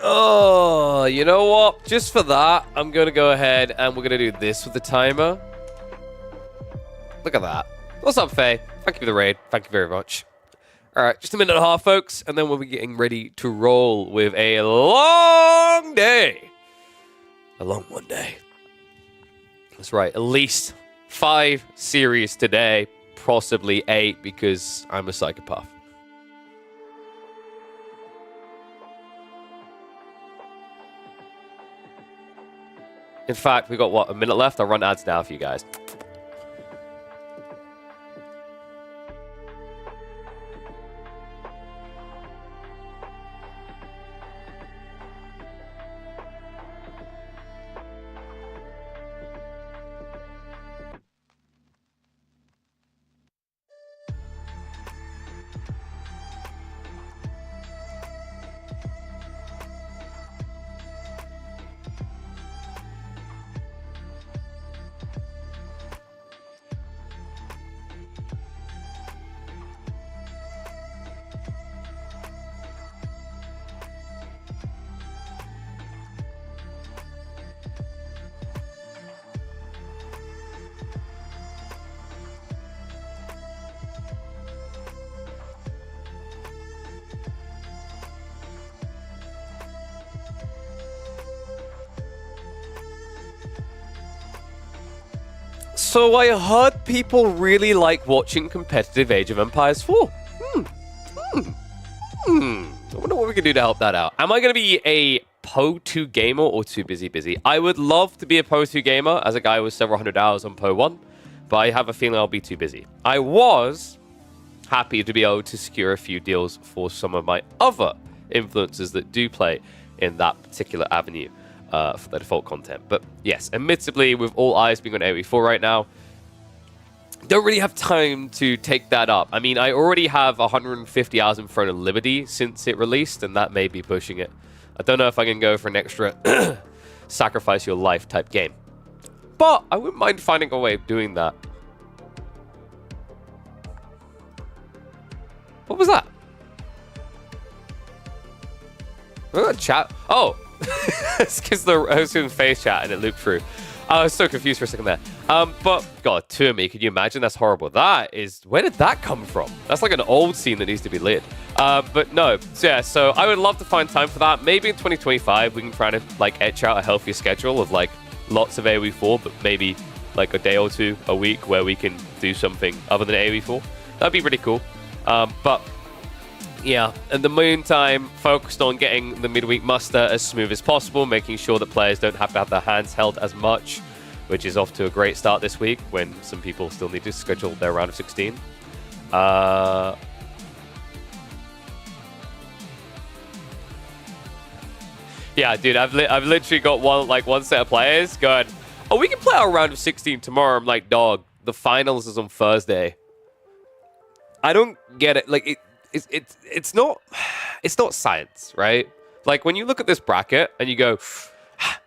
Oh, you know what? Just for that, I'm going to go ahead and we're going to do this with the timer. Look at that. What's up, Faye? Thank you for the raid. Thank you very much. All right, just a minute and a half, folks, and then we'll be getting ready to roll with a long day. A long one day. That's right, at least 5 series today, possibly 8 because I'm a psychopath. In fact, we got, what, a minute left? I'll run ads now for you guys. So I heard people really like watching competitive Age of Empires 4. I wonder what we can do to help that out. Am I going to be a Poe 2 gamer or too busy? I would love to be a Poe 2 gamer as a guy with several hundred hours on Poe 1, but I have a feeling I'll be too busy. I was happy to be able to secure a few deals for some of my other influencers that do play in that particular avenue. For the default content. But yes, admittedly, with all eyes being on AoE4 right now, don't really have time to take that up. I mean, I already have 150 hours in Throne of Liberty since it released, and that may be pushing it. I don't know if I can go for an extra sacrifice your life type game. But I wouldn't mind finding a way of doing that. What was that? Chat? Oh! It's because the host in face chat and it looped through. I was so confused for a second there. But God, to me, can you imagine? That's horrible. That is, where did that come from? That's like an old scene that needs to be lit. But no, so yeah, so I would love to find time for that. Maybe in 2025 we can try to like etch out a healthier schedule of like lots of AoE4, but maybe like a day or two a week where we can do something other than AoE4. That'd be pretty cool. But yeah, in the meantime, focused on getting the midweek muster as smooth as possible, making sure that players don't have to have their hands held as much, which is off to a great start this week when some people still need to schedule their round of 16. Yeah, dude, I've literally got one set of players going, oh, we can play our round of 16 tomorrow. I'm like, dog, the finals is on Thursday. I don't get it. Like, it's not science, right? Like when you look at this bracket and you go,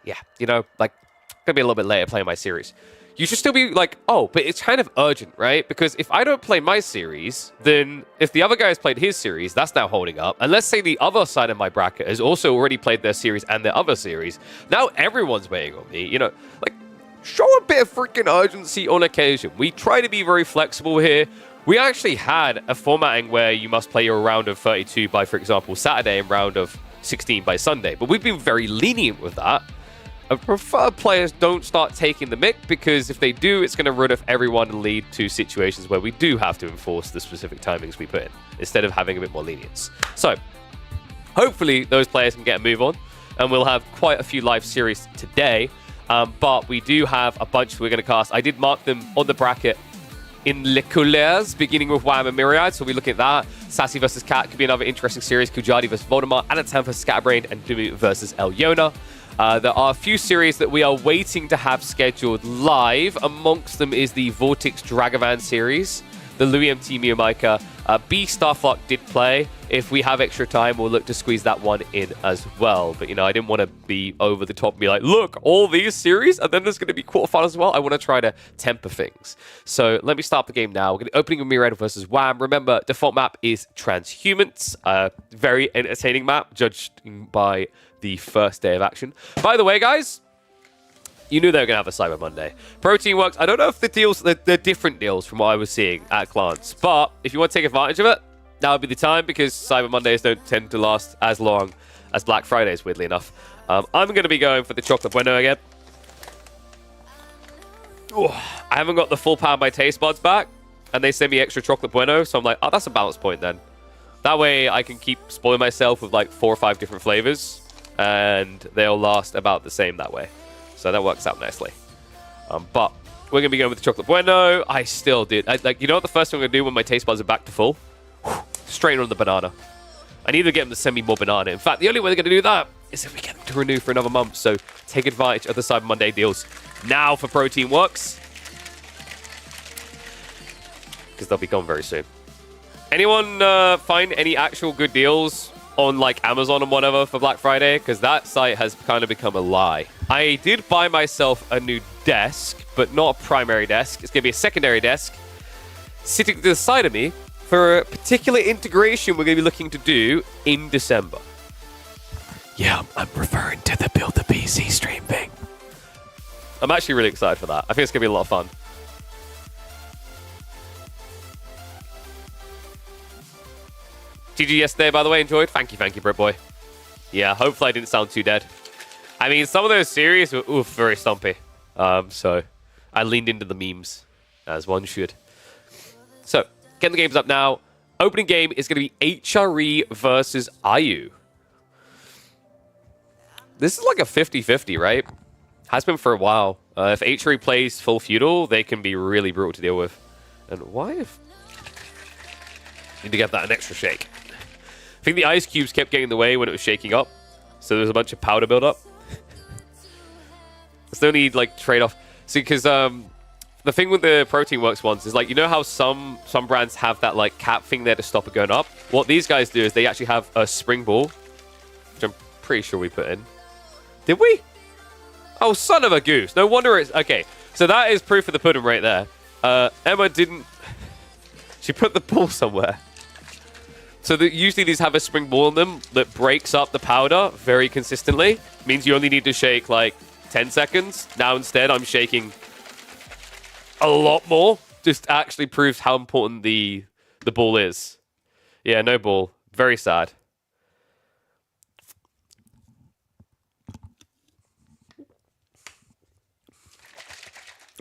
yeah, you know, like gonna be a little bit later playing my series. You should still be like, oh, but it's kind of urgent, right? Because if I don't play my series, then if the other guy has played his series, that's now holding up. And let's say the other side of my bracket has also already played their series and their other series. Now everyone's waiting on me, you know, like show a bit of freaking urgency on occasion. We try to be very flexible here. We actually had a formatting where you must play your round of 32 by, for example, Saturday and round of 16 by Sunday. But we've been very lenient with that. I prefer players don't start taking the mick because if they do, it's going to run off everyone and lead to situations where we do have to enforce the specific timings we put in instead of having a bit more lenience. So hopefully those players can get a move on and we'll have quite a few live series today. But we do have a bunch we're going to cast. I did mark them on the bracket in Les Couleurs, beginning with WhAM and Myriad, so we're looking at that. Sassy versus Cat could be another interesting series. Kiljardi versus Valdemar, Anatam versus Scatterbrain, and DeMu versus Elyona. There are a few series that we are waiting to have scheduled live. Amongst them is the VortiX Dragevann series, the LoueMT MeomaikA B Starflock did play. If we have extra time, we'll look to squeeze that one in as well. But, you know, I didn't want to be over the top and be like, look, all these series, and then there's going to be quarterfinals as well. I want to try to temper things. So let me start the game now. We're going to be opening with Myriad versus WAM. Remember, default map is Transhumans. Very entertaining map, judging by the first day of action. By the way, guys, you knew they were going to have a Cyber Monday. Protein works. I don't know if the deals, they're different deals from what I was seeing at glance. But if you want to take advantage of it, now would be the time, because Cyber Mondays don't tend to last as long as Black Fridays, weirdly enough. I'm going to be going for the Chocolate Bueno again. Ooh, I haven't got the full power of my taste buds back, and they send me extra Chocolate Bueno, so I'm like, oh, that's a balance point then. That way I can keep spoiling myself with like 4 or 5 different flavors, and they'll last about the same that way. So that works out nicely. But we're going to be going with the Chocolate Bueno. I still did. You know what the first thing I'm going to do when my taste buds are back to full? Straight on the banana. I need to get them to send me more banana. In fact, the only way they're going to do that is if we get them to renew for another month. So take advantage of the Cyber Monday deals now for Protein Works, because they'll be gone very soon. Anyone find any actual good deals on like Amazon and whatever for Black Friday? Because that site has kind of become a lie. I did buy myself a new desk, but not a primary desk. It's going to be a secondary desk sitting to the side of me for a particular integration we're going to be looking to do in December. Yeah, I'm referring to the Build the PC stream thing. I'm actually really excited for that. I think it's going to be a lot of fun. GG yesterday, by the way, enjoyed. Thank you, Brit Boy. Yeah, hopefully I didn't sound too dead. I mean, some of those series were very stumpy. So I leaned into the memes, as one should. So, getting the games up now. Opening game is going to be HRE versus IU. This is like a 50-50, right? Has been for a while. If HRE plays full feudal, they can be really brutal to deal with. And why if... Need to get that an extra shake. I think the ice cubes kept getting in the way when it was shaking up. So there's a bunch of powder buildup. There's no need, like, trade-off. See, because the thing with the Protein Works ones is, like, you know how some brands have that, like, cap thing there to stop it going up? What these guys do is they actually have a spring ball, which I'm pretty sure we put in. Did we? Oh, son of a goose. No wonder it's... Okay, so that is proof of the pudding right there. Emma didn't... She put the ball somewhere. So usually these have a spring ball in them that breaks up the powder very consistently. Means you only need to shake, like, 10 seconds. Now instead I'm shaking a lot more. Just actually proves how important the ball is. Yeah, no ball. Very sad.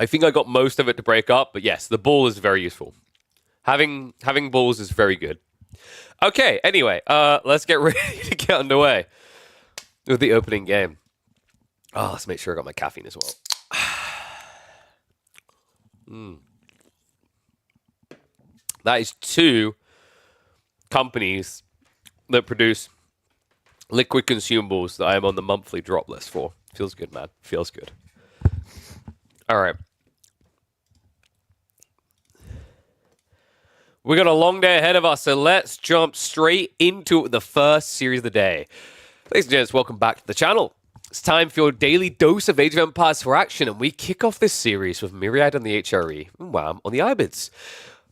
I think I got most of it to break up, but yes, the ball is very useful. Having balls is very good. Okay, anyway, let's get ready to get underway with the opening game. Oh, let's make sure I got my caffeine as well. That is 2 companies that produce liquid consumables that I am on the monthly drop list for. Feels good, man. Feels good. All right. We got a long day ahead of us, so let's jump straight into the first series of the day. Ladies and gents, welcome back to the channel. It's time for your daily dose of Age of Empires for action, and we kick off this series with Myriad on the HRE and WAM on the IBIDs.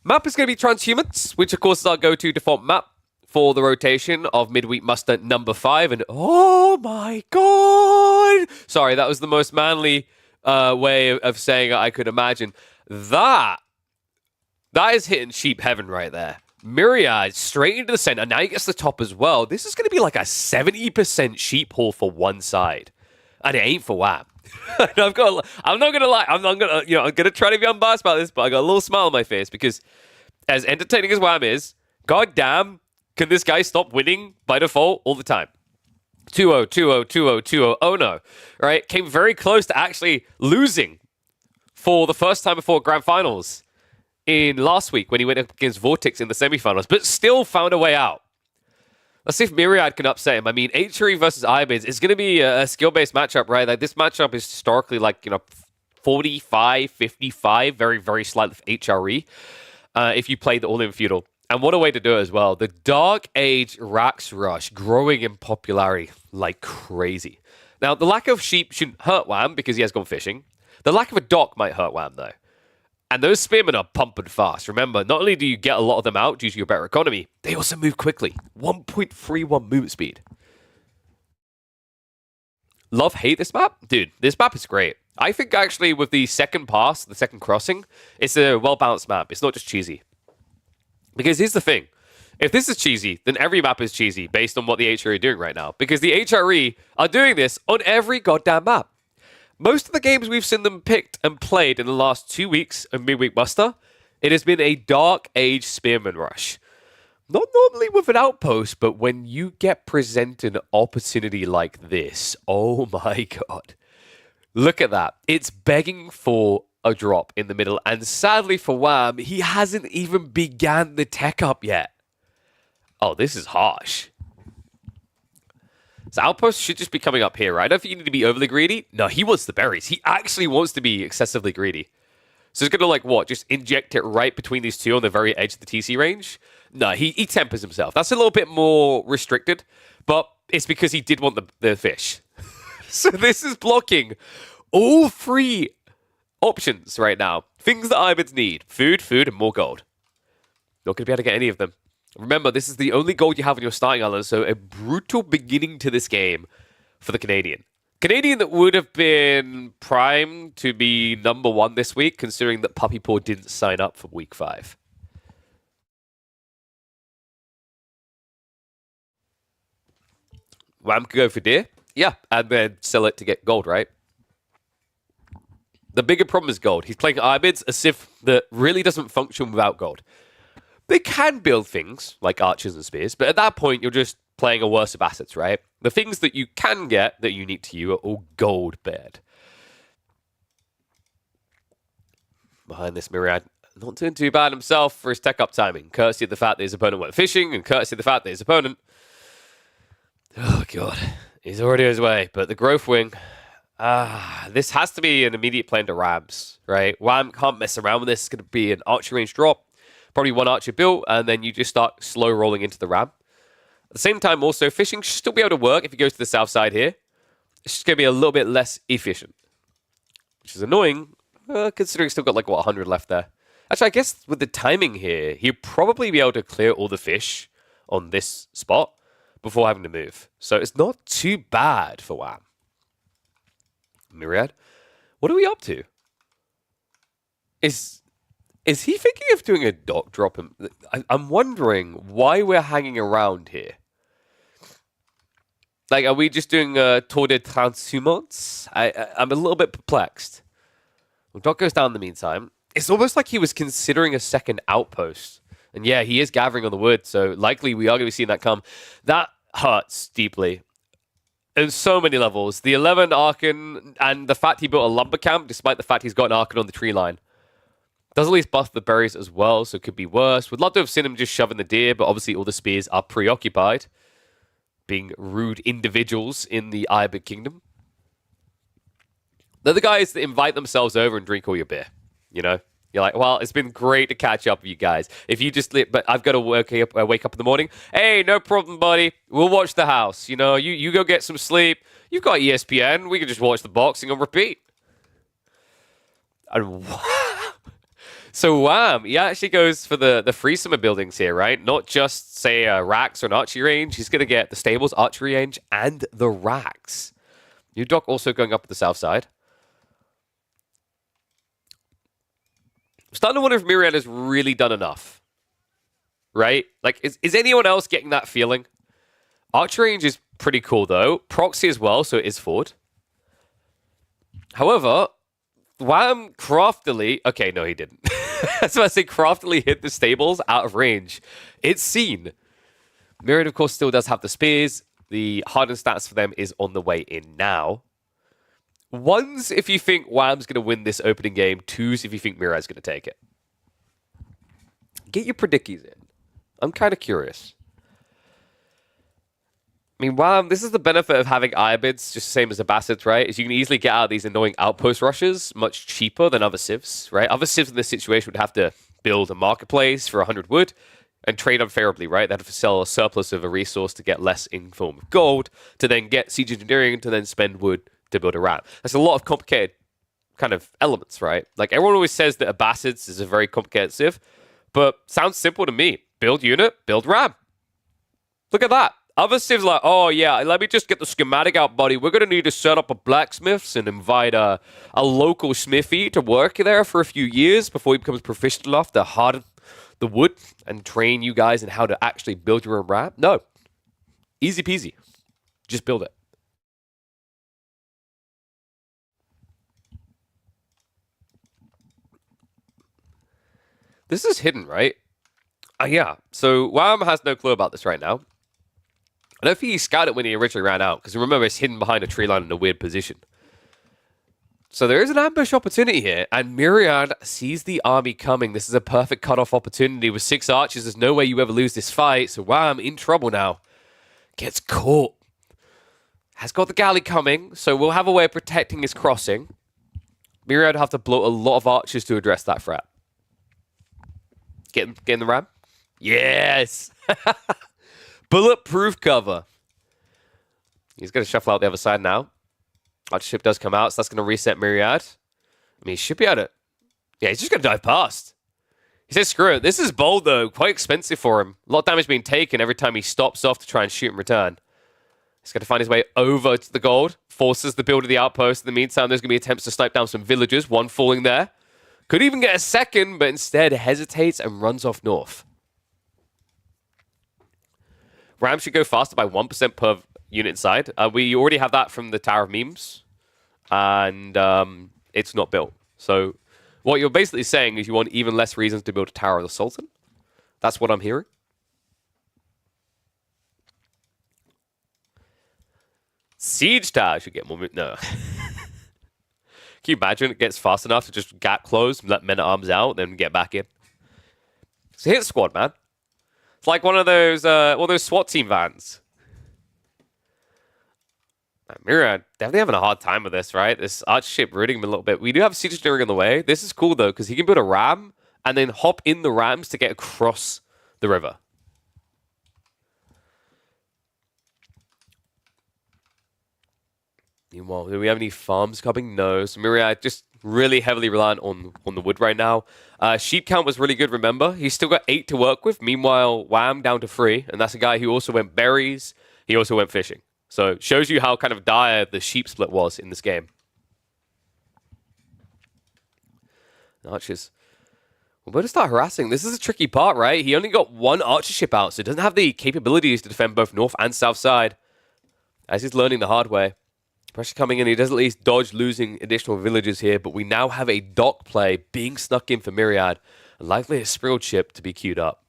Map is going to be Transhumans, which of course is our go-to default map for the rotation of Midweek Muster number 5, and oh my god! Sorry, that was the most manly way of saying it I could imagine. That is hitting sheep heaven right there. Myriad straight into the center. Now he gets the top as well. This is going to be like a 70% sheep haul for one side. And it ain't for WAM. I'm not going to lie. I'm going to try to be unbiased about this, but I got a little smile on my face because as entertaining as WAM is, goddamn, can this guy stop winning by default all the time? 2-0, 2-0, 2-0, 2-0. Oh no. Right? Came very close to actually losing for the first time before Grand Finals in last week when he went up against VortiX in the semifinals, but still found a way out. Let's see if Myriad can upset him. I mean, HRE versus IBIDs is going to be a skill-based matchup, right? Like, this matchup is historically, 45, 55, very, very slightly for HRE if you play the all-in feudal. And what a way to do it as well. The Dark Age Rax Rush growing in popularity like crazy. Now, the lack of sheep shouldn't hurt Wham because he has gone fishing. The lack of a dock might hurt Wham, though. And those spearmen are pumping fast. Remember, not only do you get a lot of them out due to your better economy, they also move quickly. 1.31 movement speed. Love, hate this map? Dude, this map is great. I think actually with the second pass, the second crossing, it's a well-balanced map. It's not just cheesy. Because here's the thing. If this is cheesy, then every map is cheesy based on what the HRE are doing right now. Because the HRE are doing this on every goddamn map. Most of the games we've seen them picked and played in the last 2 weeks of Midweek Muster, it has been a Dark Age Spearman Rush. Not normally with an outpost, but when you get presented an opportunity like this, oh my god. Look at that. It's begging for a drop in the middle. And sadly for Wham, he hasn't even began the tech up yet. Oh, this is harsh. So Outpost should just be coming up here, right? I don't think you need to be overly greedy. No, he wants the berries. He actually wants to be excessively greedy. So he's going to, like, what? Just inject it right between these two on the very edge of the TC range? No, he tempers himself. That's a little bit more restricted, but it's because he did want the fish. So this is blocking all three options right now. Things that Ibids need. Food, and more gold. Not going to be able to get any of them. Remember, this is the only gold you have on your starting island, so a brutal beginning to this game for the Canadian. Canadian that would have been primed to be number 1 this week, considering that Puppy Paw didn't sign up for week 5. Wham could go for deer. Yeah, and then sell it to get gold, right? The bigger problem is gold. He's playing Ibids as if that really doesn't function without gold. They can build things like archers and spears, but at that point, you're just playing a worse of assets, right? The things that you can get that are unique to you are all gold-bared. Behind this, Myriad, not doing too bad himself for his tech-up timing, courtesy of the fact that his opponent went fishing, and courtesy of the fact that his opponent... Oh, God. He's already on his way, but the growth wing... this has to be an immediate plan to Rams, right? Wham can't mess around with this. It's going to be an archer range drop. Probably one archer built, and then you just start slow rolling into the ram. At the same time, also, fishing should still be able to work if he goes to the south side here. It's just going to be a little bit less efficient, which is annoying, considering he's still got, like, what, 100 left there. Actually, I guess with the timing here, he'll probably be able to clear all the fish on this spot before having to move. So it's not too bad for Wham. Myriad, what are we up to? Is he thinking of doing a dock drop? I'm wondering why we're hanging around here. Like, are we just doing a tour de transhumance? I'm a little bit perplexed. Well, dock goes down in the meantime. It's almost like he was considering a second outpost. And yeah, he is gathering on the wood, so likely we are going to be seeing that come. That hurts deeply. In so many levels. The 11 Archon and the fact he built a lumber camp, despite the fact he's got an Archon on the tree line. Does at least buff the berries as well, so it could be worse. Would love to have seen him just shoving the deer, but obviously all the spears are preoccupied. Being rude individuals in the Ibid Kingdom. They're the guys that invite themselves over and drink all your beer. You know? You're like, well, it's been great to catch up with you guys. If you just... But I've got to wake up in the morning. Hey, no problem, buddy. We'll watch the house. You know, you go get some sleep. You've got ESPN. We can just watch the boxing on repeat. And so Wham, he actually goes for the free summer buildings here, right? Not just, say, a racks or an archery range. He's going to get the stables, archery range, and the racks. New dock also going up the south side. I'm starting to wonder if Myriad has really done enough. Right? Like, is anyone else getting that feeling? Archery range is pretty cool, though. Proxy as well, so it is forward. However... Wham craftily... Okay, no, he didn't. I was about to say craftily hit the stables out of range. It's seen. Myriad, of course, still does have the spears. The hardened stats for them is on the way in now. Ones, if you think Wham's going to win this opening game. Twos, if you think Myriad's going to take it. Get your predickies in. I'm kind of curious. I mean, Wham, this is the benefit of having Ibids, just the same as the Bassets, right? Is you can easily get out these annoying outpost rushes much cheaper than other civs, right? Other civs in this situation would have to build a marketplace for 100 wood. and trade unfavorably, right? They have to sell a surplus of a resource to get less in form of gold, to then get siege engineering, to then spend wood to build a ramp. That's a lot of complicated kind of elements, right? Like everyone always says that Abbasids is a very complicated civ, but sounds simple to me. Build unit, build ramp. Look at that. Other civs like, oh yeah, let me just get the schematic out, buddy. We're going to need to set up a blacksmiths and invite a local smithy to work there for a few years before he becomes proficient enough to harden the wood and train you guys in how to actually build your own ramp. No. Easy peasy. Just build it. This is hidden, right? Yeah. So WAM has no clue about this right now. I don't think he scouted it when he originally ran out, because remember, it's hidden behind a tree line in a weird position. So there is an ambush opportunity here, and Myriad sees the army coming. This is a perfect cutoff opportunity with 6 archers. There's no way you ever lose this fight, so WAM in trouble now. Gets caught. Has got the galley coming, so we'll have a way of protecting his crossing. Myriad will have to blow a lot of archers to address that threat. Get in the ram? Yes! Bulletproof cover. He's going to shuffle out the other side now. Archership does come out, so that's going to reset Myriad. I mean, he should be able to... Yeah, he's just going to dive past. He says, screw it. This is bold, though. Quite expensive for him. A lot of damage being taken every time he stops off to try and shoot and return. He's going to find his way over to the gold. Forces the build of the outpost. In the meantime, there's going to be attempts to snipe down some villagers. One falling there. Could even get a second, but instead hesitates and runs off north. Ram should go faster by 1% per unit inside. We already have that from the Tower of Memes. And it's not built. So what you're basically saying is you want even less reasons to build a Tower of the Sultan. That's what I'm hearing. Siege Tower should get more... No. Can you imagine it gets fast enough to just gap close, let men-at-arms out, then get back in? It's a hit squad, man. It's like one of those SWAT team vans. Myriad definitely having a hard time with this, right? This archership rooting him a little bit. We do have siege engineering in the way. This is cool, though, because he can build a ram and then hop in the rams to get across the river. Meanwhile, do we have any farms coming? No. So Myriad just really heavily reliant on the wood right now. Sheep count was really good, remember? He's still got 8 to work with. Meanwhile, Wham down to 3. And that's a guy who also went berries. He also went fishing. So it shows you how kind of dire the sheep split was in this game. Archers. We're going to start harassing. This is a tricky part, right? He only got 1 archership out, so he doesn't have the capabilities to defend both north and south side. As he's learning the hard way. Pressure coming in. He does at least dodge losing additional villagers here, but we now have a dock play being snuck in for Myriad, and likely a Sprilled ship to be queued up.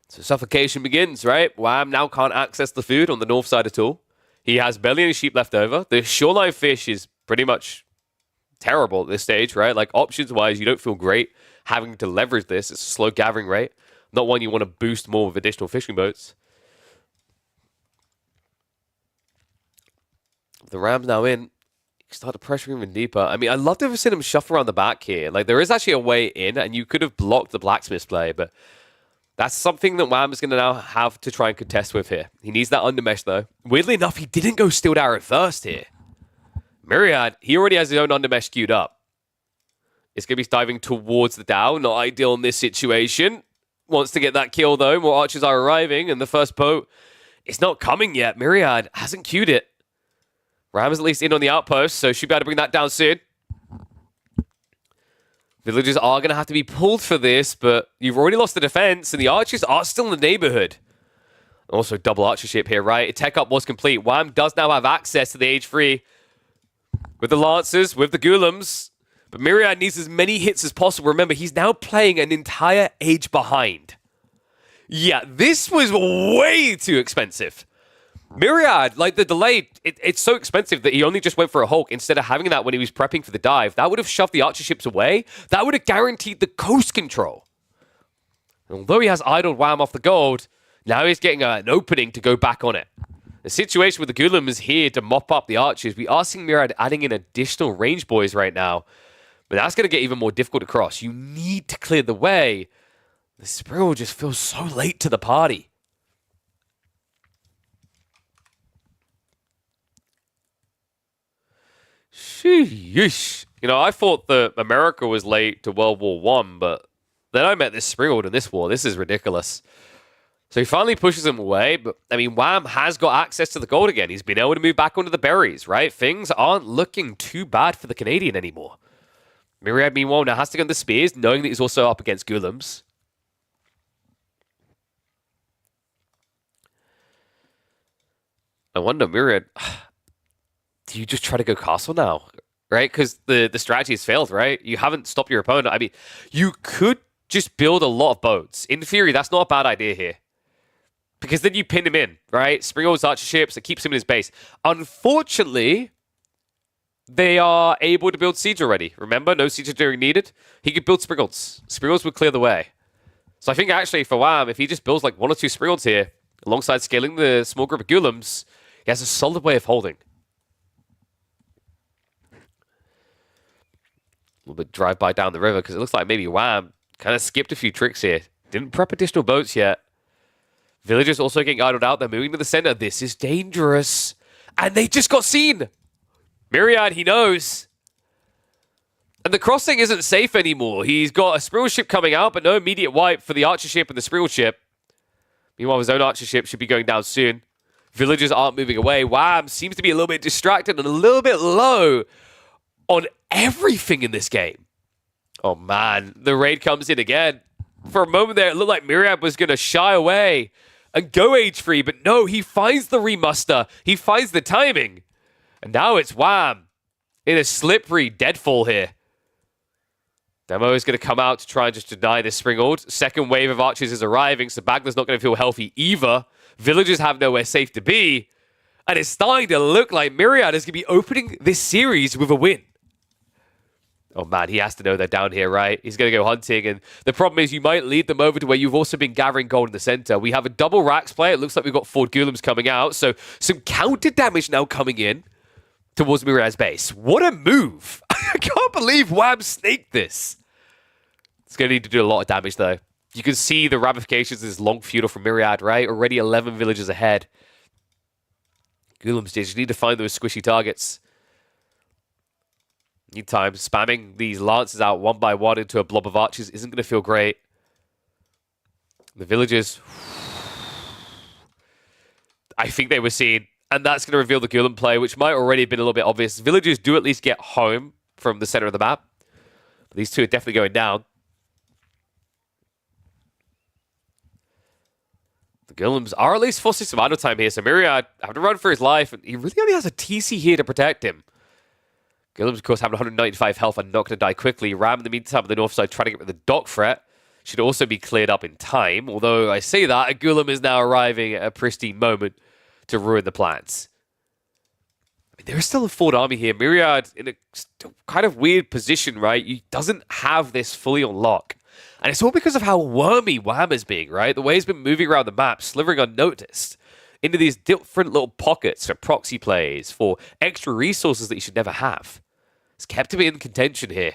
So suffocation begins, right? Wham now can't access the food on the north side at all. He has barely any sheep left over. The shoreline fish is pretty much terrible at this stage, right? Like options-wise, you don't feel great having to leverage this. It's a slow gathering rate. Not one you want to boost more with additional fishing boats. The ram's now in. You can start to pressure even deeper. I mean, I'd love to have seen him shuffle around the back here. Like, there is actually a way in, and you could have blocked the blacksmith's play, but that's something that Wham is going to now have to try and contest with here. He needs that undermesh, though. Weirdly enough, he didn't go Steeled Arrow first here. Myriad, he already has his own undermesh queued up. It's going to be diving towards the Dow. Not ideal in this situation. Wants to get that kill, though. More archers are arriving, and the first boat is not coming yet. Myriad hasn't queued it. Ram is at least in on the outpost, so should be able to bring that down soon. Villagers are going to have to be pulled for this, but you've already lost the defense, and the archers are still in the neighborhood. Also, double archership here, right? Tech up was complete. Wham does now have access to the Age 3 with the Lancers, with the Golems, but Myriad needs as many hits as possible. Remember, he's now playing an entire age behind. Yeah, this was way too expensive. Myriad, like the delay, it's so expensive that he only just went for a Hulk instead of having that when he was prepping for the dive. That would have shoved the archerships away. That would have guaranteed the coast control. And although he has idled Wham off the gold, now he's getting an opening to go back on it. The situation with the Golem is here to mop up the archers. We are seeing Myriad adding in additional range boys right now. But that's going to get even more difficult to cross. You need to clear the way. The Spriggle just feels so late to the party. Sheesh. You know, I thought that America was late to World War One, but then I met this Spriggle in this war. This is ridiculous. So he finally pushes him away, but, I mean, Wham has got access to the gold again. He's been able to move back onto the berries, right? Things aren't looking too bad for the Canadian anymore. Myriad, meanwhile, now has to go on the spears, knowing that he's also up against Golems. I wonder, Myriad, do you just try to go castle now? Right? Because the strategy has failed, right? You haven't stopped your opponent. I mean, you could just build a lot of boats. In theory, that's not a bad idea here. Because then you pin him in, right? Spriggle's archer ships, it keeps him in his base. Unfortunately, they are able to build siege already. Remember, no siege engineering needed. He could build Spriggles. Spriggles would clear the way. So I think actually for Wham, if he just builds like 1 or 2 Spriggles here, alongside scaling the small group of Golems, he has a solid way of holding. A little bit drive-by down the river, because it looks like maybe Wham kind of skipped a few tricks here. Didn't prep additional boats yet. Villagers also getting idled out. They're moving to the center. This is dangerous. And they just got seen. Myriad, he knows. And the crossing isn't safe anymore. He's got a Spriggle ship coming out, but no immediate wipe for the archer ship and the Spriggle ship. Meanwhile, his own archer ship should be going down soon. Villagers aren't moving away. Wham seems to be a little bit distracted and a little bit low on everything in this game. Oh, man. The raid comes in again. For a moment there, it looked like Myriad was going to shy away and go H3, but no, he finds the remuster. He finds the timing. And now it's Wham in a slippery deadfall here. DeMu is going to come out to try and just deny this Springald. Second wave of archers is arriving, so Bagler's not going to feel healthy either. Villagers have nowhere safe to be. And it's starting to look like Myriad is going to be opening this series with a win. Oh man, he has to know they're down here, right? He's going to go hunting, and the problem is you might lead them over to where you've also been gathering gold in the center. We have a double Rax play. It looks like we've got 4 Golems coming out, so some counter damage now coming in towards Myriad's base. What a move! I can't believe Wham snaked this. It's going to need to do a lot of damage, though. You can see the ramifications of this long feudal from Myriad, right? Already 11 villagers ahead. Golems just need to find those squishy targets. Meantime, spamming these lances out one by one into a blob of archers isn't going to feel great. The villagers, I think they were seen, and that's going to reveal the Golem play, which might already have been a little bit obvious. Villagers do at least get home from the center of the map. But these two are definitely going down. The Golems are at least forcing some idle time here, so Myriad having to run for his life, and he really only has a TC here to protect him. Golems, of course, having 195 health and not going to die quickly. Ram, in the meantime, on the north side, trying to get rid of the dock threat. Should also be cleared up in time. Although I say that, a Golem is now arriving at a pristine moment to ruin the plans. I mean, there is still a forward army here. Myriad in a kind of weird position, right? He doesn't have this fully on lock. And it's all because of how wormy Wham is being, right? The way he's been moving around the map, slithering unnoticed into these different little pockets for proxy plays, for extra resources that you should never have. It's kept him in contention here.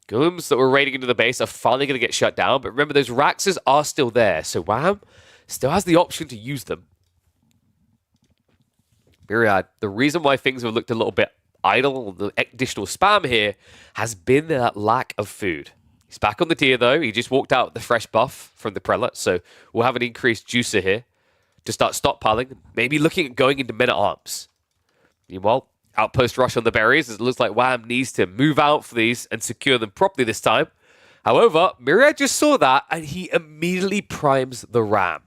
Golems that were raiding into the base are finally going to get shut down, but remember, those Raxes are still there, so Wham still has the option to use them. Myriad, the reason why things have looked a little bit idle, the additional spam here, has been that lack of food. He's back on the tier, though. He just walked out the fresh buff from the Prelate, so we'll have an increased juicer here to start stockpiling, maybe looking at going into men-at-arms. Meanwhile, outpost rush on the berries, as it looks like Wham needs to move out for these and secure them properly this time. However, Myriad just saw that, and he immediately primes the ram.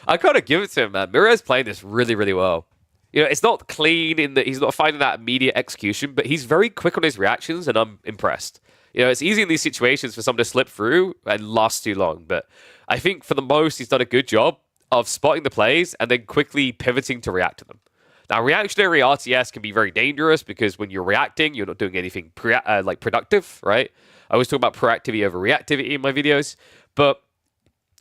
I gotta give it to him, man. Myriad's playing this really, really well. You know, it's not clean in that he's not finding that immediate execution, but he's very quick on his reactions, and I'm impressed. You know, it's easy in these situations for someone to slip through and last too long, but I think for the most, he's done a good job of spotting the plays and then quickly pivoting to react to them. Now, reactionary RTS can be very dangerous because when you're reacting, you're not doing anything productive, right? I always talk about proactivity over reactivity in my videos, but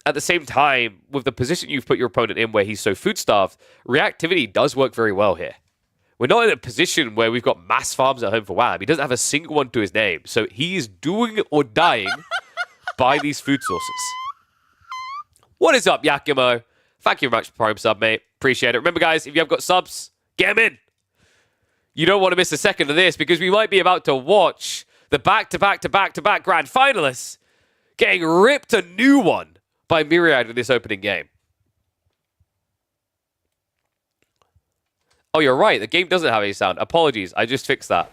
at the same time, with the position you've put your opponent in where he's so food-starved, reactivity does work very well here. We're not in a position where we've got mass farms at home for WAM. He doesn't have a single one to his name. So he is doing or dying by these food sources. What is up, Yakimo? Thank you very much for Prime sub, mate. Appreciate it. Remember, guys, if you have got subs, get them in. You don't want to miss a second of this because we might be about to watch the back-to-back-to-back-to-back grand finalists getting ripped a new one by Myriad in this opening game. Oh, you're right. The game doesn't have any sound. Apologies. I just fixed that.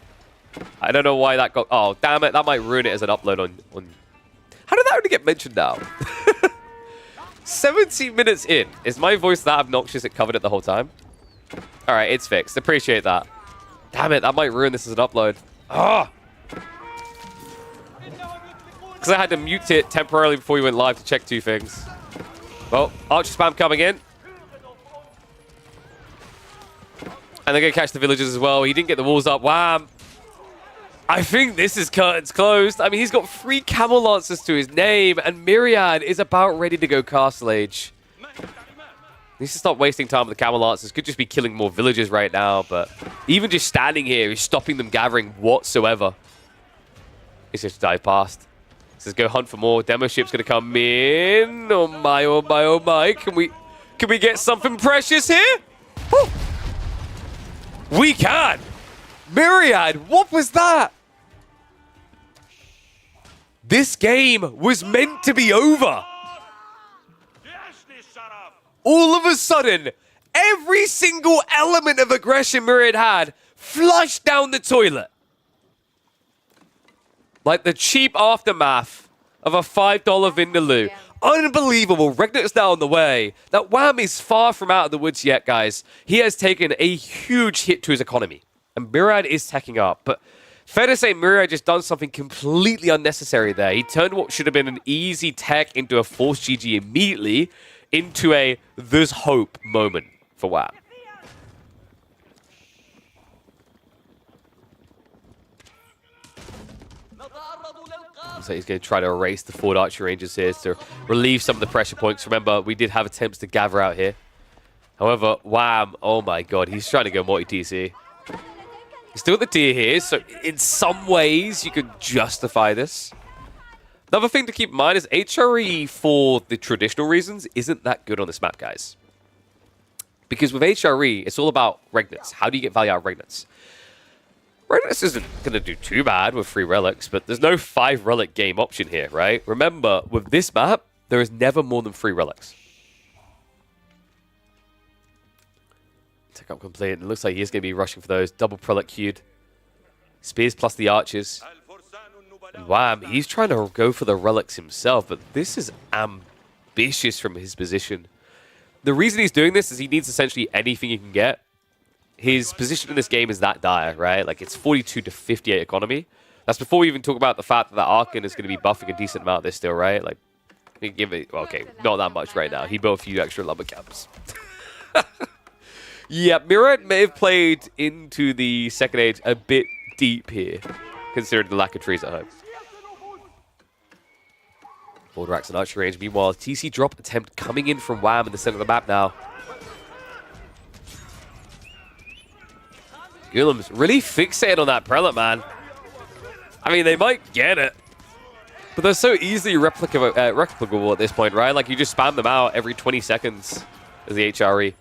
I don't know why that got... Oh, damn it. That might ruin it as an upload on... How did that only get mentioned now? 17 minutes in. Is my voice that obnoxious it covered it the whole time? All right, it's fixed. Appreciate that. Damn it. That might ruin this as an upload. Ah! Because I had to mute it temporarily before we went live to check two things. Well, Archer spam coming in. And they're going to catch the villagers as well. He didn't get the walls up. Wham! I think this is curtains closed. I mean, he's got 3 Camel Lancers to his name, and Myriad is about ready to go Castle Age. He needs to stop wasting time with the Camel Lancers. Could just be killing more villagers right now, but even just standing here is stopping them gathering whatsoever. He's just dive past. Says go hunt for more. Demo ship's going to come in. Oh my, oh my, oh my. Can we get something precious here? Woo! We can! Myriad, what was that? This game was meant to be over. All of a sudden, every single element of aggression Myriad had flushed down the toilet. Like the cheap aftermath of a $5 Vindaloo. Unbelievable. Regnit's now on the way. That WAM is far from out of the woods yet, guys. He has taken a huge hit to his economy. And Myriad is teching up. But fair to say, Myriad just done something completely unnecessary there. He turned what should have been an easy tech into a forced GG immediately into a there's hope moment for WAM. So he's going to try to erase the forward archer ranges here to relieve some of the pressure points. Remember, we did have attempts to gather out here. However, WAM, oh my god, he's trying to go multi-TC. He's still at the tier here, so in some ways you could justify this. Another thing to keep in mind is HRE, for the traditional reasons, isn't that good on this map, guys. Because with HRE, it's all about Regnits. How do you get value out of Regnits? Regnits isn't going to do too bad with 3 relics, but there's no 5 relic game option here, right? Remember, with this map, there is never more than 3 relics. Take up complete. It looks like he's going to be rushing for those. Double prelate queued. Spears plus the archers. And WAM, he's trying to go for the relics himself, but this is ambitious from his position. The reason he's doing this is he needs essentially anything he can get. His position in this game is that dire, right? Like, it's 42 to 58 economy. That's before we even talk about the fact that the Archon is going to be buffing a decent amount of this still, right? Like, he can give it... Okay, not that much right now. He built a few extra lumber camps. Yeah, Myriad may have played into the second age a bit deep here, considering the lack of trees at home. VortiX and archer range. Meanwhile, TC drop attempt coming in from WAM in the center of the map now. Gulam's really fixated on that prelate, man. I mean, they might get it, but they're so easily replicable at this point, right? Like, you just spam them out every 20 seconds as the HRE.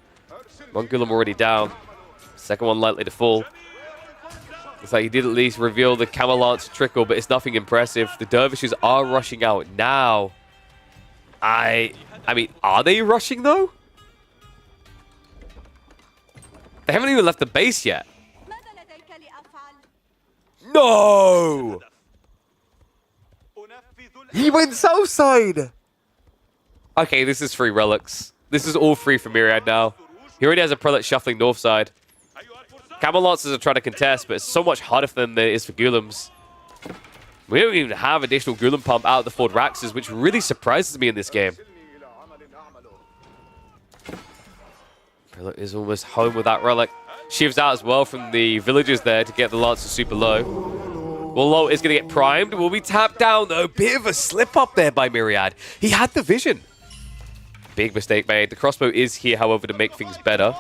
One Gulam already down. Second one likely to fall. Looks like he did at least reveal the Camel Lance trickle, but it's nothing impressive. The Dervishes are rushing out now. I mean, are they rushing, though? They haven't even left the base yet. No! He went south side! Okay, this is 3 relics. This is all 3 for Myriad now. He already has a prelate shuffling north side. Camel Lancers are trying to contest, but it's so much harder for them than it is for Gulams. We don't even have additional Gulam pump out of the forward Raxes, which really surprises me in this game. Prelate is almost home with that relic. Shivs out as well from the villagers there to get the Lancers super low. Well, Low is going to get primed. Will be tapped down, though. Bit of a slip up there by Myriad. He had the vision. Big mistake made. The crossbow is here, however, to make things better.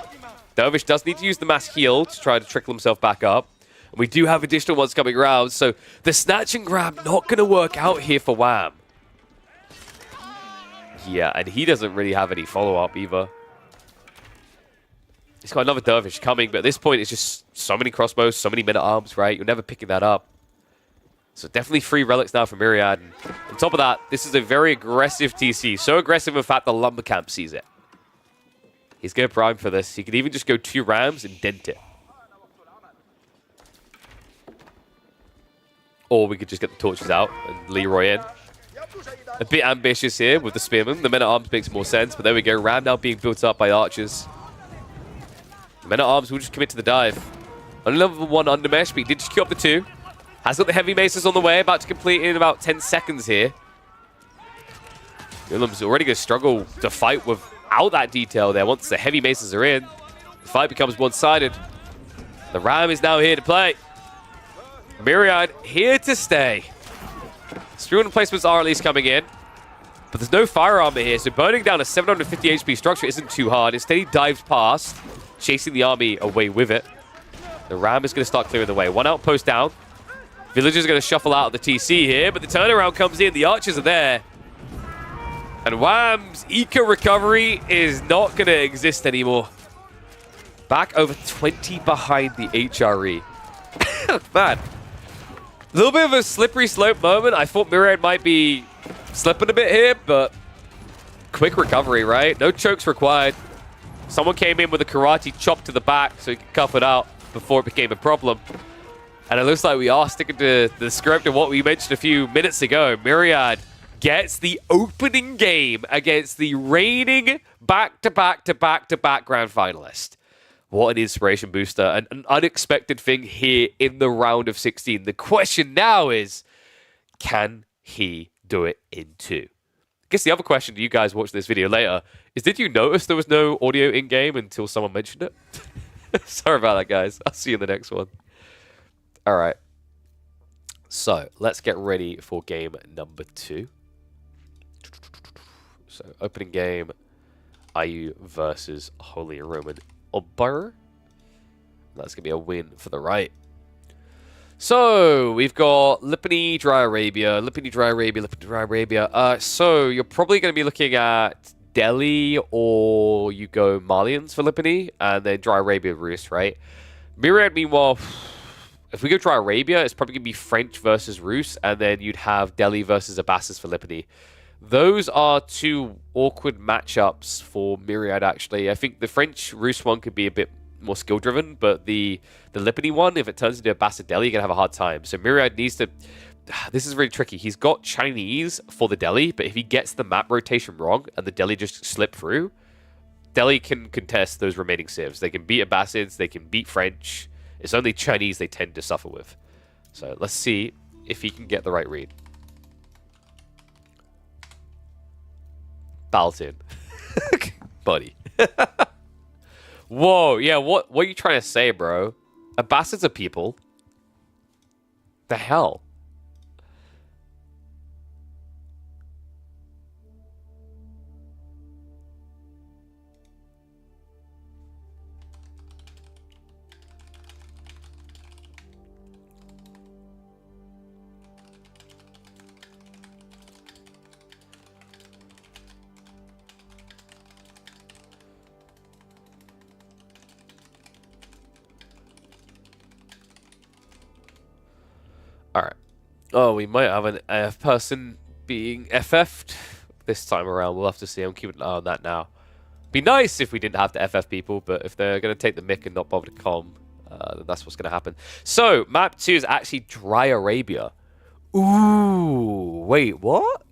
Dervish does need to use the mass heal to try to trickle himself back up. And we do have additional ones coming around, so the snatch and grab not going to work out here for Wham. Yeah, and he doesn't really have any follow-up either. He's got another Dervish coming, but at this point, it's just so many crossbows, so many men-at-arms, right? You're never picking that up. So definitely 3 relics now for Myriad. And on top of that, this is a very aggressive TC. So aggressive, in fact, the Lumber Camp sees it. He's going to prime for this. He could even just go 2 rams and dent it. Or we could just get the torches out and Leroy in. A bit ambitious here with the Spearman. The Men-at-Arms makes more sense, but there we go. Ram now being built up by archers. Men-at-Arms will just commit to the dive. Only level 1 under mesh, but he did just queue up the 2. Has got the heavy maces on the way, about to complete in about 10 seconds here. Ulam's already going to struggle to fight without that detail there. Once the heavy maces are in, the fight becomes one-sided. The Ram is now here to play. Myriad here to stay. Spearman replacements are at least coming in, but there's no fire armor here, so burning down a 750 HP structure isn't too hard. Instead, he dives past, chasing the army away with it. The Ram is going to start clearing the way. 1 outpost down. Villagers are going to shuffle out of the TC here, but the turnaround comes in. The archers are there. And Wham's eco recovery is not going to exist anymore. Back over 20 behind the HRE. Man. A little bit of a slippery slope moment. I thought Myriad might be slipping a bit here, but quick recovery, right? No chokes required. Someone came in with a karate chop to the back so he could cuff it out before it became a problem. And it looks like we are sticking to the script of what we mentioned a few minutes ago. Myriad gets the opening game against the reigning back-to-back-to-back-to-back grand finalist. What an inspiration booster. An unexpected thing here in the round of 16. The question now is, can he do it in 2? I guess the other question to you guys watching this video later is, did you notice there was no audio in-game until someone mentioned it? Sorry about that, guys. I'll see you in the next one. All right. So let's get ready for game number 2. So opening game, IU versus Holy Roman Empire. That's going to be a win for the right. So we've got Lipany, Dry Arabia, Lipany, Dry Arabia, Lipany, Dry Arabia. So you're probably going to be looking at Delhi, or you go Malians for Lipany, and then Dry Arabia Rus, right? Myriad, meanwhile, if we go Dry Arabia, it's probably going to be French versus Rus, and then you'd have Delhi versus Abbasis for Lipany. Those are 2 awkward matchups for Myriad, actually. I think the French-Rus one could be a bit more skill-driven, but the Lipany one, if it turns into Abbasid Delhi, you're going to have a hard time. So Myriad needs to... This is really tricky. He's got Chinese for the Delhi, but if he gets the map rotation wrong and the Delhi just slip through, Delhi can contest those remaining civs. They can beat Abbasids, they can beat French. It's only Chinese they tend to suffer with. So let's see if he can get the right read. Baltin. Buddy. Whoa, yeah, what are you trying to say, bro? Abbasids are people. The hell? Alright. Oh, we might have an AF person being FF'd this time around. We'll have to see. I'm keeping an eye on that now. Be nice if we didn't have to FF people, but if they're going to take the mic and not bother to com, then that's what's going to happen. So, map 2 is actually Dry Arabia. Ooh, wait, what?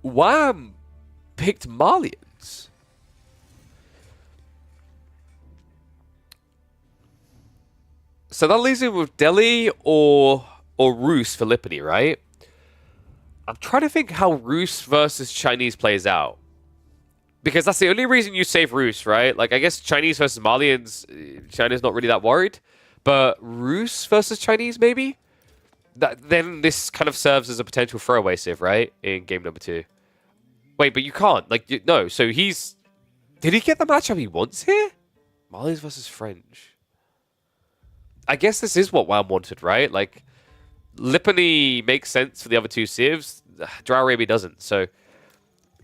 Wham picked Malians. So that leaves him with Delhi or Rus for Lipany, right? I'm trying to think how Rus versus Chinese plays out. Because that's the only reason you save Rus, right? Like, I guess Chinese versus Malians, China's not really that worried. But Rus versus Chinese, maybe? then this kind of serves as a potential throwaway sieve, right? In game number 2. Wait, but you can't. Like, no, so he's... Did he get the matchup he wants here? Malians versus French. I guess this is what WAM wanted, right? Like, Lipany makes sense for the other 2 sieves. Dragevann doesn't, so...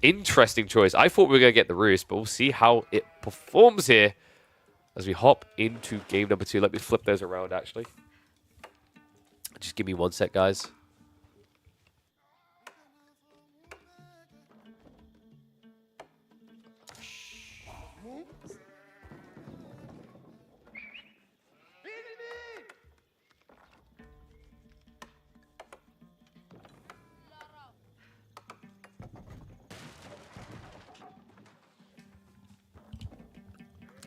Interesting choice. I thought we were going to get the Roost, but we'll see how it performs here as we hop into game number 2. Let me flip those around, actually. Just give me 1 sec, guys.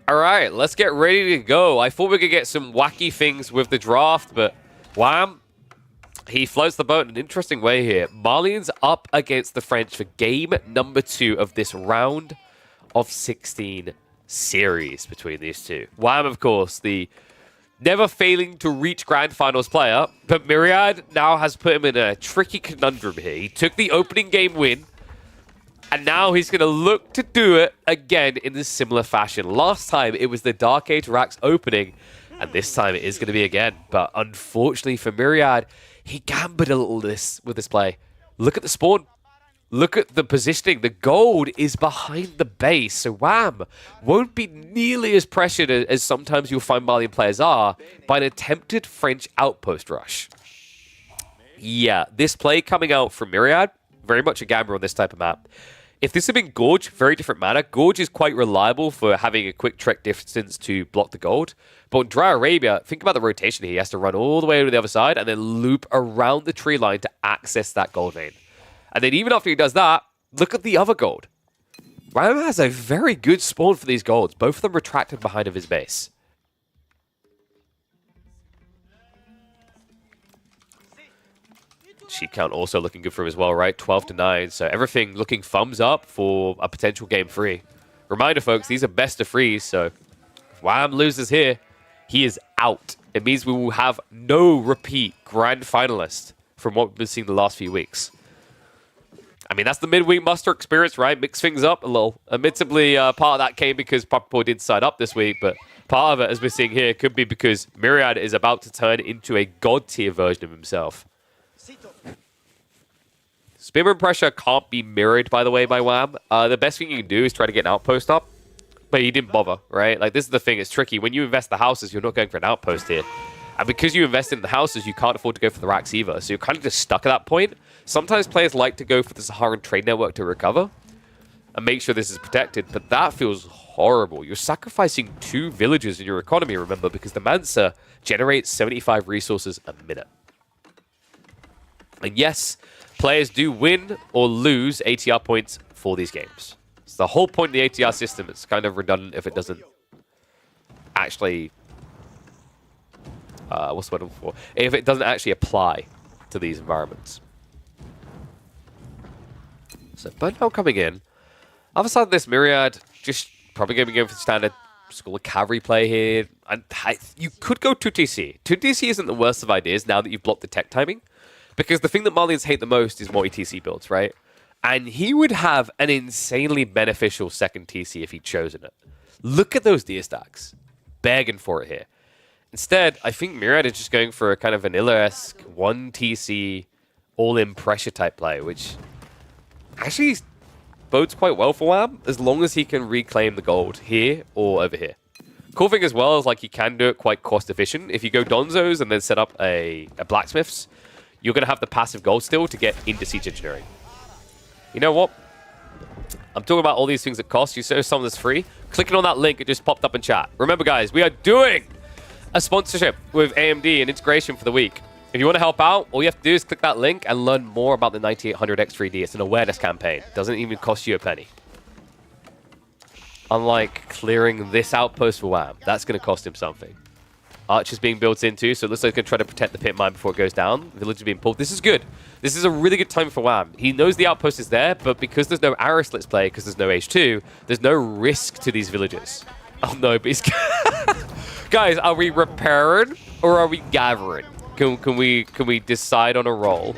All right, let's get ready to go. I thought we could get some wacky things with the draft, but wham, he floats the boat in an interesting way here. Malians up against the French for game number 2 of this round of 16 series between these two. Wham, of course, the never failing to reach grand finals player, but Myriad now has put him in a tricky conundrum here. He took the opening game win, and now he's going to look to do it again in a similar fashion. Last time, it was the Dark Age Rax opening, and this time it is going to be again. But unfortunately for Myriad, he gambled a little with this play. Look at the spawn. Look at the positioning. The gold is behind the base, so Wham won't be nearly as pressured as sometimes you'll find Malian players are by an attempted French outpost rush. Yeah, this play coming out from Myriad, very much a gamble on this type of map. If this had been Gorge, very different matter. Gorge is quite reliable for having a quick trek distance to block the gold. But in Dry Arabia, think about the rotation here. He has to run all the way to the other side and then loop around the tree line to access that gold vein. And then even after he does that, look at the other gold. Ram has a very good spawn for these golds. Both of them retracted behind of his base. Sheep count also looking good for him as well, right? 12-9. So everything looking thumbs up for a potential game 3. Reminder, folks, these are best of 3s. So if Wham loses here, he is out. It means we will have no repeat grand finalist from what we've been seeing the last few weeks. I mean, that's the midweek muster experience, right? Mix things up a little. Admittedly, part of that came because Papapo did side up this week, but part of it, as we're seeing here, could be because Myriad is about to turn into a god-tier version of himself. Spearman pressure can't be mirrored, by the way, by Wham. The best thing you can do is try to get an outpost up, but he didn't bother, right? Like, this is the thing, it's tricky. When you invest the houses, you're not going for an outpost here. And because you invest in the houses, you can't afford to go for the racks either. So you're kind of just stuck at that point. Sometimes players like to go for the Saharan trade network to recover and make sure this is protected, but that feels horrible. You're sacrificing 2 villages in your economy, remember, because the Mansa generates 75 resources a minute. And yes, players do win or lose ATR points for these games. It's the whole point of the ATR system. It's kind of redundant if it doesn't actually... what's the word for? If it doesn't actually apply to these environments. So, Burnell coming in. Other side of this, Myriad just probably going to be going for the standard school of cavalry play here. And you could go 2TC. 2TC isn't the worst of ideas now that you've blocked the tech timing. Because the thing that Malians hate the most is multi-TC builds, right? And he would have an insanely beneficial second TC if he'd chosen it. Look at those deer stacks. Begging for it here. Instead, I think Myriad is just going for a kind of vanilla-esque 1 TC all-in pressure type play, which actually bodes quite well for Wham, as long as he can reclaim the gold here or over here. Cool thing as well is like he can do it quite cost efficient. If you go Donzos and then set up a blacksmith's, you're going to have the passive gold still to get into siege engineering. You know what? I'm talking about all these things that cost. You saw some of this free. Clicking on that link, it just popped up in chat. Remember, guys, we are doing a sponsorship with AMD and integration for the week. If you want to help out, all you have to do is click that link and learn more about the 9800X3D. It's an awareness campaign. It doesn't even cost you a penny. Unlike clearing this outpost for Wham, that's going to cost him something. Archers being built into, so it looks like he's going to try to protect the pit mine before it goes down. Village is being pulled. This is good. This is a really good time for Wham. He knows the outpost is there, but because there's no Aris Let's Play, because there's no H2, there's no risk to these villages. Oh no, but he's... Guys, are we repairing or are we gathering? Can we decide on a roll?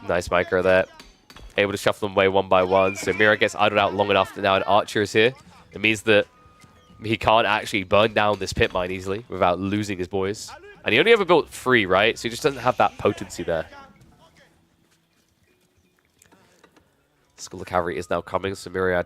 Nice micro there. Able to shuffle them away one by one. So Myriad gets idled out long enough that now an Archer is here. It means that he can't actually burn down this pit mine easily without losing his boys. And he only ever built 3, right? So he just doesn't have that potency there. School of Cavalry is now coming, so Myriad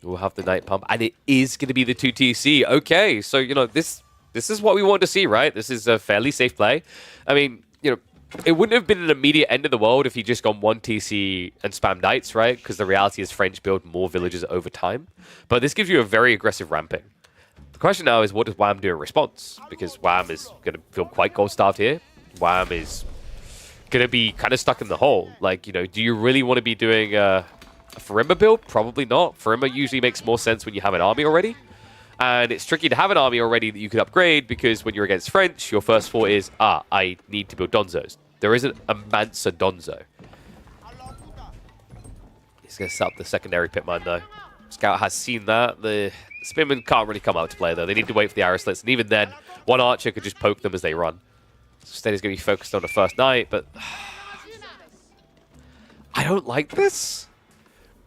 will have the Night Pump. And it is going to be the 2 TC. Okay, so, you know, this is what we want to see, right? This is a fairly safe play. I mean, you know, it wouldn't have been an immediate end of the world if he just gone 1 TC and spam Knights, right? Because the reality is French build more villages over time. But this gives you a very aggressive ramping. The question now is, what does WAM do in response? Because WAM is going to feel quite gold-starved here. WAM is going to be kind of stuck in the hole. Like, you know, do you really want to be doing a Farimba build? Probably not. Farimba usually makes more sense when you have an army already. And it's tricky to have an army already that you could upgrade because when you're against French, your first thought is, I need to build Donzos. There isn't a Mansa Donzo. He's going to set up the secondary pit mine, though. Scout has seen that. The Spearmen can't really come out to play, though. They need to wait for the arrow slits. And even then, one Archer could just poke them as they run. So Steady's going to be focused on the first Knight, but I don't like this.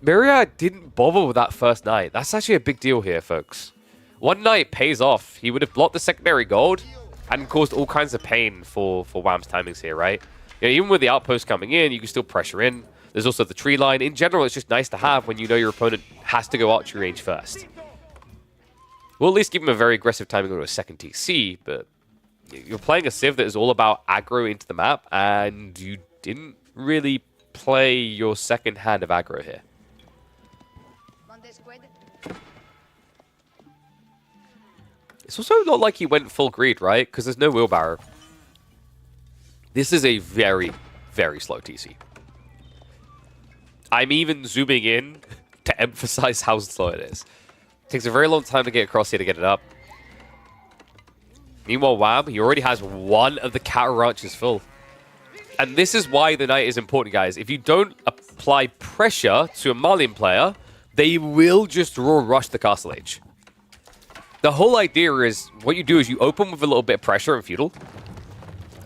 Myriad didn't bother with that first Knight. That's actually a big deal here, folks. One Knight pays off. He would have blocked the secondary gold and caused all kinds of pain for WAM's timings here, right? You know, even with the outpost coming in, you can still pressure in. There's also the tree line. In general, it's just nice to have when you know your opponent has to go archery range first. We'll at least give him a very aggressive timing on a second TC, but you're playing a Civ that is all about aggro into the map, and you didn't really play your second hand of aggro here. It's also not like he went full greed, right? Because there's no wheelbarrow. This is a very, very slow TC. I'm even zooming in to emphasize how slow it is. It takes a very long time to get across here to get it up. Meanwhile, WAM, he already has one of the cattle ranches full. And this is why the Knight is important, guys. If you don't apply pressure to a Malian player, they will just raw rush the Castle Age. The whole idea is, what you do is you open with a little bit of pressure and feudal,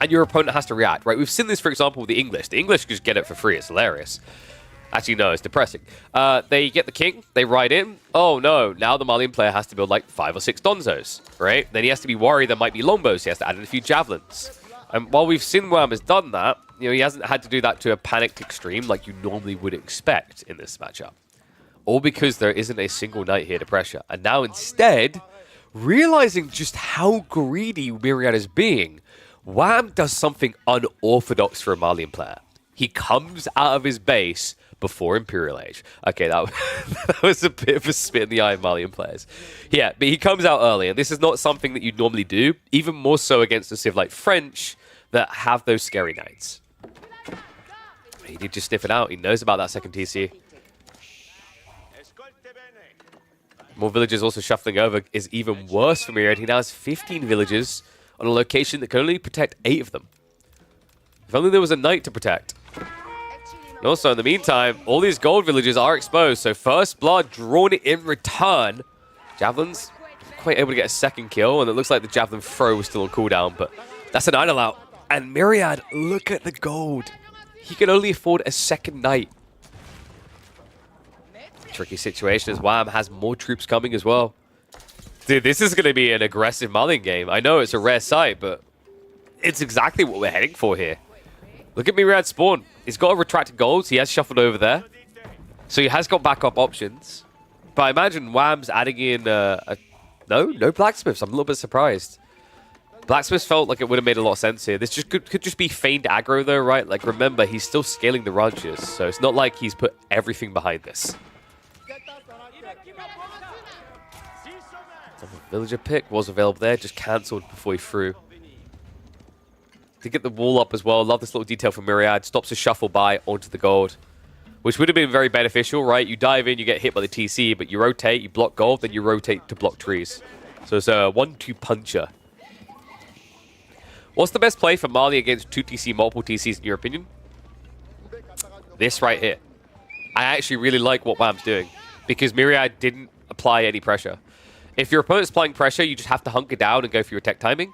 and your opponent has to react, right? We've seen this, for example, with the English. The English just get it for free. It's hilarious. Actually, no, it's depressing. They get the king, they ride in. Oh, no, now the Malian player has to build like 5 or 6 Donzos, right? Then he has to be worried there might be longbows. He has to add in a few javelins. And while we've seen WAM has done that, you know, he hasn't had to do that to a panicked extreme like you normally would expect in this matchup. All because there isn't a single Knight here to pressure. And now instead, realizing just how greedy Myriad is being, WAM does something unorthodox for a Malian player. He comes out of his base before Imperial Age. Okay, that was a bit of a spit in the eye of Malian players. Yeah, but he comes out early, and this is not something that you'd normally do, even more so against a Civ like French that have those scary Knights. He did just sniff it out. He knows about that second TC. More villages also shuffling over is even worse for Myriad. He now has 15 villages on a location that can only protect 8 of them. If only there was a Knight to protect. And also, in the meantime, all these gold villages are exposed, so first blood drawn in return. Javelin's quite able to get a second kill, and it looks like the Javelin throw was still on cooldown, but that's an idle out. And Myriad, look at the gold. He can only afford a second Knight. Tricky situation as WAM has more troops coming as well. Dude, this is going to be an aggressive Malian game. I know it's a rare sight, but it's exactly what we're heading for here. Look at Myriad spawn. He's got a retracted golds. He has shuffled over there. So he has got backup options. But I imagine WAM's adding in no blacksmiths. I'm a little bit surprised. Blacksmiths felt like it would have made a lot of sense here. This just could just be feigned aggro though, right? Like remember, he's still scaling the ranches. So it's not like he's put everything behind this. Villager pick was available there, just cancelled before he threw. To get the wall up as well. Love this little detail from Myriad. Stops a shuffle by onto the gold, which would have been very beneficial, right? You dive in, you get hit by the TC, but you rotate, you block gold, then you rotate to block trees. So it's a 1-2 puncher. What's the best play for Mali against 2 TC, multiple TCs in your opinion? This right here. I actually really like what WAM's doing because Myriad didn't apply any pressure. If your opponent's applying pressure, you just have to hunker down and go for your tech timing.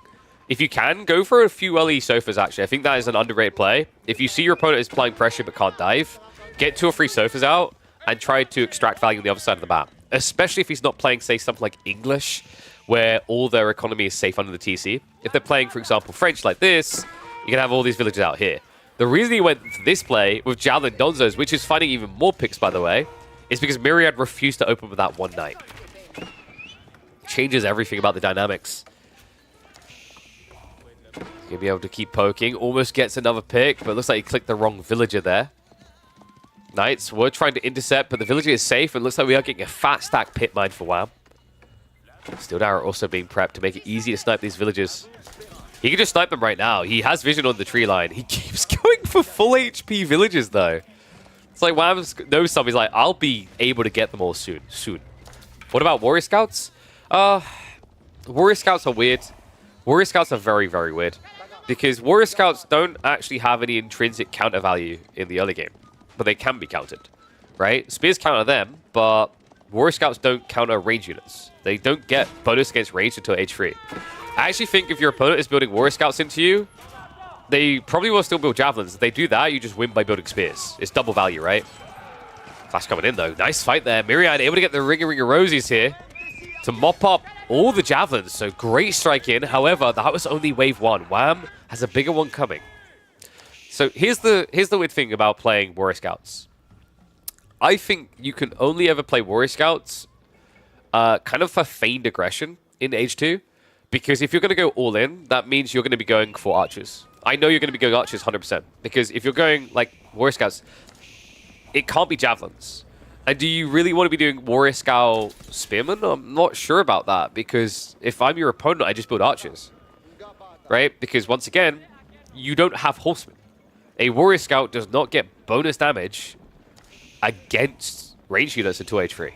If you can, go for a few early sofas, actually. I think that is an underrated play. If you see your opponent is applying pressure but can't dive, get 2 or 3 sofas out and try to extract value on the other side of the map. Especially if he's not playing, say, something like English, where all their economy is safe under the TC. If they're playing, for example, French like this, you can have all these villages out here. The reason he went for this play with Javelin Donzos, which is finding even more picks, by the way, is because Myriad refused to open with that one knight. Changes everything about the dynamics. He'll be able to keep poking. Almost gets another pick, but looks like he clicked the wrong villager there. Knights were trying to intercept, but the villager is safe, and looks like we are getting a fat stack pit mine for Wham. Steel Arrow also being prepped to make it easy to snipe these villagers. He can just snipe them right now. He has vision on the tree line. He keeps going for full HP villagers, though. It's like Wham knows something. He's like, I'll be able to get them all soon. What about Warrior Scouts? Warrior Scouts are weird. Warrior Scouts are very, very weird. Because Warrior Scouts don't actually have any intrinsic counter value in the early game. But they can be countered, right? Spears counter them, but Warrior Scouts don't counter range units. They don't get bonus against range until age 3. I actually think if your opponent is building Warrior Scouts into you, they probably will still build Javelins. If they do that, you just win by building Spears. It's double value, right? Flash coming in, though. Nice fight there. Myriad able to get the Ring of Rosies here to mop up all the Javelins. So great strike in. However, that was only wave 1. Wham has a bigger one coming. So here's the weird thing about playing Warrior Scouts. I think you can only ever play Warrior Scouts kind of for feigned aggression in Age 2. Because if you're going to go all in, that means you're going to be going for archers. I know you're going to be going archers 100%. Because if you're going like Warrior Scouts, it can't be Javelins. And do you really want to be doing Warrior Scout Spearmen? I'm not sure about that. Because if I'm your opponent, I just build archers. Right? Because once again, you don't have horsemen. A Warrior Scout does not get bonus damage against range units until age 3.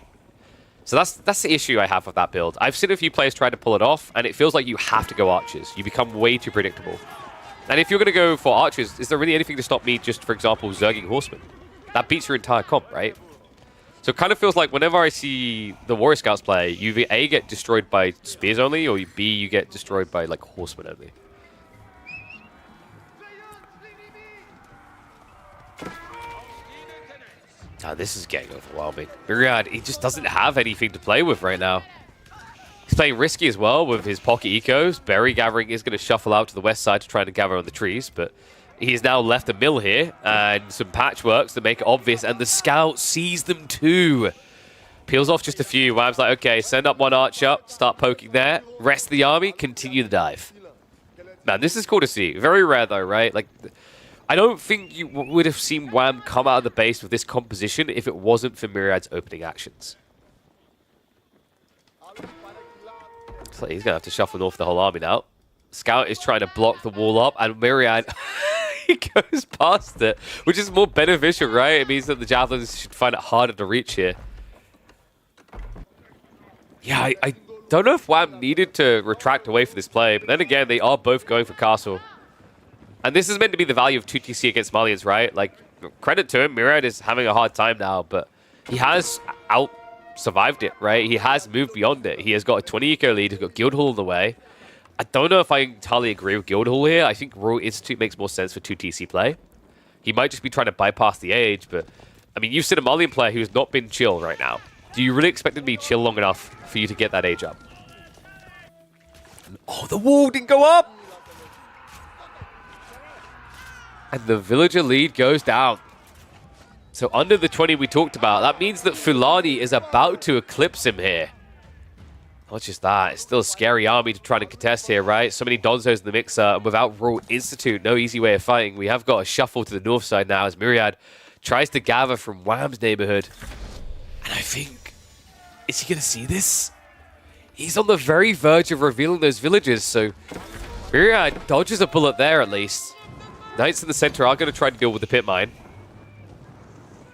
So that's the issue I have with that build. I've seen a few players try to pull it off, and it feels like you have to go archers. You become way too predictable. And if you're going to go for archers, is there really anything to stop me just, for example, zerging horsemen? That beats your entire comp, right? So it kind of feels like whenever I see the Warrior Scouts play, you A, get destroyed by spears only, or B, you get destroyed by like horsemen only. This is getting overwhelming. Myriad, he just doesn't have anything to play with right now. He's playing risky as well with his pocket ecos. Berry gathering is going to shuffle out to the west side to try to gather on the trees, but he's now left a mill here and some patchworks to make it obvious, and the scout sees them too. Peels off just a few. Wham's like, okay, send up one archer, start poking there. Rest of the army, continue the dive. Man, this is cool to see. Very rare though, right? Like, I don't think you would have seen Wham come out of the base with this composition if it wasn't for Myriad's opening actions. So he's going to have to shuffle north the whole army now. Scout is trying to block the wall up, and Myriad, he goes past it, which is more beneficial, right? It means that the Javelins should find it harder to reach here. Yeah, I don't know if Wham needed to retract away for this play, but then again, they are both going for castle. And this is meant to be the value of 2TC against Malians, right? Like, credit to him, Myriad is having a hard time now, but he has out-survived it, right? He has moved beyond it. He has got a 20 eco lead, he's got Guildhall in the way. I don't know if I entirely agree with Guildhall here. I think Royal Institute makes more sense for 2TC play. He might just be trying to bypass the age, but, I mean, you've seen a Malian player who's not been chill right now. Do you really expect him to be chill long enough for you to get that age up? Oh, the wall didn't go up! And the villager lead goes down. So under the 20 we talked about, that means that Fulani is about to eclipse him here. Not just that, it's still a scary army to try to contest here, right? So many Donzos in the mixer, and without Royal Institute, no easy way of fighting. We have got a shuffle to the north side now as Myriad tries to gather from Wham's neighborhood. And I think, is he going to see this? He's on the very verge of revealing those villages, so Myriad dodges a bullet there at least. Knights in the center are going to try to deal with the pit mine.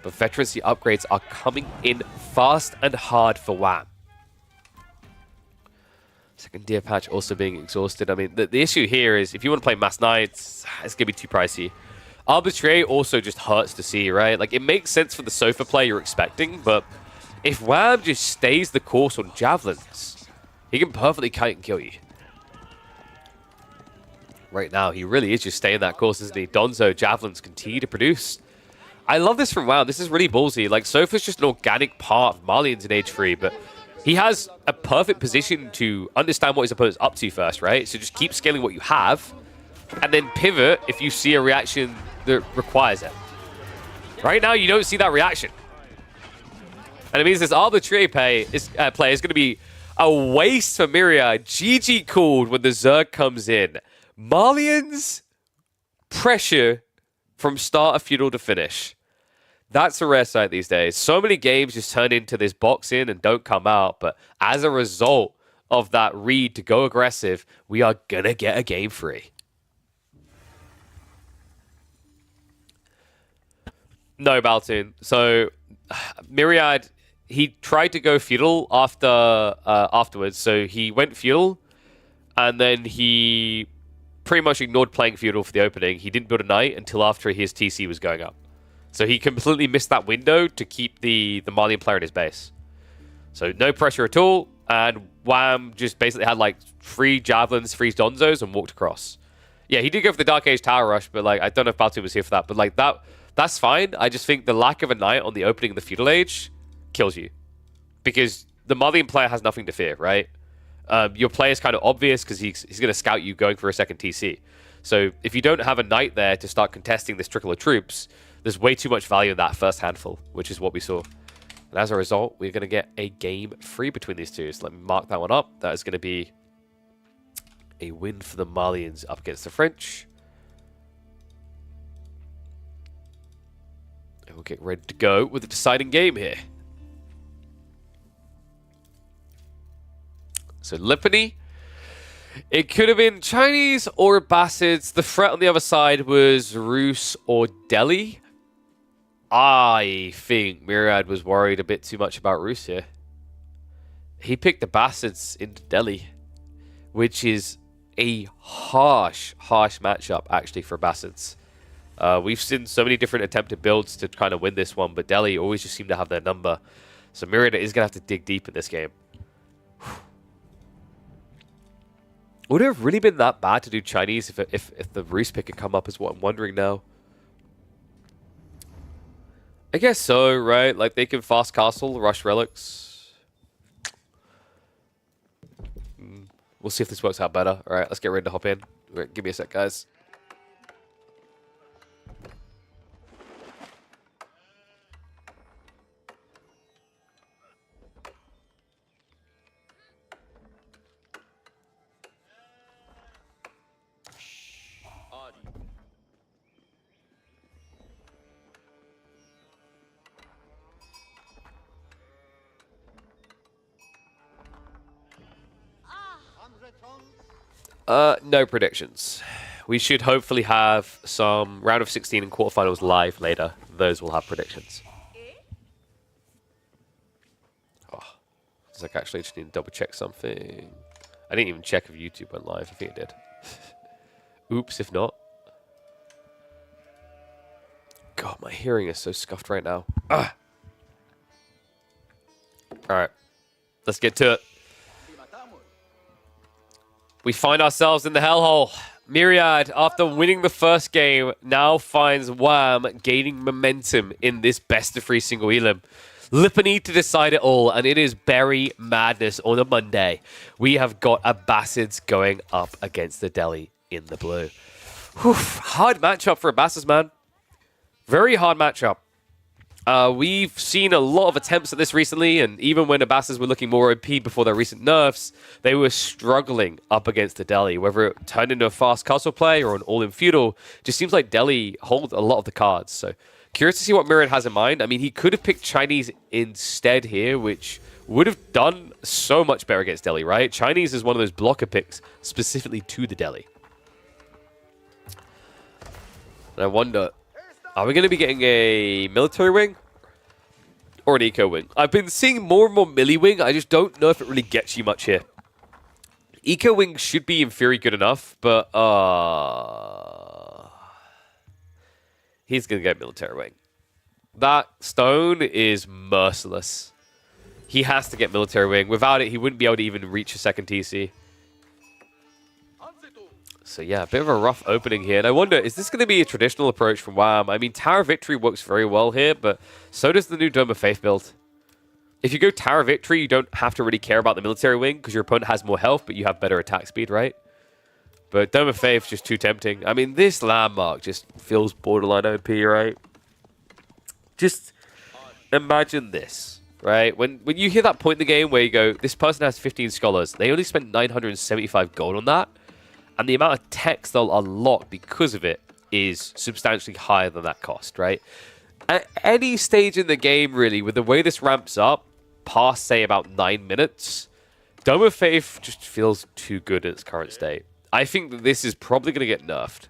But veterancy upgrades are coming in fast and hard for Wham. Second deer patch also being exhausted. I mean, the issue here is if you want to play mass knights, it's going to be too pricey. Arbitrary also just hurts to see, right? Like, it makes sense for the sofa play you're expecting, but if Wham just stays the course on javelins, He can perfectly kite and kill you. Right now, he really is just staying that course, isn't he? Donzo, Javelins continue to produce. I love this from WoW. This is really ballsy. Like, Sofa's just an organic part of Marlians in Age 3, but he has a perfect position to understand what his opponent's up to first, right? So just keep scaling what you have, and then pivot if you see a reaction that requires it. Right now, you don't see that reaction. And it means this arbitrary play is going to be a waste for Myriad. GG called when the Zerg comes in. Marlians pressure from start of Feudal to finish. That's a rare sight these days. So many games just turn into this box in and don't come out. But as a result of that read to go aggressive, we are going to get a game free. No, Baltoon. So, Myriad, he tried to go Feudal afterwards. So, he went Feudal, and then he pretty much ignored playing Feudal for the opening. He didn't build a Knight until after his TC was going up. So he completely missed that window to keep the Marlian player in his base. So no pressure at all. And Wham just basically had like 3 Javelins, 3 Donzos, and walked across. Yeah, he did go for the Dark Age Tower Rush, but like I don't know if Baltoon was here for that. But like that's fine. I just think the lack of a Knight on the opening of the Feudal Age kills you. Because the Marlian player has nothing to fear, right? Your play is kind of obvious because he's going to scout you going for a second TC. So if you don't have a Knight there to start contesting this trickle of troops, there's way too much value in that first handful, which is what we saw. And as a result, we're going to get a game free between these two. So let me mark that one up. That is going to be a win for the Marlians up against the French. And we'll get ready to go with the deciding game here. So Lipany. It could have been Chinese or Abbasids. The threat on the other side was Rus or Delhi. I think Myriad was worried a bit too much about Rus here. He picked the Abbasids into Delhi, which is a harsh matchup, actually, for Abbasids. We've seen so many different attempted builds to kind of win this one, but Delhi always just seem to have their number. So Myriad is going to have to dig deep in this game. Would it have really been that bad to do Chinese if the Rus pick had come up is what I'm wondering now. I guess so, right? Like, they can fast castle, rush relics. We'll see if this works out better. All right, let's get ready to hop in. Right, give me a sec, guys. No predictions. We should hopefully have some round of 16 and quarterfinals live later. Those will have predictions. Oh, I actually just need to double check something. I didn't even check if YouTube went live. I think it did. Oops, if not. God, my hearing is so scuffed right now. Ugh. All right, let's get to it. We find ourselves in the hellhole. Myriad, after winning the first game, now finds Wham gaining momentum in this best-of-3 single elim. Lipany to decide it all, and it is Berry Madness on a Monday. We have got Abbasids going up against the Delhi in the blue. Whew, hard matchup for Abbasids, man. Very hard matchup. We've seen a lot of attempts at this recently, and even when Abbasids were looking more OP before their recent nerfs, they were struggling up against the Delhi. Whether it turned into a fast castle play or an all-in feudal, just seems like Delhi hold a lot of the cards. So curious to see what Myriad has in mind. I mean, he could have picked Chinese instead here, which would have done so much better against Delhi, right? Chinese is one of those blocker picks specifically to the Delhi. And I wonder, are we going to be getting a military wing or an eco wing? I've been seeing more and more milli wing. I just don't know if it really gets you much here. Eco wing should be in theory good enough, but he's going to get military wing. That stone is merciless. He has to get Military Wing. Without it, he wouldn't be able to even reach a second TC. So yeah, a bit of a rough opening here. And I wonder, is this going to be a traditional approach from WAM? I mean, Tower of Victory works very well here, but so does the new Dome of Faith build. If you go Tower of Victory, you don't have to really care about the Military Wing because your opponent has more health, but you have better attack speed, right? But Dome of Faith is just too tempting. I mean, this landmark just feels borderline OP, right? Just imagine this, right? When you hear that point in the game where you go, this person has 15 scholars, they only spent 975 gold on that, and the amount of techs they'll unlock because of it is substantially higher than that cost, right? At any stage in the game, really, with the way this ramps up, past, say, about 9 minutes, Dome of Faith just feels too good in its current state. I think that this is probably going to get nerfed.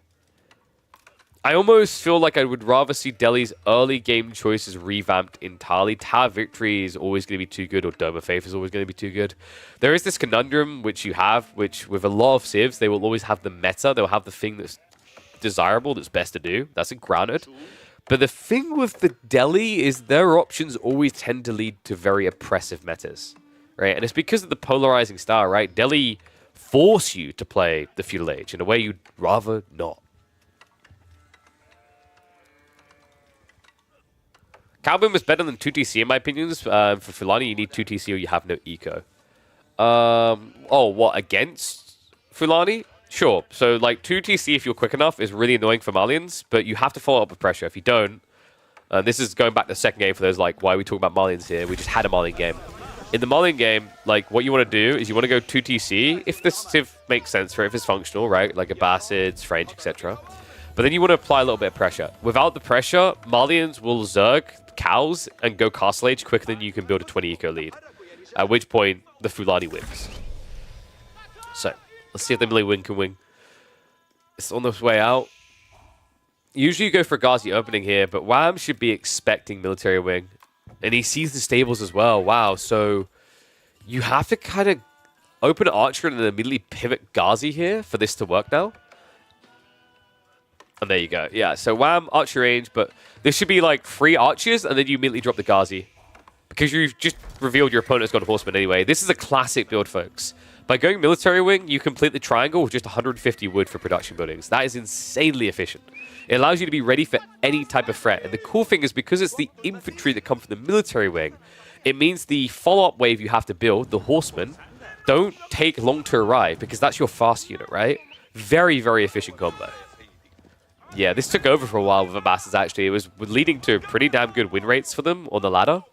I almost feel like I would rather see Delhi's early game choices revamped entirely. Tower of Victory is always going to be too good, or Dome of Faith is always going to be too good. There is this conundrum which you have, which with a lot of civs, they will always have the meta. They'll have the thing that's desirable, that's best to do. That's granted. But the thing with the Delhi is their options always tend to lead to very oppressive metas, right? And it's because of the polarizing style, right? Delhi force you to play the Feudal Age in a way you'd rather not. Calvin was better than 2TC in my opinion. For Fulani, you need 2TC or you have no eco. Oh, what, against Fulani? Sure. So, like, 2TC, if you're quick enough, is really annoying for Malians, but you have to follow up with pressure. If you don't, this is going back to the second game for those, like, why are we talking about Malians here? We just had a Malian game. In the Malian game, like, what you want to do is you want to go 2TC, if this civ makes sense for it, if it's functional, right? Like Abbasids, French, etc. But then you want to apply a little bit of pressure. Without the pressure, Malians will Zerg cows and go Castle Age quicker than you can build a 20 eco lead. At which point, the Fulani wins. So, let's see if the Millie Wing can win. It's on this way out. Usually you go for a Ghazi opening here, but WAM should be expecting Military Wing. And he sees the stables as well. Wow, so you have to kind of open Archer and then immediately pivot Ghazi here for this to work now. And there you go. Yeah, so WAM, Archer range, but this should be like 3 Archers, and then you immediately drop the Ghazi. Because you've just revealed your opponent's got a Horseman anyway. This is a classic build, folks. By going Military Wing, you complete the triangle with just 150 wood for production buildings. That is insanely efficient. It allows you to be ready for any type of threat. And the cool thing is because it's the infantry that come from the Military Wing, it means the follow-up wave you have to build, the Horsemen, don't take long to arrive because that's your fast unit, right? Very, very efficient combo. Yeah, this took over for a while with Abbasids, actually. It was leading to pretty damn good win rates for them on the ladder.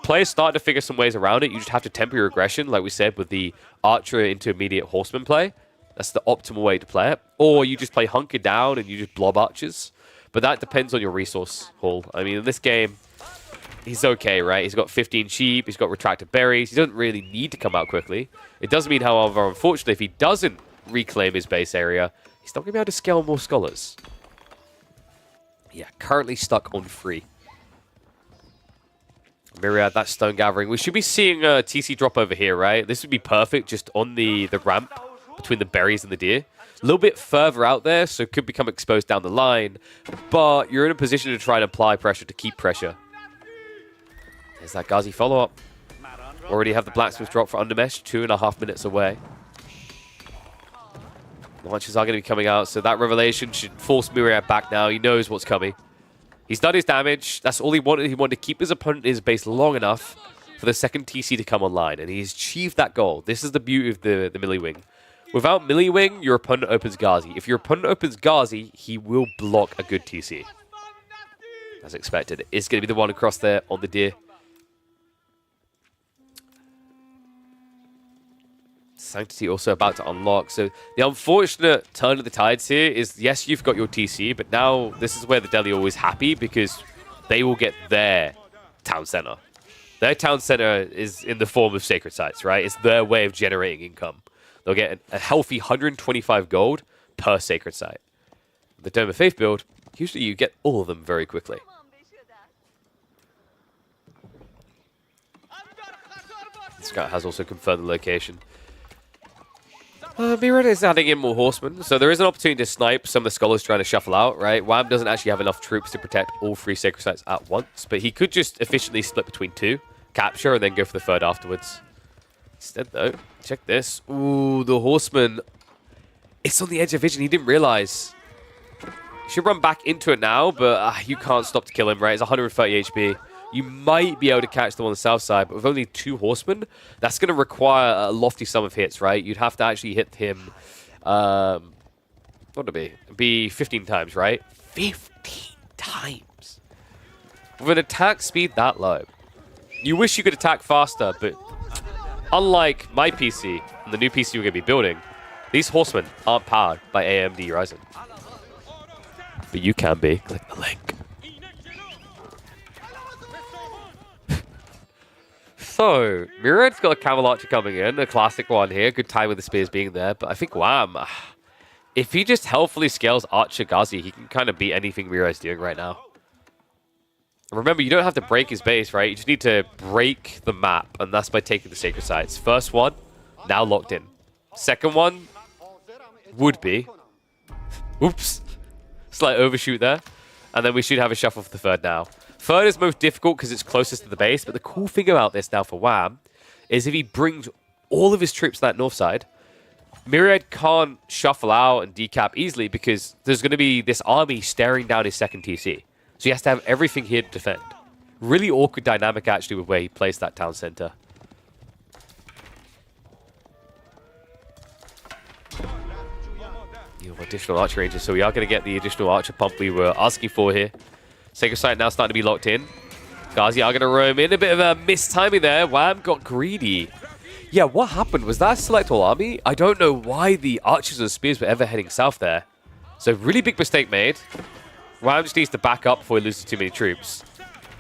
Players started to figure some ways around it. You just have to temper your aggression, like we said, with the Archer into immediate Horseman play. That's the optimal way to play it. Or you just play Hunker down and you just blob Archers. But that depends on your resource haul. I mean, in this game, he's okay, right? He's got 15 sheep, he's got retracted berries. He doesn't really need to come out quickly. It does mean, however, unfortunately, if he doesn't reclaim his base area, he's not going to be able to scale more scholars. Yeah, currently stuck on 3. Myriad, that stone gathering. We should be seeing a TC drop over here, right? This would be perfect just on the ramp between the berries and the deer. A little bit further out there, so it could become exposed down the line. But you're in a position to try and apply pressure to keep pressure. There's that Ghazi follow-up. Already have the Blacksmith drop for Undermesh, 2.5 minutes away. Launches are going to be coming out, so that revelation should force Myriad back now. He knows what's coming. He's done his damage. That's all he wanted. He wanted to keep his opponent in his base long enough for the second TC to come online, and he's achieved that goal. This is the beauty of the Millie Wing. Without Millie Wing, your opponent opens Ghazi. If your opponent opens Ghazi, he will block a good TC. As expected. It's going to be the one across there on the deer. Sanctity also about to unlock. So the unfortunate turn of the tides here is, yes, you've got your TC, but now this is where the Delhi are always happy because they will get their town center. Their town center is in the form of sacred sites, right? It's their way of generating income. They'll get a healthy 125 gold per sacred site. The Dome of Faith build, usually you get all of them very quickly. This guy has also confirmed the location. Myriad is adding in more horsemen, so there is an opportunity to snipe some of the scholars trying to shuffle out, right? WAM doesn't actually have enough troops to protect all 3 sacred sites at once, but he could just efficiently split between 2, capture and then go for the third afterwards. Instead, though, check this. Ooh, the Horseman. It's on the edge of vision. He didn't realize. You should run back into it now, but you can't stop to kill him, right? It's 130 HP. You might be able to catch the one on the south side, but with only 2 Horsemen, that's going to require a lofty sum of hits, right? You'd have to actually hit him, what would it be 15 times, right? 15 times. With an attack speed that low. You wish you could attack faster, but unlike my PC and the new PC we're going to be building, these Horsemen aren't powered by AMD Ryzen. But you can be. Click the link. So, Myriad's got a Camel Archer coming in, a classic one here. Good time with the spears being there. But I think Wham, if he just healthily scales Archer Ghazi, he can kind of beat anything Myriad's doing right now. Remember, you don't have to break his base, right? You just need to break the map, and that's by taking the Sacred Sites. First one, now locked in. Second one, would be. Oops. Slight overshoot there. And then we should have a shuffle for the third now. Third is most difficult because it's closest to the base, but the cool thing about this now for Wham is if he brings all of his troops to that north side, Myriad can't shuffle out and decap easily because there's going to be this army staring down his second TC. So he has to have everything here to defend. Really awkward dynamic actually with where he placed that town center. Additional archer ranges, so we are going to get the additional archer pump we were asking for here. Sacred Site now starting to be locked in. Ghazi are going to roam in. A bit of a mistiming there. Wham got greedy. Yeah, what happened? Was that a select all army? I don't know why the archers and spears were ever heading south there. So really big mistake made. Wham just needs to back up before he loses too many troops.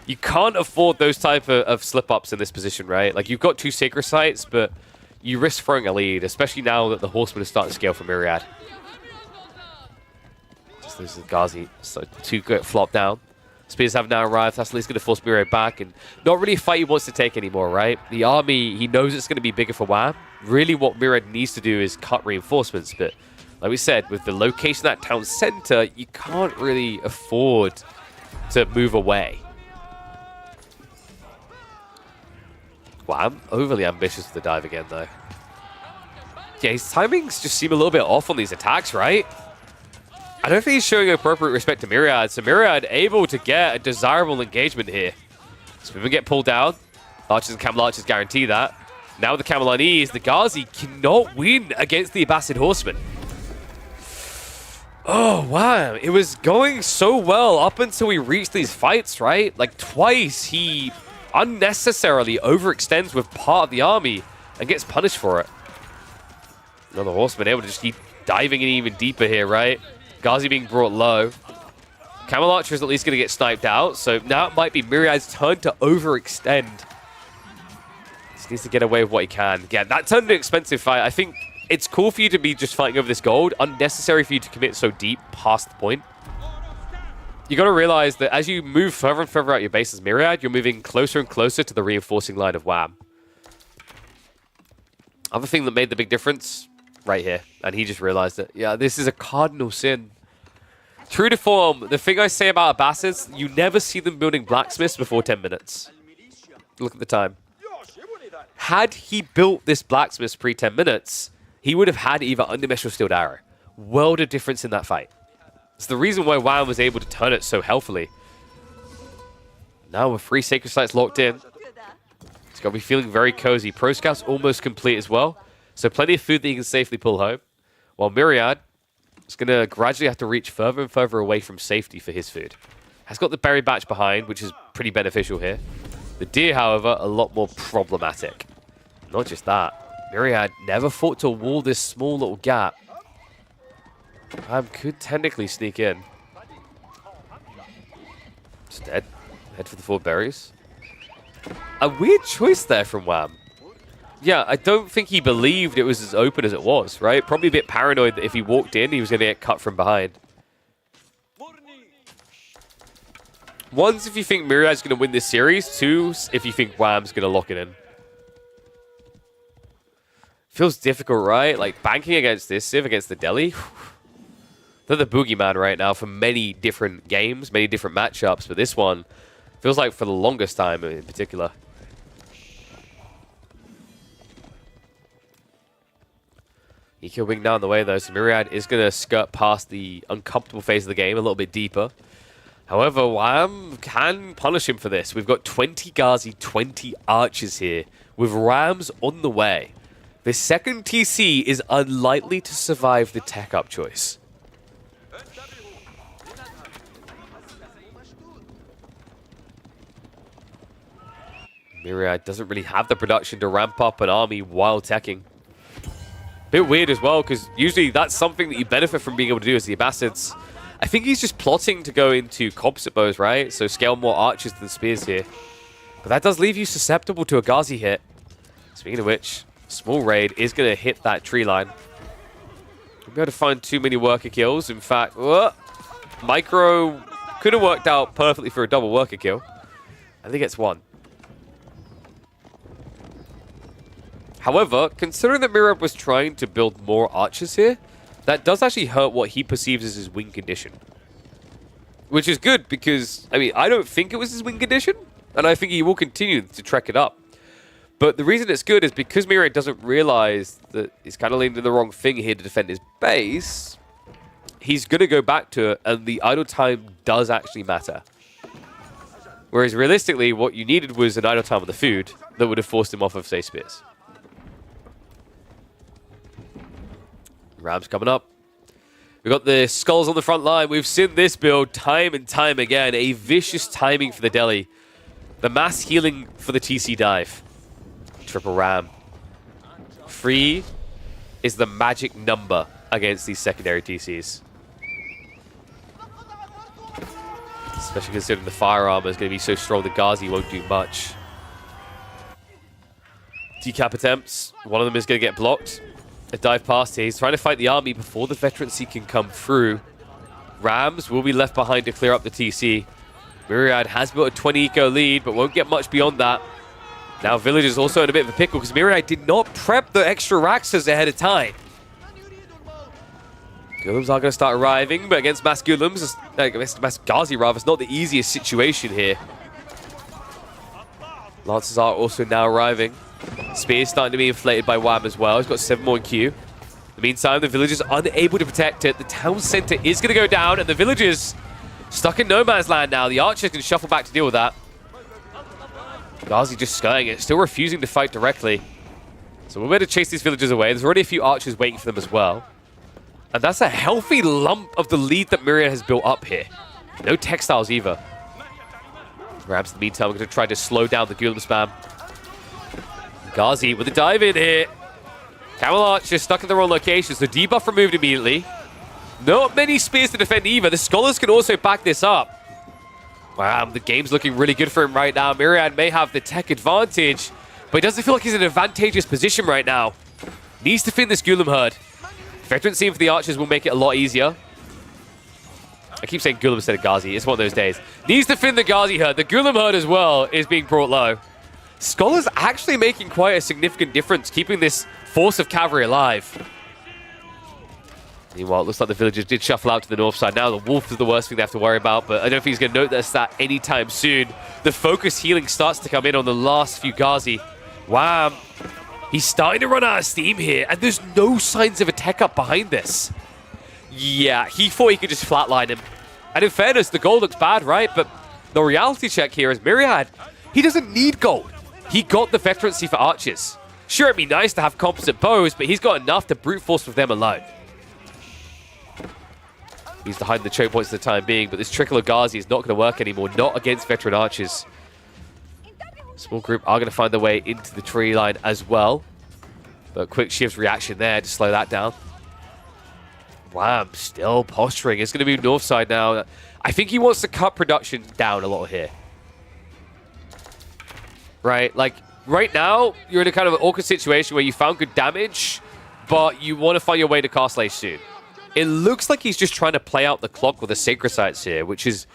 You can't afford those type of slip-ups in this position, right? Like, you've got 2 Sacred Sites, but you risk throwing a lead, especially now that the Horseman is starting to scale for Myriad. This is Ghazi, so 2 get flopped down. Spears have now arrived. That's at least going to force Myriad back, and not really a fight he wants to take anymore, right? The army, he knows it's going to be bigger for Wham. Really what Myriad needs to do is cut reinforcements, but like we said, with the location of that town center, you can't really afford to move away. Wham, overly ambitious with the dive again, though. Yeah, his timings just seem a little bit off on these attacks, right? I don't think he's showing appropriate respect to Myriad, so Myriad able to get a desirable engagement here. So we get pulled down. Archers and Camel Archers guarantee that. Now with the Camel on ease, the Ghazi cannot win against the Abbasid Horsemen. Oh, wow. It was going so well up until we reached these fights, right? Like, twice he unnecessarily overextends with part of the army and gets punished for it. Another Horseman able to just keep diving in even deeper here, right? Ghazi being brought low. Camel Archer is at least going to get sniped out, so now it might be Myriad's turn to overextend. He needs to get away with what he can. Yeah, that turned into an expensive fight. I think it's cool for you to be just fighting over this gold. Unnecessary for you to commit so deep past the point. You got to realize that as you move further and further out your base as Myriad, you're moving closer and closer to the reinforcing line of Wham. Other thing that made the big difference, right here, and he just realized it. Yeah, this is a cardinal sin. True to form, the thing I say about Abbasids, you never see them building blacksmiths before 10 minutes. Look at the time. Had he built this blacksmith pre-10 minutes, he would have had either Undermesh or Steeled Arrow. World of difference in that fight. It's the reason why Wham was able to turn it so healthily. Now with 3 Sacred Sites locked in, he's got to be feeling very cozy. Pro Scout's almost complete as well. So plenty of food that he can safely pull home. While Myriad is going to gradually have to reach further and further away from safety for his food. Has got the berry batch behind, which is pretty beneficial here. The deer, however, a lot more problematic. Not just that. Myriad never thought to wall this small little gap. Could technically sneak in. Just dead. Head for the 4 berries. A weird choice there from Wham. Yeah, I don't think he believed it was as open as it was, right? Probably a bit paranoid that if he walked in, he was going to get cut from behind. One's if you think Myriad's going to win this series. 2, if you think Wham's going to lock it in. Feels difficult, right? Like, banking against this Civ, against the Delhi. They're the boogeyman right now for many different games, many different matchups. But this one feels like for the longest time in particular. Eco wing down the way though, so Myriad is going to skirt past the uncomfortable phase of the game a little bit deeper. However, Wham can punish him for this. We've got 20 Ghazi, 20 archers here, with Rams on the way. The second TC is unlikely to survive the tech-up choice. Myriad doesn't really have the production to ramp up an army while teching. Bit weird as well, because usually that's something that you benefit from being able to do as the Abbasids. I think he's just plotting to go into composite bows, right? So scale more archers than spears here. But that does leave you susceptible to a Ghazi hit. Speaking of which, small raid is going to hit that tree line. Won't be able to find too many worker kills. In fact, Micro could have worked out perfectly for a double worker kill. I think it's one. However, considering that Myriad was trying to build more archers here, that does actually hurt what he perceives as his win condition. Which is good because, I mean, I don't think it was his win condition, and I think he will continue to trek it up. But the reason it's good is because Myriad doesn't realize that he's kind of leaning the wrong thing here to defend his base, he's going to go back to it, and the idle time does actually matter. Whereas realistically, what you needed was an idle time on the food that would have forced him off of, say, spears. Rams coming up. We've got the skulls on the front line. We've seen this build time and time again. A vicious timing for the deli. The mass healing for the TC dive. Triple ram. 3 is the magic number against these secondary TCs. Especially considering the fire armor is going to be so strong the Ghazi won't do much. Decap attempts. One of them is going to get blocked. A dive past here. He's trying to fight the army before the veterancy can come through. Rams will be left behind to clear up the TC. Myriad has built a 20 eco lead, but won't get much beyond that. Now Village is also in a bit of a pickle because Myriad did not prep the extra Raxas ahead of time. Golems are going to start arriving, but against Mass Golems, against Mass Ghazi rather, it's not the easiest situation here. Lancers are also now arriving. Spear's starting to be inflated by Wham as well. He's got 7 more in queue. In the meantime, the villagers are unable to protect it. The town center is going to go down, and the villagers stuck in no man's land now. The archers can shuffle back to deal with that. Ghazi just skirting it, still refusing to fight directly. So we're going to chase these villagers away. There's already a few archers waiting for them as well. And that's a healthy lump of the lead that Myriad has built up here. No textiles either. Rams, in the meantime, are going to try to slow down the Golem spam. Ghazi with a dive in here. Camel Archer stuck in the wrong location, so debuff removed immediately. Not many spears to defend either. The Scholars can also back this up. Wow, the game's looking really good for him right now. Myriad may have the tech advantage, but he doesn't feel like he's in an advantageous position right now. Needs to fin this Golem herd. Veteran scene for the Archers will make it a lot easier. I keep saying Golem instead of Ghazi. It's one of those days. Needs to fin the Ghazi herd. The Golem herd as well is being brought low. Scholars actually making quite a significant difference, keeping this force of cavalry alive. Meanwhile, it looks like the villagers did shuffle out to the north side. Now the wolf is the worst thing they have to worry about, but I don't think he's going to notice that anytime soon. The focus healing starts to come in on the last few Ghazi. Wow. He's starting to run out of steam here, and there's no signs of a tech up behind this. Yeah, he thought he could just flatline him. And in fairness, the gold looks bad, right? But the reality check here is Myriad, he doesn't need gold. He got the veterancy for archers. Sure, it'd be nice to have composite bows, but he's got enough to brute force with them alone. He's behind the choke points for the time being, but this trickle of Ghazi is not going to work anymore, not against veteran archers. Small group are going to find their way into the tree line as well. But quick Shiv's reaction there to slow that down. Wham, still posturing. It's going to be north side now. I think he wants to cut production down a lot here. Right, like right now, you're in a kind of an awkward situation where you found good damage, but you want to find your way to Castle Age soon. It looks like he's just trying to play out the clock with the Sacred Sites here, which is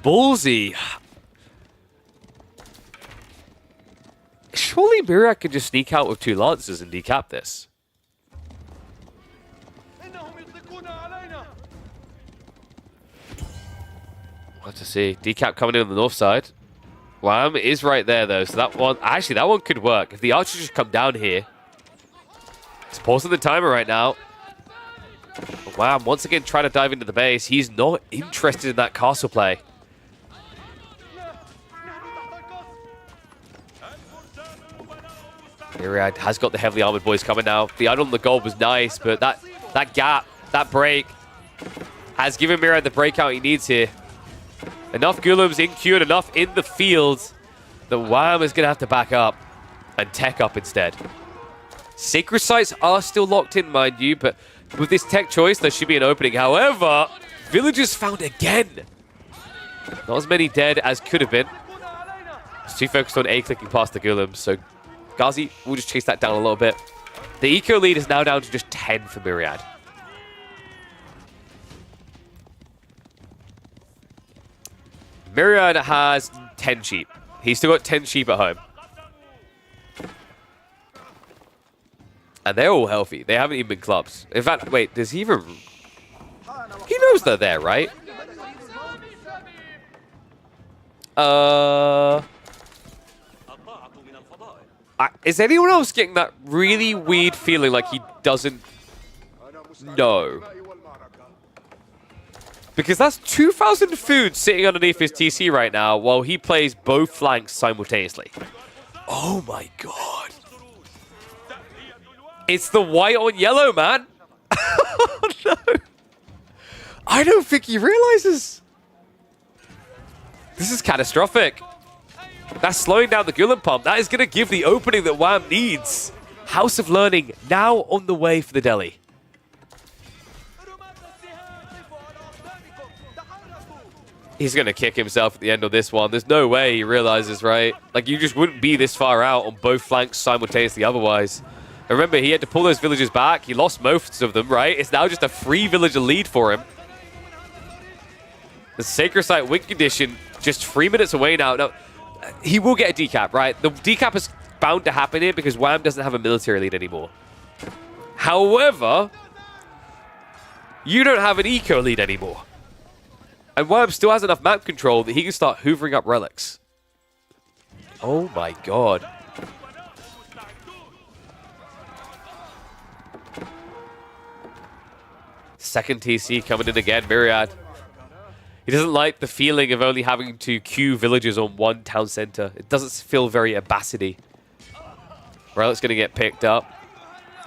ballsy. Surely Myriad could just sneak out with 2 Lancers and decap this. What to see. Decap coming in on the north side. Wham is right there, though, so that one... Actually, that one could work. If the archers just come down here, He's pausing the timer right now. Wow, once again trying to dive into the base. He's not interested in that castle play. Myriad has got the heavily armored boys coming now. The idol on the gold was nice, but that gap, that break, has given Myriad the breakout he needs here. Enough Golems in queue and enough in the field that WAM is going to have to back up and tech up instead. Sacred sites are still locked in, mind you, but with this tech choice, there should be an opening. However, villagers found again. Not as many dead as could have been. It's too focused on A-clicking past the Golems, so Ghazi will just chase that down a little bit. The eco lead is now down to just 10 for Myriad. Myriad has 10 sheep. He's still got 10 sheep at home. And they're all healthy. They haven't even been clubs. In fact, wait, does he even... He knows they're there, right? Is anyone else getting that really weird feeling like he doesn't know? Because that's 2,000 food sitting underneath his TC right now while he plays both flanks simultaneously. Oh my god. It's the white on yellow, man. Oh no. I don't think he realizes. This is catastrophic. That's slowing down the Golem pump. That is going to give the opening that WAM needs. House of Learning now on the way for the Delhi. He's going to kick himself at the end of this one. There's no way he realizes, right? Like, you just wouldn't be this far out on both flanks simultaneously otherwise. Remember, he had to pull those villagers back. He lost most of them, right? It's now just a free villager lead for him. The Sacred Site win condition just 3 minutes away now. Now, he will get a decap, right? The decap is bound to happen here because WAM doesn't have a military lead anymore. However, you don't have an eco lead anymore. And WAM still has enough map control that he can start hoovering up relics. Oh my god. Second TC coming in again, Myriad. He doesn't like the feeling of only having to queue villagers on one town center. It doesn't feel very Abbasidi. Relic's going to get picked up.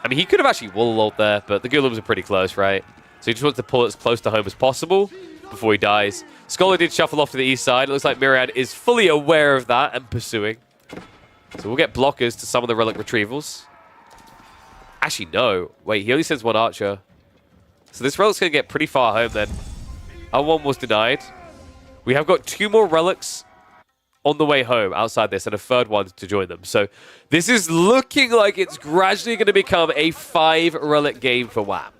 I mean, he could have actually wall-lulled there, but the Golems are pretty close, right? So he just wants to pull it as close to home as possible before he dies. Scholar did shuffle off to the east side. It looks like Myriad is fully aware of that and pursuing. So we'll get blockers to some of the relic retrievals. Actually, no. Wait, he only sends one archer. So this relic's going to get pretty far home then. One was denied. We have got 2 more relics on the way home outside this and a third one to join them. So this is looking like it's gradually going to become a 5-relic game for WAM.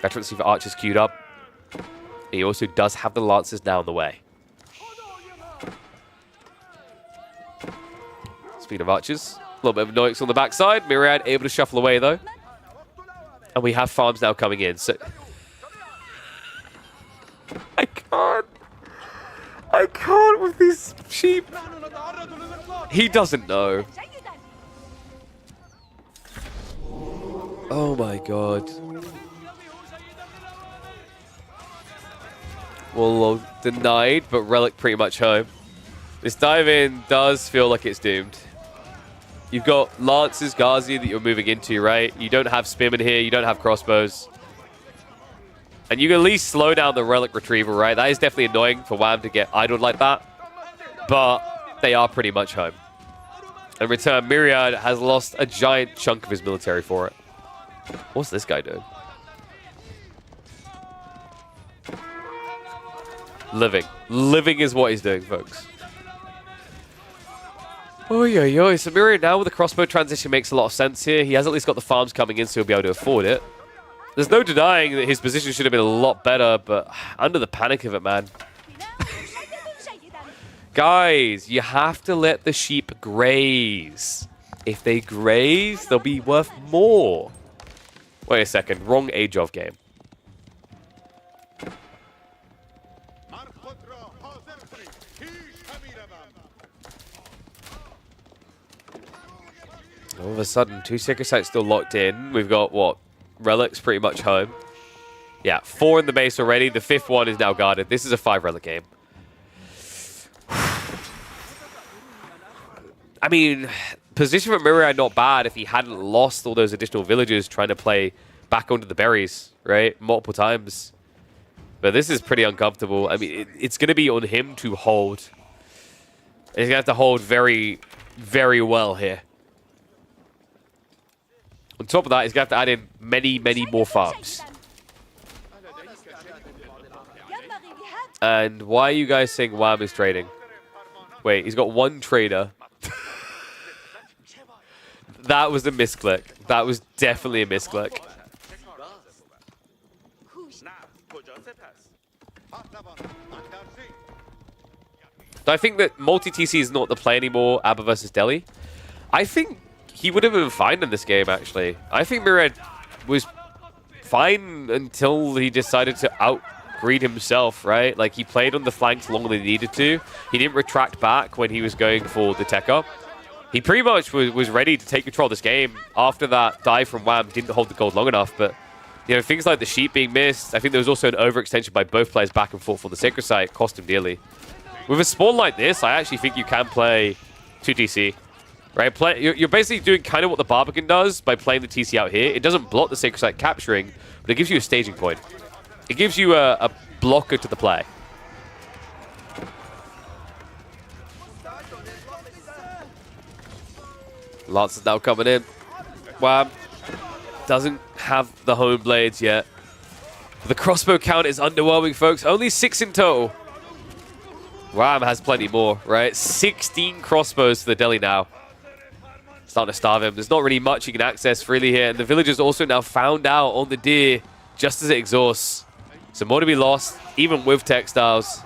Veteran Receiver Archers queued up. He also does have the Lancers now on the way. Speed of Archers. A little bit of Noix on the backside. Myriad able to shuffle away though. And we have farms now coming in. So I can't with these sheep. He doesn't know. Oh my god. Well, denied, but Relic pretty much home. This dive-in does feel like it's doomed. You've got Lancers, Ghazi that you're moving into, right? You don't have Spearmen here, you don't have crossbows. And you can at least slow down the Relic retrieval, right? That is definitely annoying for WAM to get idled like that. But they are pretty much home. In return, Myriad has lost a giant chunk of his military for it. What's this guy doing? Living. Living is what he's doing, folks. Oy. So Myriad now with the crossbow transition makes a lot of sense here. He has at least got the farms coming in, so he'll be able to afford it. There's no denying that his position should have been a lot better, but under the panic of it, man. Guys, you have to let the sheep graze. If they graze, they'll be worth more. Wait a second. Wrong Age of game. All of a sudden, 2 Sacred Sites still locked in. We've got, what, Relics pretty much home. Yeah, 4 in the base already. The 5th one is now guarded. This is a 5 Relic game. I mean, position for Myriad not bad if he hadn't lost all those additional villagers trying to play back onto the berries, right? Multiple times. But this is pretty uncomfortable. I mean, it's going to be on him to hold. He's going to have to hold very, very well here. On top of that, he's going to have to add in many, many more farms. And why are you guys saying Wham is trading? Wait, he's got 1 trader. That was a misclick. That was definitely a misclick. I think that multi-TC is not the play anymore, Abba versus Delhi. I think he would have been fine in this game, actually. I think Myriad was fine until he decided to out-greed himself, right? Like, he played on the flanks longer than he needed to. He didn't retract back when he was going for the tech up. He pretty much was ready to take control of this game after that dive from Wham didn't hold the gold long enough, but you know, things like the sheep being missed, I think there was also an overextension by both players back and forth for the Sacred Site, cost him dearly. With a spawn like this, I actually think you can play 2 TC. Right? You're basically doing kind of what the Barbican does by playing the TC out here. It doesn't block the Sacred Site capturing, but it gives you a staging point. It gives you a blocker to the play. Lance is now coming in. Wham doesn't have the home blades yet. The crossbow count is underwhelming, folks. Only 6 in total. Wham has plenty more, right? 16 crossbows to the Delhi now. Starting to starve him. There's not really much you can access freely here. And the villagers also now found out on the deer just as it exhausts. So more to be lost, even with textiles.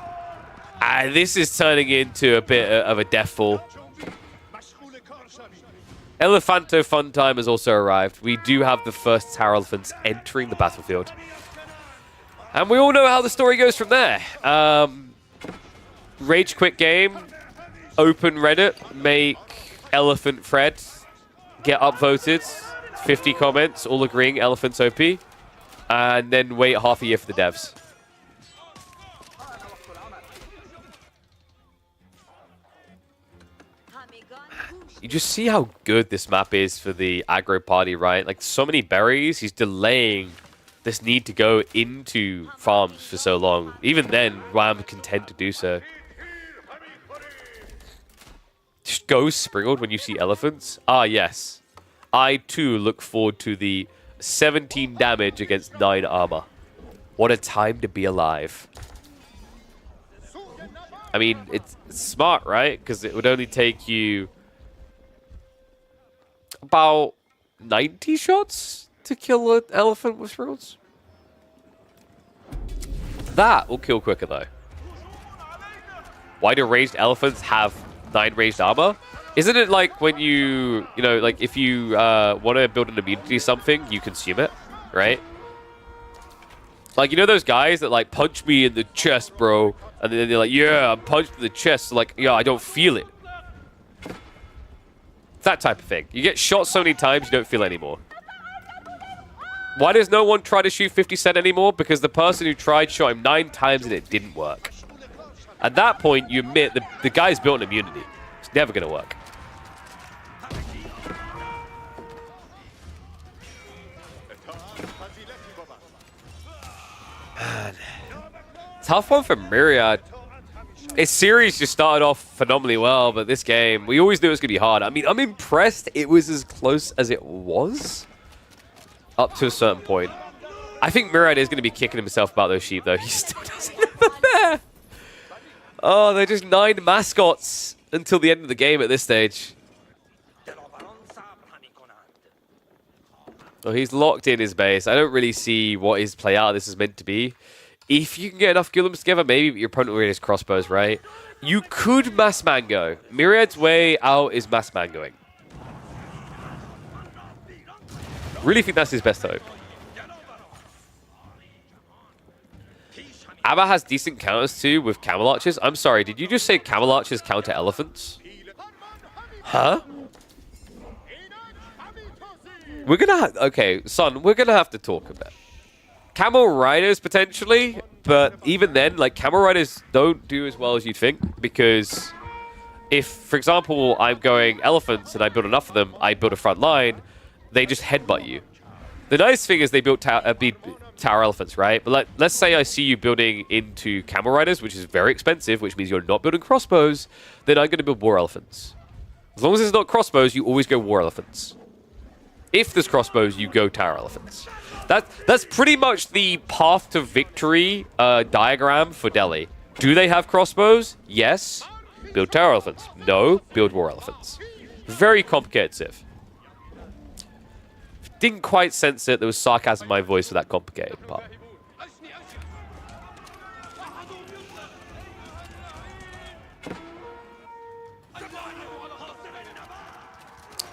And this is turning into a bit of a death fall. Elephanto Fun Time has also arrived. We do have the first Tower Elephants entering the battlefield. And we all know how the story goes from there. Rage quit game, open Reddit, make Elephant Fred get upvoted, 50 comments, all agreeing Elephant's OP, and then wait half a year for the devs. You just see how good this map is for the aggro party, right? Like, so many berries, he's delaying this need to go into farms for so long. Even then, Wham content to do so. Just go sprinkled when you see elephants. Ah, yes. I, too, look forward to the 17 damage against 9 armor. What a time to be alive. I mean, it's smart, right? Because it would only take you about 90 shots to kill an elephant with sprinkled. That will kill quicker, though. Why do ranged elephants have 9 ranged armor? Isn't it like when you know, like if you want to build an immunity to something, you consume it, right? Like, you know those guys that like punch me in the chest, bro, and then they're like, yeah, I'm punched in the chest, so like, yeah, I don't feel it. That type of thing. You get shot so many times, you don't feel it anymore. Why does no one try to shoot 50 Cent anymore? Because the person who tried shot him 9 times and it didn't work. At that point, you admit the guy's built an immunity. It's never going to work. Man. Tough one for Myriad. His series just started off phenomenally well, but this game, we always knew it was going to be hard. I mean, I'm impressed it was as close as it was up to a certain point. I think Myriad is going to be kicking himself about those sheep, though. He still doesn't have them there. Oh, they're just 9 mascots until the end of the game at this stage. Oh, he's locked in his base. I don't really see what his play out of this is meant to be. If you can get enough Guilds together, maybe your opponent will his crossbows, right? You could mass mango. Myriad's way out is mass mangoing. Really think that's his best hope. Abba has decent counters too with camel archers. I'm sorry, did you just say camel archers counter elephants? Huh? We're gonna okay, son. We're gonna have to talk about camel riders potentially, but even then, like camel riders don't do as well as you'd think because if, for example, I'm going elephants and I build enough of them, I build a front line, they just headbutt you. The nice thing is they built tower elephants, right? But let's say I see you building into camel riders, which is very expensive, which means you're not building crossbows, then I'm going to build war elephants. As long as it's not crossbows, you always go war elephants. If there's crossbows, you go tower elephants. That's pretty much the path to victory diagram for Delhi. Do they have crossbows? Yes. Build tower elephants. No. Build war elephants. Very complicated, Civ. Didn't quite sense it. There was sarcasm in my voice for that complicated part.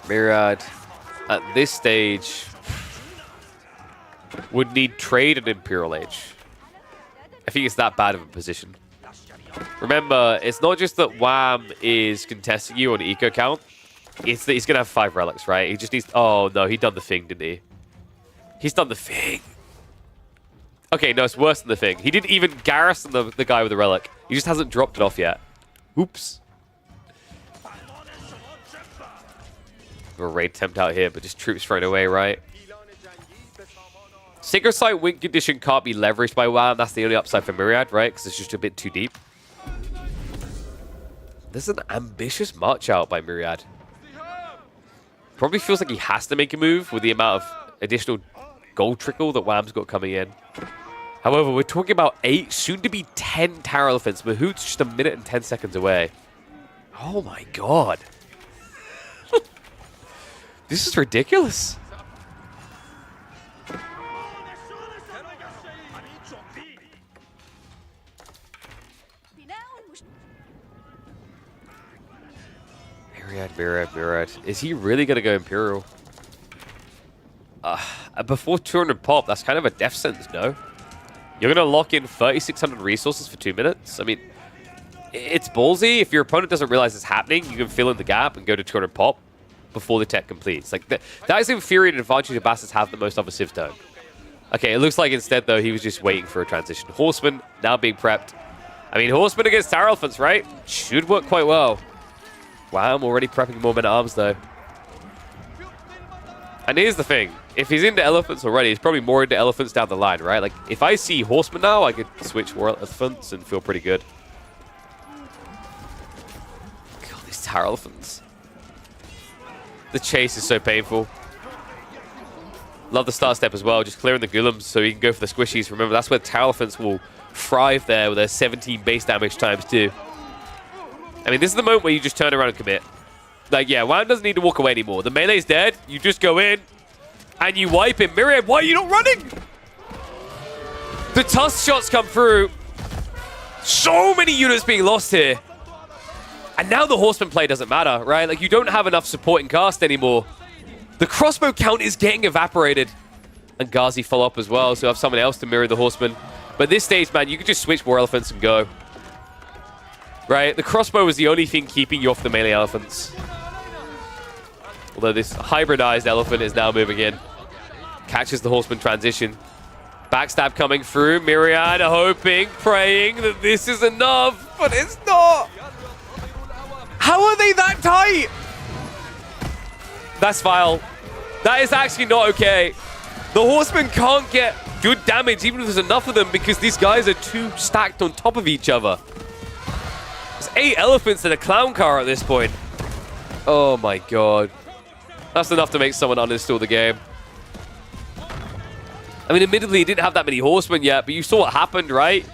Myriad, at this stage, would need trade and Imperial Age. I think it's that bad of a position. Remember, it's not just that Wham is contesting you on eco count. It's that he's going to have 5 relics, right? He just needs... Oh, no, he done the thing, didn't he? He's done the thing. Okay, no, it's worse than the thing. He didn't even garrison the guy with the relic. He just hasn't dropped it off yet. Oops. A raid attempt out here, but just troops thrown away, right? Synchro Sight win condition can't be leveraged by Wham. That's the only upside for Myriad, right? Because it's just a bit too deep. This is an ambitious march out by Myriad. Probably feels like he has to make a move with the amount of additional gold trickle that Wham's got coming in. However, we're talking about 8, soon to be 10 tower elephants. Mahout's just a minute and 10 seconds away. Oh my god. This is ridiculous. Myriad. Is he really going to go Imperial? Before 200 pop, that's kind of a death sentence, no? You're going to lock in 3,600 resources for 2 minutes? I mean, it's ballsy. If your opponent doesn't realize it's happening, you can fill in the gap and go to 200 pop before the tech completes. Like that is infuriating advantage the Bastards have that most other civs don't. Okay, it looks like instead, though, he was just waiting for a transition. Horseman now being prepped. I mean, Horseman against Tower Elephants, right? Should work quite well. Wow, I'm already prepping more men-at-arms, though. And here's the thing. If he's into elephants already, he's probably more into elephants down the line, right? Like, if I see Horseman now, I could switch war elephants and feel pretty good. God, these Tower Elephants. The chase is so painful. Love the start step as well, just clearing the golems so you can go for the squishies. Remember, that's where Tower Elephants will thrive there with their 17 base damage times 2. I mean, this is the moment where you just turn around and commit. Like, yeah, Wham doesn't need to walk away anymore. The melee's dead. You just go in and you wipe him. Myriad, why are you not running? The tusk shots come through. So many units being lost here. And now the Horseman play doesn't matter, right? Like, you don't have enough supporting cast anymore. The crossbow count is getting evaporated. And Ghazi follow up as well, so have someone else to mirror the Horseman. But at this stage, man, you can just switch War Elephants and go. Right? The crossbow was the only thing keeping you off the melee elephants. Although this hybridized elephant is now moving in. Catches the Horseman transition. Backstab coming through. Myriad hoping, praying that this is enough, but it's not. How are they that tight? That's vile. That is actually not okay. The Horsemen can't get good damage even if there's enough of them because these guys are too stacked on top of each other. There's 8 elephants in a clown car at this point. Oh my god. That's enough to make someone uninstall the game. I mean, admittedly, he didn't have that many horsemen yet, but you saw what happened, right?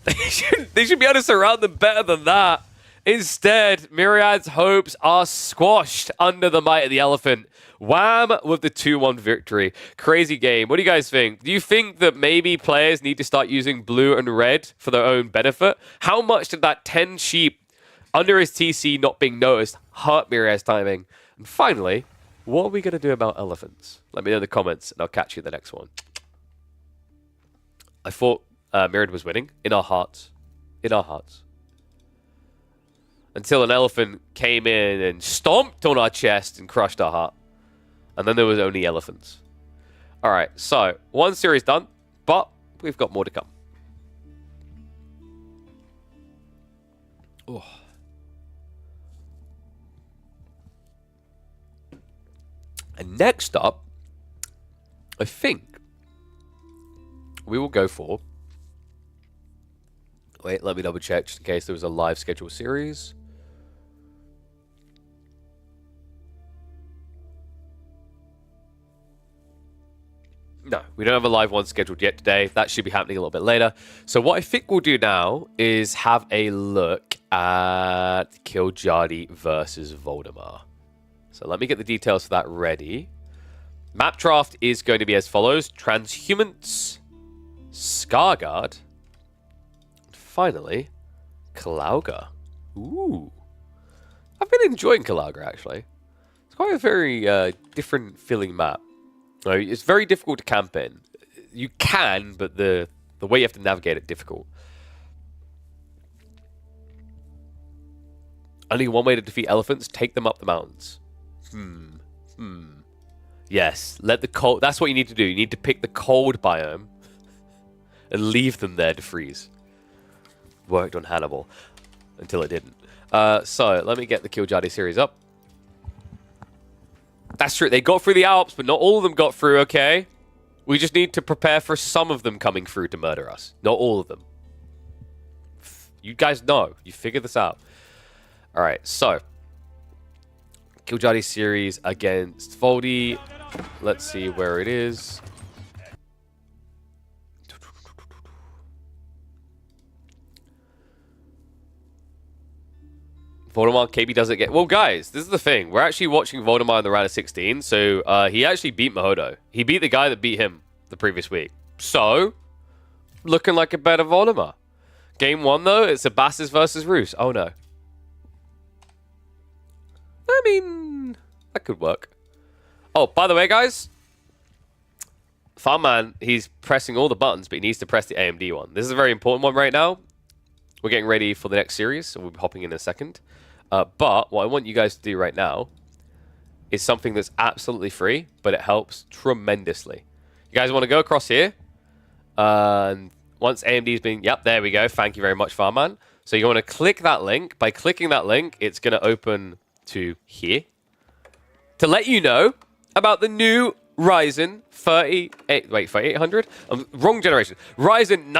They should be able to surround them better than that. Instead, Myriad's hopes are squashed under the might of the elephant. Wham with the 2-1 victory. Crazy game. What do you guys think? Do you think that maybe players need to start using blue and red for their own benefit? How much did that 10 sheep under his TC not being noticed hurt Myriad's timing? And finally, what are we going to do about elephants? Let me know in the comments and I'll catch you in the next one. I thought Myriad was winning in our hearts. In our hearts. Until an elephant came in and stomped on our chest and crushed our heart. And then there was only elephants. All right, so one series done, but we've got more to come. Oh. And next up, I think we will go for... Wait, let me double check just in case there was a live schedule series. No, we don't have a live one scheduled yet today. That should be happening a little bit later. So what I think we'll do now is have a look at Kiljardi versus Valdemar. So let me get the details for that ready. Map draft is going to be as follows. Transhumance, Scarguard, and finally, Kiljardi. Ooh. I've been enjoying Kiljardi, actually. It's quite a very different feeling map. It's very difficult to camp in. You can, but the way you have to navigate it, difficult. Only one way to defeat elephants, take them up the mountains. Yes, let the cold... That's what you need to do. You need to pick the cold biome and leave them there to freeze. Worked on Hannibal until it didn't. So, let me get the Kiljardi series up. That's true. They got through the Alps, but not all of them got through, okay? We just need to prepare for some of them coming through to murder us. Not all of them. You guys know. You figured this out. All right, so. Kiljardi series against Voldy. Let's see where it is. Valdemar, KB doesn't get... Well, guys, this is the thing. We're actually watching Valdemar in the round of 16, so he actually beat Mahodo. He beat the guy that beat him the previous week. So, looking like a better Valdemar. Game 1, though, it's Abassis versus Roos. Oh, no. I mean, that could work. Oh, by the way, guys, Farmman, he's pressing all the buttons, but he needs to press the AMD one. This is a very important one right now. We're getting ready for the next series, so we'll be hopping in a second. But what I want you guys to do right now is something that's absolutely free, but it helps tremendously. You guys want to go across here, and once AMD's been... Yep, there we go. Thank you very much, Farmman. So you want to click that link. By clicking that link, it's going to open to here to let you know about the new Ryzen 3800? Wrong generation. Ryzen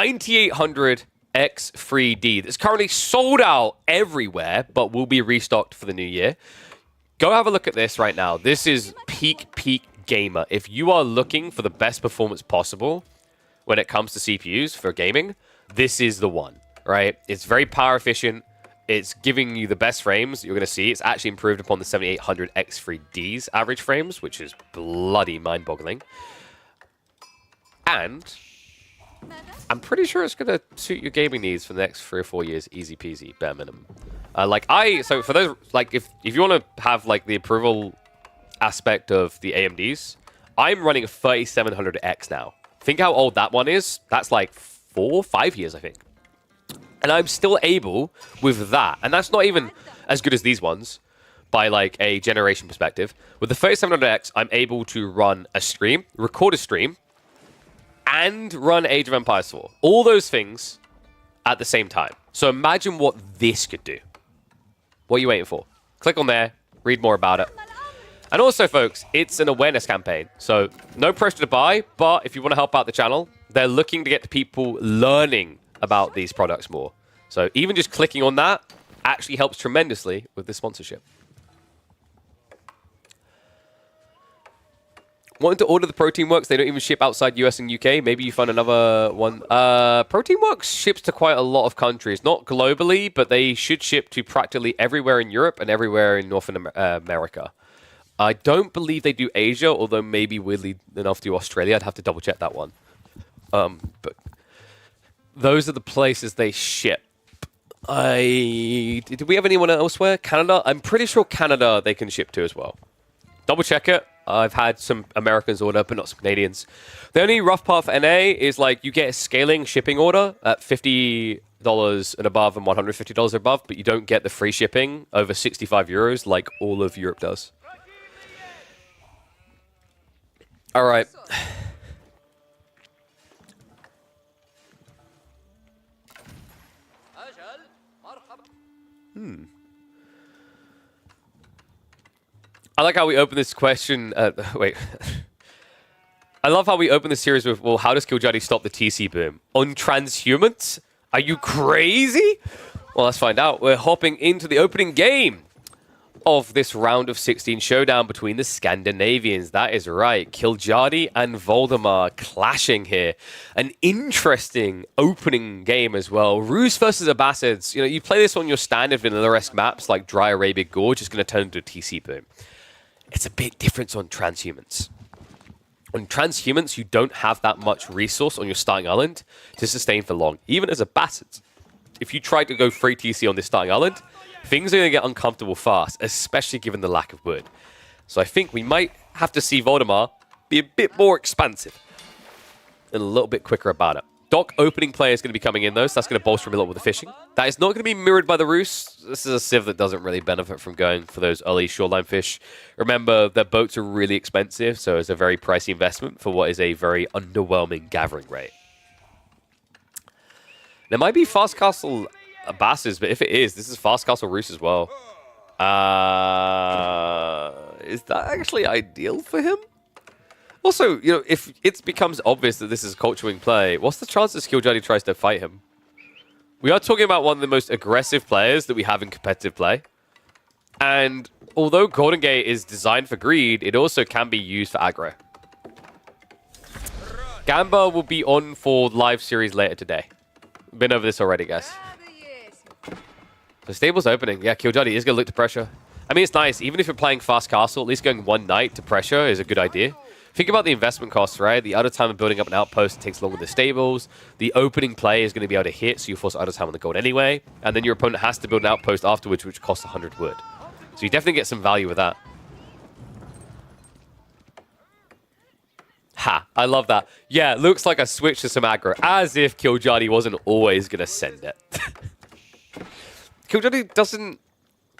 9800X3D that's currently sold out everywhere, but will be restocked for the new year. Go have a look at this right now. This is peak gamer. If you are looking for the best performance possible when it comes to CPUs for gaming, this is the one, right? It's very power efficient. It's giving you the best frames you're going to see. It's actually improved upon the 7800X3D's average frames, which is bloody mind-boggling. And I'm pretty sure it's going to suit your gaming needs for the next 3 or 4 years, easy peasy, bare minimum. So for those, like, if you want to have, like, the approval aspect of the AMDs, I'm running a 3700X now. Think how old that one is. That's like 4 or 5 years, I think. And I'm still able, with that, and that's not even as good as these ones, by like a generation perspective. With the 3700X, I'm able to run a stream, record a stream, and run Age of Empires 4. All those things at the same time. So imagine what this could do. What are you waiting for? Click on there, read more about it. And also, folks, it's an awareness campaign. So no pressure to buy, but if you want to help out the channel, they're looking to get people learning about these products more. So even just clicking on that actually helps tremendously with the sponsorship. Wanting to order the Protein Works, they don't even ship outside US and UK. Maybe you find another one. Protein Works ships to quite a lot of countries. Not globally, but they should ship to practically everywhere in Europe and everywhere in North America. I don't believe they do Asia, although maybe weirdly enough do Australia. I'd have to double check that one. But those are the places they ship. Did we have anyone elsewhere? Canada? I'm pretty sure Canada they can ship to as well. Double check it. I've had some Americans order, but not some Canadians. The only rough part for NA is like you get a scaling shipping order at $50 and above and $150 above, but you don't get the free shipping over 65 euros like all of Europe does. All right. I like how we open this question. Wait. I love how we open the series with, well, how does Kiljardi stop the TC boom? On transhumans? Are you crazy? Well, let's find out. We're hopping into the opening game of this round of 16 showdown between the Scandinavians. That is right. Kiljardi and Valdemar clashing here. An interesting opening game as well. Rus versus Abbasids. You know, you play this on your standard vanilla-esque maps like Dry Arabia Gorge, it's going to turn into a TC boom. It's a bit different on transhumans. On transhumans, you don't have that much resource on your starting island to sustain for long. Even as Abbasids, if you try to go free TC on this starting island, things are going to get uncomfortable fast, especially given the lack of wood. So I think we might have to see Valdemar be a bit more expansive and a little bit quicker about it. Dock opening player is going to be coming in, though, so that's going to bolster him a lot with the fishing. That is not going to be mirrored by the Rus. This is a civ that doesn't really benefit from going for those early shoreline fish. Remember, their boats are really expensive, so it's a very pricey investment for what is a very underwhelming gathering rate. There might be Fast Castle Abbasids, but if it is, this is Fast Castle Rus as well. Is that actually ideal for him? Also, you know, if it becomes obvious that this is a culture wing play, what's the chances Kiljardi tries to fight him? We are talking about one of the most aggressive players that we have in competitive play. And although Golden Gate is designed for greed, it also can be used for aggro. Gamba will be on for live series later today. Been over this already, guys. The stable's opening. Yeah, Kiljardi is going to look to pressure. I mean, it's nice. Even if you're playing Fast Castle, at least going one night to pressure is a good idea. Think about the investment costs, right? The other time of building up an outpost takes longer than the stables. The opening play is going to be able to hit, so you force other time on the gold anyway. And then your opponent has to build an outpost afterwards, which costs 100 wood. So you definitely get some value with that. Ha, I love that. Yeah, looks like a switch to some aggro, as if Kiljardi wasn't always going to send it. Kiljardi doesn't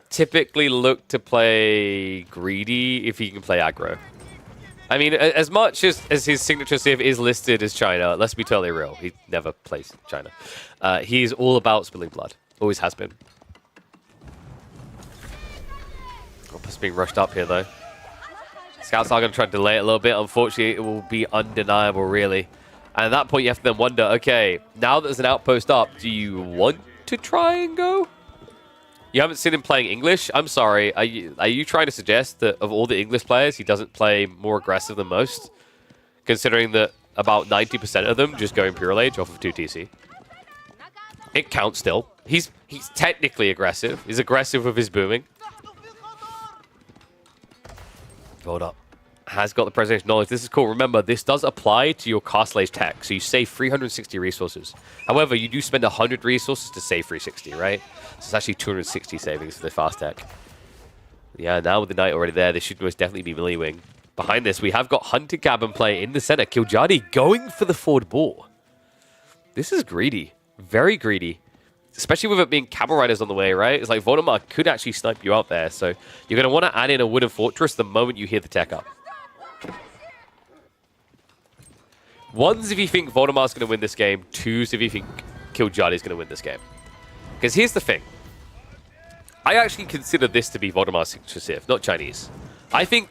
typically look to play greedy if he can play aggro. I mean, as much as his signature civ is listed as China, let's be totally real. He never plays China. He's all about spilling blood. Always has been. Opus being rushed up here, though. Scouts are going to try to delay it a little bit. Unfortunately, it will be undeniable, really. And at that point, you have to then wonder, okay, now that there's an outpost up, do you want to try and go? You haven't seen him playing English? I'm sorry. Are you trying to suggest that of all the English players, he doesn't play more aggressive than most? Considering that about 90% of them just go Imperial Age off of 2TC. It counts still. He's technically aggressive. He's aggressive with his booming. Hold up. Has got the preservation knowledge. This is cool. Remember, this does apply to your Castle Age tech, so you save 360 resources. However, you do spend 100 resources to save 360, right? So it's actually 260 savings for the fast tech. Yeah, now with the knight already there, this should most definitely be melee wing. Behind this, we have got Hunter Cabin play in the center. Kiljardi going for the forward ball. This is greedy. Very greedy. Especially with it being Camel Riders on the way, right? It's like Valdemar could actually snipe you out there, so you're going to want to add in a Wooden Fortress the moment you hear the tech up. One's if you think Valdemar's going to win this game. Two's if you think Kiljardi's going to win this game. Because here's the thing. I actually consider this to be Valdemar's signature civ, not Chinese. I think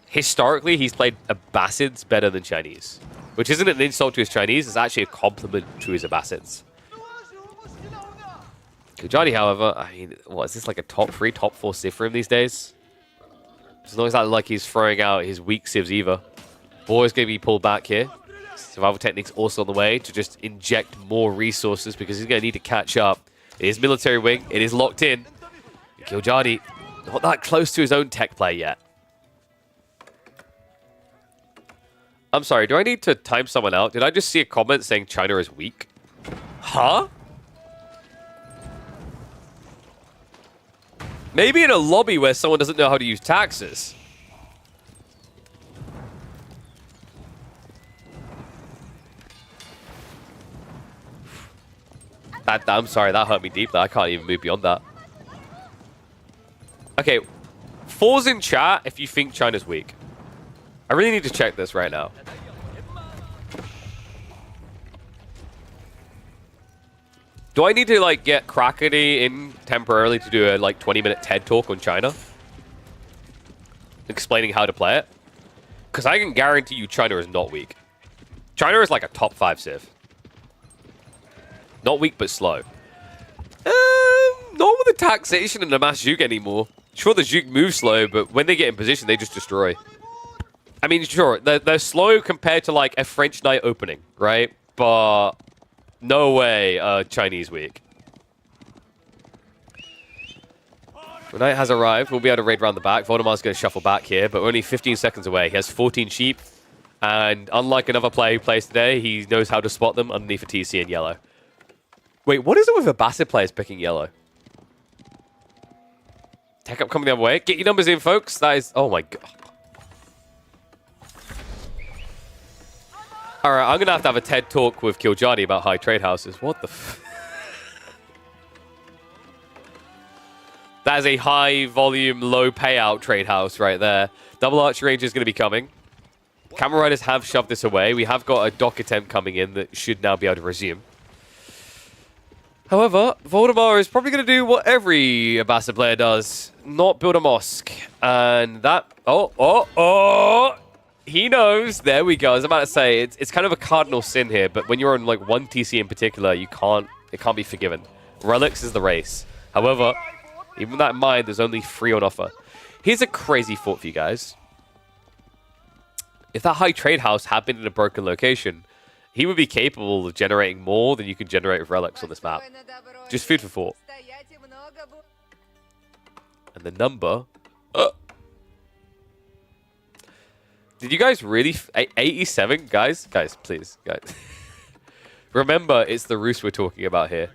historically he's played Abbasids better than Chinese. Which isn't an insult to his Chinese, it's actually a compliment to his Abbasids. Kiljardi, however, I mean, what is this, like a top 3, top 4 civ for him these days? As long as that like he's throwing out his weak civs either. Always going to be pulled back here. Survival techniques also on the way to just inject more resources because he's going to need to catch up. It is military wing. It is locked in. Kiljardi not that close to his own tech play yet. I'm sorry, do I need to time someone out? Did I just see a comment saying China is weak? Huh? Maybe in a lobby where someone doesn't know how to use taxes. I'm sorry, that hurt me deeply. I can't even move beyond that. Okay, fours in chat if you think China's weak. I really need to check this right now. Do I need to, like, get Krakeny in temporarily to do a, like, 20-minute TED Talk on China? Explaining how to play it? Because I can guarantee you China is not weak. China is, like, a top 5 civ. Not weak, but slow. Not with the taxation and the mass juke anymore. Sure, the juke moves slow, but when they get in position, they just destroy. I mean, sure, they're slow compared to, like, a French night opening, right? But no way Chinese weak. When night has arrived, we'll be able to raid around the back. Valdemar's going to shuffle back here, but we're only 15 seconds away. He has 14 sheep, and unlike another player who plays today, he knows how to spot them underneath a TC in yellow. Wait, what is it with the Bassett players picking yellow? Tech up coming the other way. Get your numbers in, folks. That is... Oh, my God. All right, I'm going to have a TED Talk with Kiljardi about high trade houses. What the f... That is a high volume, low payout trade house right there. Double archer range is going to be coming. Camera riders have shoved this away. We have got a dock attempt coming in that should now be able to resume. However, Valdemar is probably going to do what every Abasa player does. Not build a mosque. And that... Oh! He knows. There we go. I was about to say, it's kind of a cardinal sin here, but when you're on like one TC in particular, it can't be forgiven. Relics is the race. However, even with that in mind, there's only 3 on offer. Here's a crazy thought for you guys. If that high trade house had been in a broken location, he would be capable of generating more than you can generate with relics on this map. Just food for thought. And the number... Did you guys really... 87? Guys, please. Guys. Remember, it's the Roost we're talking about here.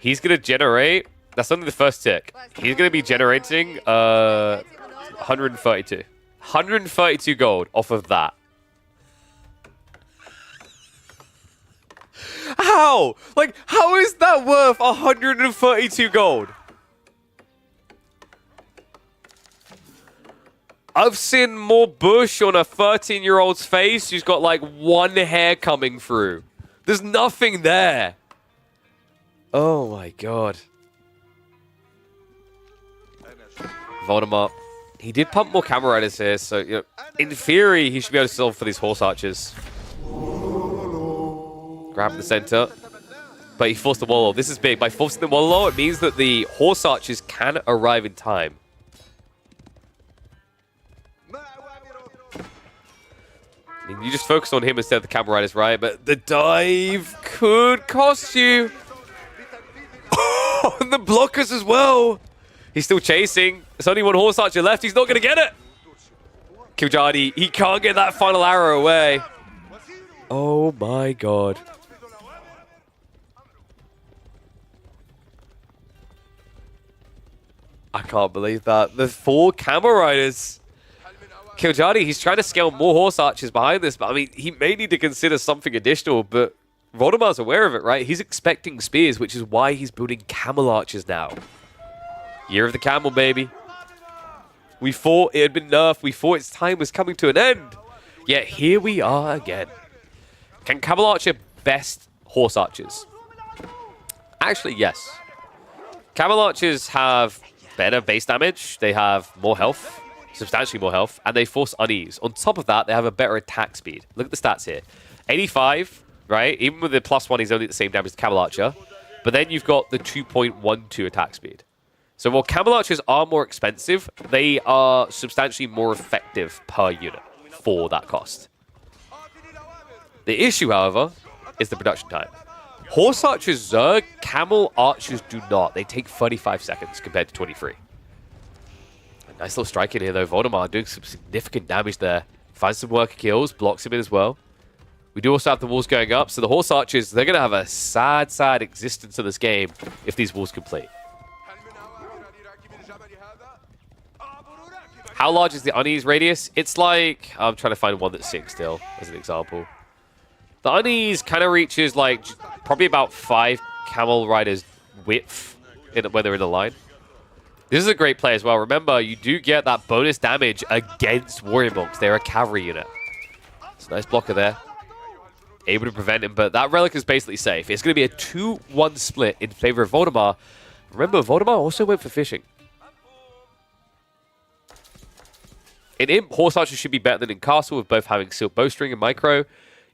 He's going to generate... That's only the first tick. He's going to be generating 132. 132 gold off of that. How? Like, how is that worth 132 gold? I've seen more bush on a 13-year-old's face who's got, like, one hair coming through. There's nothing there. Oh, my God. Valdemar. He did pump more camera riders here, so, you know, in theory, he should be able to solve for these horse archers. Grab the center. But he forced the wall. This is big. By forcing the wall, it means that the horse archers can arrive in time. I mean, you just focus on him instead of the camera riders, right? But the dive could cost you. Oh, and the blockers as well. He's still chasing. There's only one horse archer left. He's not going to get it. Kiljardi, he can't get that final arrow away. Oh my God. I can't believe that. The 4 camera riders. Kiljardi, he's trying to scale more horse archers behind this, but I mean, he may need to consider something additional, but Valdemar's aware of it, right? He's expecting spears, which is why he's building camel archers now. Year of the camel, baby. We thought it had been nerfed. We thought its time was coming to an end. Yet here we are again. Can camel archer best horse archers? Actually, yes. Camel archers have better base damage. They have more health. Substantially more health, and they force unease. On top of that, they have a better attack speed. Look at the stats here. 85, right? Even with the +1, he's only at the same damage as Camel Archer. But then you've got the 2.12 attack speed. So while Camel Archers are more expensive, they are substantially more effective per unit for that cost. The issue, however, is the production time. Horse Archers Zerg, Camel Archers do not. They take 35 seconds compared to 23. Nice little strike in here, though. Valdemar doing some significant damage there. Finds some worker kills, blocks him in as well. We do also have the walls going up, so the horse archers, they're going to have a sad, sad existence in this game if these walls complete. How large is the unease radius? It's like... I'm trying to find one that's 6 still, as an example. The unease kind of reaches, like, probably about 5 camel riders width when they're in the line. This is a great play as well. Remember, you do get that bonus damage against warrior monks. They're a cavalry unit. It's a nice blocker there. Able to prevent him, but that relic is basically safe. It's going to be a 2-1 split in favor of Valdemar. Remember, Valdemar also went for fishing. In Imp, Horse Archer should be better than in Castle, with both having Silk Bowstring and Micro.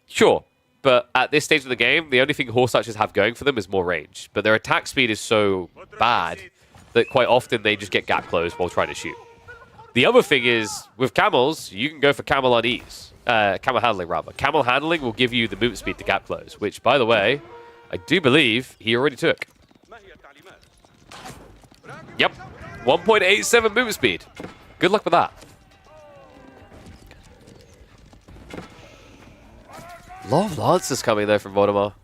Sure, but at this stage of the game, the only thing Horse Archers have going for them is more range. But their attack speed is so bad that quite often they just get gap closed while trying to shoot. The other thing is, with Camels, you can go for Camel on ease. Camel handling, rather. Camel handling will give you the movement speed to gap close, which, by the way, I do believe he already took. Yep, 1.87 movement speed. Good luck with that. A lot of Lancers coming there from Valdemar.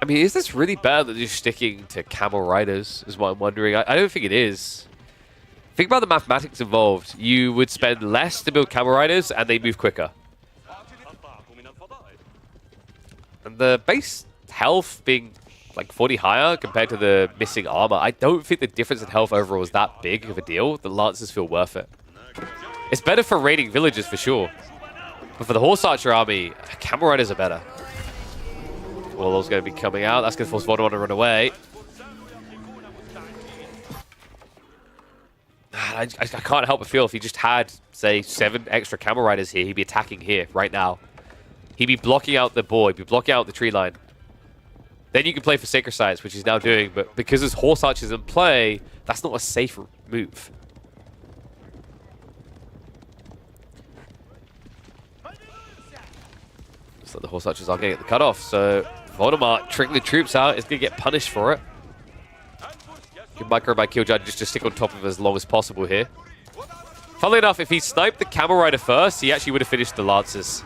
I mean, is this really bad that just sticking to Camel Riders, is what I'm wondering. I don't think it is. Think about the mathematics involved. You would spend less to build Camel Riders, and they move quicker. And the base health being like 40 higher compared to the missing armor, I don't think the difference in health overall is that big of a deal. The Lancers feel worth it. It's better for raiding villages for sure. But for the Horse Archer army, Camel Riders are better. Warlord's going to be coming out. That's going to force Valdemar to run away. I can't help but feel if he just had, say, 7 extra Camel Riders here, he'd be attacking here right now. He'd be blocking out the boar. He'd be blocking out the tree line. Then you can play for Sacred Sites, which he's now doing. But because there's Horse Archers in play, that's not a safe move. So the Horse Archers are going to get the cutoff. So Valdemar tricking the troops out is going to get punished for it. Good micro by Kiljardi just to stick on top of it as long as possible here. Funnily enough, if he sniped the Camel Rider first, he actually would have finished the Lancers.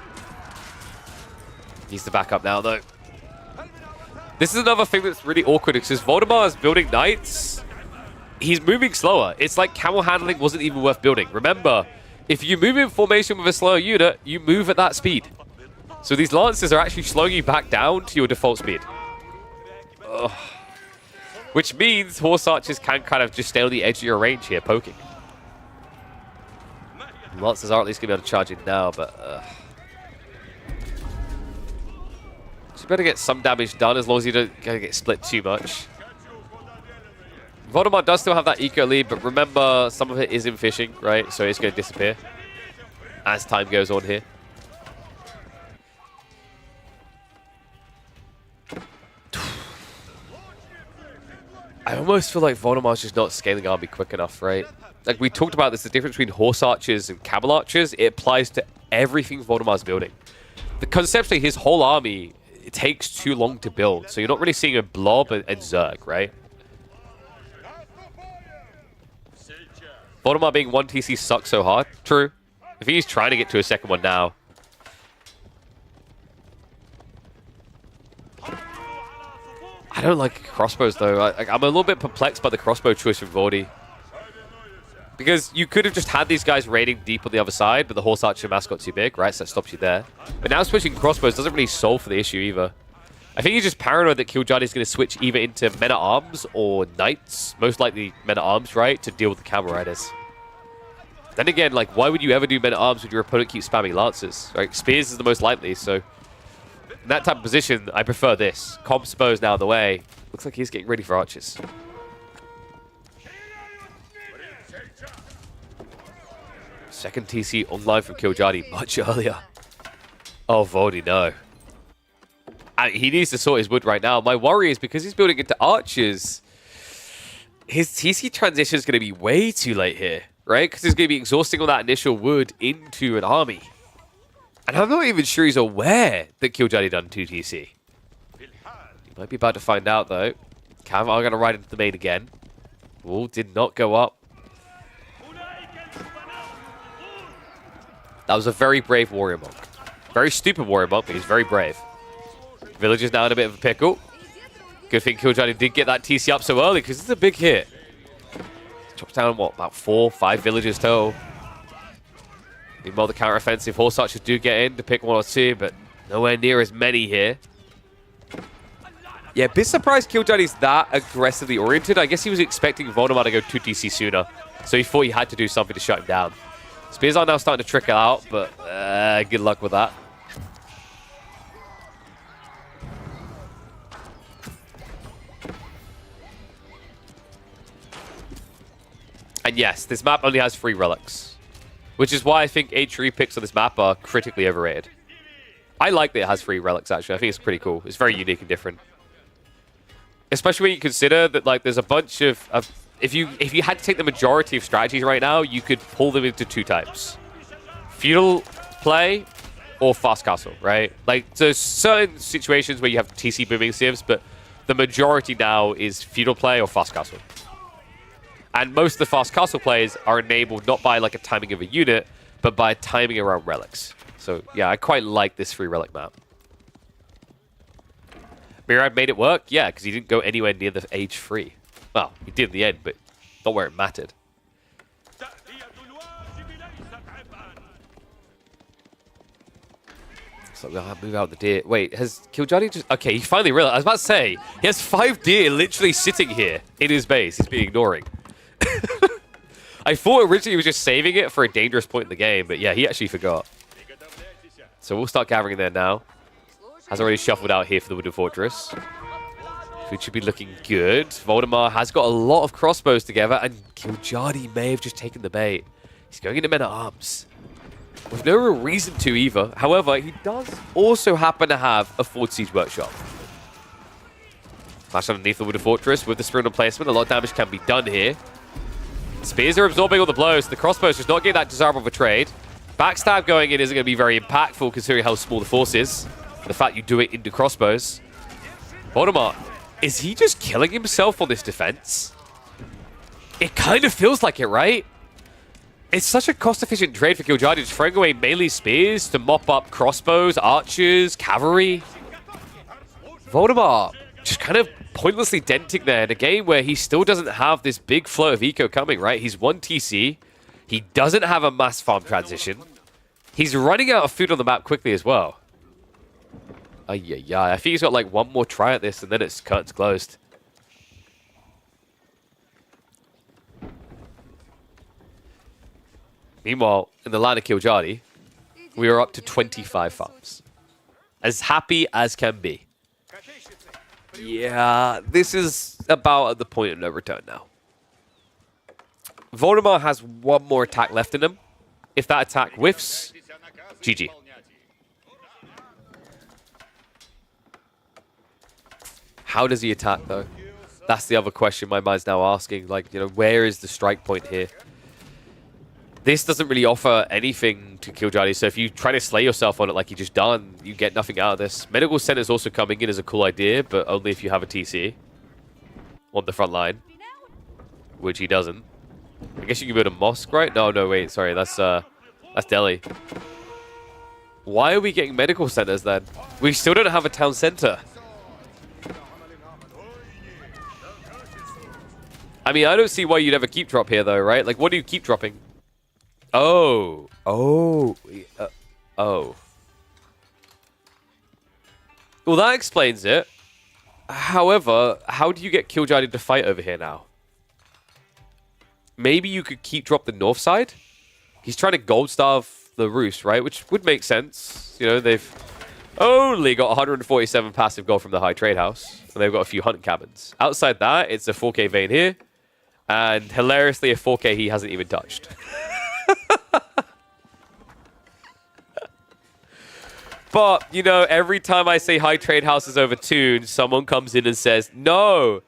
Needs to back up now, though. This is another thing that's really awkward, because Valdemar is building Knights. He's moving slower. It's like Camel handling wasn't even worth building. Remember, if you move in formation with a slower unit, you move at that speed. So these Lancers are actually slowing you back down to your default speed. Ugh. Which means Horse Archers can kind of just stay on the edge of your range here, poking. Lancers are at least going to be able to charge in now, but... So you better get some damage done as long as you don't get split too much. Valdemar does still have that eco lead, but remember, some of it is in fishing, right? So it's going to disappear as time goes on here. I almost feel like Valdemar's just not scaling army quick enough, right? Like we talked about this, the difference between Horse Archers and Camel Archers, it applies to everything Valdemar's building. Conceptually, his whole army, it takes too long to build, so you're not really seeing a Blob and Zerg, right? Valdemar being 1 TC sucks so hard. True. I think he's trying to get to a second one now. I don't like crossbows, though. I'm a little bit perplexed by the crossbow choice from Vorti. Because you could have just had these guys raiding deep on the other side, but the Horse Archer mask got too big, right? So that stops you there. But now switching crossbows doesn't really solve for the issue either. I think he's just paranoid that Kiljardi is going to switch either into Men-at-Arms or Knights. Most likely Men-at-Arms, right? To deal with the Camel Riders. Then again, like, why would you ever do Men-at-Arms when your opponent keeps spamming Lancers? Right? Spears is the most likely, so... In that type of position, I prefer this. Comp's bow is now the way. Looks like he's getting ready for archers. Second TC online from Kiljardi much earlier. Oh, Vorti, no. He needs to sort his wood right now. My worry is because he's building into archers, his TC transition is going to be way too late here, right? Because he's going to be exhausting all that initial wood into an army. And I'm not even sure he's aware that Kiljardi done 2 TC. He might be about to find out, though. Cav are going to ride into the main again. Wall did not go up. That was a very brave warrior monk. Very stupid warrior monk, but he's very brave. Village is now in a bit of a pickle. Good thing Kiljardi did get that TC up so early, because it's a big hit. Chops down, what, about 4, 5 villages total. Meanwhile, the counter-offensive Horse Archers do get in to pick 1 or 2, but nowhere near as many here. Yeah, a bit surprised Kiljardi's that aggressively oriented. I guess he was expecting Valdemar to go 2 TC sooner, so he thought he had to do something to shut him down. Spears are now starting to trickle out, but good luck with that. And yes, this map only has 3 relics, which is why I think H3 picks on this map are critically overrated. I like that it has 3 relics, actually. I think it's pretty cool. It's very unique and different. Especially when you consider that, like, there's a bunch of if you had to take the majority of strategies right now, you could pull them into 2 types. Feudal play or fast castle, right? Like, there's certain situations where you have TC booming civs, but the majority now is feudal play or fast castle. And most of the fast castle plays are enabled not by like a timing of a unit, but by timing around relics. So yeah, I quite like this 3 relic map. Myriad made it work? Yeah, because he didn't go anywhere near the age 3. Well, he did in the end, but not where it mattered. So we'll move out the deer. Wait, has Kiljardi just... Okay, he finally realized. I was about to say, he has 5 deer literally sitting here in his base. He's been ignoring. I thought originally he was just saving it for a dangerous point in the game, but yeah, he actually forgot. So we'll start gathering there now. Has already shuffled out here for the Wooden Fortress, which should be looking good. Valdemar has got a lot of crossbows together, and Kiljardi may have just taken the bait. He's going into men-at-arms with no real reason to either. However, he does also happen to have a Ford Siege Workshop. Flash underneath the Wooden Fortress with the Spirit on placement. A lot of damage can be done here. Spears are absorbing all the blows. The crossbows just not getting that desirable of a trade. Backstab going in isn't going to be very impactful considering how small the force is. The fact you do it into crossbows. Valdemar, is he just killing himself on this defense? It kind of feels like it, right? It's such a cost-efficient trade for Kiljardi, just throwing away melee spears to mop up crossbows, archers, cavalry. Valdemar just kind of pointlessly denting there in a game where he still doesn't have this big flow of eco coming, right? He's 1 TC. He doesn't have a mass farm transition. He's running out of food on the map quickly as well. Yeah. I think he's got like 1 more try at this and then it's curtains closed. Meanwhile, in the line of Kiljardi, we are up to 25 farms. As happy as can be. Yeah, this is about at the point of no return now. Valdemar has 1 more attack left in him. If that attack whiffs, GG. How does he attack, though? That's the other question my mind's now asking. Like, you know, where is the strike point here? This doesn't really offer anything to Kiljardi, so if you try to slay yourself on it like you just done, you get nothing out of this. Medical Center's also coming in as a cool idea, but only if you have a TC on the front line, which he doesn't. I guess you can build a mosque, right? No, wait, sorry, that's Delhi. Why are we getting medical centers then? We still don't have a town center. I mean, I don't see why you'd ever keep drop here though, right? Like, what do you keep dropping? Oh. Well, that explains it. However, how do you get Kiljardi to fight over here now? Maybe you could keep drop the north side? He's trying to gold starve the roost, right? Which would make sense. You know, they've only got 147 passive gold from the high trade house. And they've got a few hunting cabins. Outside that, it's a 4K vein here. And hilariously, a 4K he hasn't even touched. But, you know, every time I say high trade house is overtuned, someone comes in and says, no,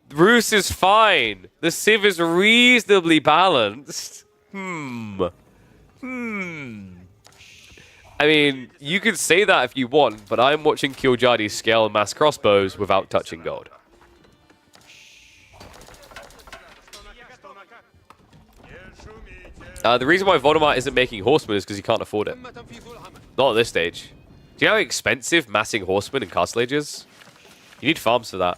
Roost is fine. The Civ is reasonably balanced. I mean, you could say that if you want, but I'm watching Kiljardi scale mass crossbows without touching gold. The reason why Valdemar isn't making horsemen is because he can't afford it. Not at this stage. Do you know how expensive massing horsemen in Castle Age is? You need farms for that.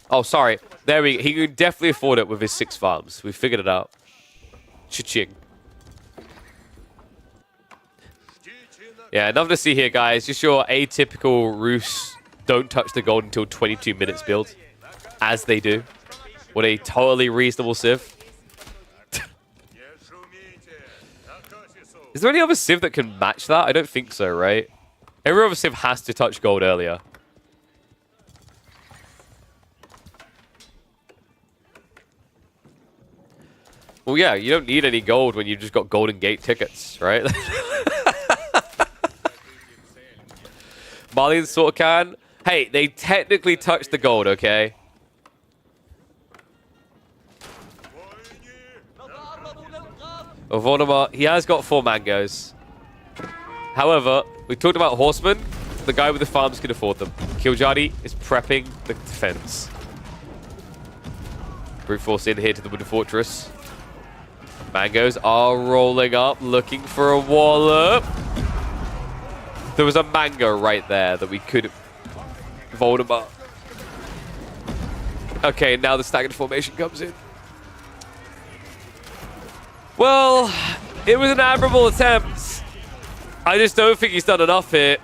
Oh, sorry. There we go. He can definitely afford it with his 6 farms. We figured it out. Cha-ching. Yeah, nothing to see here, guys. Just your atypical Roos don't touch the gold until 22 minutes build. As they do. What a totally reasonable civ. Is there any other Civ that can match that? I don't think so, right? Every other Civ has to touch gold earlier. Well, yeah, you don't need any gold when you've just got Golden Gate tickets, right? Malians sort of can. Hey, they technically touched the gold, okay? Valdemar, he has got 4 mangoes. However, we talked about horsemen. The guy with the farms can afford them. Kiljardi is prepping the defense. Brute force in here to the Wooden Fortress. Mangoes are rolling up, looking for a wallop. There was a mango right there that we could... Valdemar. Okay, now the staggered formation comes in. Well, it was an admirable attempt. I just don't think he's done enough here.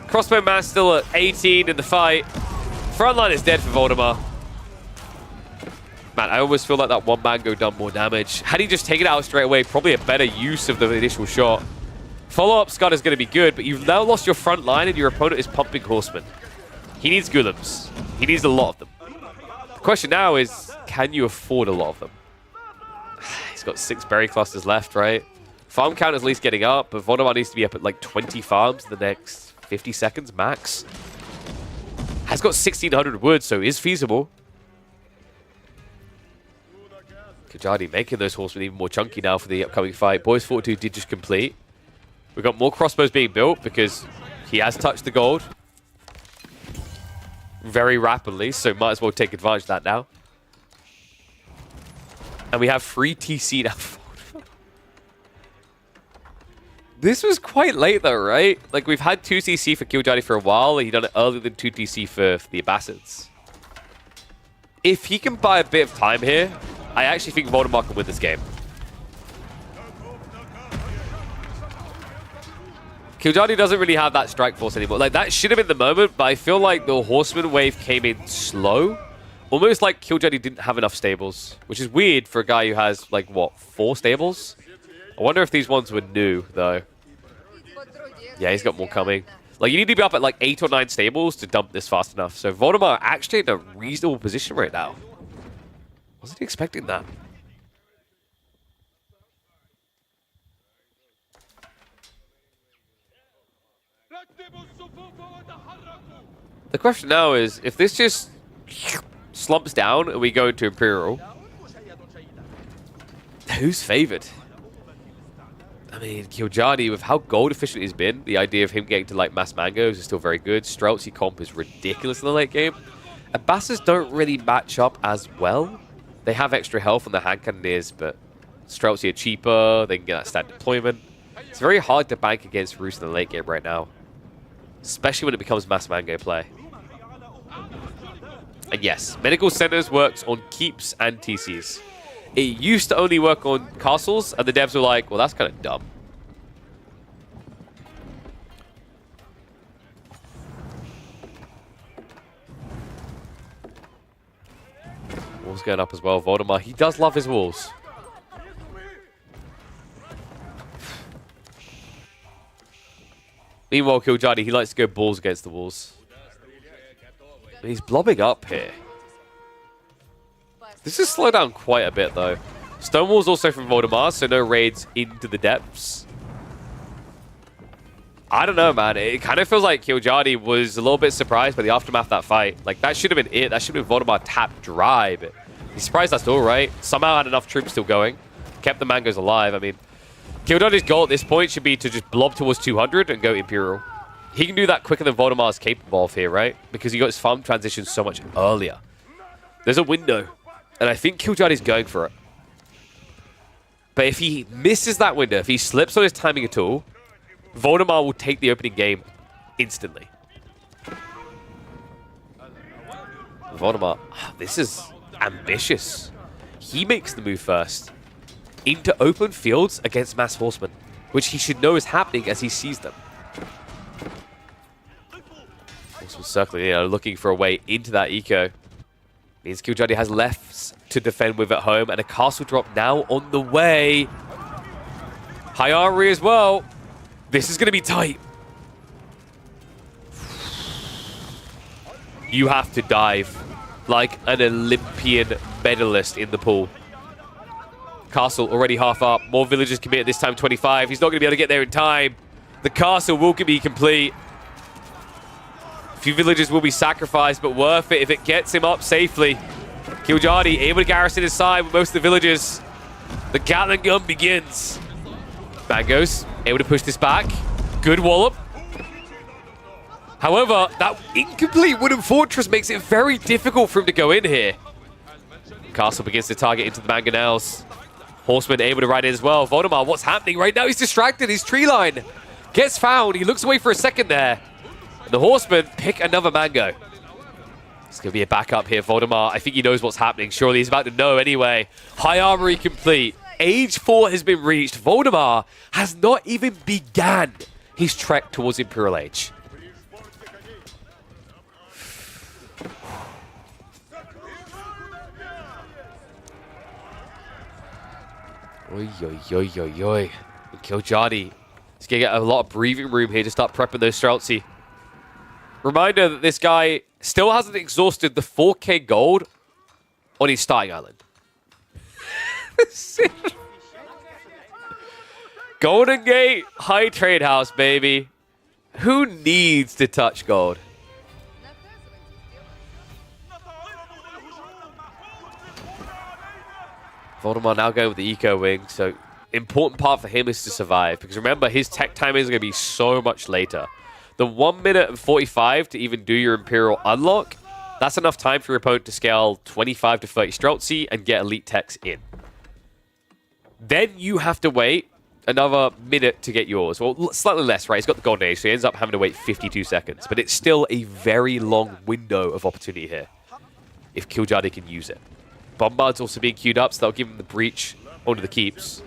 Crossbow man still at 18 in the fight. Frontline is dead for Valdemar. Man, I almost feel like that one mango done more damage. Had he just taken it out straight away, probably a better use of the initial shot. Follow-up Scud is going to be good, but you've now lost your front line and your opponent is pumping horsemen. He needs golems. He needs a lot of them. The question now is, can you afford a lot of them? He's got 6 berry clusters left, right? Farm count is at least getting up, but Valdemar needs to be up at like 20 farms in the next 50 seconds max. Has got 1,600 wood, so is feasible. Kiljardi making those horsemen even more chunky now for the upcoming fight. Boys 42 did just complete. We've got more crossbows being built because he has touched the gold very rapidly, so might as well take advantage of that now. And we have free TC now. This was quite late though, right? Like, we've had 2 TC for Kiljardi for a while. He done it earlier than 2 TC for the Abbasids. If he can buy a bit of time here, I actually think Valdemar can win this game. Kiljardi doesn't really have that strike force anymore. Like, that should have been the moment, but I feel like the Horseman wave came in slow. Almost like Kiljardi didn't have enough stables, which is weird for a guy who has, like, what, 4 stables? I wonder if these ones were new, though. Yeah, he's got more coming. Like, you need to be up at, like, 8 or 9 stables to dump this fast enough. So Valdemar actually in a reasonable position right now. Wasn't expecting that. The question now is, if this just slumps down and we go into Imperial, who's favored? I mean, Kiljardi, with how gold efficient he's been, the idea of him getting to like mass mangoes is still very good. Streltsy comp is ridiculous in the late game. Abbasids don't really match up as well. They have extra health on the hand cannoneers, but Streltsy are cheaper. They can get that stat deployment. It's very hard to bank against Roost in the late game right now, especially when it becomes mass mango play. And yes, Medical Centers works on keeps and TCs. It used to only work on castles, and the devs were like, well, that's kind of dumb. Walls going up as well. Valdemar, he does love his walls. Meanwhile, Kiljardi, he likes to go balls against the walls. But he's blobbing up here. This has slowed down quite a bit, though. Stonewall's also from Valdemar, so no raids into the depths. I don't know, man. It kind of feels like Kiljardi was a little bit surprised by the aftermath of that fight. Like, that should have been it. That should have been Valdemar tapped dry, but he's surprised that's all right. Somehow had enough troops still going. Kept the mangoes alive. I mean, Kiljardi's goal at this point should be to just blob towards 200 and go Imperial. He can do that quicker than Valdemar's capable of here, right? Because he got his farm transition so much earlier. There's a window, and I think Kiljardi's going for it. But if he misses that window, if he slips on his timing at all, Valdemar will take the opening game instantly. Valdemar, this is ambitious. He makes the move first into open fields against mass horsemen, which he should know is happening as he sees them. Horsemen circling, looking for a way into that eco. Means Kiljardi has lefts to defend with at home, and a castle drop now on the way. High armory as well. This is going to be tight. You have to dive like an Olympian medalist in the pool. Castle already half up. More villagers committed this time, 25. He's not going to be able to get there in time. The castle will be complete. A few villagers will be sacrificed, but worth it if it gets him up safely. Kiljardi able to garrison his side with most of the villagers. The Gatling gun begins. Mangoes able to push this back. Good wallop. However, that incomplete wooden fortress makes it very difficult for him to go in here. Castle begins to target into the mangonels. Horseman able to ride in as well. Valdemar, what's happening right now? He's distracted. His tree line gets found. He looks away for a second there. And the Horseman pick another mango. It's going to be a backup here. Valdemar, I think he knows what's happening. Surely he's about to know anyway. High armory complete. Age 4 has been reached. Valdemar has not even began his trek towards Imperial Age. Oi, oi, oi, oi, oi. Kiljardi is going to get a lot of breathing room here to start prepping those Streltsy. Reminder that this guy still hasn't exhausted the 4k gold on his starting island. Golden Gate High Trade House, baby. Who needs to touch gold? Valdemar now going with the Eco Wing, so important part for him is to survive, because remember, his tech timing is going to be so much later. The 1 minute and 45 to even do your Imperial unlock, that's enough time for your opponent to scale 25 to 30 Streltsy and get elite techs in. Then you have to wait another minute to get yours. Well, slightly less, right? He's got the Golden Age, so he ends up having to wait 52 seconds. But it's still a very long window of opportunity here, if Kiljardi can use it. Bombard's also being queued up, so that'll give him the breach onto the keeps.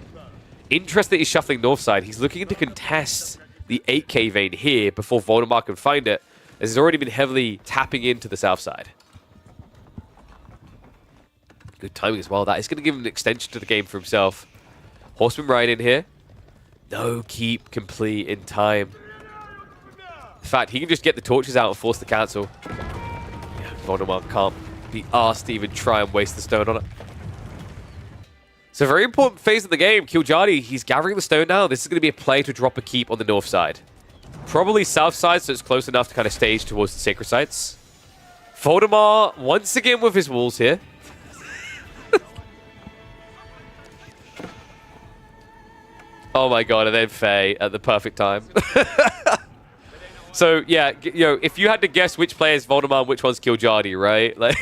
Interesting, he's shuffling north side. He's looking to contest the 8k vein here before Valdemar can find it, as he's already been heavily tapping into the south side. Good timing as well. That is going to give him an extension to the game for himself. Horseman right in here. No keep complete in time. In fact, he can just get the torches out and force the cancel. Yeah, Valdemar can't be asked to even try and waste the stone on it. It's a very important phase of the game. Kiljardi, he's gathering the stone now. This is going to be a play to drop a keep on the north side. Probably south side, so it's close enough to kind of stage towards the sacred sites. Valdemar, once again with his walls here. Oh my god, and then Faye at the perfect time. So, yeah, you know, if you had to guess which player is Valdemar and which one's Kiljardi, right? Like...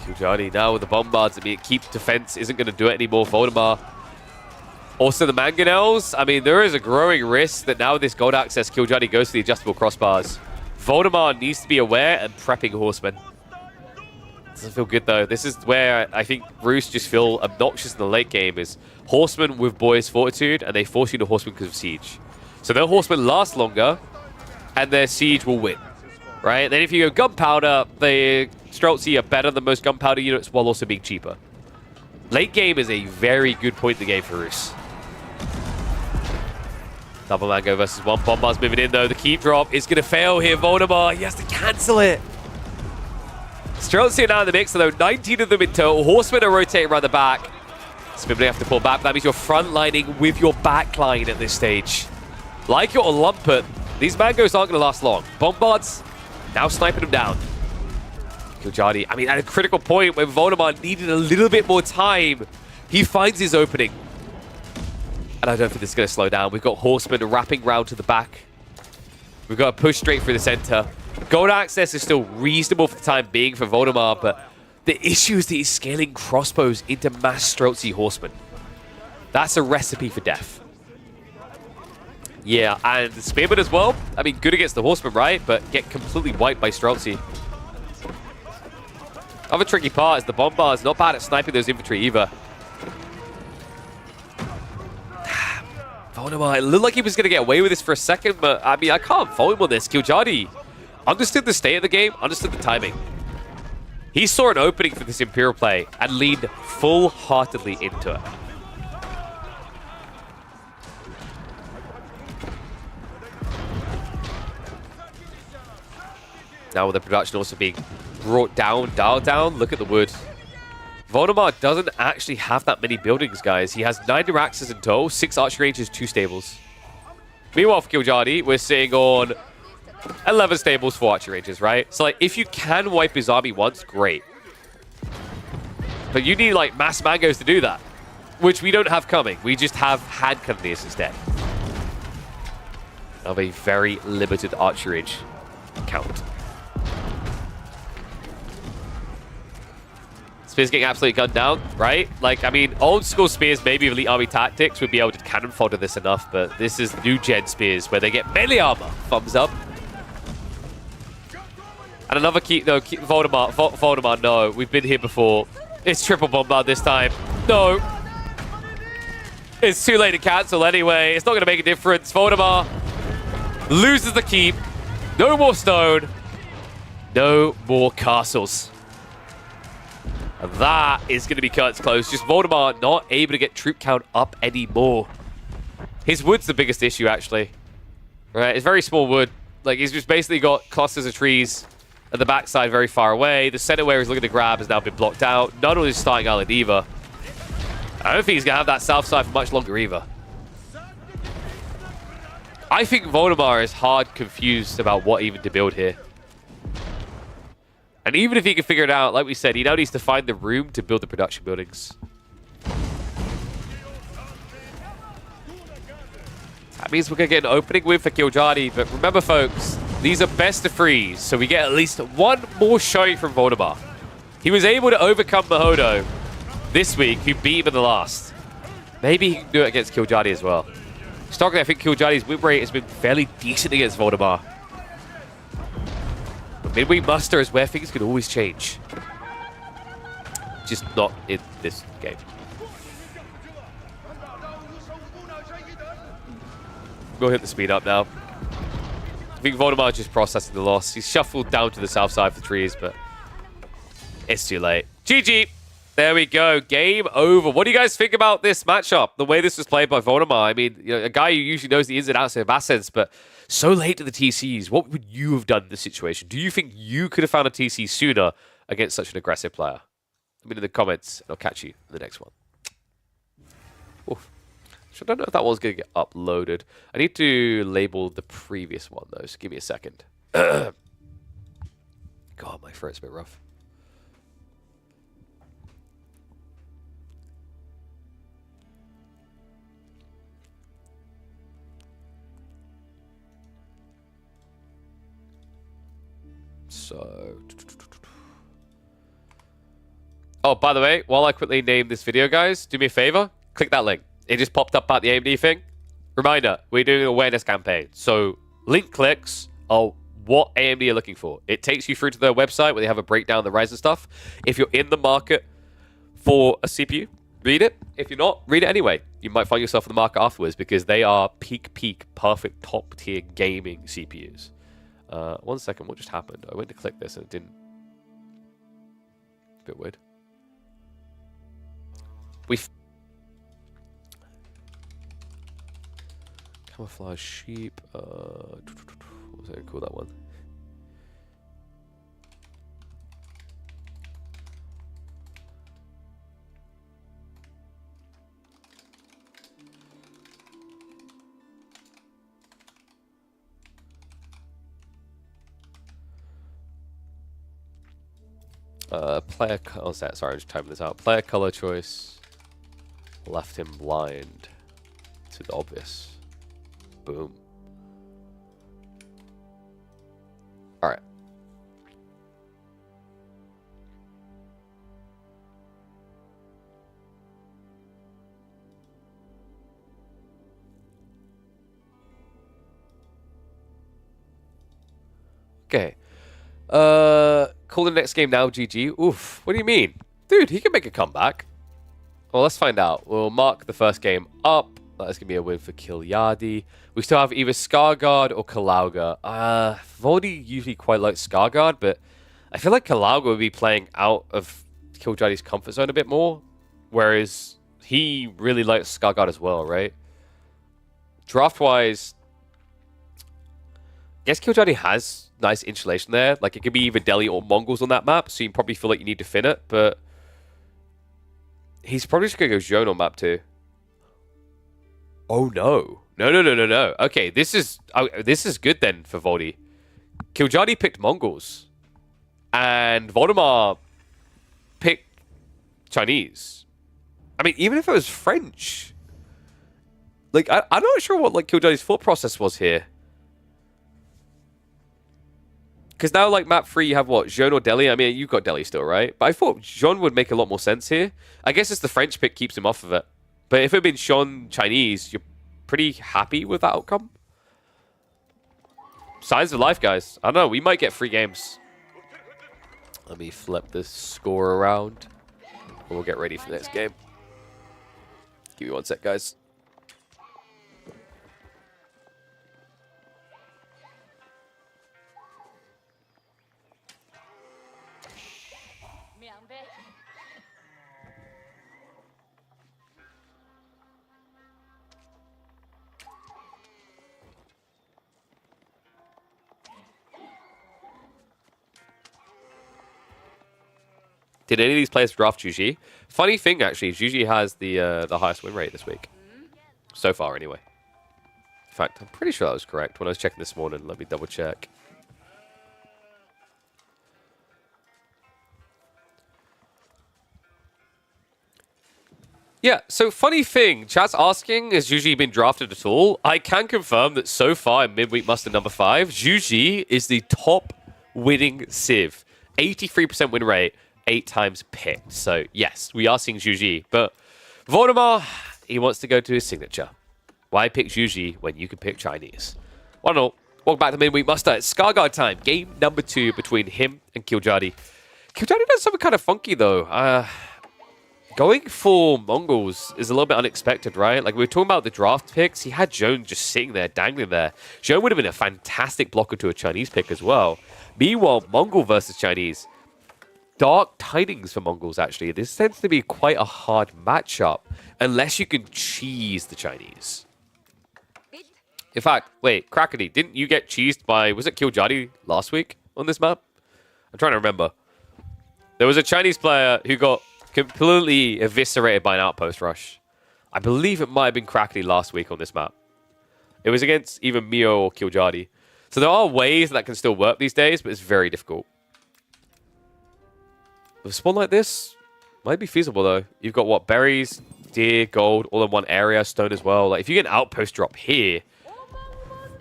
Kiljardi now with the bombards. I mean, keep defense isn't going to do it anymore. Valdemar. Also, the mangonels. I mean, there is a growing risk that now with this gold access, Kiljardi goes to the adjustable crossbars. Valdemar needs to be aware and prepping Horseman. Doesn't feel good, though. This is where I think Roos just feel obnoxious in the late game, is Horseman with Boy's Fortitude, and they force you to Horseman because of Siege. So their Horseman lasts longer, and their Siege will win, right? And then if you go Gunpowder, the Streltsy are better than most Gunpowder units while also being cheaper. Late game is a very good point in the game for Roos. Double Mango versus one. Bombard's moving in, though. The keep drop is going to fail here. Valdemar, he has to cancel it. Streltsy are now in the mix, though. 19 of them in total. Horsemen are rotating around the back. Spimbley have to pull back. That means you're front lining with your back line at this stage. Like your Olympus, these Mangoes aren't going to last long. Bombards now sniping them down. Kiljardi, I mean, at a critical point when Valdemar needed a little bit more time, he finds his opening. And I don't think this is going to slow down. We've got Horsemen wrapping round to the back. We've got to push straight through the center. Gold access is still reasonable for the time being for Valdemar, but the issue is that he's scaling crossbows into mass Streltsy Horsemen. That's a recipe for death. Yeah, and the Spearman as well. I mean, good against the Horsemen, right? But get completely wiped by Streltsy. Other tricky part is the Bombard's not bad at sniping those infantry either. Valdemar, it looked like he was going to get away with this for a second, but I mean, I can't fault him on this. Kiljardi understood the state of the game, understood the timing. He saw an opening for this Imperial play and leaned full-heartedly into it. Now with the production also being brought down, dialed down, look at the wood. Valdemar doesn't actually have that many buildings, guys. He has 9 Duraxes in total, 6 archery ranges, 2 stables. Meanwhile, for Kiljardi, we're sitting on 11 stables, 4 archery ranges, right? So, like, if you can wipe his army once, great. But you need, like, mass mangoes to do that, which we don't have coming. We just have hand cannoneers instead. Of a very limited archery range count. Spears getting absolutely gunned down, right? Like, I mean, old school Spears, maybe with Elite Army Tactics, would be able to cannon fodder this enough, but this is new gen Spears where they get melee armor. Thumbs up. And another key, no, Valdemar, no. We've been here before. It's triple bombard this time. No. It's too late to cancel anyway. It's not going to make a difference. Valdemar loses the keep. No more stone. No more castles. And that is going to be cuts close. Just Valdemar not able to get troop count up anymore. His wood's the biggest issue, actually. Right, it's very small wood. Like, he's just basically got clusters of trees at the backside very far away. The center where he's looking to grab has now been blocked out. None of his starting island either. I don't think he's going to have that south side for much longer either. I think Valdemar is hard confused about what even to build here. And even if he can figure it out, like we said, he now needs to find the room to build the production buildings. That means we're going to get an opening win for Kiljardi. But remember, folks, these are best of 3s, so we get at least one more showing from Valdemar. He was able to overcome Mahodo this week, who beat him in the last. Maybe he can do it against Kiljardi as well. Historically, I think Kiljardi's win rate has been fairly decent against Valdemar. Midweek muster is where things can always change. Just not in this game. We'll hit the speed up now. I think Valdemar just processing the loss. He's shuffled down to the south side for the trees, but it's too late. GG. There we go. Game over. What do you guys think about this matchup? The way this was played by Valdemar. I mean, you know, a guy who usually knows the ins and outs of Ascents, but so late to the TCs. What would you have done in this situation? Do you think you could have found a TC sooner against such an aggressive player? Let me know in the comments, and I'll catch you in the next one. Oof. I don't know if that one's going to get uploaded. I need to label the previous one, though, so give me a second. God, my throat's a bit rough. So, oh, by the way, while I quickly name this video, guys, do me a favor, click that link. It just popped up at the AMD thing. Reminder, we're doing an awareness campaign. So, link clicks are what AMD are looking for. It takes you through to their website where they have a breakdown of the Ryzen stuff. If you're in the market for a CPU, read it. If you're not, read it anyway. You might find yourself in the market afterwards because they are peak, perfect, top-tier gaming CPUs. 1 second, what just happened? I went to click this and it didn't. A bit weird. Camouflage sheep. What was I gonna call that one? Player, oh, sorry, I'm just typing this out. Player color choice left him blind to the obvious. Boom. All right. Okay. Call the next game now, GG. Oof. What do you mean? Dude, he can make a comeback. Well, let's find out. We'll mark the first game up. That's going to be a win for Kiljardi. We still have either Skargard or Kalauga. Voldy usually quite likes Skargard, but I feel like Kalauga would be playing out of Kiljardi's comfort zone a bit more, whereas he really likes Skargard as well, right? Draft-wise, I guess Kiljardi has nice insulation there. Like, it could be either Delhi or Mongols on that map, so you probably feel like you need to fin it, but he's probably just going to go Zhone on map 2. Oh, no. No. Okay, this is good then for Voldy. Kiljardi picked Mongols, and Valdemar picked Chinese. I mean, even if it was French, like, I'm not sure what, like, Kiljardi's thought process was here. Because now, like, map 3, you have, what, Zhone or Delhi? I mean, you've got Delhi still, right? But I thought Zhone would make a lot more sense here. I guess it's the French pick keeps him off of it. But if it had been Sean Chinese, you're pretty happy with that outcome. Signs of life, guys. I don't know. We might get 3 games. Let me flip this score around. And we'll get ready for the next game. Give me 1 sec, guys. Did any of these players draft Juji? Funny thing, actually, Juji has the highest win rate this week. So far, anyway. In fact, I'm pretty sure that was correct when I was checking this morning. Let me double check. Yeah, so funny thing, chat's asking, has Juji been drafted at all? I can confirm that so far in Midweek Muster number 5, Juji is the top winning Civ. 83% win rate. 8 times picked. So, yes, we are seeing Juji. But Valdemar, he wants to go to his signature. Why pick Juji when you can pick Chinese? 1-0. Welcome back to Midweek Muster. It's Skargard time. Game number 2 between him and Kiljardi. Kiljardi does something kind of funky, though. Going for Mongols is a little bit unexpected, right? Like, we were talking about the draft picks. He had Zhone just sitting there, dangling there. Zhone would have been a fantastic blocker to a Chinese pick as well. Meanwhile, Mongol versus Chinese. Dark tidings for Mongols, actually. This tends to be quite a hard matchup, unless you can cheese the Chinese. In fact, wait, Krakeny, didn't you get cheesed by, was it Kiljardi last week on this map? I'm trying to remember. There was a Chinese player who got completely eviscerated by an outpost rush. I believe it might have been Krakeny last week on this map. It was against either Mio or Kiljardi. So there are ways that can still work these days, but it's very difficult. With a spawn like this, might be feasible though. You've got what? Berries, deer, gold, all in one area, stone as well. Like if you get an outpost drop here,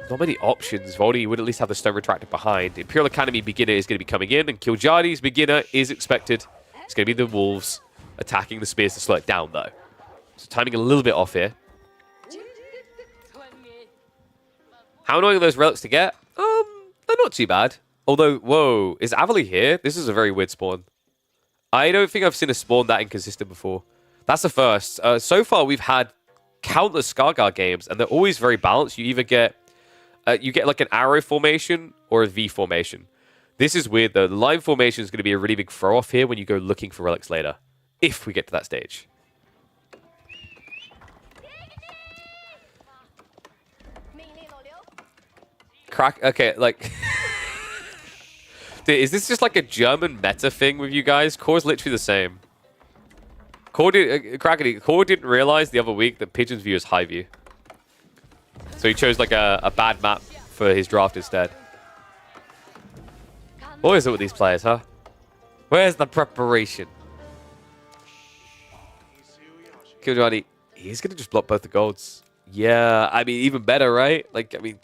not many options. Voldy would at least have the stone retractor behind. Imperial Academy beginner is going to be coming in, and Kiljardi's beginner is expected. It's going to be the wolves attacking the spears to slow it down though. So timing a little bit off here. How annoying are those relics to get? They're not too bad. Although, whoa, is Avali here? This is a very weird spawn. I don't think I've seen a spawn that inconsistent before. That's the first. So far, we've had countless Skargard games, and they're always very balanced. You either get like an arrow formation or a V formation. This is weird, though. The line formation is going to be a really big throw-off here when you go looking for relics later, if we get to that stage. Okay, like... Dude, is this just like a German meta thing with you guys? Core's literally the same. Core didn't realize the other week that Pigeon's view is high view. So he chose like a bad map for his draft instead. What is it with these players, huh? Where's the preparation? Kiljardi, he's going to just block both the golds. Yeah, I mean, even better, right? Like, I mean...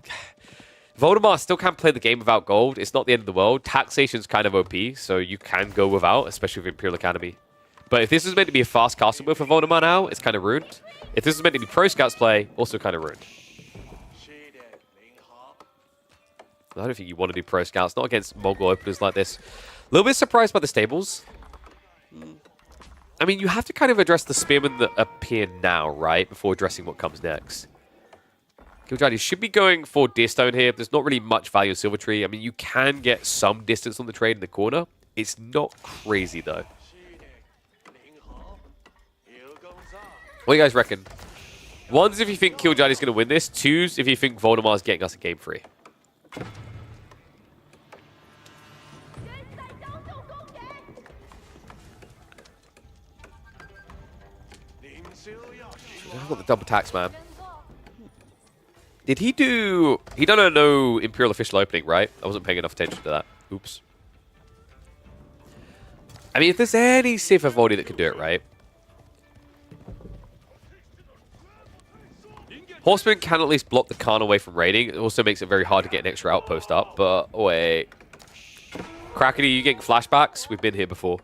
Valdemar still can't play the game without gold. It's not the end of the world. Taxation's kind of OP, so you can go without, especially with Imperial Academy. But if this is meant to be a fast castle move for Valdemar now, it's kind of ruined. If this is meant to be Pro Scouts play, also kind of ruined. I don't think you want to do Pro Scouts, not against Mongol openers like this. A little bit surprised by the stables. I mean, you have to kind of address the spearmen that appear now, right? Before addressing what comes next. Kiljardi should be going for Deer Stone here. There's not really much value in Silver Tree. I mean, you can get some distance on the trade in the corner. It's not crazy, though. What do you guys reckon? One's if you think Kiljardi's going to win this. Two's if you think Valdemar's getting us a game free. I've got the double tax, man. Did he do... He done a no Imperial official opening, right? I wasn't paying enough attention to that. Oops. I mean, if there's any safer Voldy that can do it, right? Horseman can at least block the Khan away from raiding. It also makes it very hard to get an extra outpost up. But, wait. Crackety, you getting flashbacks? We've been here before.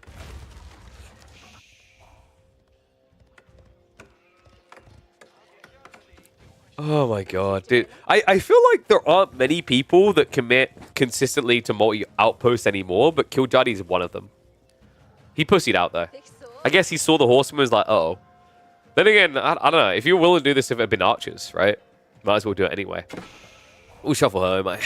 Oh my god, dude. I feel like there aren't many people that commit consistently to multi-outposts anymore, but Kiljardi is one of them. He pussied out, though. I guess he saw the horseman and was like, uh-oh. Then again, I don't know. If you're willing to do this if it had been archers, right? Might as well do it anyway. We'll shuffle home.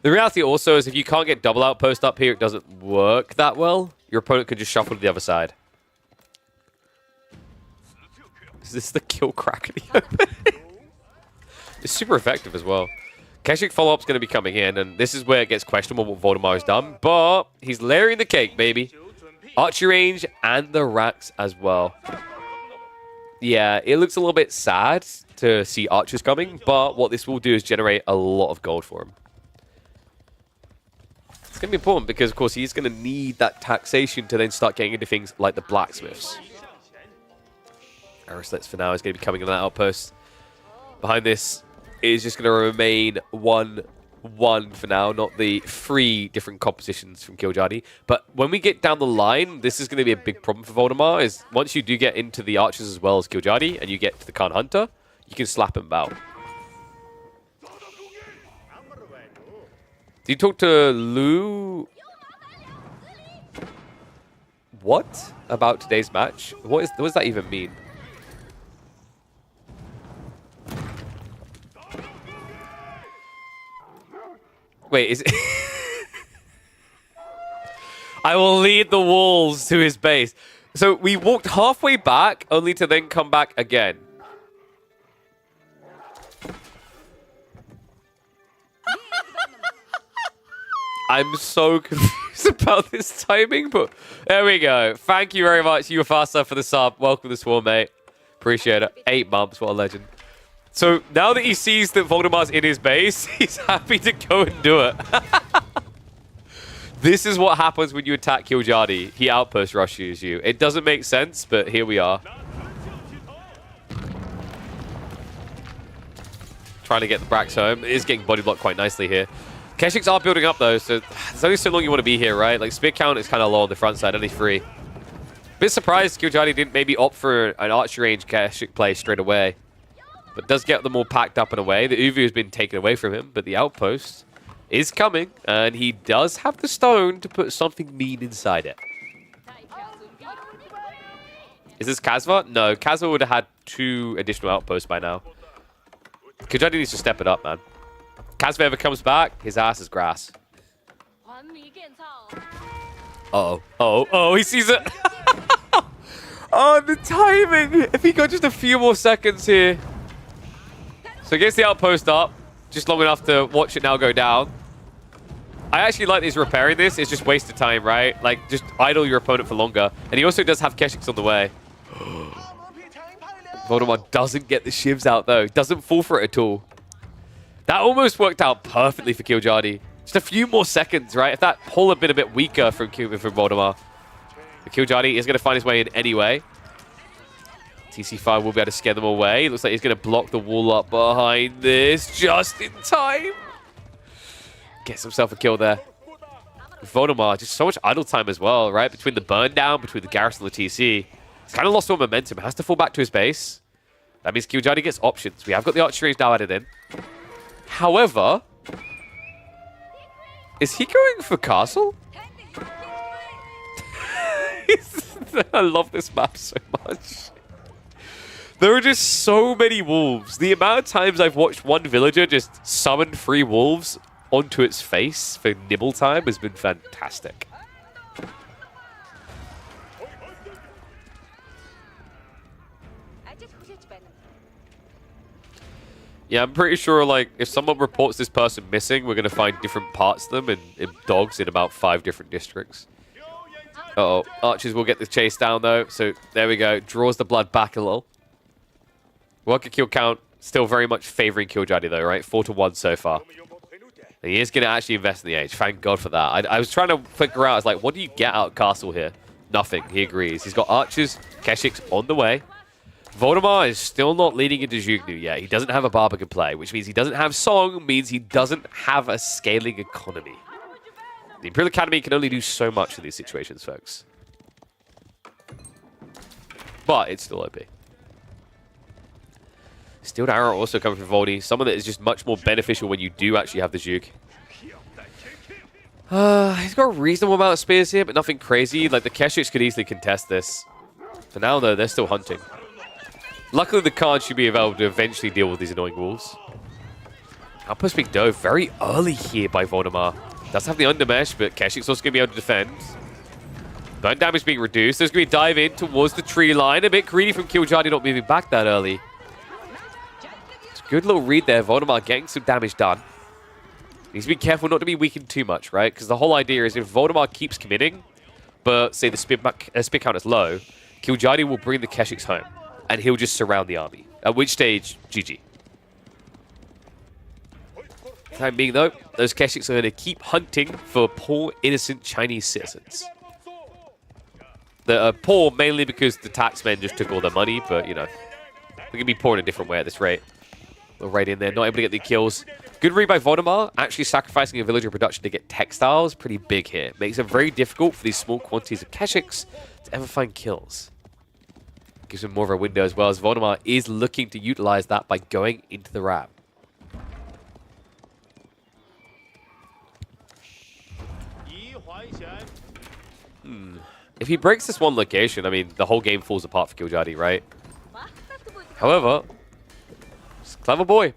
The reality also is if you can't get double outpost up here, it doesn't work that well. Your opponent can just shuffle to the other side. Is this the kill crackety opening? It's super effective as well. Keshik follow-up's going to be coming in, and this is where it gets questionable what Valdemar has done, but he's layering the cake, baby. Archery range and the racks as well. Yeah, it looks a little bit sad to see archers coming, but what this will do is generate a lot of gold for him. It's going to be important because, of course, he's going to need that taxation to then start getting into things like the blacksmiths. Arislets for now is going to be coming in that outpost. Behind this is just going to remain 1-1 for now, not the 3 different compositions from Kiljardi. But when we get down the line, this is going to be a big problem for Valdemar, is once you do get into the archers as well as Kiljardi, and you get to the Khan Hunter, you can slap him about. Did you talk to Lou? What? About today's match? What does that even mean? Wait, is it... I will lead the wolves to his base. So we walked halfway back, only to then come back again. I'm so confused about this timing, but there we go. Thank you very much, you faster for the sub. Welcome to the Swarm, mate. Appreciate it. 8 months, what a legend. So now that he sees that Valdemar's in his base, he's happy to go and do it. This is what happens when you attack Kiljardi. He outpost rushes you. It doesn't make sense, but here we are. Trying to get the Brax home. It is getting body blocked quite nicely here. Keshiks are building up, though, so there's only so long you want to be here, right? Like, spear count is kind of low on the front side, only 3. Bit surprised Kiljardi didn't maybe opt for an archery range Keshik play straight away. But does get them all packed up in a way. The Uvu has been taken away from him, but the outpost is coming, and he does have the stone to put something mean inside it. Is this Kazva? No, Kazva would have had 2 additional outposts by now. Kiljardi needs to step it up, man. Kazva ever comes back, his ass is grass. Uh-oh. Oh, he sees it. Oh, the timing. If he got just a few more seconds here. So he gets the outpost up, just long enough to watch it now go down. I actually like this repairing this. It's just wasted time, right? Like, just idle your opponent for longer. And he also does have Keshiks on the way. Valdemar doesn't get the shivs out, though. Doesn't fall for it at all. That almost worked out perfectly for Kiljardi. Just a few more seconds, right? If that pull had been a bit weaker from Valdemar. But Kiljardi is going to find his way in anyway. TC5 will be able to scare them away. It looks like he's going to block the wall up behind this just in time. Gets himself a kill there. Valdemar, just so much idle time as well, right? Between the burn down, between the garrison and the TC. He's kind of lost all momentum. Has to fall back to his base. That means Kiljardi gets options. We have got the archery range now added in. However, is he going for castle? I love this map so much. There are just so many wolves. The amount of times I've watched one villager just summon 3 wolves onto its face for nibble time has been fantastic. Yeah, I'm pretty sure, like, if someone reports this person missing, we're going to find different parts of them and dogs in about 5 different districts. Uh-oh. Archers will get the chase down, though. So, there we go. Draws the blood back a little. Worker kill count still very much favoring Kiljardi, though, right? 4-1 so far. And he is going to actually invest in the age. Thank God for that. I was trying to figure out, I was like, what do you get out of Castle here? Nothing. He agrees. He's got archers, Keshiks on the way. Valdemar is still not leading into Zhugnu yet. He doesn't have a Barbican play, which means he doesn't have Song, means he doesn't have a scaling economy. The Imperial Academy can only do so much in these situations, folks. But it's still OP. Steeled Arrow also coming from Voldy. Some of it is just much more beneficial when you do actually have the Zhug. He's got a reasonable amount of spears here, but nothing crazy. Like, the Keshiks could easily contest this. For now, though, they're still hunting. Luckily, the card should be able to eventually deal with these annoying wolves. Outpost being dove very early here by Valdemar. Does have the undermesh, but Keshik's also going to be able to defend. Burn damage being reduced. There's going to be a dive in towards the tree line. A bit greedy from Kiljardi not moving back that early. It's a good little read there. Valdemar getting some damage done. Needs to be careful not to be weakened too much, right? Because the whole idea is if Valdemar keeps committing, but say the spear count is low, Kiljardi will bring the Keshiks home. And he'll just surround the army. At which stage, GG. Time being, though, those Keshiks are going to keep hunting for poor, innocent Chinese citizens. They're poor mainly because the taxmen just took all their money, but, you know, they're going to be poor in a different way at this rate. They're right in there, not able to get the kills. Good read by Valdemar, actually sacrificing a villager production to get textiles. Pretty big here. Makes it very difficult for these small quantities of Keshiks to ever find kills. Gives him more of a window as well, as Valdemar is looking to utilize that by going into the ram. If he breaks this one location, I mean, the whole game falls apart for Kiljardi, right? However, he's a clever boy.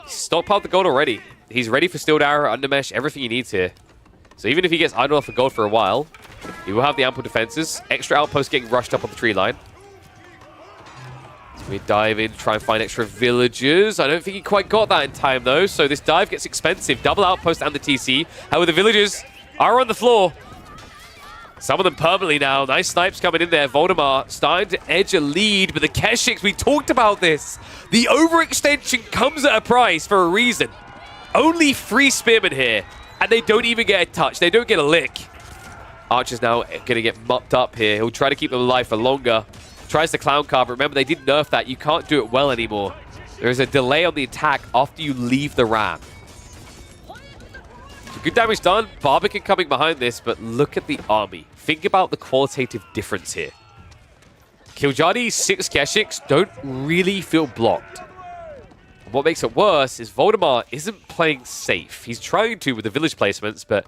He's stockpiled the gold already. He's ready for Steeled Arrow, Undermesh, everything he needs here. So even if he gets idle off of gold for a while, he will have the ample defenses. Extra outposts getting rushed up on the tree line. We dive in to try and find extra villagers. I don't think he quite got that in time, though. So this dive gets expensive. Double outpost and the TC. However, the villagers are on the floor. Some of them permanently now. Nice snipes coming in there. Valdemar starting to edge a lead. But the Keshiks, we talked about this. The overextension comes at a price for a reason. Only 3 spearmen here. And they don't even get a touch. They don't get a lick. Archer's now going to get mopped up here. He'll try to keep them alive for longer. Tries the clown card, but remember they did nerf that. You can't do it well anymore. There is a delay on the attack after you leave the ram. So good damage done. Barbican coming behind this, but look at the army. Think about the qualitative difference here. Kiljardi's 6 Keshiks don't really feel blocked. What makes it worse is Valdemar isn't playing safe. He's trying to with the village placements, but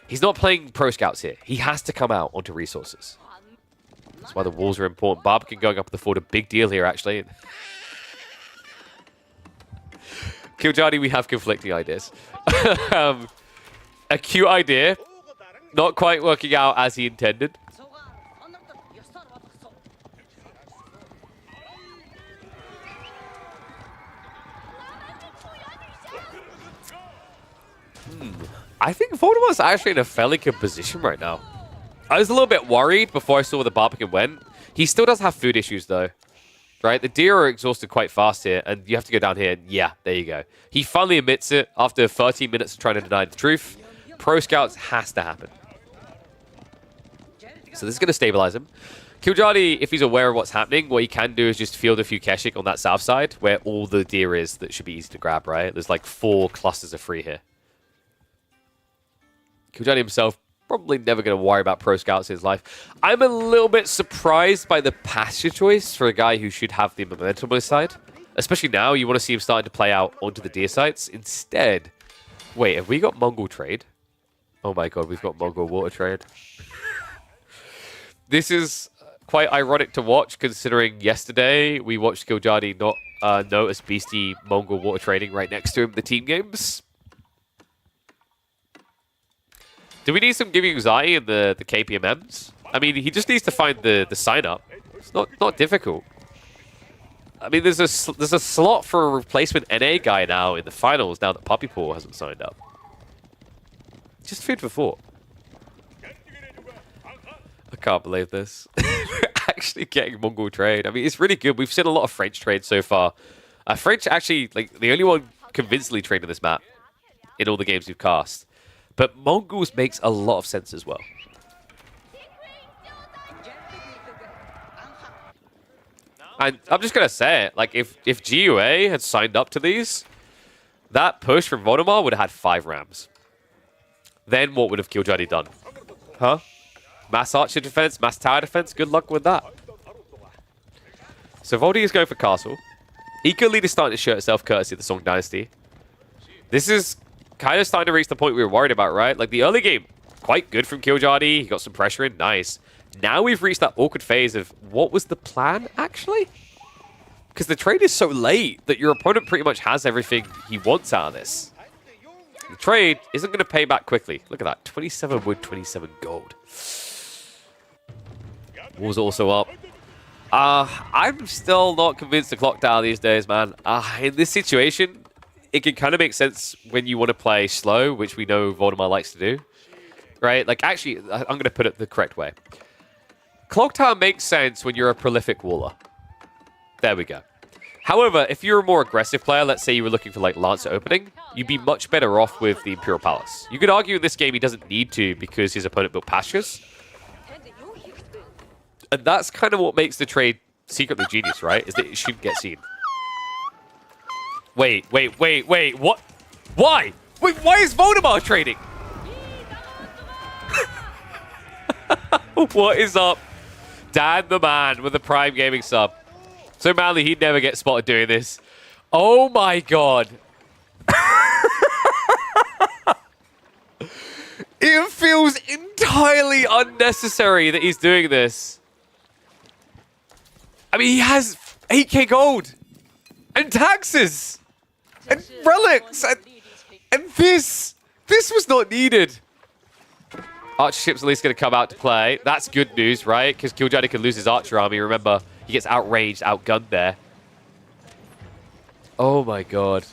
he's not playing pro scouts here. He has to come out onto resources. That's why the walls are important. Barbican going up the fort, a big deal here, actually. Kiljardi, we have conflicting ideas. A cute idea, not quite working out as he intended. I think Valdemar's actually in a fairly good position right now. I was a little bit worried before I saw where the Barbican went. He still does have food issues, though. Right? The deer are exhausted quite fast here, and you have to go down here. Yeah, there you go. He finally admits it after 13 minutes of trying to deny the truth. Pro Scouts has to happen. So this is going to stabilize him. Kiljardi, if he's aware of what's happening, what he can do is just field a few Keshik on that south side, where all the deer is that should be easy to grab, right? There's like 4 clusters of free here. Kiljardi himself probably never going to worry about pro scouts in his life. I'm a little bit surprised by the pasture choice for a guy who should have the momentum on his side. Especially now, you want to see him starting to play out onto the deer sites. Instead, wait, have we got Mongol trade? Oh my god, we've got Mongol water trade. This is quite ironic to watch, considering yesterday we watched Kiljardi not notice Beastie Mongol water trading right next to him in the team games. Do we need some giving anxiety in the KPMMs? I mean, he just needs to find the sign up. It's not difficult. I mean, there's a slot for a replacement NA guy now in the finals now that Puppy Paw hasn't signed up. Just food for thought. I can't believe this. We're actually getting Mongol trade. I mean, it's really good. We've seen a lot of French trades so far. French actually, like, the only one convincingly traded this map in all the games we've cast. But Mongols makes a lot of sense as well. And I'm just going to say it, like, if GUA had signed up to these, that push from Valdemar would have had 5 Rams. Then what would have Kiljardi done? Huh? Mass Archer defense, mass tower defense, good luck with that. So Voldy is going for Castle. Eco Lead is starting to show itself courtesy of the Song Dynasty. This is kind of starting to reach the point we were worried about, right? Like, the early game, quite good from Kiljardi. He got some pressure in, nice. Now we've reached that awkward phase of what was the plan, actually? Because the trade is so late that your opponent pretty much has everything he wants out of this. The trade isn't going to pay back quickly. Look at that, 27 wood, 27 gold. War's also up. I'm still not convinced the clock tower these days, man. In this situation, it can kind of make sense when you want to play slow, which we know Valdemar likes to do. Right? Like, actually, I'm going to put it the correct way. Clock tower makes sense when you're a prolific waller. There we go. However, if you're a more aggressive player, let's say you were looking for, like, Lancer opening, you'd be much better off with the Imperial Palace. You could argue in this game he doesn't need to because his opponent built pastures. And that's kind of what makes the trade secretly genius, right? Is that it shouldn't get seen. Wait, what? Why? Wait, why is Valdemar trading? What is up? Dan the man with the Prime Gaming sub. So manly, he'd never get spotted doing this. Oh my god. It feels entirely unnecessary that he's doing this. I mean, he has 8k gold and taxes and relics and this was not needed. Archership's at least going to come out to play. That's good news, right? Because Kiljardi could lose his archer army. Remember, he gets outraged, outgunned there. Oh my god.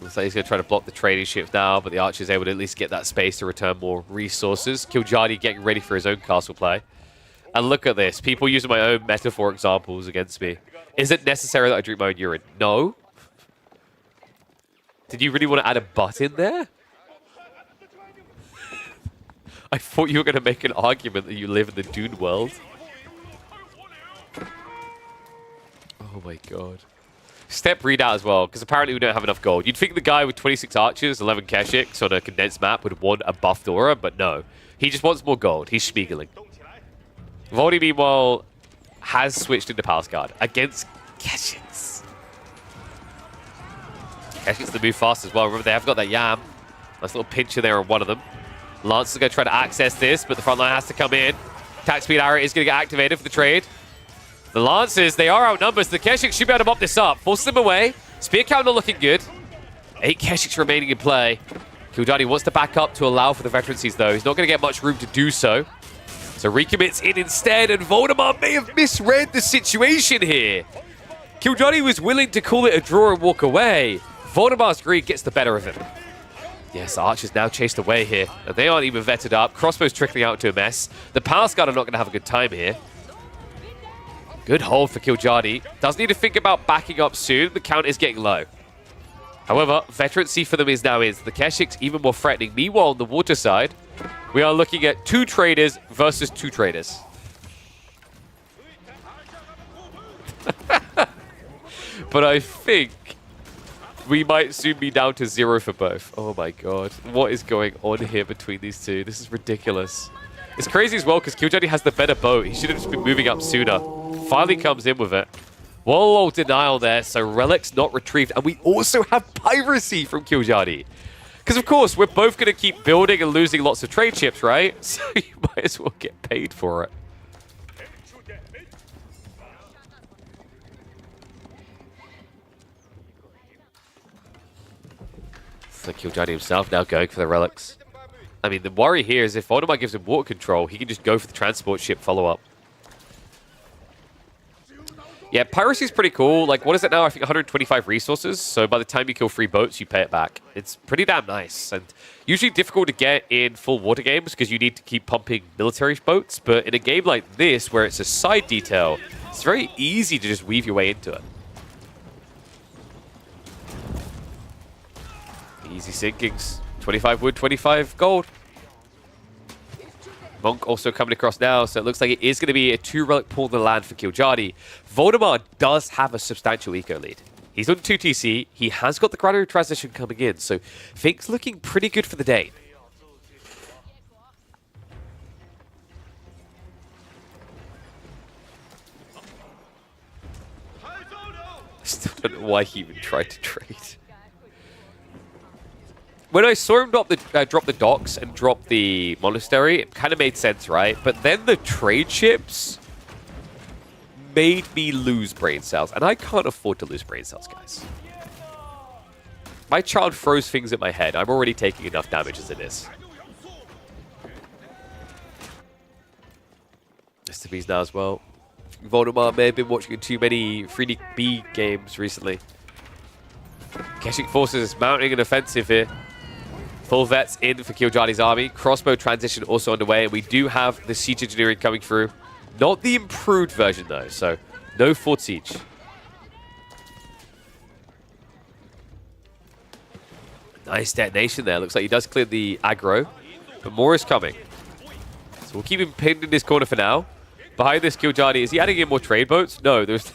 Looks like he's going to try to block the trading ships now, but the archer's able to at least get that space to return more resources. Kiljardi getting ready for his own castle play. And look at this. People using my own metaphor examples against me. Is it necessary that I drink my own urine? No. Did you really want to add a butt in there? I thought you were going to make an argument that you live in the Dune world. Oh my god. Step readout as well, because apparently we don't have enough gold. You'd think the guy with 26 archers, 11 Keshiks on a condensed map would want a buffed aura, but no. He just wants more gold. He's schmiegling. Voldy, meanwhile, has switched into Palace Guard against Keshiks. Keshiks to move fast as well. Remember, they have got that Yam. Nice little pincher there on one of them. Lance is going to try to access this, but the front line has to come in. Attack speed arrow is going to get activated for the trade. The Lancers, they are outnumbered. The Keshiks should be able to mop this up. Force them away. Spear count not looking good. 8 Keshiks remaining in play. Kiljardi wants to back up to allow for the veterancies, though. He's not going to get much room to do so. So recommits in instead, and Valdemar may have misread the situation here. Kiljardi was willing to call it a draw and walk away. Valdemar's greed gets the better of him. Yes, Archer's now chased away here. And they aren't even vetted up. Crossbow's trickling out to a mess. The Palace Guard are not going to have a good time here. Good hold for Kiljardi. Does need to think about backing up soon. The count is getting low. However, veterancy for them is now in. The Keshiks even more threatening. Meanwhile, on the water side, we are looking at 2 traders versus 2 traders. But I think we might soon be down to 0 for both. Oh my god. What is going on here between these two? This is ridiculous. It's crazy as well because Kiljardi has the better boat. He should have just been moving up sooner. Finally comes in with it. Wall denial there, so relics not retrieved. And we also have piracy from Kiljardi. Because, of course, we're both going to keep building and losing lots of trade chips, right? So you might as well get paid for it. So Kiljardi himself now going for the relics. I mean, the worry here is if Valdemar gives him water control, he can just go for the transport ship follow-up. Yeah, piracy is pretty cool. Like, what is it now? I think 125 resources. So by the time you kill 3 boats, you pay it back. It's pretty damn nice. And usually difficult to get in full water games because you need to keep pumping military boats. But in a game like this, where it's a side detail, it's very easy to just weave your way into it. Easy sinkings. 25 wood, 25 gold. Monk also coming across now, so it looks like it is going to be a 2-relic pool in the land for Kiljardi. Valdemar does have a substantial eco lead. He's on 2 TC. He has got the granary transition coming in, so things looking pretty good for the Dane. Still don't know why he even tried to trade. When I saw him drop the docks and drop the monastery, it kind of made sense, right? But then the trade ships made me lose brain cells. And I can't afford to lose brain cells, guys. My child throws things at my head. I'm already taking enough damage as it is. Mr. B's now as well. Valdemar may have been watching too many 3DB games recently. Keshik forces mounting an offensive here. Full vets in for Kiljardi's army. Crossbow transition also underway. And we do have the siege engineering coming through. Not the improved version, though. So, no fort siege. Nice detonation there. Looks like he does clear the aggro. But more is coming. So, we'll keep him pinned in this corner for now. Behind this, Kiljardi, is he adding in more trade boats? No, there's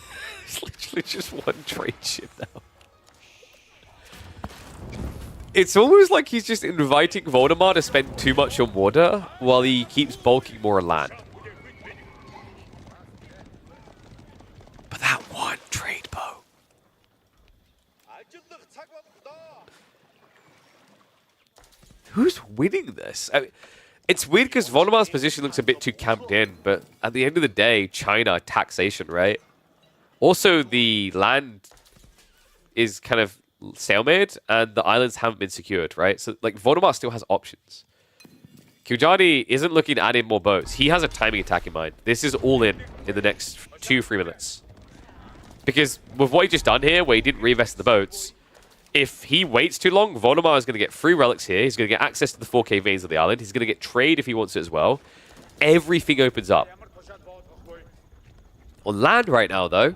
literally just one trade ship now. It's almost like he's just inviting Valdemar to spend too much on water while he keeps bulking more on land. But that one trade boat. Who's winning this? I mean, it's weird because Valdemar's position looks a bit too camped in, but at the end of the day, China, taxation, right? Also, the land is kind of stalemate, and the islands haven't been secured, right? So, like, Valdemar still has options. Kiljardi isn't looking to add in more boats. He has a timing attack in mind. This is all in the next 2-3 minutes. Because with what he just done here, where he didn't reinvest in the boats, if he waits too long, Valdemar is going to get 3 relics here. He's going to get access to the 4K veins of the island. He's going to get trade if he wants it as well. Everything opens up. On land right now, though,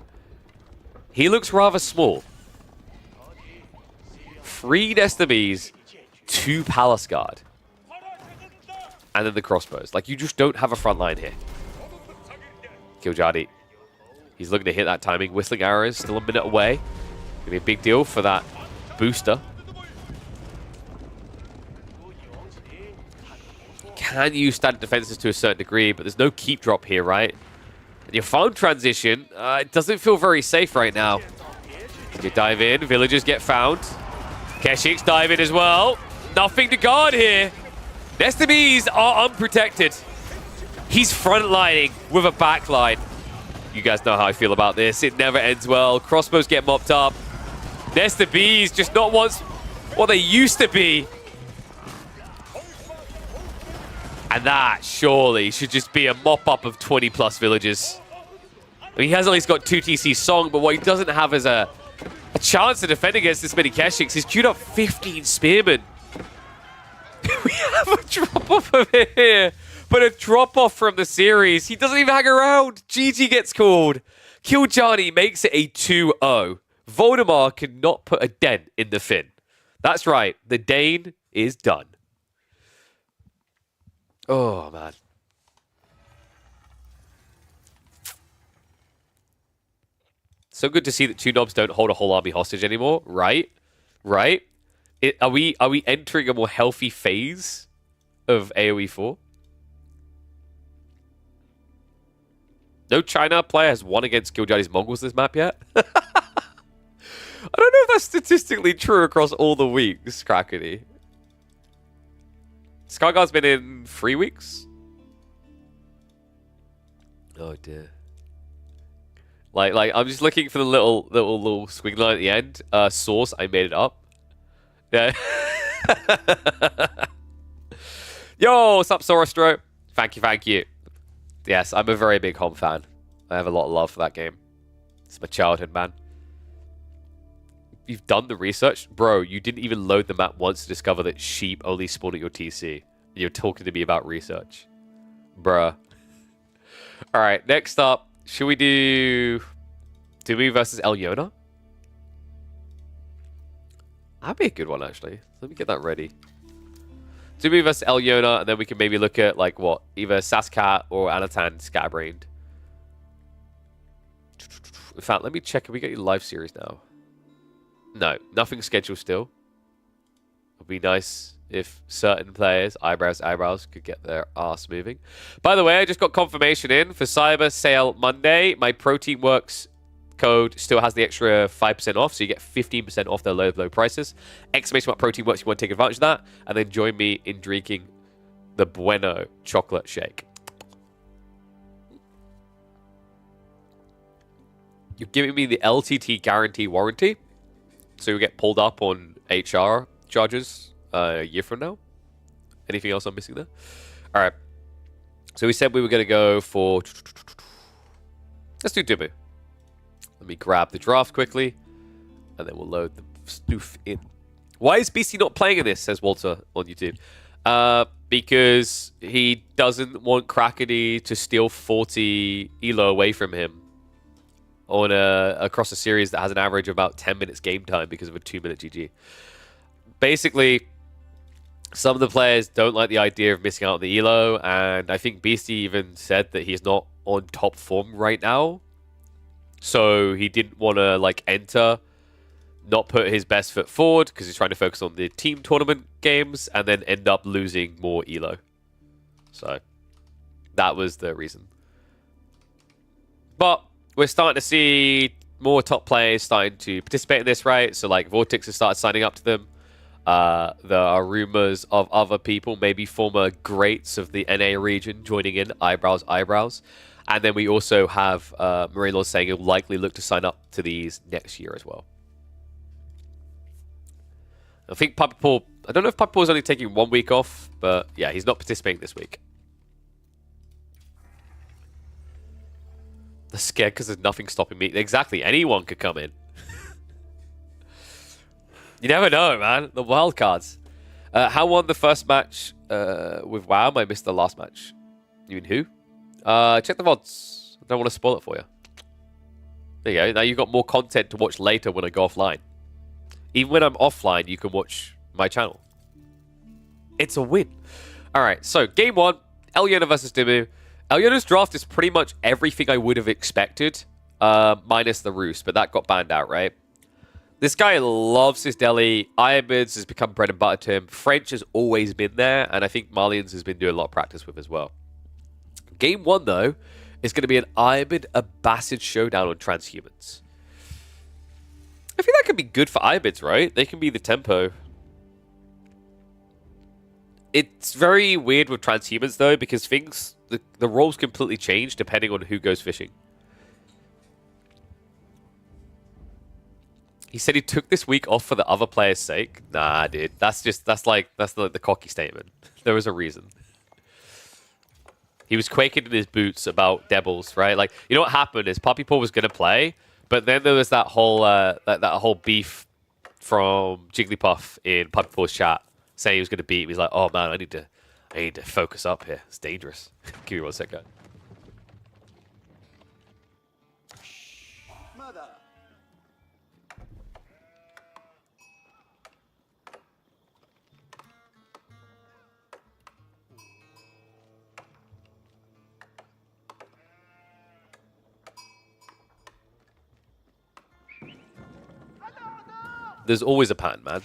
he looks rather small. 3 Destinies, 2 Palace Guard. And then the crossbows. Like, you just don't have a front line here. Kiljardi. He's looking to hit that timing. Whistling arrows, still a minute away. Gonna be a big deal for that booster. Can use standard defenses to a certain degree, but there's no keep drop here, right? And your farm transition, it doesn't feel very safe right now. You dive in, villagers get found. Keshik's dive in as well. Nothing to guard here. Destinies are unprotected. He's frontlining with a backline. You guys know how I feel about this. It never ends well. Crossbows get mopped up. Nesta Bees just not once what they used to be. And that surely should just be a mop-up of 20+ villages. I mean, he has at least got 2 TC Song, but what he doesn't have is a chance to defend against this many Keshiks. He's queued up 15 Spearmen. We have a drop-off of it here. But a drop-off from the series. He doesn't even hang around. GG gets called. Kiljardi makes it a 2-0. Valdemar cannot put a dent in the Finn. That's right. The Dane is done. Oh, man. So good to see that 2 knobs don't hold a whole army hostage anymore, right? Right? Are we entering a more healthy phase of AoE 4? No China player has won against Kiljardi's Mongols this map yet. I don't know if that's statistically true across all the weeks, Crackety. Skyguard's been in 3 weeks. Oh dear. Like I'm just looking for the little squiggly line at the end. Source, I made it up. Yeah. Yo, what's up, Sorostro? Thank you. Yes, I'm a very big Hom fan. I have a lot of love for that game. It's my childhood, man. You've done the research? Bro, you didn't even load the map once to discover that sheep only spawn at your TC. You're talking to me about research. Bruh. Alright, next up, should we do DeMu versus Elyona? That'd be a good one, actually. Let me get that ready. DeMu versus Elyona, and then we can maybe look at, like, what? Either Sascat or Anatan Scatterbrained. In fact, let me check if we get your live series now. No, nothing scheduled still. It'd be nice if certain players, eyebrows, could get their ass moving. By the way, I just got confirmation in for Cyber Sale Monday. My Protein Works code still has the extra 5% off, so you get 15% off their low prices. Exclamation mark Protein Works, you want to take advantage of that, and then join me in drinking the Bueno chocolate shake. You're giving me the LTT guarantee warranty, so you'll get pulled up on HR charges a year from now. Anything else I'm missing there? All right. So we said we were going to go for... Let's do DeMu. Let me grab the draft quickly, and then we'll load the stoof in. Why is BC not playing in this, says Walter on YouTube. Because he doesn't want Krakeny to steal 40 elo away from him on across a series that has an average of about 10 minutes game time because of a 2-minute GG. Basically, some of the players don't like the idea of missing out on the elo, and I think Beastie even said that he's not on top form right now. So he didn't want to like enter, not put his best foot forward because he's trying to focus on the team tournament games and then end up losing more elo. So that was the reason. But we're starting to see more top players starting to participate in this, right? So like VortiX has started signing up to them. There are rumors of other people, maybe former greats of the NA region, joining in. Eyebrows. And then we also have Myriad saying he'll likely look to sign up to these next year as well. I think Puppy Paul... I don't know if Puppy Paul is only taking 1 week off, but yeah, he's not participating this week. They're scared because there's nothing stopping me. Exactly, anyone could come in. You never know, man. The wild cards. How won the first match with WoW? I missed the last match. You mean who? Check the VODs. I don't want to spoil it for you. There you go. Now you've got more content to watch later when I go offline. Even when I'm offline, you can watch my channel. It's a win. All right, so game 1, Elyona versus DeMu. Elyona's draft is pretty much everything I would have expected, minus the Roost, but that got banned out, right? This guy loves his deli. Ironbids has become bread and butter to him. French has always been there, and I think Malians has been doing a lot of practice with as well. Game 1, though, is going to be an Ironbid Abbasid showdown on Transhumans. I think that could be good for Ironbids, right? They can be the tempo. It's very weird with Transhumans, though, because things... The roles completely change depending on who goes fishing. He said he took this week off for the other player's sake. Nah, dude. That's the cocky statement. There was a reason. He was quaking in his boots about Devils, right? Like, you know what happened is Puppy Paw was going to play, but then there was that whole that whole beef from Jigglypuff in Puppy Paw's chat saying he was going to beat him. He's like, oh man, I need to focus up here. It's dangerous. Give me 1 second. There's always a pattern, man.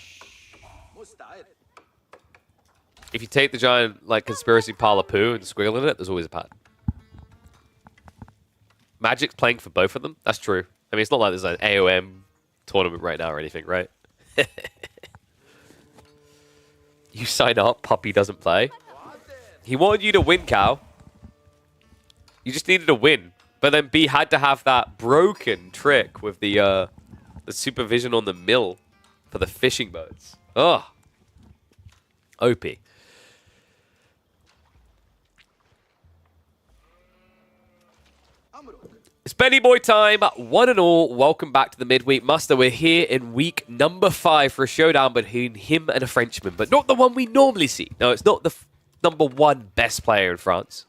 If you take the giant, like, conspiracy pile of poo and squiggle in it, there's always a pattern. Magic's playing for both of them. That's true. I mean, it's not like there's an AOM tournament right now or anything, right? You sign up, Puppy doesn't play. He wanted you to win, Cal. You just needed to win. But then B had to have that broken trick with the supervision on the mill for the fishing boats. Ugh. OP. It's Benny Boy time, one and all. Welcome back to the Midweek Muster. We're here in week number 5 for a showdown between him and a Frenchman, but not the one we normally see. No, it's not the number 1 best player in France.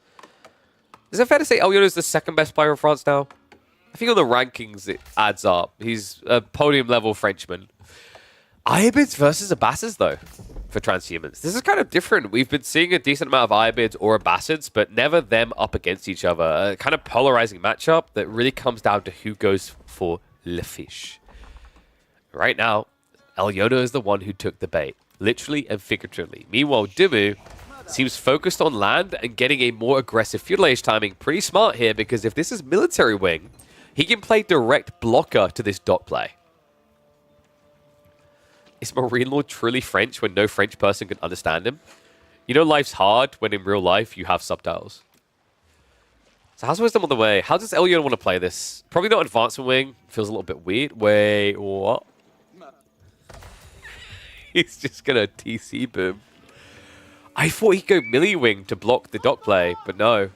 Is it fair to say Elyona is the 2nd best player in France now? I think on the rankings it adds up. He's a podium-level Frenchman. Iabids versus Abassids, though, for transhumans. This is kind of different. We've been seeing a decent amount of Iabids or Abassids, but never them up against each other. A kind of polarizing matchup that really comes down to who goes for Le Fish. Right now, Elyona is the one who took the bait, literally and figuratively. Meanwhile, DeMu seems focused on land and getting a more aggressive feudal age timing. Pretty smart here, because if this is military wing, he can play direct blocker to this dot play. Is Marine Lord truly French when no French person can understand him? You know life's hard when in real life you have subtitles. So how's Wisdom on the way? How does Elyona want to play this? Probably not Advancement Wing. Feels a little bit weird. Wait, what? He's just going to TC boom. I thought he'd go Millie Wing to block the dot play, but no.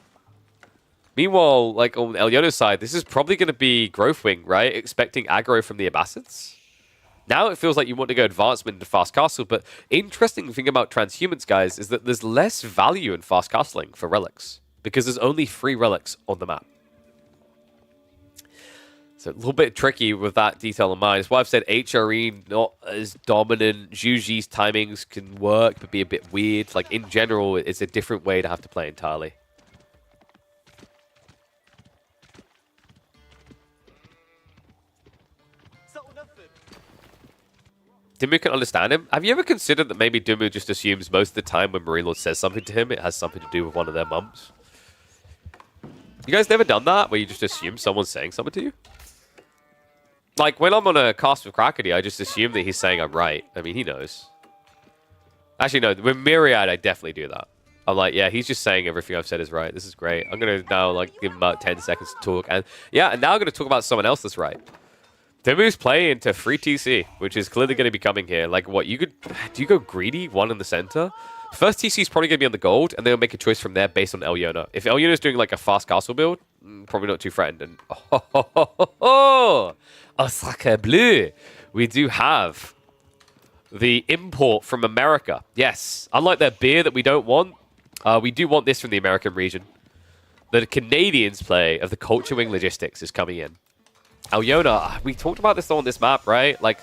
Meanwhile, like on Elyona's side, this is probably going to be Growth Wing, right? Expecting aggro from the Abassids. Now it feels like you want to go Advancement into Fast Castle, but interesting thing about transhumans, guys, is that there's less value in Fast Castling for relics, because there's only 3 relics on the map. So a little bit tricky with that detail in mind. That's why I've said HRE not as dominant. Juji's timings can work, but be a bit weird. Like, in general, it's a different way to have to play entirely. DeMu can understand him. Have you ever considered that maybe DeMu just assumes most of the time when Marine Lord says something to him, it has something to do with one of their mums? You guys never done that, where you just assume someone's saying something to you? Like, when I'm on a cast with Krakody, I just assume that he's saying I'm right. I mean, he knows. Actually, no. With Myriad, I definitely do that. I'm like, yeah, he's just saying everything I've said is right. This is great. I'm going to now, like, give him about 10 seconds to talk. And yeah, and now I'm going to talk about someone else that's right. DeMu's playing into free TC, which is clearly going to be coming here. Like, what, you could... Do you go greedy, one in the center? First TC is probably going to be on the gold, and they'll make a choice from there based on Elyona. If Elyona's doing, like, a fast castle build, probably not too threatened. And, oh, sacre bleu. We do have the import from America. Yes. Unlike their beer that we don't want, we do want this from the American region. The Canadians play of the Culture Wing Logistics is coming in. Elyona, we talked about this on this map, right? Like,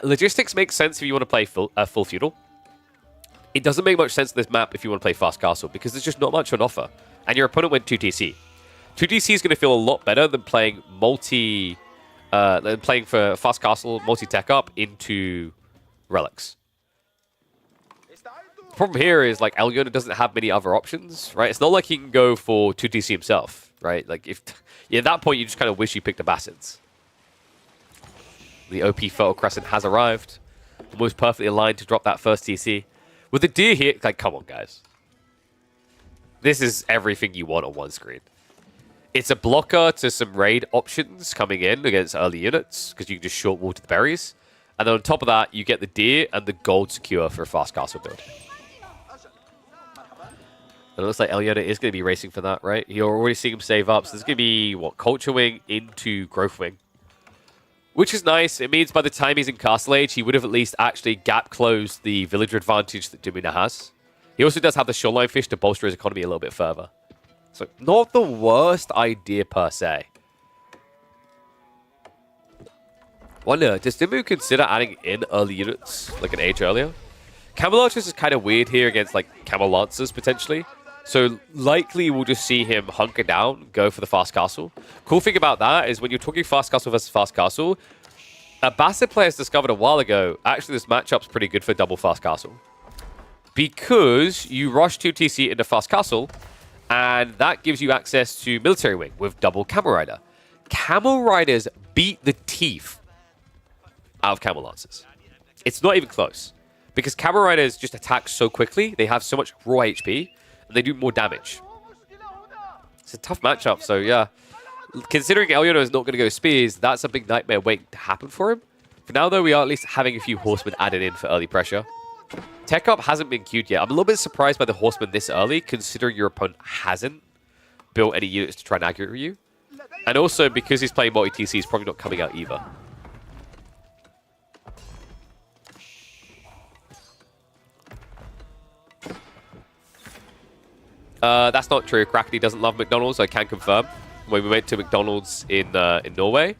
logistics makes sense if you want to play full feudal. It doesn't make much sense on this map if you want to play fast castle, because there's just not much on offer. And your opponent went 2TC. 2TC is going to feel a lot better than playing playing for fast castle, multi-tech up into relics. The problem here is, like, Elyona doesn't have many other options, right? It's not like he can go for 2TC himself, right? Like, if... Yeah, at that point, you just kind of wish you picked Abassids. The OP Fertile Crescent has arrived. Almost perfectly aligned to drop that first TC. With the deer here, like, come on, guys. This is everything you want on one screen. It's a blocker to some raid options coming in against early units, because you can just short water the berries. And then on top of that, you get the deer and the gold secure for a fast castle build. And it looks like Elyona is going to be racing for that, right? You're already seeing him save up. So there's going to be, what, Culture Wing into Growth Wing. Which is nice. It means by the time he's in Castle Age, he would have at least actually gap closed the villager advantage that DeMu has. He also does have the shoreline fish to bolster his economy a little bit further. So not the worst idea per se. Wonder, does DeMu consider adding in early units like an age earlier? Camel Archers is kind of weird here against like Camel Lancers potentially. So likely we'll just see him hunker down, go for the fast castle. Cool thing about that is when you're talking fast castle versus fast castle, a Basset players discovered a while ago, actually this matchup's pretty good for double fast castle. Because you rush 2TC into fast castle, and that gives you access to military wing with double Camel Rider. Camel Riders beat the teeth out of Camel Lancers. It's not even close. Because Camera Riders just attack so quickly, they have so much raw HP, and they do more damage. It's a tough matchup, so yeah. Considering Elyona is not going to go spears, that's a big nightmare waiting to happen for him. For now, though, we are at least having a few horsemen added in for early pressure. Tech up hasn't been queued yet. I'm a little bit surprised by the horsemen this early, considering your opponent hasn't built any units to try and aggro you. And also, because he's playing multi-TC, he's probably not coming out either. That's not true. Krakeny doesn't love McDonald's, I can confirm. When we went to McDonald's in Norway,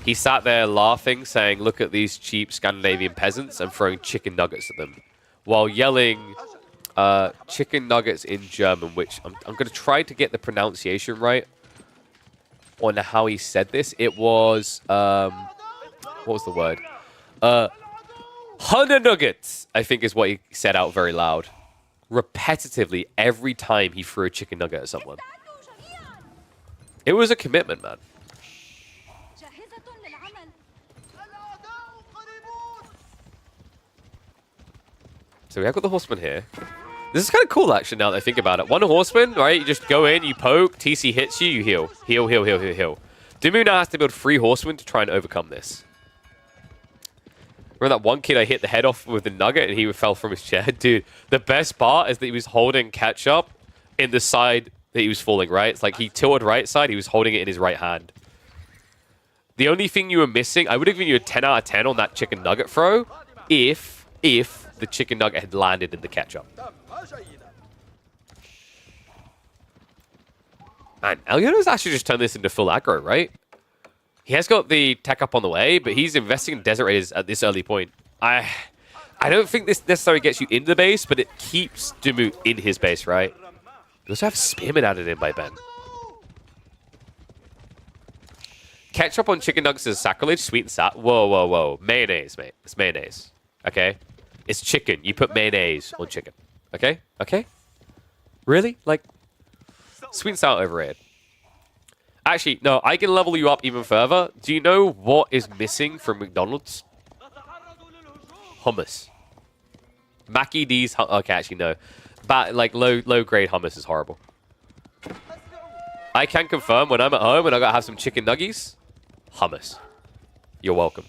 he sat there laughing, saying, "Look at these cheap Scandinavian peasants," and throwing chicken nuggets at them, while yelling chicken nuggets in German, which I'm going to try to get the pronunciation right on how he said this. It was, what was the word? Hunde nuggets, I think is what he said out very loud. Repetitively, every time he threw a chicken nugget at someone. It was a commitment, man. So we have got the horseman here. This is kind of cool, actually, now that I think about it. One horseman, right? You just go in, you poke, TC hits you, you heal. Heal, heal, heal, heal, heal. DeMu now has to build 3 horsemen to try and overcome this. Remember that one kid I hit the head off with the nugget and he fell from his chair? Dude, the best part is that he was holding ketchup in the side that he was falling, right? It's like he tilted right side, he was holding it in his right hand. The only thing you were missing, I would have given you a 10 out of 10 on that chicken nugget throw if the chicken nugget had landed in the ketchup. Man, Elyona's actually just turned this into full aggro, right? He has got the tech up on the way, but he's investing in Desert Raiders at this early point. I don't think this necessarily gets you into the base, but it keeps DeMu in his base, right? You also have Spearman added in by Ben. Ketchup on chicken nuggets is sacrilege, sweet and sour. Whoa, whoa, whoa. Mayonnaise, mate. It's mayonnaise. Okay? It's chicken. You put mayonnaise on chicken. Okay? Okay? Really? Like, sweet and sour overrated. Actually, no, I can level you up even further. Do you know what is missing from McDonald's? Hummus. Mackie D's... Okay, actually, no. But, like, low-grade hummus is horrible. I can confirm when I'm at home and I gotta have some chicken nuggies, hummus. You're welcome.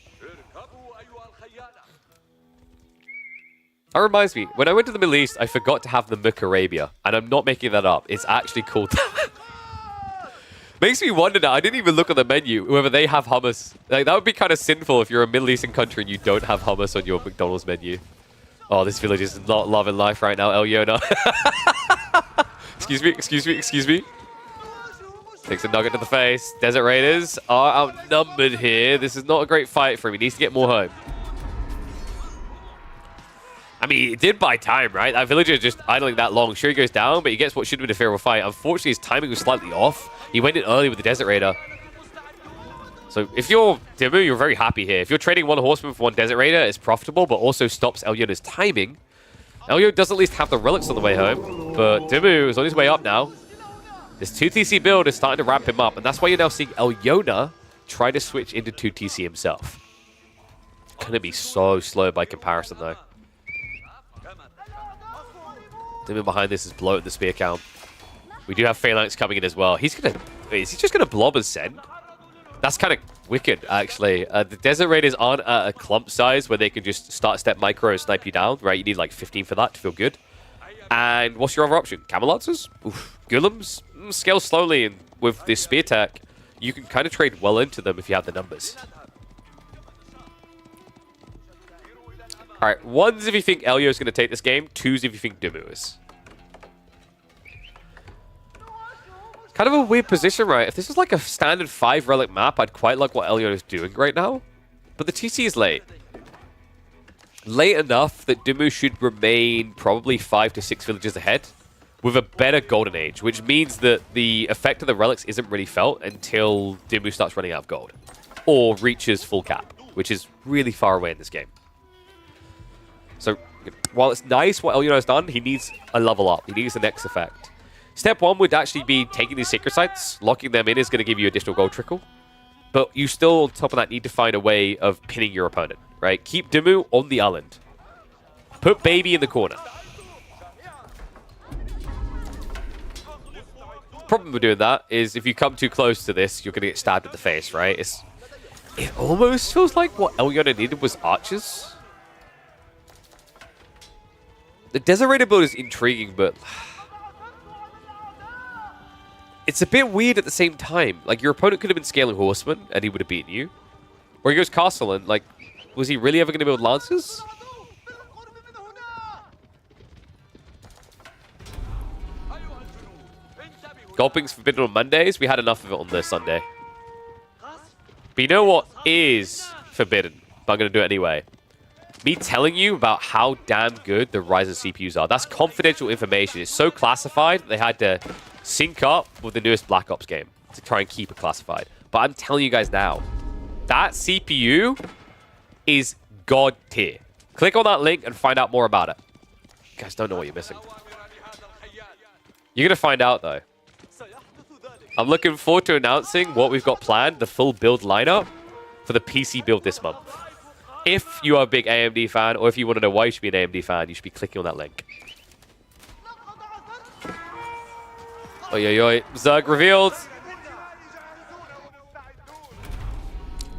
That reminds me, when I went to the Middle East, I forgot to have the Arabia, and I'm not making that up. It's actually called that. Makes me wonder now, I didn't even look at the menu, whether they have hummus. Like, that would be kind of sinful if you're a Middle Eastern country and you don't have hummus on your McDonald's menu. Oh, this village is not loving life right now, Elyona. Excuse me, excuse me, excuse me. Takes a nugget to the face. Desert Raiders are outnumbered here. This is not a great fight for him. He needs to get more home. I mean, it did buy time, right? That villager just idling that long. Sure, he goes down, but he gets what should have been a favorable fight. Unfortunately, his timing was slightly off. He went in early with the Desert Raider. So if you're DeMu, you're very happy here. If you're trading one horseman for one Desert Raider, it's profitable, but also stops Elyona's timing. Elyo does at least have the relics on the way home, but DeMu is on his way up now. This 2TC build is starting to ramp him up, and that's why you're now seeing Elyona try to switch into 2TC himself. It's going to be so slow by comparison, though. DeMu behind this is bloating the spear count. We do have Phalanx coming in as well. He's going to... Is he just going to blob and send? That's kind of wicked, actually. The Desert Raiders aren't at a clump size where they can just start step micro and snipe you down, right? You need like 15 for that to feel good. And what's your other option? Camelots? Oof. Golems? Scale slowly, and with this spear tech, you can kind of trade well into them if you have the numbers. Alright, ones if you think Elyo is going to take this game, twos if you think DeMu is. Kind of a weird position, right? If this was like a standard 5 relic map, I'd quite like what Elyona is doing right now. But the TC is late. Late enough that DeMu should remain probably 5 to 6 villages ahead with a better golden age, which means that the effect of the relics isn't really felt until DeMu starts running out of gold or reaches full cap, which is really far away in this game. So while it's nice what Elyona has done, he needs a level up. He needs the next effect. Step 1 would actually be taking these sacred sites. Locking them in is going to give you additional gold trickle. But you still, on top of that, need to find a way of pinning your opponent, right? Keep DeMu on the island. Put baby in the corner. Problem with doing that is if you come too close to this, you're going to get stabbed in the face, right? It almost feels like what Elyona needed was archers. The Desert Raider build is intriguing, but it's a bit weird at the same time. Like, your opponent could have been scaling Horsemen, and he would have beaten you. Or he goes Castle, and, like, was he really ever going to build Lancers? Gulping's forbidden on Mondays. We had enough of it on this Sunday. But you know what is forbidden? But I'm going to do it anyway. Me telling you about how damn good the Ryzen CPUs are. That's confidential information. It's so classified, they had to sync up with the newest Black Ops game to try and keep it classified. But I'm telling you guys now, that CPU is god tier. Click on that link and find out more about it. You guys don't know what you're missing. You're going to find out, though. I'm looking forward to announcing what we've got planned, the full build lineup for the PC build this month. If you are a big AMD fan, or if you want to know why you should be an AMD fan, you should be clicking on that link. Oi, oi, oi. Zerg revealed.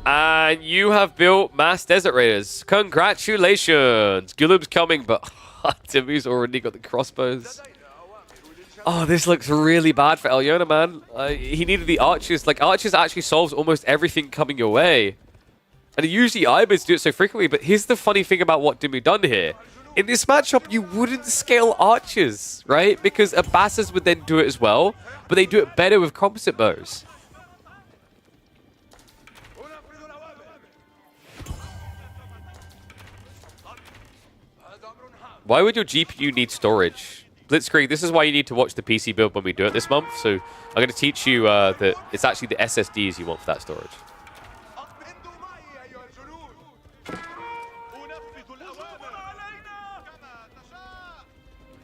And you have built mass Desert Raiders. Congratulations. Gullum's coming, but DeMu's already got the crossbows. Oh, this looks really bad for Elyona, man. He needed the archers. Like, archers actually solves almost everything coming your way. And usually IBIDs do it so frequently, but here's the funny thing about what DeMu done here. In this matchup, you wouldn't scale archers, right? Because Abbasis would then do it as well, but they do it better with composite bows. Why would your GPU need storage? Blitzkrieg, this is why you need to watch the PC build when we do it this month. So I'm going to teach you that it's actually the SSDs you want for that storage.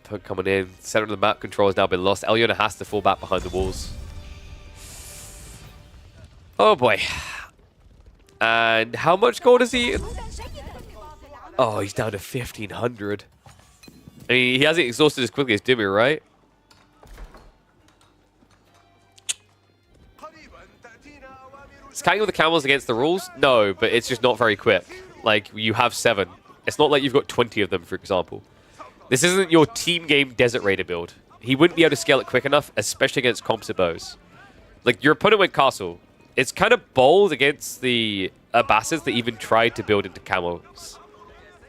Tug coming in. Center of the map control has now been lost. Elyona has to fall back behind the walls. Oh boy. And how much gold is he? Oh, he's down to 1,500. I mean, he hasn't exhausted as quickly as DeMu, right? Is kiting with the camels against the rules? No, but it's just not very quick. Like, you have 7. It's not like you've got 20 of them, for example. This isn't your team game Desert Raider build. He wouldn't be able to scale it quick enough, especially against composite bows. Like, your opponent went castle. It's kind of bold against the Abbasis that even tried to build into camels,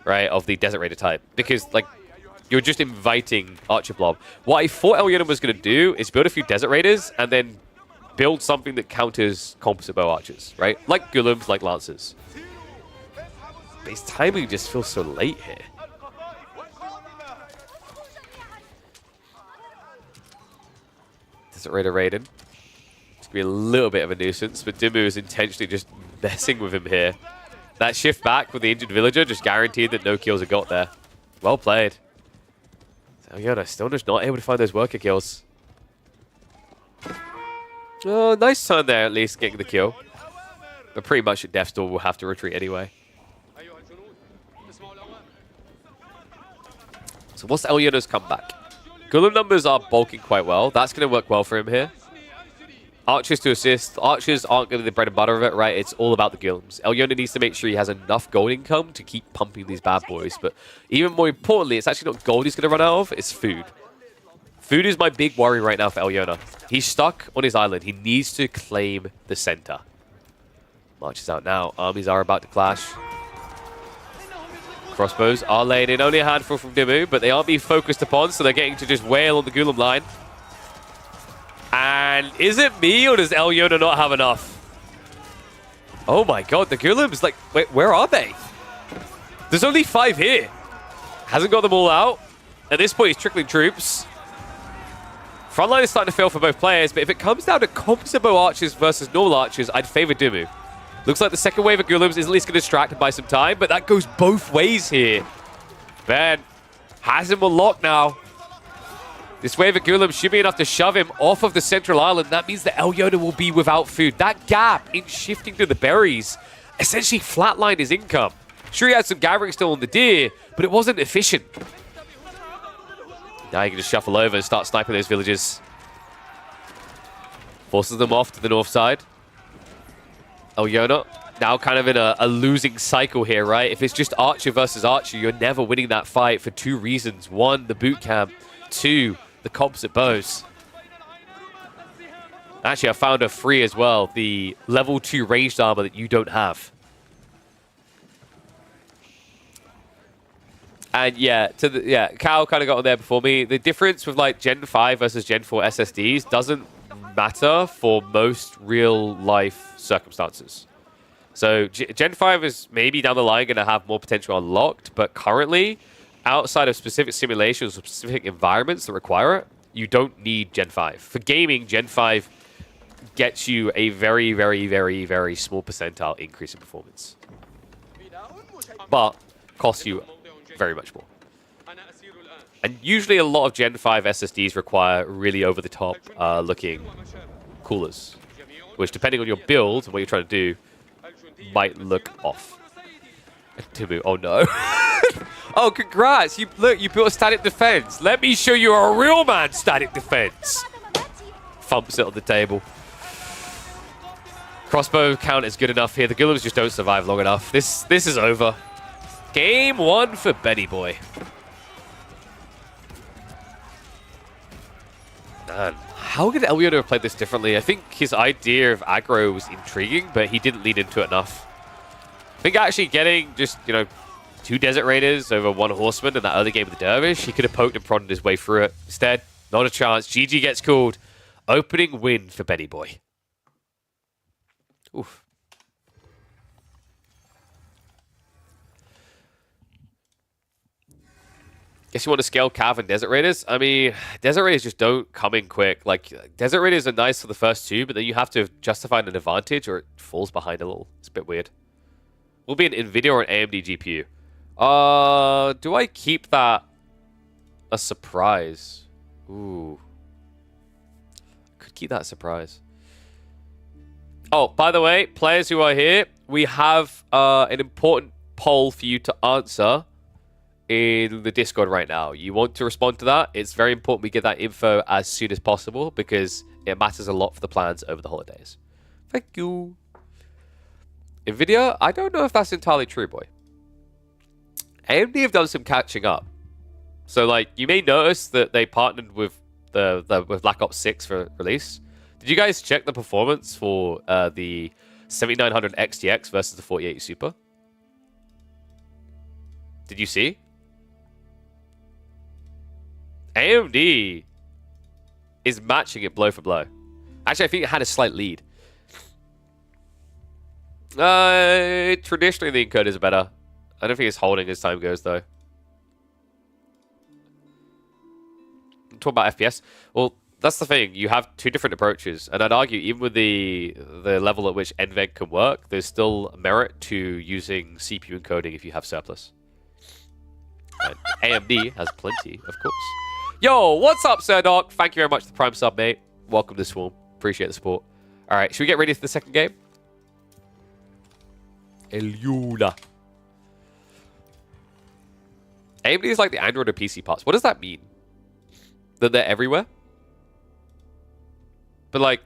right, of the Desert Raider type. Because, like, you're just inviting Archer Blob. What I thought Elyona was going to do is build a few Desert Raiders and then build something that counters composite bow archers, right? Like Gullums, like Lancers. But his timing just feels so late here. Desert Raider raiding. It's going to be a little bit of a nuisance, but DeMu is intentionally just messing with him here. That shift back with the injured villager just guaranteed that no kills are got there. Well played. Elyona still just not able to find those worker kills. Oh, nice turn there, at least getting the kill. But pretty much at death's door will have to retreat anyway. So what's Elyona's comeback? Gullum numbers are bulking quite well. That's going to work well for him here. Archers to assist. Archers aren't going to be the bread and butter of it, right? It's all about the Gullums. Elyona needs to make sure he has enough gold income to keep pumping these bad boys. But even more importantly, it's actually not gold he's going to run out of, it's food. Food is my big worry right now for Elyona. He's stuck on his island. He needs to claim the center. March is out now. Armies are about to clash. Crossbows are laid in. Only a handful from DeMu, but they aren't being focused upon, so they're getting to just wail on the Gullum line. And is it me, or does Elyona not have enough? Oh my god, the Gullums, like, wait, where are they? There's only 5 here. Hasn't got them all out. At this point, he's trickling troops. Frontline is starting to fail for both players, but if it comes down to composite bow archers versus normal archers, I'd favor DeMu. Looks like the second wave of Gullums is at least going to distract him by some time, but that goes both ways here. Ben has him on lock now. This wave of Gullum should be enough to shove him off of the central island. That means that Elyona will be without food. That gap in shifting to the berries essentially flatlined his income. Sure, he had some gathering still on the deer, but it wasn't efficient. Now you can just shuffle over and start sniping those villagers. Forces them off to the north side. Elyona now kind of in a losing cycle here, right? If it's just Archer versus Archer, you're never winning that fight for two reasons. One, the boot camp. Two, the composite bows. Actually, I found a free as well. The level 2 ranged armor that you don't have. And yeah, Cal kind of got on there before me. The difference with like Gen 5 versus Gen 4 SSDs doesn't matter for most real life circumstances. So Gen 5 is maybe down the line going to have more potential unlocked, but currently, outside of specific simulations or specific environments that require it, you don't need Gen 5. For gaming, Gen 5 gets you a very, very, very, very small percentile increase in performance. But costs you very much more. And usually a lot of Gen 5 SSDs require really over-the-top looking coolers, which depending on your build and what you're trying to do, might look off. DeMu, oh no. Oh, congrats. You built a static defense. Let me show you a real man static defense. Thumps it on the table. Crossbow count is good enough here. The Gullivers just don't survive long enough. This is over. Game 1 for Benny Boy. Man, how could Elyona have played this differently? I think his idea of aggro was intriguing, but he didn't lead into it enough. I think actually getting just, 2 Desert Raiders over 1 Horseman in that early game with the Dervish, he could have poked and prodded his way through it. Instead, not a chance. GG gets called. Opening win for Benny Boy. Oof. Guess you want to scale Cav and Desert Raiders? I mean, Desert Raiders just don't come in quick. Like, Desert Raiders are nice for the first 2, but then you have to justify an advantage or it falls behind a little. It's a bit weird. Will be an NVIDIA or an AMD GPU. Do I keep that a surprise? Ooh. Could keep that a surprise. Oh, by the way, players who are here, we have an important poll for you to answer in the Discord right now. You want to respond to that? It's very important we get that info as soon as possible because it matters a lot for the plans over the holidays. Thank you. NVIDIA, I don't know if that's entirely true, boy. AMD have done some catching up. So, like, you may notice that they partnered with with Black Ops 6 for release. Did you guys check the performance for the 7900 XTX versus the 4080 Super? Did you see? AMD is matching it blow for blow. Actually, I think it had a slight lead. Traditionally, the encoders are better. I don't think it's holding as time goes, though. I'm talking about FPS. Well, that's the thing. You have 2 different approaches. And I'd argue, even with the level at which NVENC can work, there's still merit to using CPU encoding if you have surplus. And AMD has plenty, of course. Yo, what's up, Sir Doc? Thank you very much for the Prime sub, mate. Welcome to Swarm. Appreciate the support. All right, should we get ready for the second game? Elyona. AMD is like the Android or PC parts. What does that mean? That they're everywhere? But like,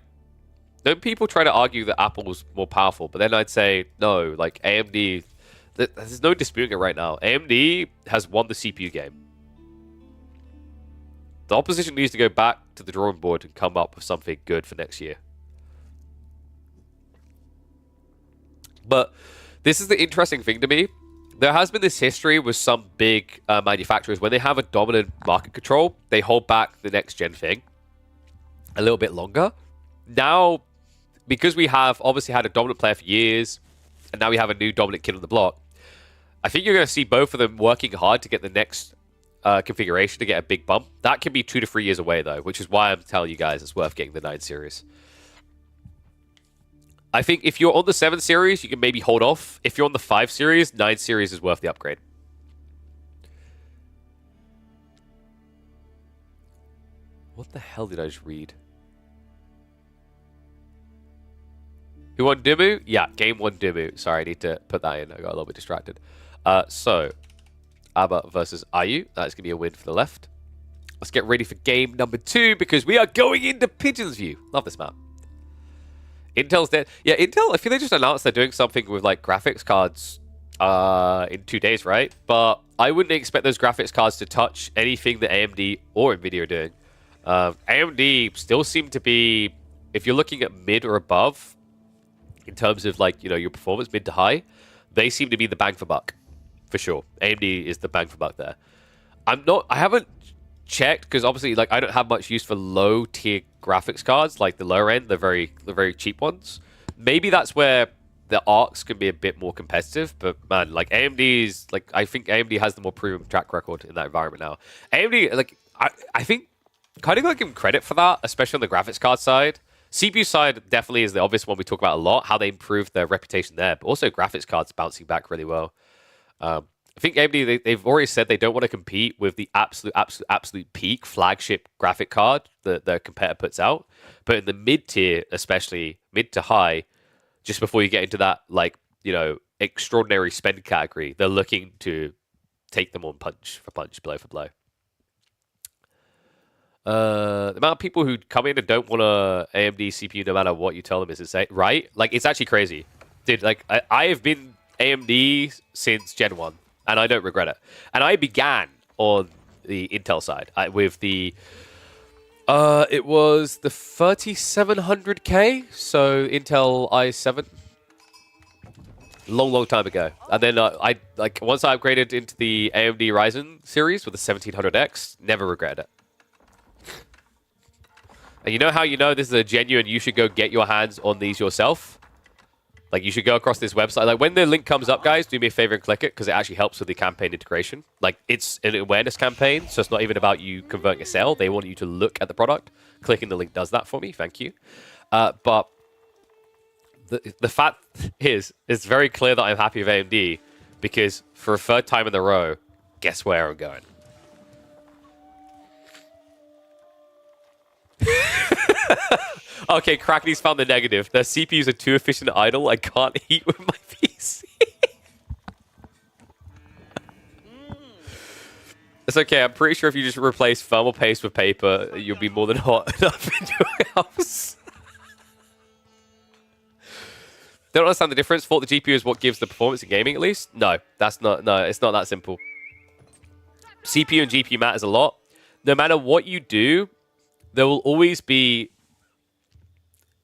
don't people try to argue that Apple's more powerful? But then I'd say, no, like AMD, there's no disputing it right now. AMD has won the CPU game. The opposition needs to go back to the drawing board and come up with something good for next year. But this is the interesting thing to me. There has been this history with some big manufacturers. When they have a dominant market control, they hold back the next gen thing a little bit longer. Now, because we have obviously had a dominant player for years, and now we have a new dominant kid on the block, I think you're going to see both of them working hard to get the next configuration to get a big bump. That can be 2 to 3 years away, though, which is why I'm telling you guys it's worth getting the 9 series. I think if you're on the 7 series, you can maybe hold off. If you're on the 5 series, 9 series is worth the upgrade. What the hell did I just read? Who won DeMu? Yeah, game 1 DeMu. Sorry, I need to put that in. I got a little bit distracted. So, Abba versus Ayu. That's going to be a win for the left. Let's get ready for game number 2 because we are going into Pigeon's View. Love this map. Intel's dead. Yeah, Intel, I feel they just announced they're doing something with like graphics cards in 2 days, right? But I wouldn't expect those graphics cards to touch anything that AMD or Nvidia are doing. AMD still seem to be, if you're looking at mid or above, in terms of like, your performance, mid to high, they seem to be the bang for buck, for sure. AMD is the bang for buck there. I haven't checked because obviously like I don't have much use for low tier graphics cards, like the lower end, the very cheap ones. Maybe that's where the arcs can be a bit more competitive, but man, like AMD's, like I think AMD has the more proven track record in that environment now. AMD, like I think kind of got to give them credit for that, especially on the graphics card side. CPU side definitely is the obvious one we talk about a lot, how they improved their reputation there, but also graphics cards bouncing back really well. I think AMD, they've already said they don't want to compete with the absolute peak flagship graphic card that their competitor puts out. But in the mid tier, especially mid to high, just before you get into that, like, extraordinary spend category, they're looking to take them on punch for punch, blow for blow. The amount of people who come in and don't want a AMD CPU no matter what you tell them is insane, right? Like, it's actually crazy. Dude, like, I have been AMD since Gen 1. And I don't regret it. And I began on the Intel side with the, it was the 3700K, so Intel i7, long time ago. And then once I upgraded into the AMD Ryzen series with the 1700X, never regretted it. And you know how this is a genuine, you should go get your hands on these yourself? Like, you should go across this website. Like, when the link comes up, guys, do me a favor and click it, because it actually helps with the campaign integration. Like, it's an awareness campaign, so it's not even about you converting a sale. They want you to look at the product. Clicking the link does that for me. Thank you. But the fact is, it's very clear that I'm happy with AMD, because for a third time in a row, guess where I'm going? Okay, Crackney's found the negative. Their CPUs are too efficient and idle. I can't eat with my PC. It's okay. I'm pretty sure if you just replace thermal paste with paper, you'll be more than hot enough in your house. Don't understand the difference. Thought the GPU is what gives the performance in gaming, at least? No, that's not. No, it's not that simple. CPU and GPU matters a lot. No matter what you do, there will always be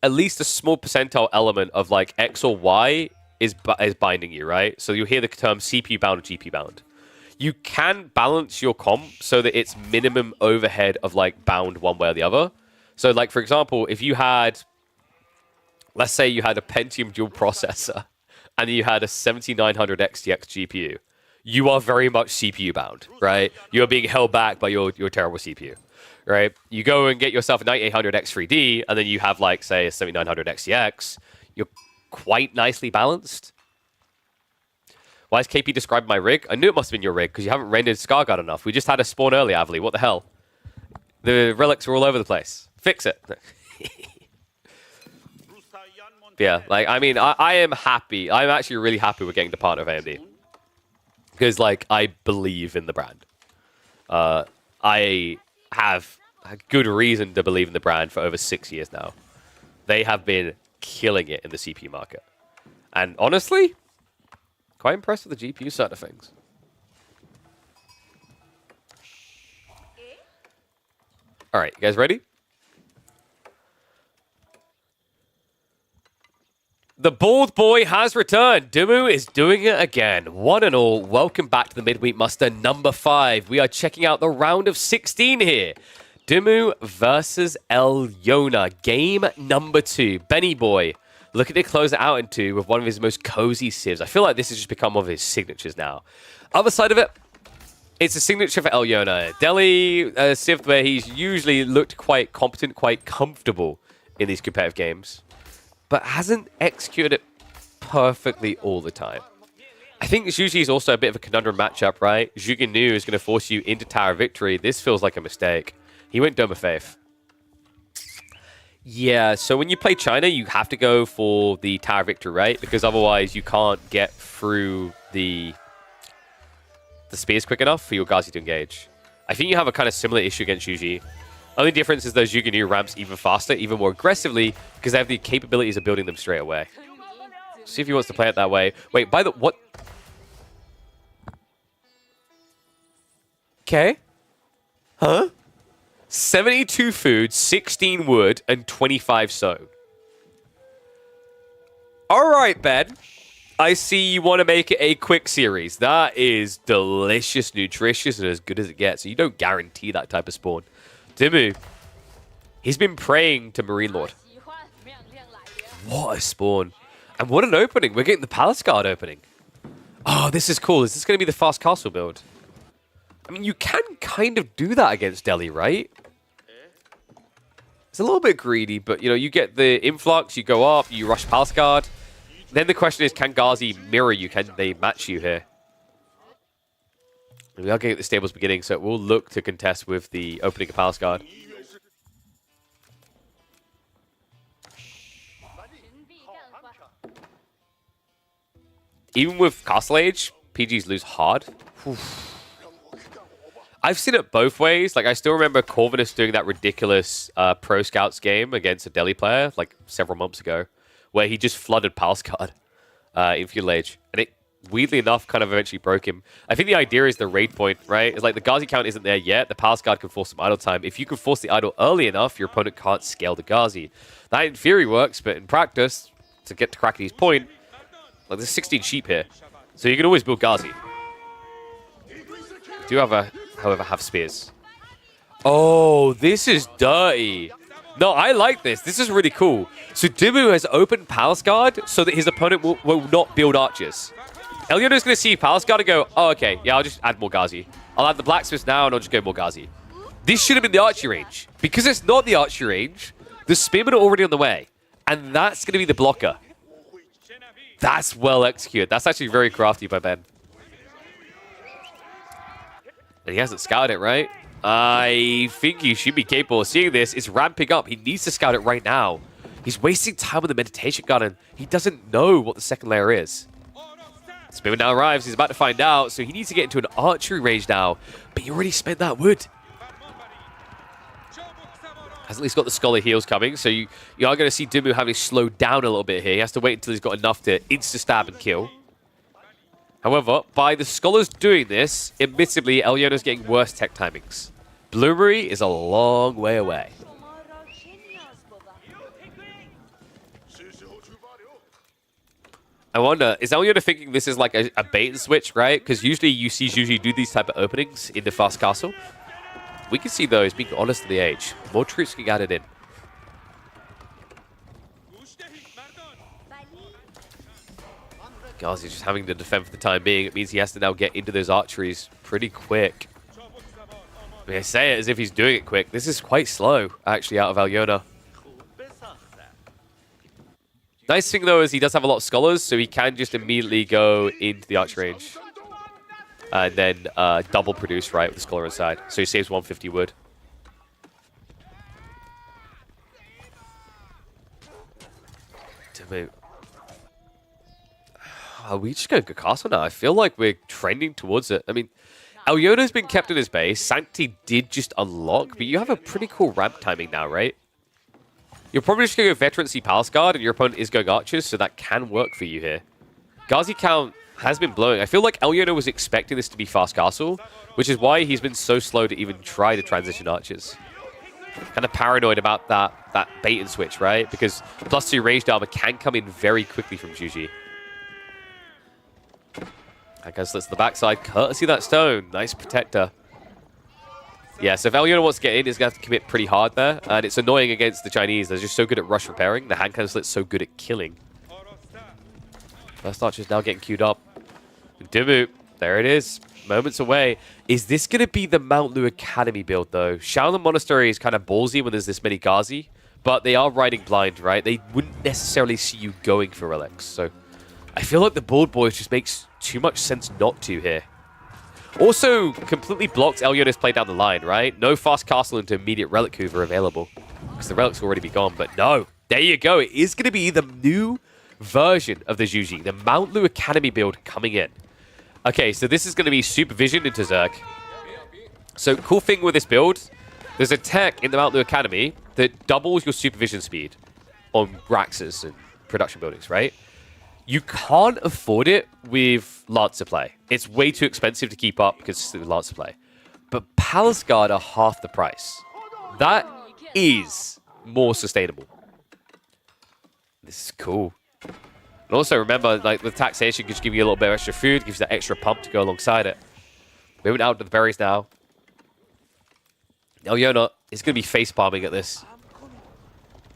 at least a small percentile element of like X or Y is binding you, right? So you'll hear the term CPU bound or GPU bound. You can balance your comp so that it's minimum overhead of like bound one way or the other. So like, for example, if you had, let's say you had a Pentium dual processor and you had a 7900 XTX GPU, you are very much CPU bound, right? You're being held back by your terrible CPU. Right, you go and get yourself a 9800X3D, and then you have, like, say, a 7900 XTX. You're quite nicely balanced. Why is KP describing my rig? I knew it must have been your rig, because you haven't rendered Scarguard enough. We just had a spawn early, Avli. What the hell? The relics are all over the place. Fix it. Yeah, like, I mean, I am happy. I'm actually really happy with getting the partner of AMD. Because, like, I believe in the brand. I have a good reason to believe in the brand for over 6 years now. They have been killing it in the CPU market. And honestly, quite impressed with the GPU side of things. All right, you guys ready? The bald boy has returned. DeMu is doing it again. One and all, welcome back to the Midweek Muster number 5. We are checking out the round of 16 here. DeMu versus Elyona. Game number 2. Benny boy, looking to close it out into with one of his most cozy civs. I feel like this has just become one of his signatures now. Other side of it, it's a signature for Elyona. Delhi, a civ where he's usually looked quite competent, quite comfortable in these competitive games, but hasn't executed it perfectly all the time. I think this usually is also a bit of a conundrum matchup, right? Zhuge Nu is going to force you into Tower of Victory. This feels like a mistake. He went Dome of Faith. Yeah, so when you play China, you have to go for the Tower of Victory, right? Because otherwise you can't get through the the spears quick enough for your Gazi to engage. I think you have a kind of similar issue against Yuji. Only difference is those Yugi ramps even faster, even more aggressively, because they have the capabilities of building them straight away. See if he wants to play it that way. Wait, by the... What? Okay. Huh? 72 food, 16 wood, and 25 stone. Alright, Ben. I see you want to make it a quick series. That is delicious, nutritious, and as good as it gets. So you don't guarantee that type of spawn. DeMu, he's been praying to Marine Lord. What a spawn. And what an opening. We're getting the Palace Guard opening. Oh, this is cool. Is this going to be the fast castle build? I mean, you can kind of do that against Delhi, right? It's a little bit greedy, but, you know, you get the influx, you go up, you rush Palace Guard. Then the question is, can Gazi mirror you? Can they match you here? We are getting at the stables beginning, so we'll look to contest with the opening of Palace Guard. Even with Castle Age, PGs lose hard. Oof. I've seen it both ways. Like, I still remember Corvinus doing that ridiculous Pro Scouts game against a Delhi player, like, several months ago, where he just flooded Palace Guard in Feudal Age. And it, weirdly enough, kind of eventually broke him. I think the idea is the raid point, right? It's like the Ghazi count isn't there yet. The Palace Guard can force some idle time. If you can force the idle early enough, your opponent can't scale the Ghazi. That in theory works, but in practice, to get to Kraken's point, like there's 16 sheep here. So you can always build Ghazi. Do have a, however, have spears. Oh, this is dirty. No, I like this. This is really cool. So DeMu has opened Palace Guard so that his opponent will not build archers. Elyona is going to see Palace Guard and go, oh, okay, yeah, I'll just add more Ghazi. I'll add the blacksmiths now and I'll just go more Ghazi. This should have been the archery range. Because it's not the archery range, the spearmen are already on the way. And that's going to be the blocker. That's well executed. That's actually very crafty by Ben. And he hasn't scouted it, right? I think he should be capable of seeing this. It's ramping up. He needs to scout it right now. He's wasting time with the meditation gun, and he doesn't know what the second layer is. Spearman now arrives. He's about to find out, so he needs to get into an archery range now. But he already spent that wood. Has at least got the Scholar heals coming, so you are going to see DeMu having slowed down a little bit here. He has to wait until he's got enough to insta-stab and kill. However, by the Scholars doing this, admittedly, Elyona's getting worse tech timings. Bloomery is a long way away. I wonder, is Elyona thinking this is like a bait and switch, right? Because usually you see Juji do these type of openings in the Fast Castle. We can see those being honest to the age. More troops can get it in. Ghazi's just having to defend for the time being. It means he has to now get into those archeries pretty quick. I mean, I say it as if he's doing it quick. This is quite slow, actually, out of Elyona. Nice thing, though, is he does have a lot of scholars, so he can just immediately go into the arch range. And then double produce, right, with the scholar inside. So he saves 150 wood. DeMu. Are we just going to go castle now? I feel like we're trending towards it. I mean, Elyona's been kept in his base. Sanctity did just unlock, but you have a pretty cool ramp timing now, right? You're probably just going to go Veterancy Palace Guard, and your opponent is going Archers, so that can work for you here. Ghazi count has been blowing. I feel like Elyona was expecting this to be Fast Castle, which is why he's been so slow to even try to transition Archers. Kind of paranoid about that bait and switch, right? Because the +2 ranged armor can come in very quickly from Juji. I guess that's the backside, courtesy of that stone. Nice protector. Yeah, so if Elyona wants to get in, he's going to have to commit pretty hard there. And it's annoying against the Chinese. They're just so good at rush repairing. The hand cannon slit's so good at killing. First Archer's now getting queued up. DeMu, there it is. Moments away. Is this going to be the Mount Lu Academy build, though? Shaolin Monastery is kind of ballsy when there's this many Ghazi. But they are riding blind, right? They wouldn't necessarily see you going for relics. So I feel like the Board Boys just makes too much sense not to here. Also, completely blocks Elyona's play down the line, right? No Fast Castle into immediate Relic Hoover available. Because the Relics will already be gone. But no, there you go. It is going to be the new version of the Juji. The Mount Lu Academy build coming in. Okay, so this is going to be Supervision into Zerg. So cool thing with this build, there's a tech in the Mount Lu Academy that doubles your supervision speed on Raxes and production buildings, right? You can't afford it with Lancer play. It's way too expensive to keep up because it's Lancer play. But Palace Guard are half the price. That is more sustainable. This is cool. And also remember, like with taxation, just give you a little bit of extra food, gives you that extra pump to go alongside it. Moving out to the berries now. Elyona is going to be face palming at this.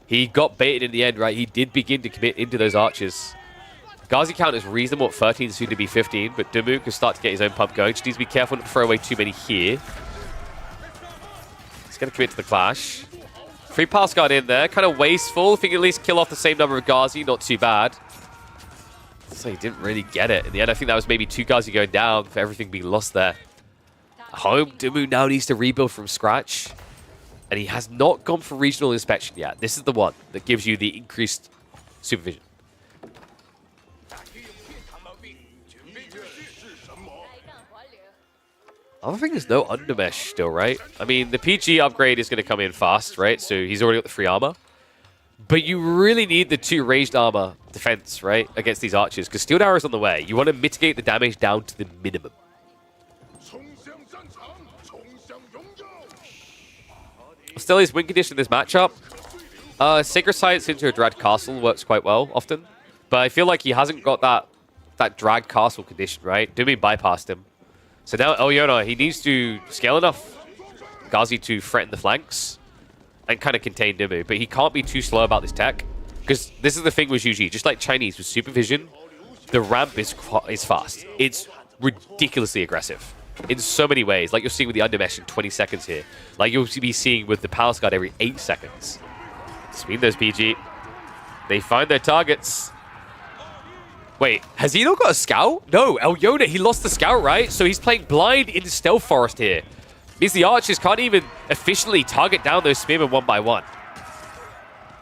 He got baited in the end, right? He did begin to commit into those archers. Ghazi count is reasonable at 13, soon to be 15, but DeMu can start to get his own pump going. Just needs to be careful not to throw away too many here. He's going to commit to the clash. Free pass guard in there, kind of wasteful. If he can at least kill off the same number of Ghazi, not too bad. So he didn't really get it. In the end, I think that was maybe 2 Ghazi going down for everything being lost there. Home, DeMu now needs to rebuild from scratch. And he has not gone for regional inspection yet. This is the one that gives you the increased supervision. Other thing is no undermesh still, right? I mean, the PG upgrade is going to come in fast, right? So he's already got the free armor. But you really need the 2 ranged armor defense, right? Against these archers. Because Steel Arrow is on the way. You want to mitigate the damage down to the minimum. Still, his win condition in this matchup. Sacred Science into a Drag Castle works quite well often. But I feel like he hasn't got that Drag Castle condition, right? DeMu bypassed him. So now Elyona, he needs to scale enough Ghazi to threaten the flanks and kind of contain DeMu. But he can't be too slow about this tech. Because this is the thing with Zhuji. Just like Chinese with supervision, the ramp is fast. It's ridiculously aggressive in so many ways. Like you're seeing with the undermesh in 20 seconds here. Like you'll be seeing with the Palace Guard every 8 seconds. Swing those PG. They find their targets. Wait, has he not got a scout? No, Elyona, he lost the scout, right? So he's playing blind in Stealth Forest here. Means the archers can't even efficiently target down those spearmen one by one.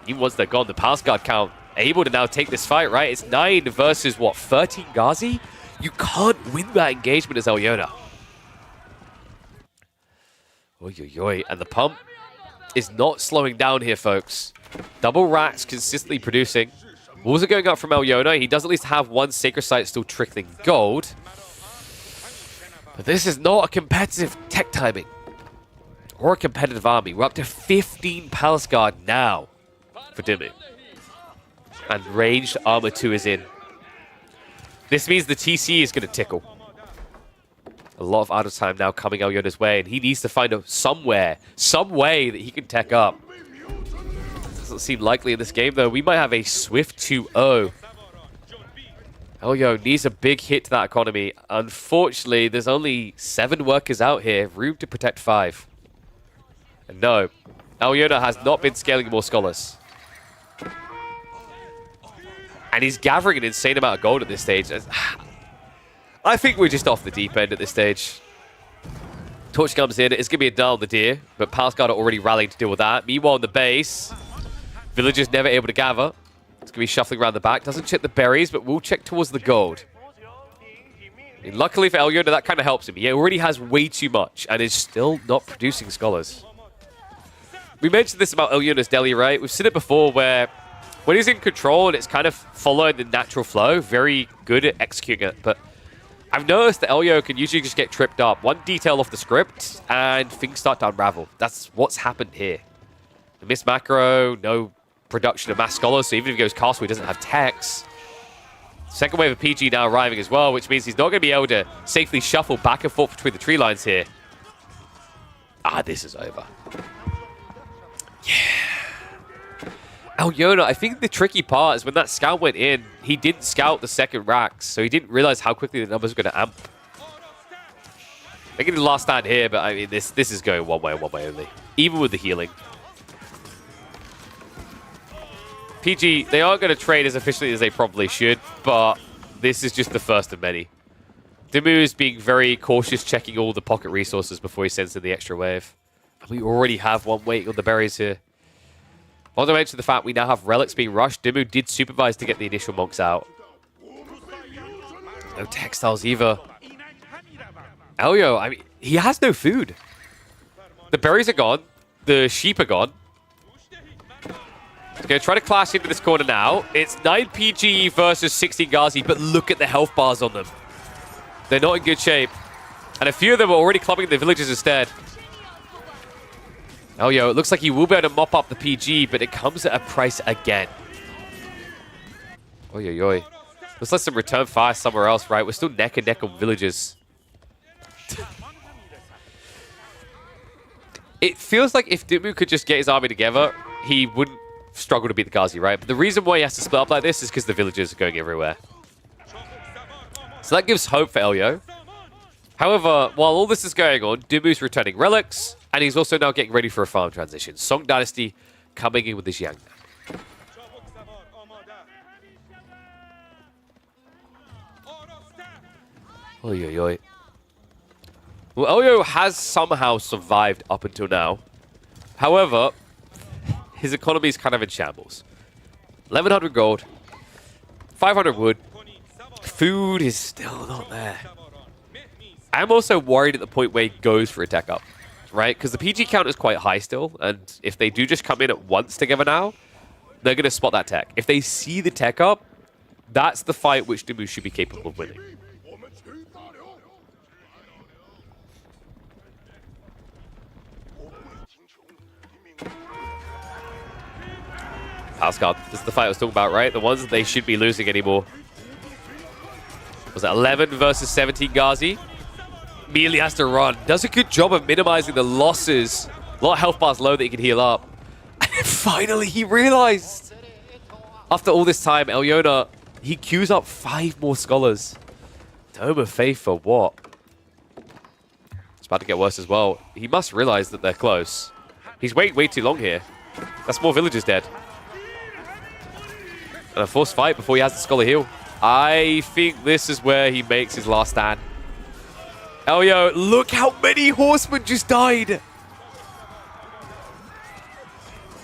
Even once they're gone, the Palace Guard count able to now take this fight, right? It's 9 versus, what, 13 Ghazi? You can't win that engagement as Elyona. Oy, oy, oy. And the pump is not slowing down here, folks. Double racks consistently producing. Walls are going up from Elyona. He does at least have 1 Sacred Site still trickling gold. But this is not a competitive tech timing. Or a competitive army. We're up to 15 Palace Guard now for DeMu. And ranged armor 2 is in. This means the TC is going to tickle. A lot of idle time now coming Elyona's way, and he needs to find some way that he can tech up. Doesn't seem likely in this game, though. We might have a swift 2-0. Elyo needs a big hit to that economy. Unfortunately, there's only 7 workers out here. Room to protect 5. And no, Elyona has not been scaling more scholars. And he's gathering an insane amount of gold at this stage. I think we're just off the deep end at this stage. Torch comes in. It's going to be a down on the deer, but Palace Guard are already rallying to deal with that. Meanwhile, on the base, Villagers never able to gather. It's going to be shuffling around the back. Doesn't check the berries, but will check towards the gold. And luckily for Elyona, that kind of helps him. He already has way too much and is still not producing scholars. We mentioned this about Elyona's Deli, right? We've seen it before where when he's in control and it's kind of following the natural flow, very good at executing it. But I've noticed that Elyo can usually just get tripped up. One detail off the script and things start to unravel. That's what's happened here. The missed macro, no production of mass scholars, so even if he goes castle, he doesn't have techs. Second wave of PG now arriving as well, which means he's not going to be able to safely shuffle back and forth between the tree lines here. Ah, this is over. Yeah. Elyona, I think the tricky part is when that scout went in, he didn't scout the second racks, so he didn't realize how quickly the numbers were going to amp. They're getting the last stand here, but I mean, this is going one way only. Even with the healing. PG, they aren't going to trade as efficiently as they probably should, but this is just the first of many. DeMu is being very cautious, checking all the pocket resources before he sends in the extra wave. And we already have one waiting on the berries here. Not to mention the fact we now have relics being rushed. DeMu did supervise to get the initial monks out. No textiles either. Elio, I mean, he has no food. The berries are gone. The sheep are gone. He's going to try to clash into this corner now. It's 9 PG versus 16 Ghazi, but look at the health bars on them. They're not in good shape. And a few of them are already clubbing the villagers instead. Elio, it looks like he will be able to mop up the PG, but it comes at a price again. Oi, oi, oi. Let's let some return fire somewhere else, right? We're still neck and neck on villagers. It feels like if DeMu could just get his army together, he wouldn't struggle to beat the Ghazi, right? But the reason why he has to split up like this is because the villagers are going everywhere. So that gives hope for Elio. However, while all this is going on, DeMu's returning relics, and he's also now getting ready for a farm transition. Song Dynasty coming in with his Yang. Oi, oi, oi. Well, Elio has somehow survived up until now. However, his economy is kind of in shambles. 1,100 gold, 500 wood. Food is still not there. I'm also worried at the point where he goes for a tech up, right? Because the PG count is quite high still, and if they do just come in at once together now, they're going to spot that tech. If they see the tech up, that's the fight which DeMu should be capable of winning. Pascal, this is the fight I was talking about, right? The ones that they should be losing anymore. Was it 11 versus 17 Ghazi? Immediately has to run. Does a good job of minimizing the losses. A lot of health bars low that he can heal up. And then finally he realized. After all this time, Elyona, he queues up 5 more scholars. Dome of Faith for what? It's about to get worse as well. He must realize that they're close. He's waiting way too long here. That's more villagers dead. And a forced fight before he has the scholar heal. I think this is where he makes his last stand. Elio, look how many horsemen just died.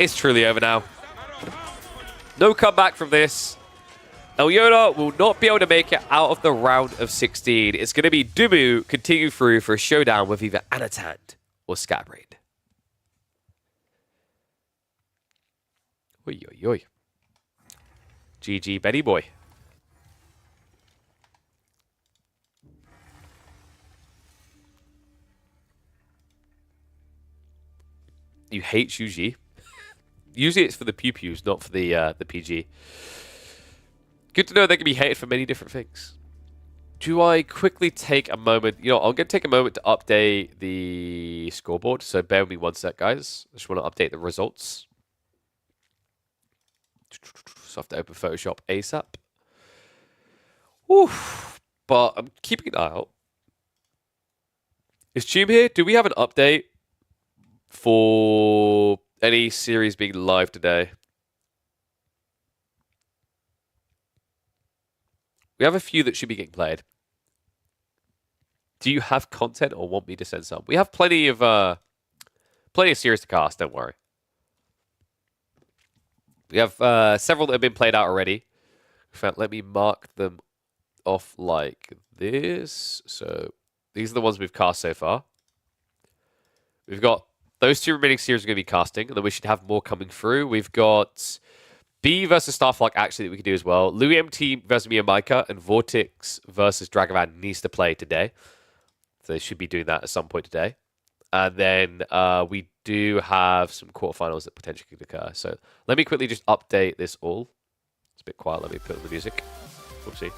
It's truly over now. No comeback from this. Elyona will not be able to make it out of the round of 16. It's going to be DeMu continue through for a showdown with either Anatand or Scabraid. Oi, oi, oi. GG, Benny boy. You hate Shuji. Usually it's for the pew-pews, not for the PG. Good to know they can be hated for many different things. Do I quickly take a moment? You know, I'm going to take a moment to update the scoreboard. So bear with me one sec, guys. I just want to update the results. So I have to open Photoshop ASAP. Oof. But I'm keeping an eye out. Is Tube here? Do we have an update for any series being live today? We have a few that should be getting played. Do you have content or want me to send some? We have plenty of series to cast, don't worry. We have several that have been played out already. In fact, let me mark them off like this. So these are the ones we've cast so far. We've got those 2 remaining series are going to be casting, and then we should have more coming through. We've got B versus Starflock, actually, that we can do as well. LoueMT versus MeomaikA, and VortiX versus Dragevann needs to play today. So they should be doing that at some point today. And then we do have some quarterfinals that potentially could occur. So let me quickly just update this all. It's a bit quiet. Let me put the music. Whoopsie.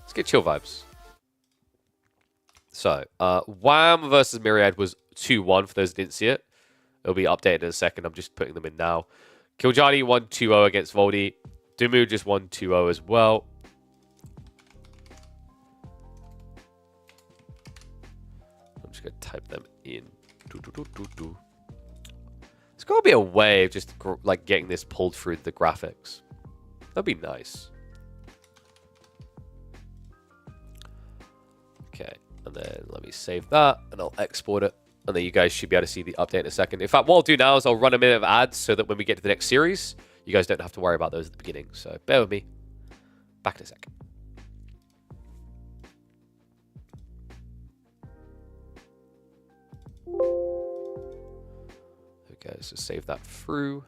Let's get chill vibes. So, Wham versus Myriad was 2-1 for those that didn't see it. It'll be updated in a second. I'm just putting them in now. Kiljardi won 2-0 against Voldy. DeMu just won 2-0 as well. I'm just going to type them in. There's got to be a way of just like getting this pulled through the graphics. That'd be nice. Okay, and then let me save that, and I'll export it. And then you guys should be able to see the update in a second. In fact, what I'll do now is I'll run a minute of ads so that when we get to the next series, you guys don't have to worry about those at the beginning. So bear with me. Back in a sec. Okay, so save that through.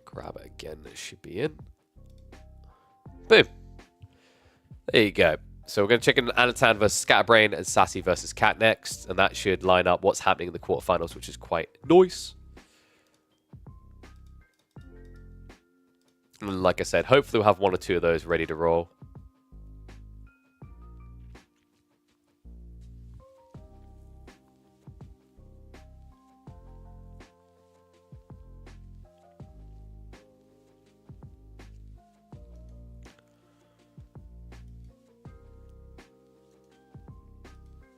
Grab it again, it should be in. Boom. There you go. So we're going to check in Anatan versus Scatterbrain and Sassy versus Cat next. And that should line up what's happening in the quarterfinals, which is quite nice. And like I said, hopefully we'll have one or two of those ready to roll.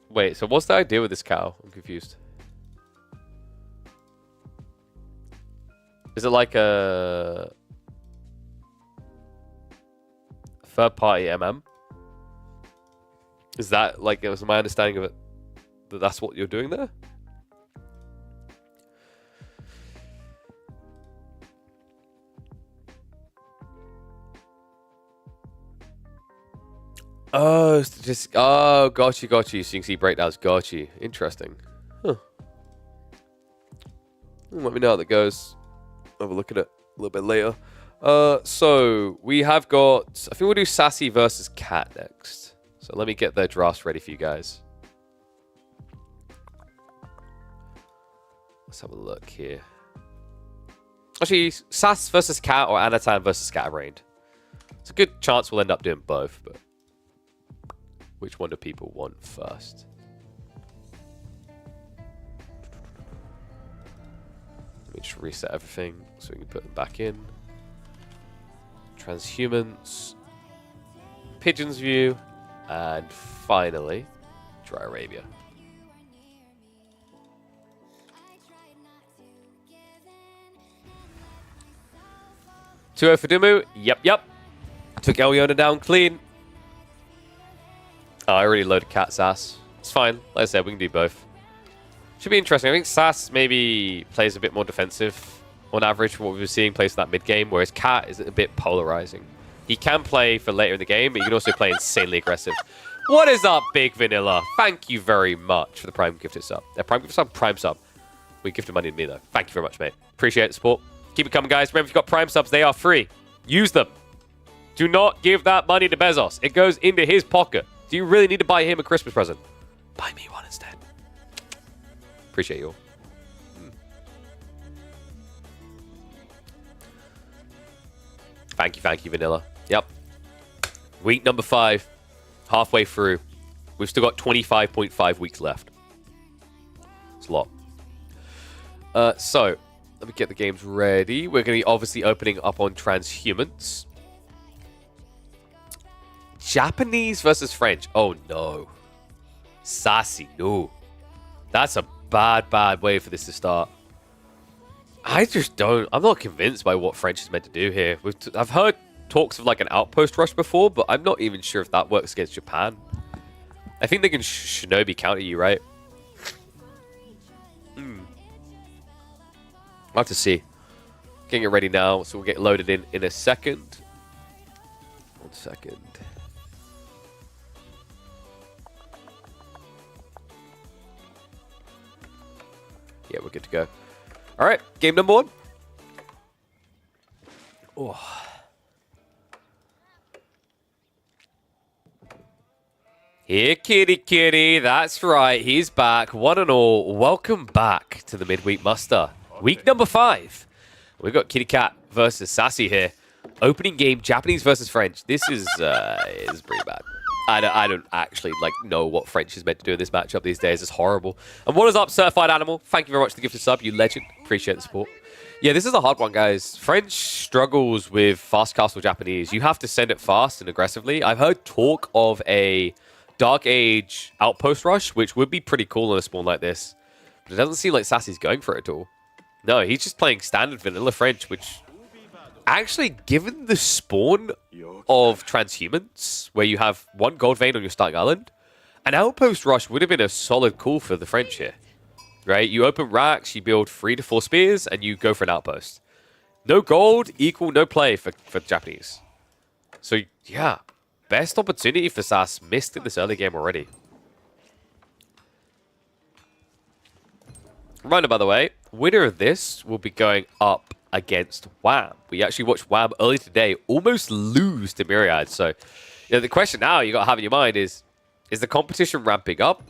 Wait, so what's the idea with this cow? I'm confused. Is it like a third-party MM? Is that like, it was my understanding of it, that that's what you're doing there? Oh, just got you. So you can see breakdowns. Got you. Interesting. Huh. Let me know how that goes. Have a look at it a little bit later. So we have got. I think we'll do Sassy versus Cat next. So let me get their drafts ready for you guys. Let's have a look here. Actually, Sass versus Cat or Anatan versus Scatterbrain. It's a good chance we'll end up doing both, but. Which one do people want first? Let me just reset everything so we can put them back in. Transhumans, Pigeon's View, and finally, Dry Arabia. Two for DeMu. Yep. Took Elyona down clean. Oh, I already loaded Cat Sass. It's fine. Like I said, we can do both. Should be interesting. I think Sass maybe plays a bit more defensive on average for what we were seeing plays that mid game, whereas Cat is a bit polarizing. He can play for later in the game, but he can also play insanely aggressive. What is up, Big Vanilla? Thank you very much for the Prime gifted sub. Prime sub. We gifted money to me, though. Thank you very much, mate. Appreciate the support. Keep it coming, guys. Remember, if you've got Prime subs, they are free. Use them. Do not give that money to Bezos. It goes into his pocket. Do you really need to buy him a Christmas present? Buy me one instead. Appreciate you all. Thank you, Vanilla. Yep. Week number 5. Halfway through. We've still got 25.5 weeks left. It's a lot. So, let me get the games ready. We're going to be obviously opening up on Transhumans. Japanese versus French. Oh, no. Sassy, no. That's a bad way for this to start. I just don't... I'm not convinced by what French is meant to do here. I've heard talks of like an outpost rush before, but I'm not even sure if that works against Japan. I think they can shinobi counter you, right? I'll have to see. Getting it ready now, so we'll get loaded in a second. 1 second. Yeah, we're good to go. All right, game number 1. Oh. Here, kitty. That's right. He's back. One and all. Welcome back to the midweek muster. Week number 5. We've got Kitty Cat versus Sassy here. Opening game, Japanese versus French. This is pretty bad. I don't actually know what French is meant to do in this matchup these days. It's horrible. And what is up, Certified Animal? Thank you very much for the gifted sub, you legend. Appreciate the support. Yeah, this is a hard one, guys. French struggles with fast castle Japanese. You have to send it fast and aggressively. I've heard talk of a Dark Age outpost rush, which would be pretty cool on a spawn like this. But it doesn't seem like Sassy's going for it at all. No, he's just playing standard vanilla French, which... Actually, given the spawn of Transhumans, where you have 1 gold vein on your starting island, an outpost rush would have been a solid call for the French here. Right? You open racks, you build 3 to 4 spears, and you go for an outpost. No gold equal no play for Japanese. So, yeah. Best opportunity for Sass missed in this early game already. Reminder, by the way, winner of this will be going up against Wham. We actually watched Wham early today almost lose to Myriad. So the question now you got to have in your mind is the competition ramping up?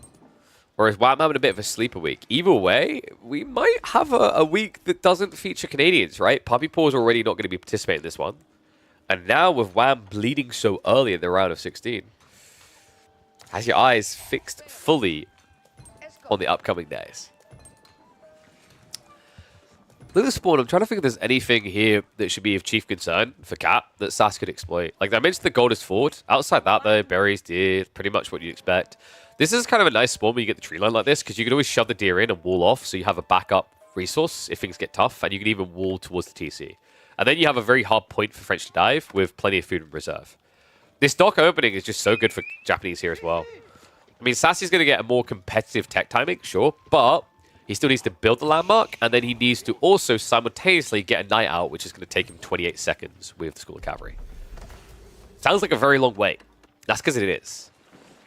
Or is Wham having a bit of a sleeper week? Either way, we might have a week that doesn't feature Canadians, right? Puppy Paw's already not going to be participating in this one. And now with Wham bleeding so early in the round of 16, has your eyes fixed fully on the upcoming days? Look at the spawn. I'm trying to think if there's anything here that should be of chief concern for Cat that Sass could exploit. Like I mentioned, the gold is forward. Outside that, though, berries, deer, pretty much what you'd expect. This is kind of a nice spawn when you get the tree line like this, because you can always shove the deer in and wall off, so you have a backup resource if things get tough, and you can even wall towards the TC. And then you have a very hard point for French to dive with plenty of food in reserve. This dock opening is just so good for Japanese here as well. I mean, Sassy's going to get a more competitive tech timing, sure, but he still needs to build the landmark, and then he needs to also simultaneously get a night out, which is going to take him 28 seconds with the School of Cavalry. Sounds like a very long wait. That's because it is.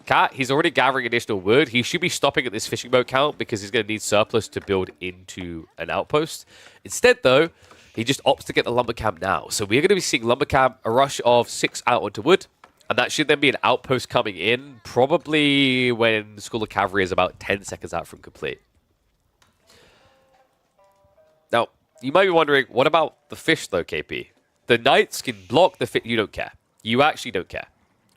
Cat, he's already gathering additional wood. He should be stopping at this fishing boat count because he's going to need surplus to build into an outpost. Instead, though, he just opts to get the lumber camp now. So we're going to be seeing lumber camp, a rush of 6 out onto wood, and that should then be an outpost coming in, probably when the School of Cavalry is about 10 seconds out from complete. Now, you might be wondering, what about the fish, though, KP? The knights can block the fish. You don't care. You actually don't care.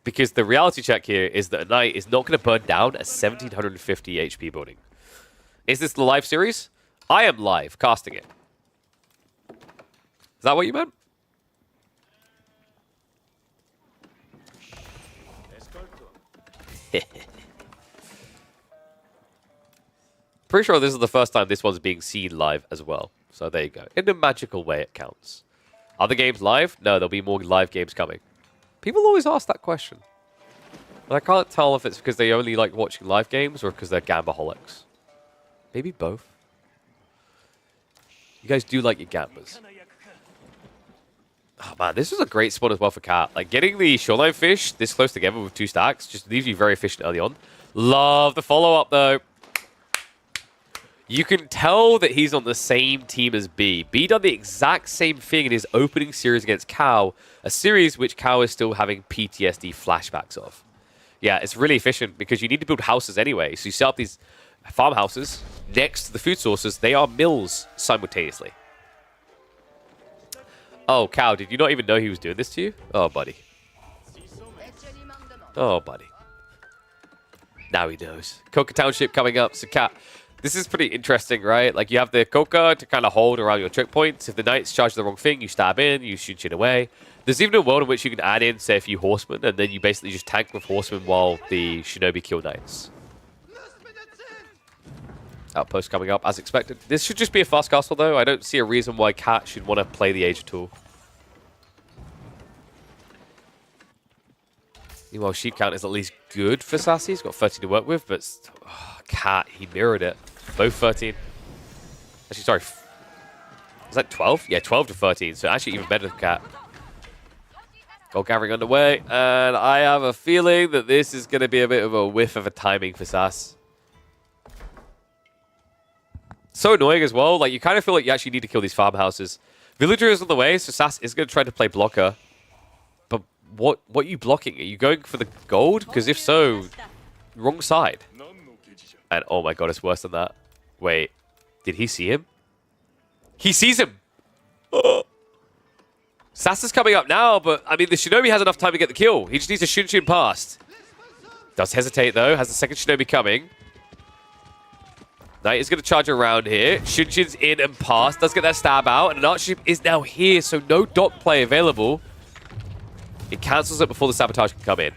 Because the reality check here is that a knight is not going to burn down a 1750 HP building. Is this the live series? I am live, casting it. Is that what you meant? Pretty sure this is the first time this one's being seen live as well. So there you go. In a magical way, it counts. Are the games live? No, there'll be more live games coming. People always ask that question. And I can't tell if it's because they only like watching live games or because they're gambaholics. Maybe both. You guys do like your gambas. Oh man, this was a great spot as well for Cat. Like getting the shoreline fish this close together with 2 stacks just leaves you very efficient early on. Love the follow-up though. You can tell that he's on the same team as B. B done the exact same thing in his opening series against Cow, a series which Cow is still having PTSD flashbacks of. Yeah, it's really efficient because you need to build houses anyway. So you set up these farmhouses next to the food sources. They are mills simultaneously. Oh, Cow, did you not even know he was doing this to you? Oh, buddy. Oh, buddy. Now he knows. Coca Township coming up. So, Cat... This is pretty interesting, right? Like, you have the Coca to kind of hold around your choke points. If the Knights charge the wrong thing, you stab in, you shoot shit away. There's even a world in which you can add in, say, a few Horsemen, and then you basically just tank with Horsemen while the Shinobi kill Knights. Outpost coming up, as expected. This should just be a fast castle, though. I don't see a reason why Cat should want to play the Age at all. Meanwhile, sheep count is at least good for Sassy. He's got 13 to work with, but Cat, he mirrored it. Both 13. Actually, sorry. Was that 12? Yeah, 12 to 13. So actually even better than Cat. Gold gathering underway. And I have a feeling that this is going to be a bit of a whiff of a timing for Sass. So annoying as well. Like, you kind of feel like you actually need to kill these farmhouses. Villager is on the way, so Sass is going to try to play blocker. But what are you blocking? Are you going for the gold? Because if so, wrong side. And oh my god, it's worse than that. Wait, did he see him? He sees him! Oh. Sass is coming up now, but I mean, the Shinobi has enough time to get the kill. He just needs to Shunshin past. Does hesitate though, has the second Shinobi coming. Knight is going to charge around here. Shunshin's in and past, does get that stab out, and an Archship is now here, so no dock play available. It cancels it before the sabotage can come in.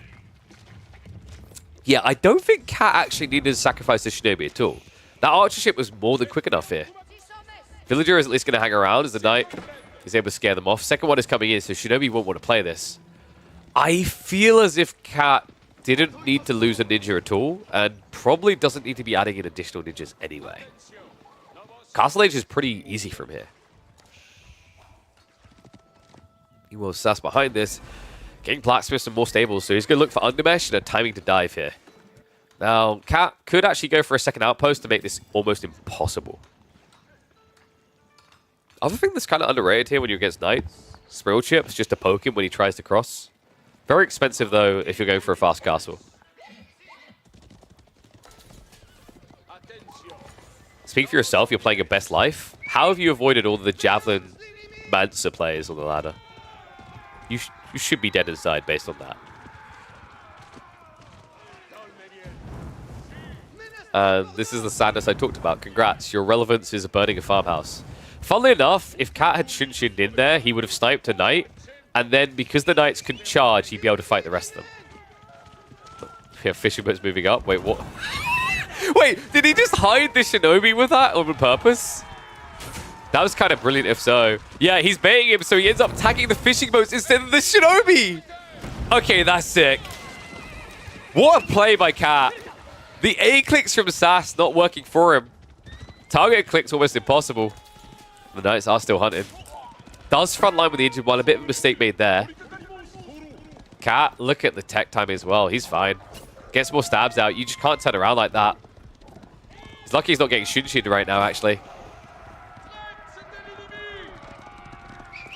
Yeah, I don't think Cat actually needed to sacrifice the Shinobi at all. That Archership was more than quick enough here. Villager is at least going to hang around as the Knight is able to scare them off. Second one is coming in, so Shinobi won't want to play this. I feel as if Cat didn't need to lose a ninja at all, and probably doesn't need to be adding in additional ninjas anyway. Castle Age is pretty easy from here. He will Sass behind this. Getting Blacksmiths and more stables, so he's going to look for Undermesh and a timing to dive here. Now, Cat could actually go for a second outpost to make this almost impossible. Other thing that's kind of underrated here when you're against Knights, Sprill Chips, just to poke him when he tries to cross. Very expensive, though, if you're going for a fast castle. Speak for yourself, you're playing your best life. How have you avoided all the Javelin Mansa players on the ladder? You should be dead inside based on that. This is the sadness I talked about. Congrats, your relevance is burning a farmhouse. Funnily enough, if Cat had Shin in there, he would have sniped a Knight, and then because the Knights can charge, he'd be able to fight the rest of them. Yeah, Fisherboat's moving up. Wait, what? Wait, did he just hide the Shinobi with that on purpose? That was kind of brilliant if so. Yeah, he's baiting him, so he ends up attacking the fishing boats instead of the Shinobi. Okay, that's sick. What a play by Cat. The A clicks from Sass not working for him. Target clicks almost impossible. The Knights are still hunting. Does frontline with the injured one. A bit of a mistake made there. Cat, look at the tech timing as well. He's fine. Gets more stabs out. You just can't turn around like that. He's lucky he's not getting Shin right now, actually.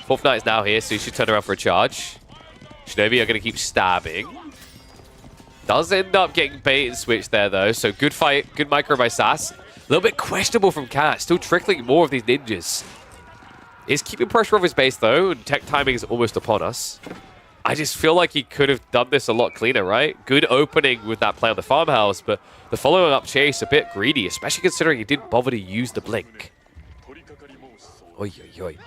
Fourth Knight's now here, so he should turn around for a charge. Shinobi are going to keep stabbing. Does end up getting bait and switch there, though. So good fight. Good micro by Sass. A little bit questionable from Cat. Still trickling more of these ninjas. Is keeping pressure off his base, though. And tech timing is almost upon us. I just feel like he could have done this a lot cleaner, right? Good opening with that play on the farmhouse, but the following up chase a bit greedy, especially considering he didn't bother to use the blink. Oi, oi, oi.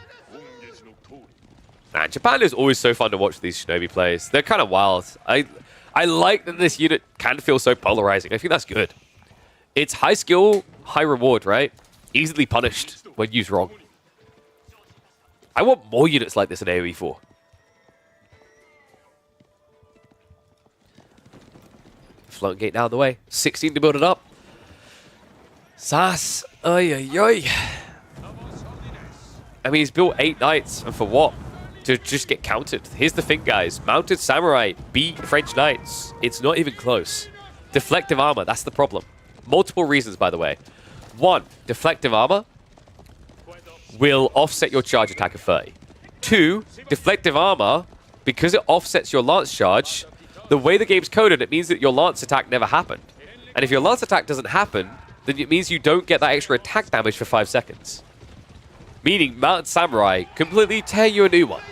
Man, Japan is always so fun to watch these Shinobi plays. They're kind of wild. I like that this unit can feel so polarizing. I think that's good. It's high skill, high reward, right? Easily punished when used wrong. I want more units like this in AoE 4. Floating gate down the way. 16 to build it up. Sass. Oi, oi, oi. I mean, he's built 8 Knights. And for what? To just get countered. Here's the thing, guys. Mounted Samurai beat French Knights. It's not even close. Deflective armor. That's the problem. Multiple reasons, by the way. 1. Deflective armor will offset your charge attack of 30. 2. Deflective armor, because it offsets your lance charge, the way the game's coded, it means that your lance attack never happened. And if your lance attack doesn't happen, then it means you don't get that extra attack damage for 5 seconds. Meaning, Mounted Samurai completely tear you a new one.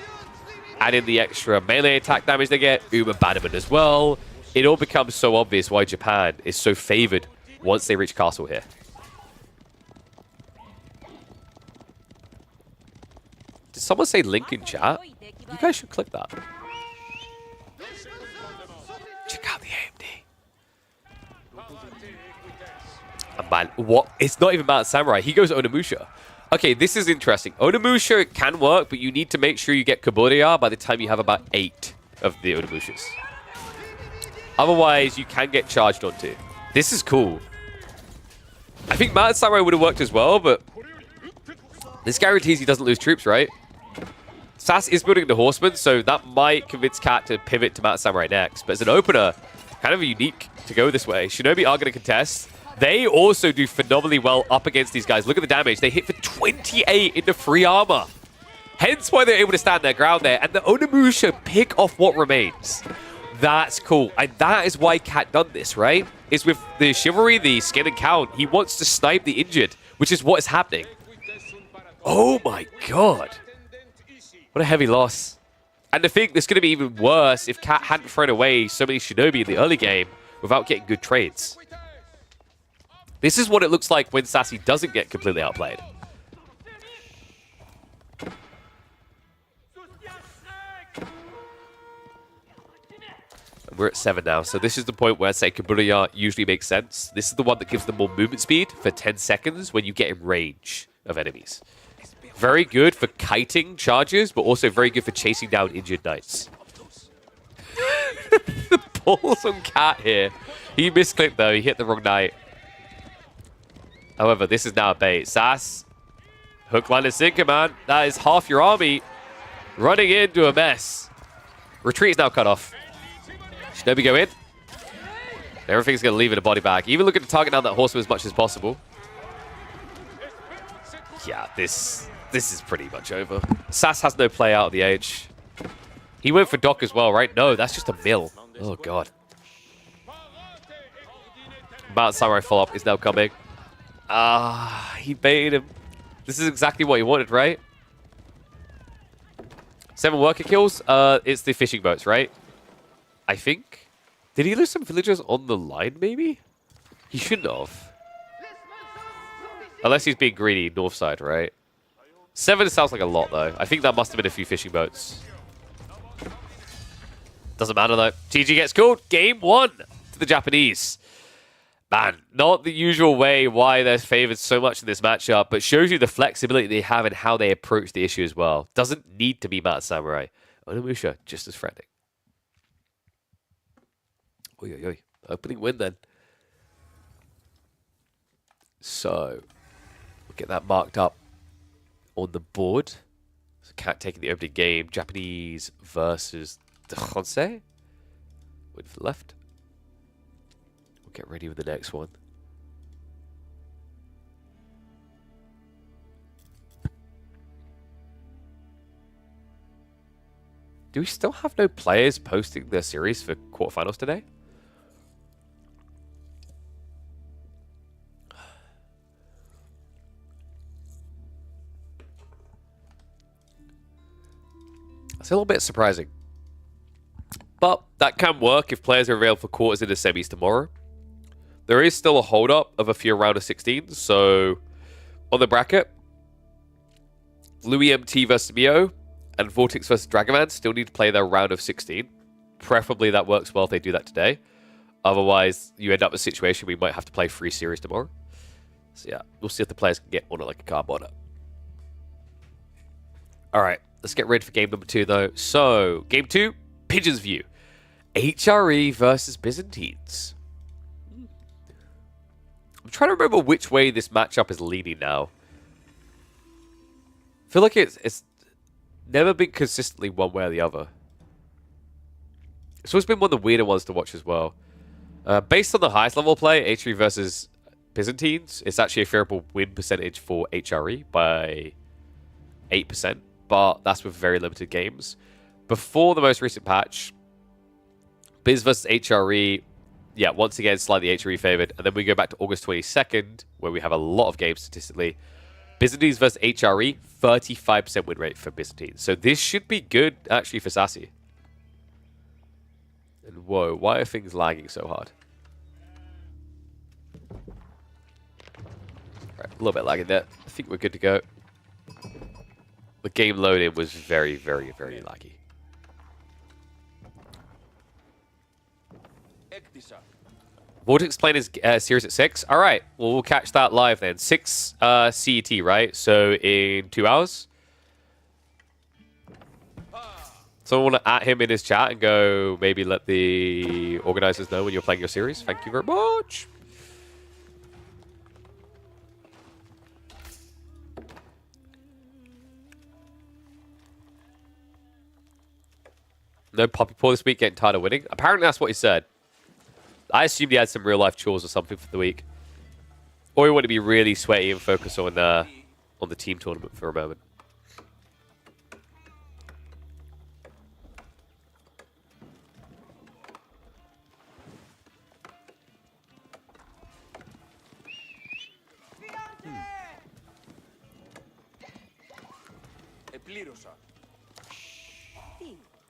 Add in the extra melee attack damage they get, Valdemar as well. It all becomes so obvious why Japan is so favored once they reach castle here. Did someone say link in chat? You guys should click that. Check out the AMD. Man, what? It's not even Mounted Samurai. He goes Onimusha. Okay, this is interesting. Onimusha can work, but you need to make sure you get Kiljardi by the time you have about 8 of the Onimushas. Otherwise, you can get charged onto. This is cool. I think Mounted Samurai would have worked as well, but this guarantees he doesn't lose troops, right? Sass is building the Horseman, so that might convince Cat to pivot to Mounted Samurai next. But as an opener, kind of unique to go this way. Shinobi are going to contest. They also do phenomenally well up against these guys. Look at the damage. They hit for 28 into free armor. Hence why they're able to stand their ground there. And the Onimusha pick off what remains. That's cool. And that is why Cat done this, right? Is with the Chivalry, the Skin and Count, he wants to snipe the injured, which is what is happening. Oh my god. What a heavy loss. And I think this is going to be even worse if Cat hadn't thrown away so many Shinobi in the early game without getting good trades. This is what it looks like when Sassy doesn't get completely outplayed. And we're at 7 now, so this is the point where, say, Kiljardi usually makes sense. This is the one that gives them more movement speed for 10 seconds when you get in range of enemies. Very good for kiting charges, but also very good for chasing down injured knights. The balls on Cat here. He misclicked, though. He hit the wrong knight. However, this is now a bait. Sass, hook, line, and sinker, man. That is half your army running into a mess. Retreat is now cut off. Shinobi go in. Everything's going to leave in a body bag. Even looking to target down that horseman as much as possible. Yeah, this is pretty much over. Sass has no play out of the H. He went for Doc as well, right? No, that's just a mill. Oh, God. Mount Samurai follow-up is now coming. He baited him. This is exactly what he wanted, right? 7 worker kills. It's the fishing boats, right? I think. Did he lose some villagers on the line, maybe? He shouldn't have. Unless he's being greedy, north side, right? 7 sounds like a lot, though. I think that must have been a few fishing boats. Doesn't matter, though. TG gets called. Game 1 to the Japanese. Man, not the usual way why they're favored so much in this matchup, but shows you the flexibility they have and how they approach the issue as well. Doesn't need to be Mount Samurai. Onimusha, just as frantic. Oi, oi, oi. Opening win, then. So, we'll get that marked up on the board. So, Cat taking the opening game. Japanese versus the Honsei. Wait for the left. We'll get ready with the next one. Do we still have no players posting their series for quarterfinals today? That's a little bit surprising. But that can work if players are available for quarters in the semis tomorrow. There is still a hold-up of a few round of 16. So, on the bracket, LoueMT versus Meo and VortiX versus Dragevann still need to play their round of 16. Preferably that works well if they do that today. Otherwise, you end up in a situation we might have to play free series tomorrow. So yeah, we'll see if the players can get on it like a car bonnet. Alright, let's get ready for game number 2 though. So, game 2, Pigeon's View. HRE versus Byzantines. I'm trying to remember which way this matchup is leaning now. I feel like it's never been consistently one way or the other. It's always been one of the weirder ones to watch as well. Based on the highest level play, HRE versus Byzantines, it's actually a favorable win percentage for HRE by 8%, but that's with very limited games. Before the most recent patch, Biz versus HRE, yeah, once again, slightly HRE favored. And then we go back to August 22nd, where we have a lot of games statistically. Byzantines versus HRE, 35% win rate for Byzantines. So this should be good, actually, for Sassy. And whoa, why are things lagging so hard? Right, a little bit lagging there. I think we're good to go. The game loading was very, very, very laggy. VortiX playing his series at 6. All right, well, we'll catch that live then. 6 CET, right? So in 2 hours. Someone want to at him in his chat and go maybe let the organizers know when you're playing your series. Thank you very much. No Poppy Paw this week, getting tired of winning. Apparently that's what he said. I assumed he had some real-life chores or something for the week. Or he wanted to be really sweaty and focus on the team tournament for a moment.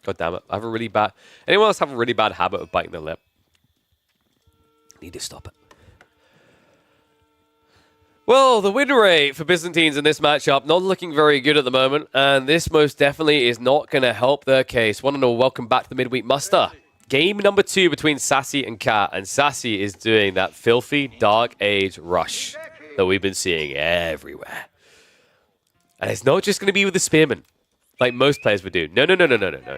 God damn it. I have a really bad... Anyone else have a really bad habit of biting their lip? Need to stop it. Well, the win rate for Byzantines in this matchup not looking very good at the moment, and this most definitely is not going to help their case. One and all, welcome back to the midweek muster. Game number 2 between Sassy and Cat, and Sassy is doing that filthy Dark Age rush that we've been seeing everywhere. And it's not just going to be with the Spearman, like most players would do. No.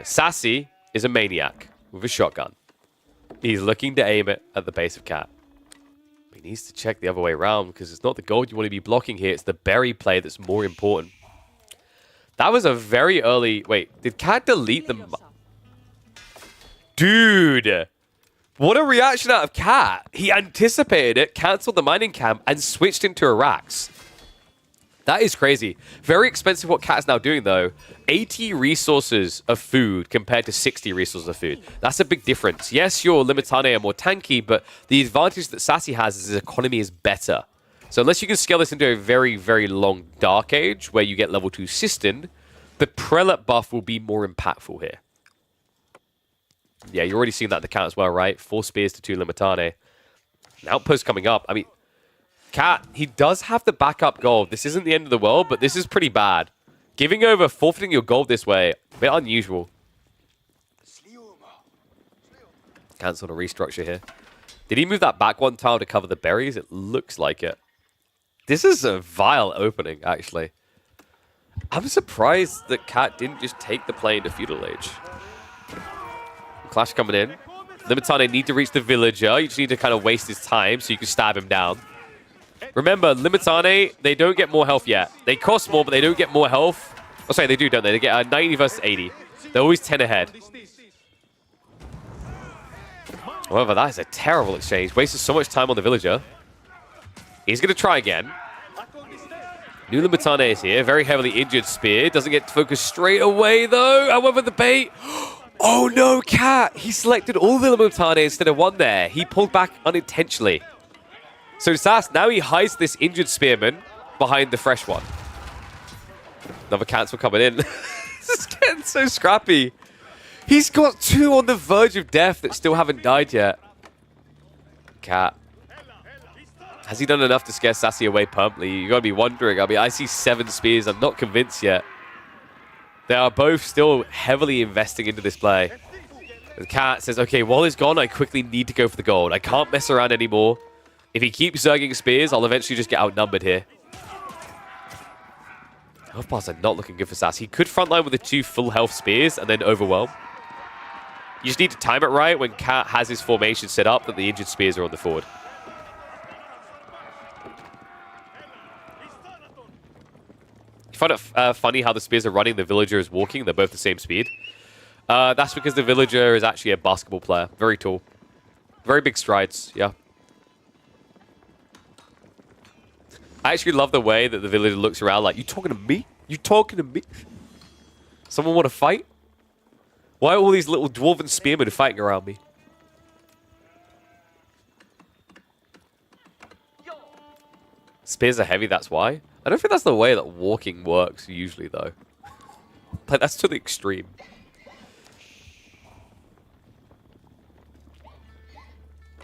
Sassy is a maniac with a shotgun. He's looking to aim it at the base of Cat. He needs to check the other way around because it's not the gold you want to be blocking here. It's the berry play that's more important. That was a very early... Wait, did Cat delete the... Dude! What a reaction out of Cat. He anticipated it, cancelled the mining camp, and switched into Iraqs. That is crazy. Very expensive what Cat is now doing, though. 80 resources of food compared to 60 resources of food. That's a big difference. Yes, your Limitane are more tanky, but the advantage that Sassy has is his economy is better. So unless you can scale this into a very, very long Dark Age, where you get level 2 Sistan, the Prelate buff will be more impactful here. Yeah, you're already seeing that at the count as well, right? 4 spears to 2 Limitane. An outpost coming up. I mean, Cat, he does have the backup gold. This isn't the end of the world, but this is pretty bad. Giving over, forfeiting your gold this way, a bit unusual. Cancel a restructure here. Did he move that back one tile to cover the berries? It looks like it. This is a vile opening, actually. I'm surprised that Cat didn't just take the play into Feudal Age. Clash coming in. Limitane need to reach the villager. You just need to kind of waste his time so you can stab him down. Remember, Limitane, they don't get more health yet. They cost more, but they don't get more health. Oh, sorry, they do, don't they? They get 90 versus 80. They're always 10 ahead. However, that is a terrible exchange. Wasted so much time on the villager. He's going to try again. New Limitane is here. Very heavily injured spear. Doesn't get focused straight away, though. However, the bait... Oh, no, Cat. He selected all the Limitane instead of one there. He pulled back unintentionally. So Sass, now he hides this injured spearman behind the fresh one. Another cancel coming in. This is getting so scrappy. He's got 2 on the verge of death that still haven't died yet. Cat. Has he done enough to scare Sassy away permanently? You gotta be wondering. I mean, I see 7 spears. I'm not convinced yet. They are both still heavily investing into this play. The Cat says, okay, while he's gone, I quickly need to go for the gold. I can't mess around anymore. If he keeps zerging spears, I'll eventually just get outnumbered here. Health bars are not looking good for Sass. He could frontline with the 2 full health spears and then overwhelm. You just need to time it right when Cat has his formation set up that the injured spears are on the forward. You find it funny how the spears are running, the villager is walking. They're both the same speed. That's because the villager is actually a basketball player. Very tall. Very big strides, yeah. I actually love the way that the villager looks around like, you talking to me? You talking to me? Someone want to fight? Why are all these little dwarven spearmen fighting around me? Spears are heavy, that's why. I don't think that's the way that walking works usually, though. Like, that's to the extreme.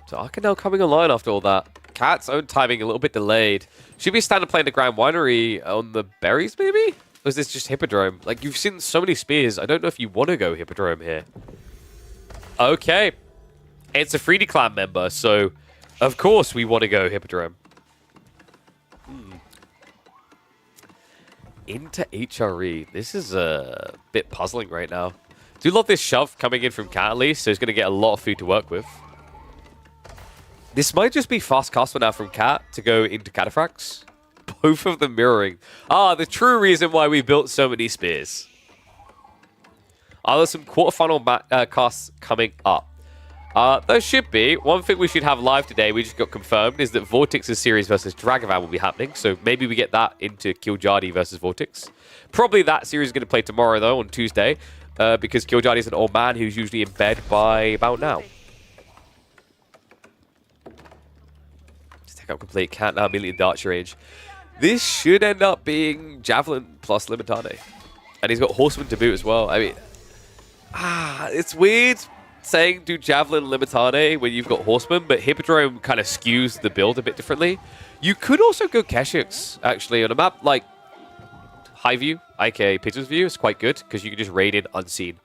So Arca now coming online after all that. Cat's own timing a little bit delayed. Should be standard playing the Grand Winery on the berries, maybe? Or is this just Hippodrome? Like, you've seen so many spears. I don't know if you want to go Hippodrome here. Okay. It's a 3D clan member, so of course we want to go Hippodrome. Into HRE. This is a bit puzzling right now. Do love this shove coming in from Cat at least, so he's going to get a lot of food to work with. This might just be fast castle now from Cat to go into Cataphracts. Both of them mirroring. Ah, the true reason why we built so many spears. Are there some quarterfinal casts coming up? There should be. One thing we should have live today, we just got confirmed, is that VortiX's series versus Dragevann will be happening. So maybe we get that into Kiljardi versus VortiX. Probably that series is going to play tomorrow, though, on Tuesday. Because Kiljardi is an old man who's usually in bed by about now. Just take out complete. Cat now immediately in Darcher range. This should end up being Javelin plus Limitane. And he's got Horseman to boot as well. I mean, it's weird saying do Javelin Limitane when you've got Horseman, but Hippodrome kind of skews the build a bit differently. You could also go Keshix, actually, on a map like High View, aka Pigeon's View. It's quite good, because you can just raid in unseen.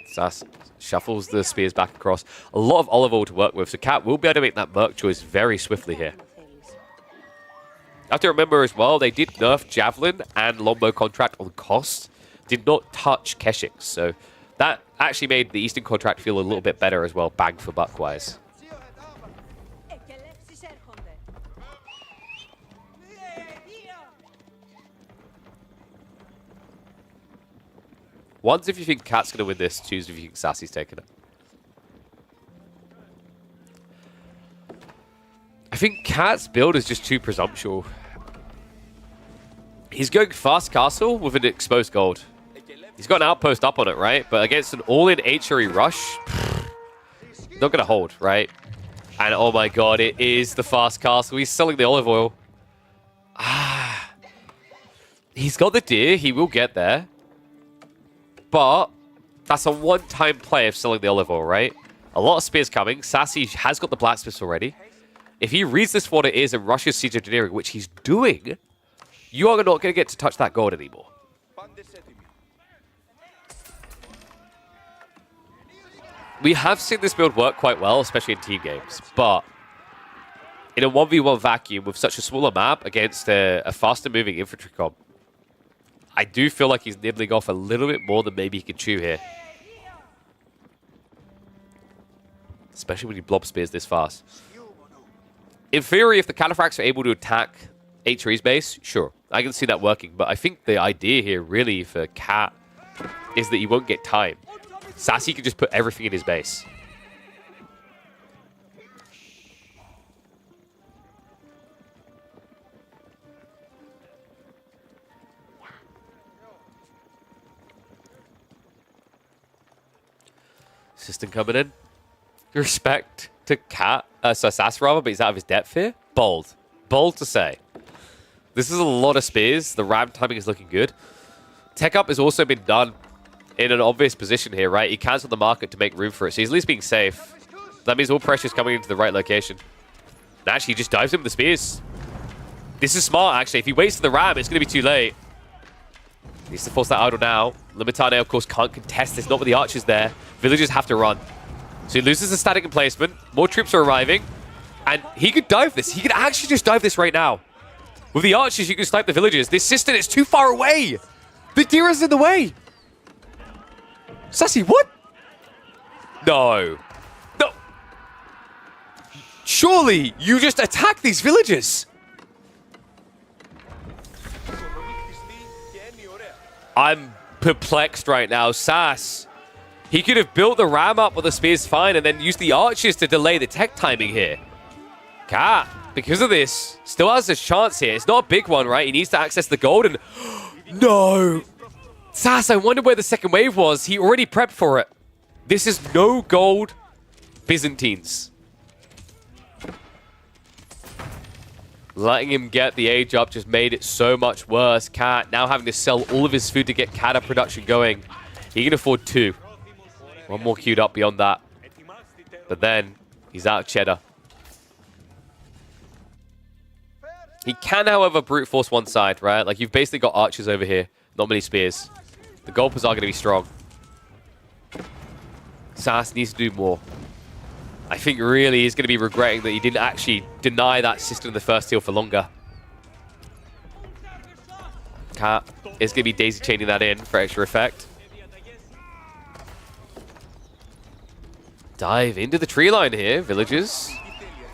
Sass shuffles the spears back across. A lot of olive oil to work with, so Cat will be able to make that Merc choice very swiftly here. You have to remember as well, they did nerf Javelin and Longbow contract on cost. Did not touch Keshix, so that actually made the Eastern contract feel a little bit better as well, bang for buck wise. One's if you think Cat's going to win this, two's if you think Sassy's taking it. I think Cat's build is just too presumptuous. He's going fast castle with an exposed gold. He's got an outpost up on it, right? But against an all-in HRE rush, not going to hold, right? And oh my god, it is the fast castle. He's selling the olive oil. Ah. He's got the deer. He will get there. But that's a one-time play of selling the olive oil, right? A lot of spears coming. Sassy has got the blacksmiths already. If he reads this for what it is and rushes siege engineering, which he's doing, you are not going to get to touch that gold anymore. We have seen this build work quite well, especially in team games, but in a 1v1 vacuum with such a smaller map against a faster moving infantry comp, I do feel like he's nibbling off a little bit more than maybe he can chew here. Especially when he blob spears this fast. In theory, if the Cataphracts are able to attack HRE's base, sure, I can see that working, but I think the idea here really for Cat is that he won't get time. Sassy can just put everything in his base. System coming in. Respect to Cat, Sass rather, but he's out of his depth here. Bold. Bold to say. This is a lot of spears. The ram timing is looking good. Tech up has also been done in an obvious position here, right? He cancelled the market to make room for it, so he's at least being safe. That means all pressure is coming into the right location. And actually, he just dives in with the spears. This is smart, actually. If he waits for the ram, it's going to be too late. He needs to force that idle now. LoueMT, of course, can't contest this, not with the archers there. Villagers have to run. So he loses the static emplacement. More troops are arriving. And he could dive this. He could actually just dive this right now. With the archers, you can snipe the villagers. This cistern is too far away. The deer is in the way. Sassy, what? No. No. Surely you just attack these villagers. I'm perplexed right now. Sass, he could have built the ram up with the spears fine and then used the archers to delay the tech timing here. Cat, because of this, still has a chance here. It's not a big one, right? He needs to access the gold and... No! Sass, I wonder where the second wave was. He already prepped for it. This is no gold Byzantines. Letting him get the age up just made it so much worse. Cat now having to sell all of his food to get Kata production going. He can afford 2. One more queued up beyond that. But then, he's out of cheddar. He can, however, brute force one side, right? Like, you've basically got archers over here. Not many spears. The Golpers are going to be strong. Sass needs to do more. I think really he's going to be regretting that he didn't actually deny that system in the first heal for longer. Cat is going to be daisy chaining that in for extra effect. Dive into the tree line here, villagers.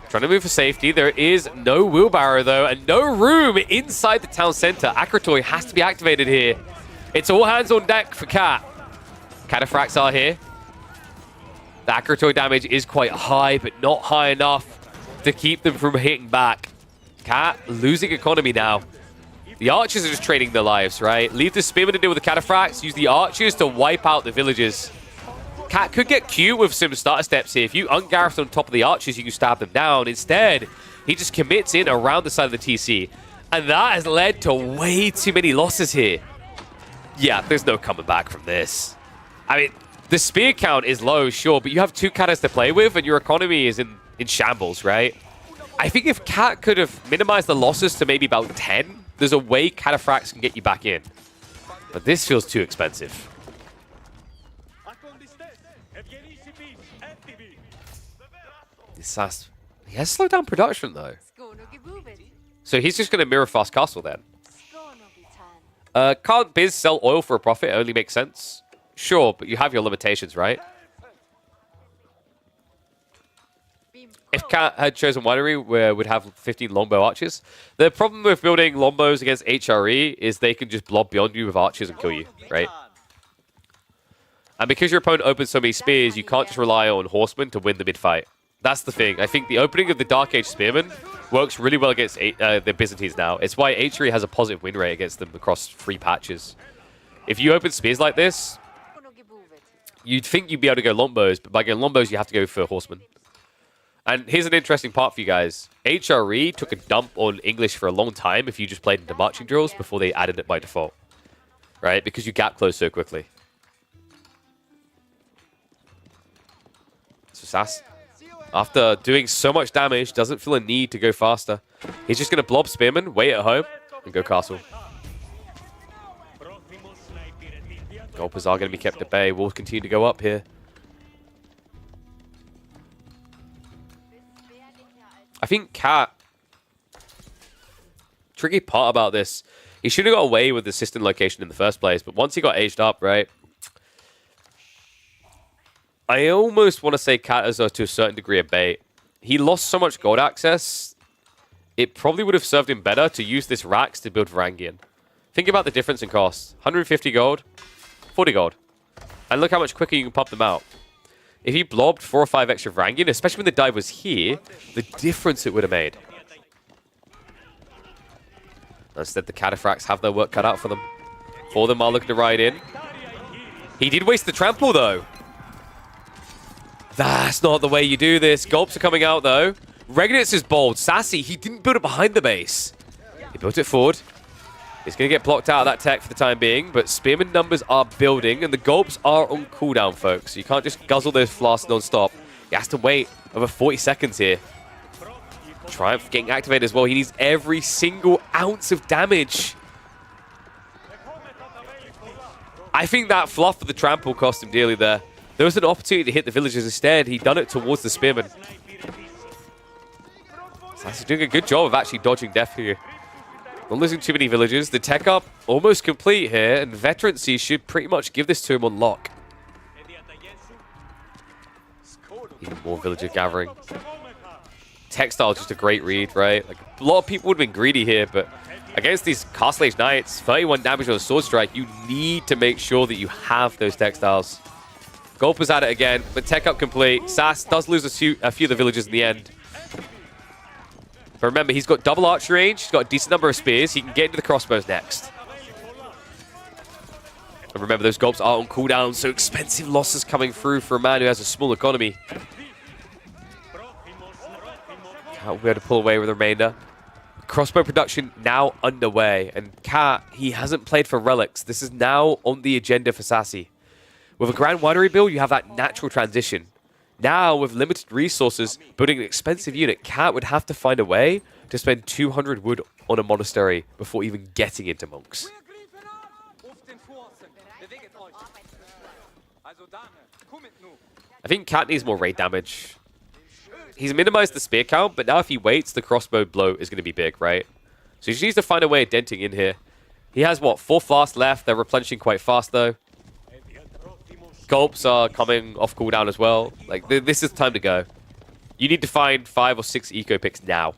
Trying to move for safety. There is no wheelbarrow, though, and no room inside the town center. Akratoy has to be activated here. It's all hands on deck for Cat. Cataphracts are here. The Akratoy damage is quite high, but not high enough to keep them from hitting back. Cat losing economy now. The archers are just trading their lives, right? Leave the spearmen to deal with the Cataphracts. Use the archers to wipe out the villagers. Cat could get cute with some starter steps here. If you ungareth on top of the archers, you can stab them down. Instead, he just commits in around the side of the TC. And that has led to way too many losses here. Yeah, there's no coming back from this. I mean, the spear count is low, sure, but you have 2 Katas to play with, and your economy is in shambles, right? I think if Cat could have minimized the losses to maybe about 10, there's a way Cataphracts can get you back in. But this feels too expensive. Sass, he has slowed down production, though. So he's just going to mirror fast castle then. Can't Biz sell oil for a profit? It only makes sense. Sure, but you have your limitations, right? If Cat had chosen winery, we would have 15 longbow archers. The problem with building longbows against HRE is they can just blob beyond you with archers and kill you, right? And because your opponent opens so many spears, you can't just rely on horsemen to win the mid-fight. That's the thing. I think the opening of the Dark Age Spearman works really well against the Byzantines now. It's why H3 has a positive win rate against them across 3 patches. If you open spears like this, you'd think you'd be able to go longbows, but by going longbows, you have to go for horsemen. And here's an interesting part for you guys. HRE took a dump on English for a long time if you just played into marching drills before they added it by default. Right? Because you gap close so quickly. So Sass, after doing so much damage, doesn't feel a need to go faster. He's just going to blob Spearman, wait at home, and go castle. Gulpers are going to be kept at bay. We'll continue to go up here. I think Cat, tricky part about this, he should have got away with the system location in the first place, but once he got aged up, right, I almost want to say Cat is to a certain degree a bait. He lost so much gold access, it probably would have served him better to use this Rax to build Varangian. Think about the difference in cost. 150 gold, 40 gold. And look how much quicker you can pop them out. If he blobbed 4 or 5 extra Varangian, especially when the dive was here, the difference it would have made. Instead, the Cataphracts have their work cut out for them. 4 of them are looking to ride in. He did waste the trample, though. That's not the way you do this. Gulps are coming out, though. Regnitz is bold. Sassy, he didn't build it behind the base. He built it forward. He's going to get blocked out of that tech for the time being, but Spearman numbers are building, and the Gulps are on cooldown, folks. You can't just guzzle those flasks non-stop. He has to wait over 40 seconds here. Triumph getting activated as well. He needs every single ounce of damage. I think that fluff of the trample cost him dearly there. There was an opportunity to hit the villagers instead. He done it towards the Spearman. He's doing a good job of actually dodging death here. Not losing too many villagers. The tech up almost complete here, and Veterancy should pretty much give this to him on lock. Even more villager gathering. Textile just a great read, right? Like, a lot of people would have been greedy here, but against these Castle Age Knights, 31 damage on a Sword Strike, you need to make sure that you have those textiles. Gulper's at it again, but tech up complete. Sass does lose a few of the villagers in the end. But remember, he's got double archery range, he's got a decent number of spears, he can get into the crossbows next. And remember, those Gulps are on cooldown, so expensive losses coming through for a man who has a small economy. Can't be able to pull away with the remainder. Crossbow production now underway, and Cat, he hasn't played for relics. This is now on the agenda for Sassy. With a Grand Winery build, you have that natural transition. Now, with limited resources, building an expensive unit, Cat would have to find a way to spend 200 wood on a monastery before even getting into monks. I think Cat needs more raid damage. He's minimized the spear count, but now if he waits, the crossbow blow is going to be big, right? So he just needs to find a way of denting in here. He has, what, 4 flasks left. They're replenishing quite fast, though. Gulps are coming off cooldown as well. Like, this is time to go. You need to find 5 or 6 eco picks now.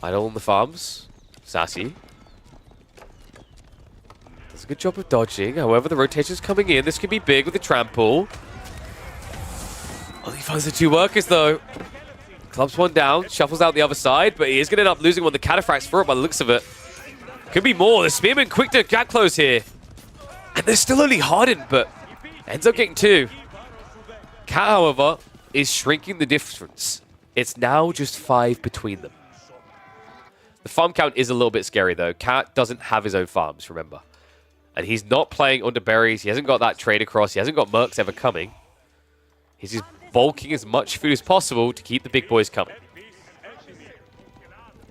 Idle on the farms. Sassy. Does a good job of dodging. However, the rotation's coming in. This could be big with the trample. Only finds the 2 workers, though. Clubs one down. Shuffles out the other side, but he is going to end up losing one of the cataphracts for it by the looks of it. Could be more. The Spearman quick to gap close here. And they're still only hardened, but ends up getting 2. Cat, however, is shrinking the difference. It's now just 5 between them. The farm count is a little bit scary, though. Cat doesn't have his own farms, remember. And he's not playing under berries. He hasn't got that trade across. He hasn't got mercs ever coming. He's just bulking as much food as possible to keep the big boys coming.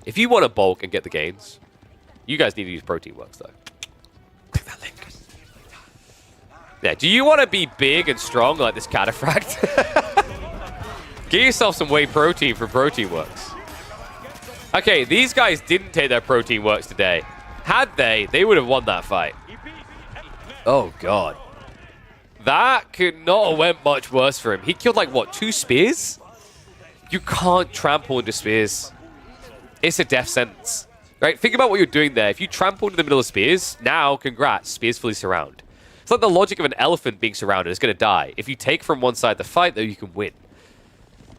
If you want to bulk and get the gains, you guys need to use Protein Works, though. Click that link. Yeah, do you want to be big and strong like this Cataphract? Get yourself some whey protein from Protein Works. Okay, these guys didn't take their Protein Works today. Had they would have won that fight. Oh, God. That could not have went much worse for him. He killed, like, what, 2 spears? You can't trample into spears. It's a death sentence. Right, think about what you're doing there. If you trample into the middle of spears, now, congrats, spears fully surround. It's like the logic of an elephant being surrounded. It's going to die. If you take from one side the fight, though, you can win.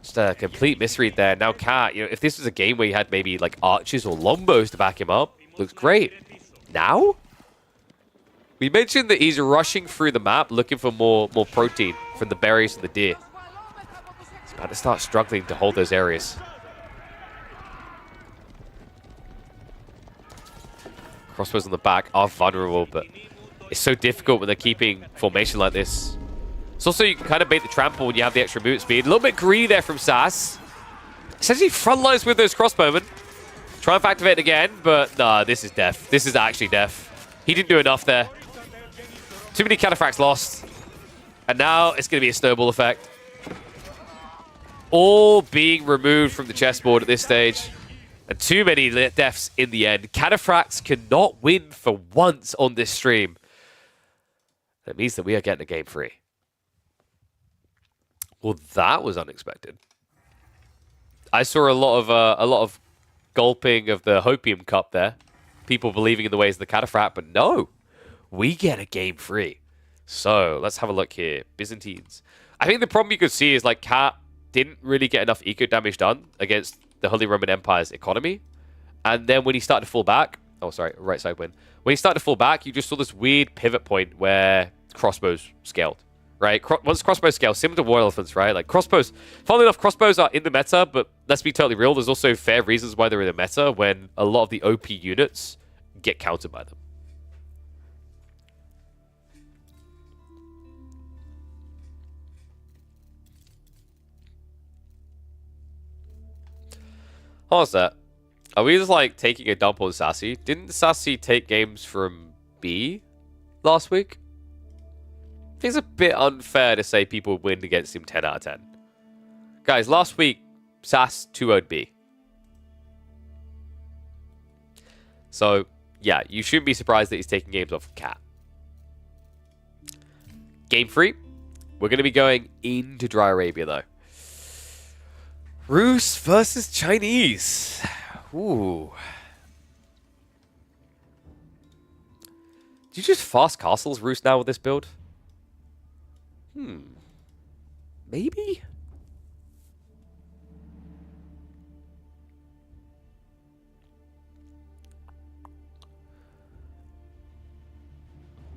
Just a complete misread there. Now, Cat, you know, if this was a game where you had maybe like archers or lombos to back him up, looks great. Now? We mentioned that he's rushing through the map looking for more protein from the berries and the deer. He's about to start struggling to hold those areas. Crossbows on the back are vulnerable, but it's so difficult when they're keeping formation like this. It's also, you can kind of bait the trample when you have the extra movement speed. A little bit greedy there from Sass. Essentially front lines with those crossbowmen. Try and activate it again, but nah, this is death. This is actually death. He didn't do enough there. Too many cataphracts lost. And now it's going to be a snowball effect. All being removed from the chessboard at this stage. And too many deaths in the end. Cataphracts cannot win for once on this stream. That means that we are getting a game free. Well, that was unexpected. I saw a lot of gulping of the Hopium Cup there. People believing in the ways of the Cataphract, but no. We get a game free. So, let's have a look here. Byzantines. I think the problem you could see is, like, Cat didn't really get enough eco damage done against the Holy Roman Empire's economy. And then when he started to fall back... Oh, sorry, right side win. When he started to fall back, you just saw this weird pivot point where crossbows scaled. Right? Once crossbows scale, similar to war elephants, right? Like, crossbows... Funnily enough, crossbows are in the meta, but let's be totally real. There's also fair reasons why they're in the meta when a lot of the OP units get countered by them. How's that? Are we just, like, taking a dump on Sassy? Didn't Sassy take games from B last week? I think it's a bit unfair to say people would win against him 10 out of 10. Guys, last week, Sass 2-0'd B. So, yeah, you shouldn't be surprised that he's taking games off of Cat. Game 3. We're going to be going into Dry Arabia, though. Rus versus Chinese. Ooh. Do you just fast castles Rus now with this build? Maybe?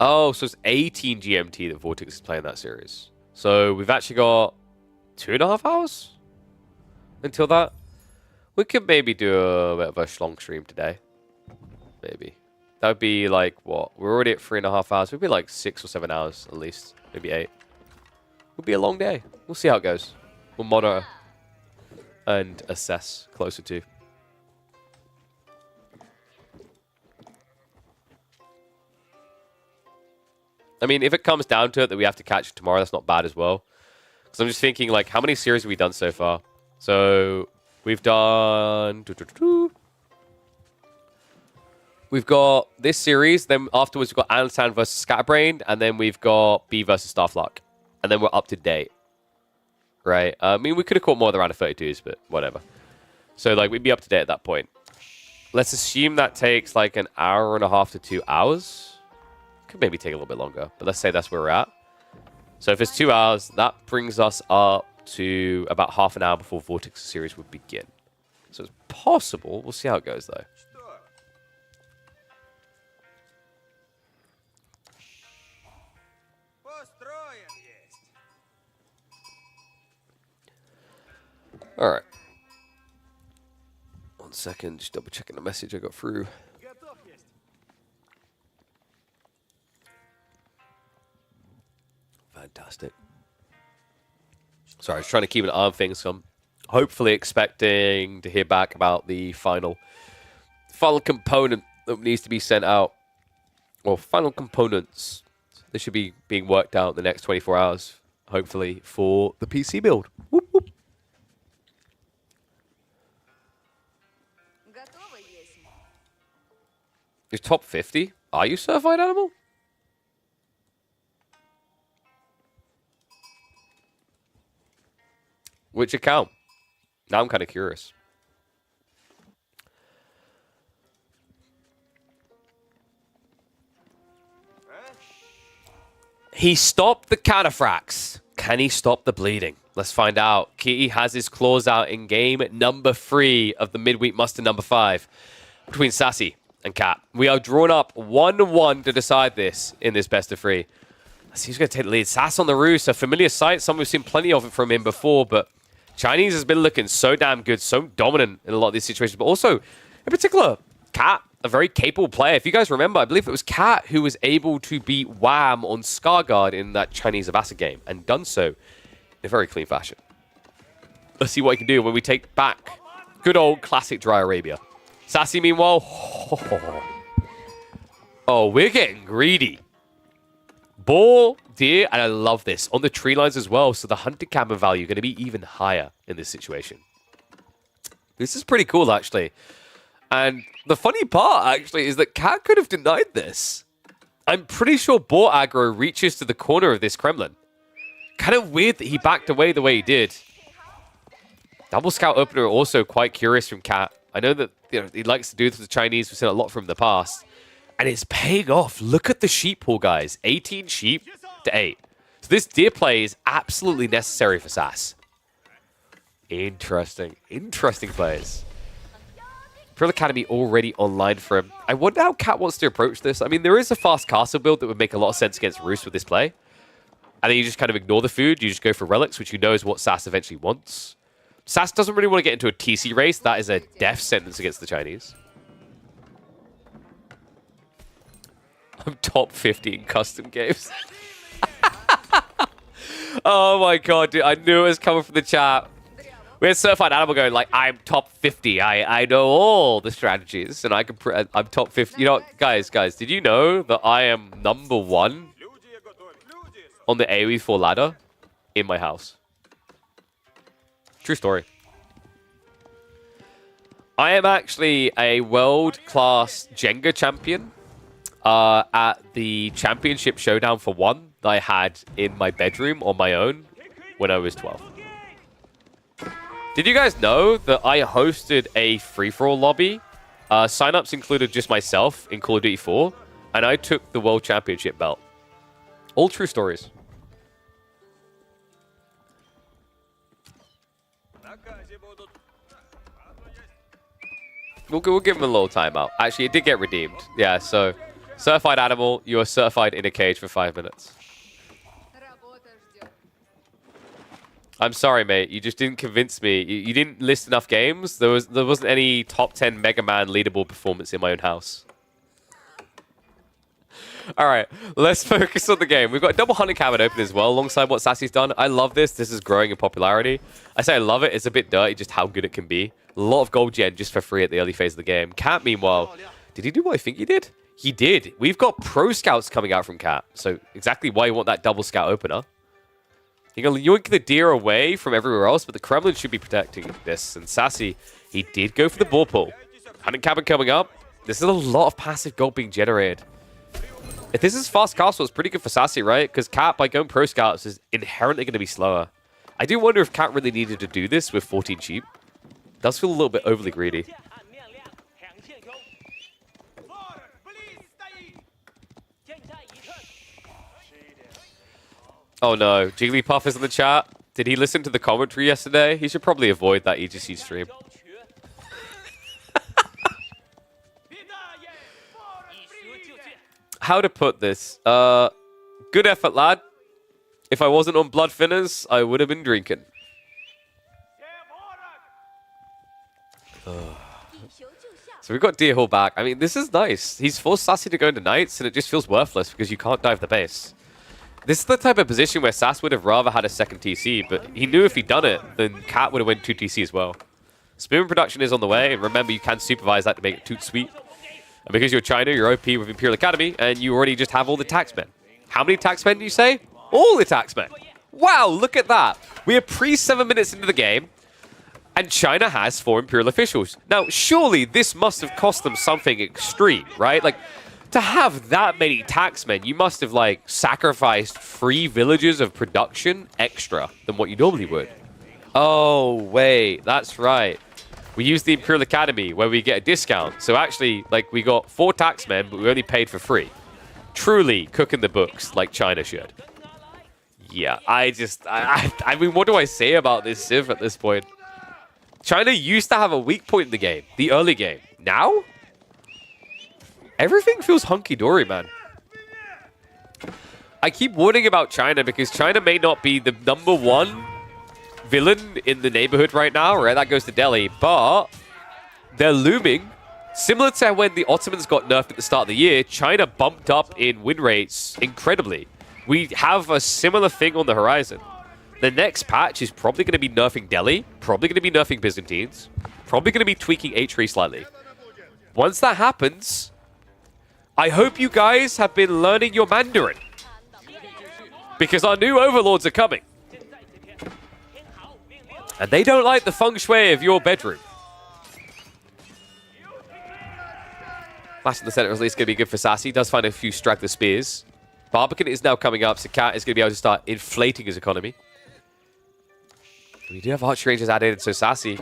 Oh, so it's 18 GMT that VortiX is playing that series. So we've actually got 2.5 hours until that. We could maybe do a bit of a schlong stream today. Maybe. That would be like, what? We're already at 3.5 hours. It would be like 6 or 7 hours at least. Maybe 8. Would be a long day. We'll see how it goes. We'll monitor and assess closer to. I mean, if it comes down to it that we have to catch it tomorrow, that's not bad as well. Because I'm just thinking, like, how many series have we done so far? So, we've done... We've got this series, then afterwards we've got Ansan versus Scatterbrained, and then we've got B versus Starflock. And then we're up to date. Right? I mean, we could have caught more of the round of 32s, but whatever. So, like, we'd be up to date at that point. Let's assume that takes, like, an hour and a half to 2 hours. Could maybe take a little bit longer, but let's say that's where we're at. So if it's 2 hours, that brings us up to about half an hour before VortiX series would begin. So it's possible. We'll see how it goes, though. All right. 1 second, just double checking the message I got through. Fantastic. Sorry, I was trying to keep an eye on things, so I'm hopefully expecting to hear back about the final component that needs to be sent out. Or final components. This should be being worked out in the next 24 hours, hopefully, for the PC build. Whoop, whoop. You're top 50? Are you certified animal? Which account? Now I'm kind of curious. He stopped the counterfracks. Can he stop the bleeding? Let's find out. Kitty has his claws out in game number 3 of the midweek muster number 5 between Sassy and Cat. We are drawn up 1-1 to decide this in this best of 3. Let's see who's going to take the lead. Sass on the roost, a familiar sight. Some we've seen plenty of it from him before, but Chinese has been looking so damn good, so dominant in a lot of these situations. But also, in particular, Cat, a very capable player. If you guys remember, I believe it was Cat who was able to beat Wham on Scarguard in that Chinese Avasa game, and done so in a very clean fashion. Let's see what he can do when we take back good old classic Dry Arabia. Sassy, meanwhile, oh, we're getting greedy. Boar, deer, and I love this. On the tree lines as well, so the hunted cabin value going to be even higher in this situation. This is pretty cool, actually. And the funny part, actually, is that Cat could have denied this. I'm pretty sure boar aggro reaches to the corner of this Kremlin. Kind of weird that he backed away the way he did. Double scout opener also quite curious from Cat. I know that he likes to do this with the Chinese. We've seen a lot from the past. And it's paying off. Look at the sheep pool, guys. 18 sheep to 8. So this deer play is absolutely necessary for Sass. Interesting. Interesting plays. Pearl Academy already online for him. I wonder how Cat wants to approach this. I mean, there is a fast castle build that would make a lot of sense against Roost with this play. And then you just kind of ignore the food. You just go for relics, which you know is what Sass eventually wants. Sass doesn't really want to get into a TC race. That is a death sentence against the Chinese. I'm top 50 in custom games. Oh my god, dude. I knew it was coming from the chat. We had Certified Animal going like, I'm top 50. I know all the strategies, and I'm top 50. You know what, guys, did you know that I am number 1 on the AoE 4 ladder in my house? True story. I am actually a world-class Jenga champion at the Championship Showdown for 1 that I had in my bedroom on my own when I was 12. Did you guys know that I hosted a free-for-all lobby? Sign-ups included just myself in Call of Duty 4, and I took the World Championship belt. All true stories. We'll give him a little timeout. Actually, it did get redeemed. Yeah, so Certified Animal, you are certified in a cage for 5 minutes. I'm sorry, mate. You just didn't convince me. You didn't list enough games. There wasn't any top 10 Mega Man leaderboard performance in my own house. All right, let's focus on the game. We've got a double hunting cabin open as well, alongside what Sassy's done. I love this. This is growing in popularity. I say I love it. It's a bit dirty, just how good it can be. A lot of gold gen just for free at the early phase of the game. Cat, meanwhile, did he do what I think he did? He did. We've got pro scouts coming out from Cat. So exactly why you want that double scout opener. You're going to yoink the deer away from everywhere else, but the Kremlin should be protecting this. And Sassy, he did go for the ball pull. Hunting cabin coming up. This is a lot of passive gold being generated. If this is fast castle, it's pretty good for Sassy, right? Because Cat, by going pro scouts, is inherently going to be slower. I do wonder if Cat really needed to do this with 14 sheep. It does feel a little bit overly greedy. Oh no, Jigglypuff is in the chat. Did he listen to the commentary yesterday? He should probably avoid that EGC stream. How to put this? Good effort, lad. If I wasn't on blood thinners, I would have been drinking. So we've got Deer Hall back. I mean, this is nice. He's forced Sassy to go into Knights, and it just feels worthless because you can't dive the base. This is the type of position where Sass would have rather had a second TC, but he knew if he'd done it, then Cat would have went 2 TC as well. Spearman production is on the way, and remember, you can supervise that to make it toot sweet. And because you're China, you're OP with Imperial Academy, and you already just have all the taxmen. How many taxmen do you say? All the taxmen. Wow, look at that. We are pre-7 minutes into the game, and China has 4 Imperial officials. Now, surely this must have cost them something extreme, right? Like, to have that many taxmen, you must have, like, sacrificed 3 villages of production extra than what you normally would. Oh, wait, that's right. We used the Imperial Academy where we get a discount. So actually, like, we got 4 taxmen, but we only paid for 3. Truly cooking the books like China should. Yeah, I mean, what do I say about this Civ at this point? China used to have a weak point in the game, the early game. Now, everything feels hunky-dory, man. I keep warning about China because China may not be the #1 villain in the neighborhood right now, right? That goes to Delhi, but they're looming. Similar to when the Ottomans got nerfed at the start of the year, China bumped up in win rates incredibly. We have a similar thing on the horizon. The next patch is probably going to be nerfing Delhi, probably going to be nerfing Byzantines, probably going to be tweaking H3 slightly. Once that happens, I hope you guys have been learning your Mandarin. Because our new overlords are coming. And they don't like the feng shui of your bedroom. Flash in the center is at least going to be good for Sassy. Does find a few straggler spears. Barbican is now coming up, so Cat is going to be able to start inflating his economy. We do have archery ranges added, so Sassy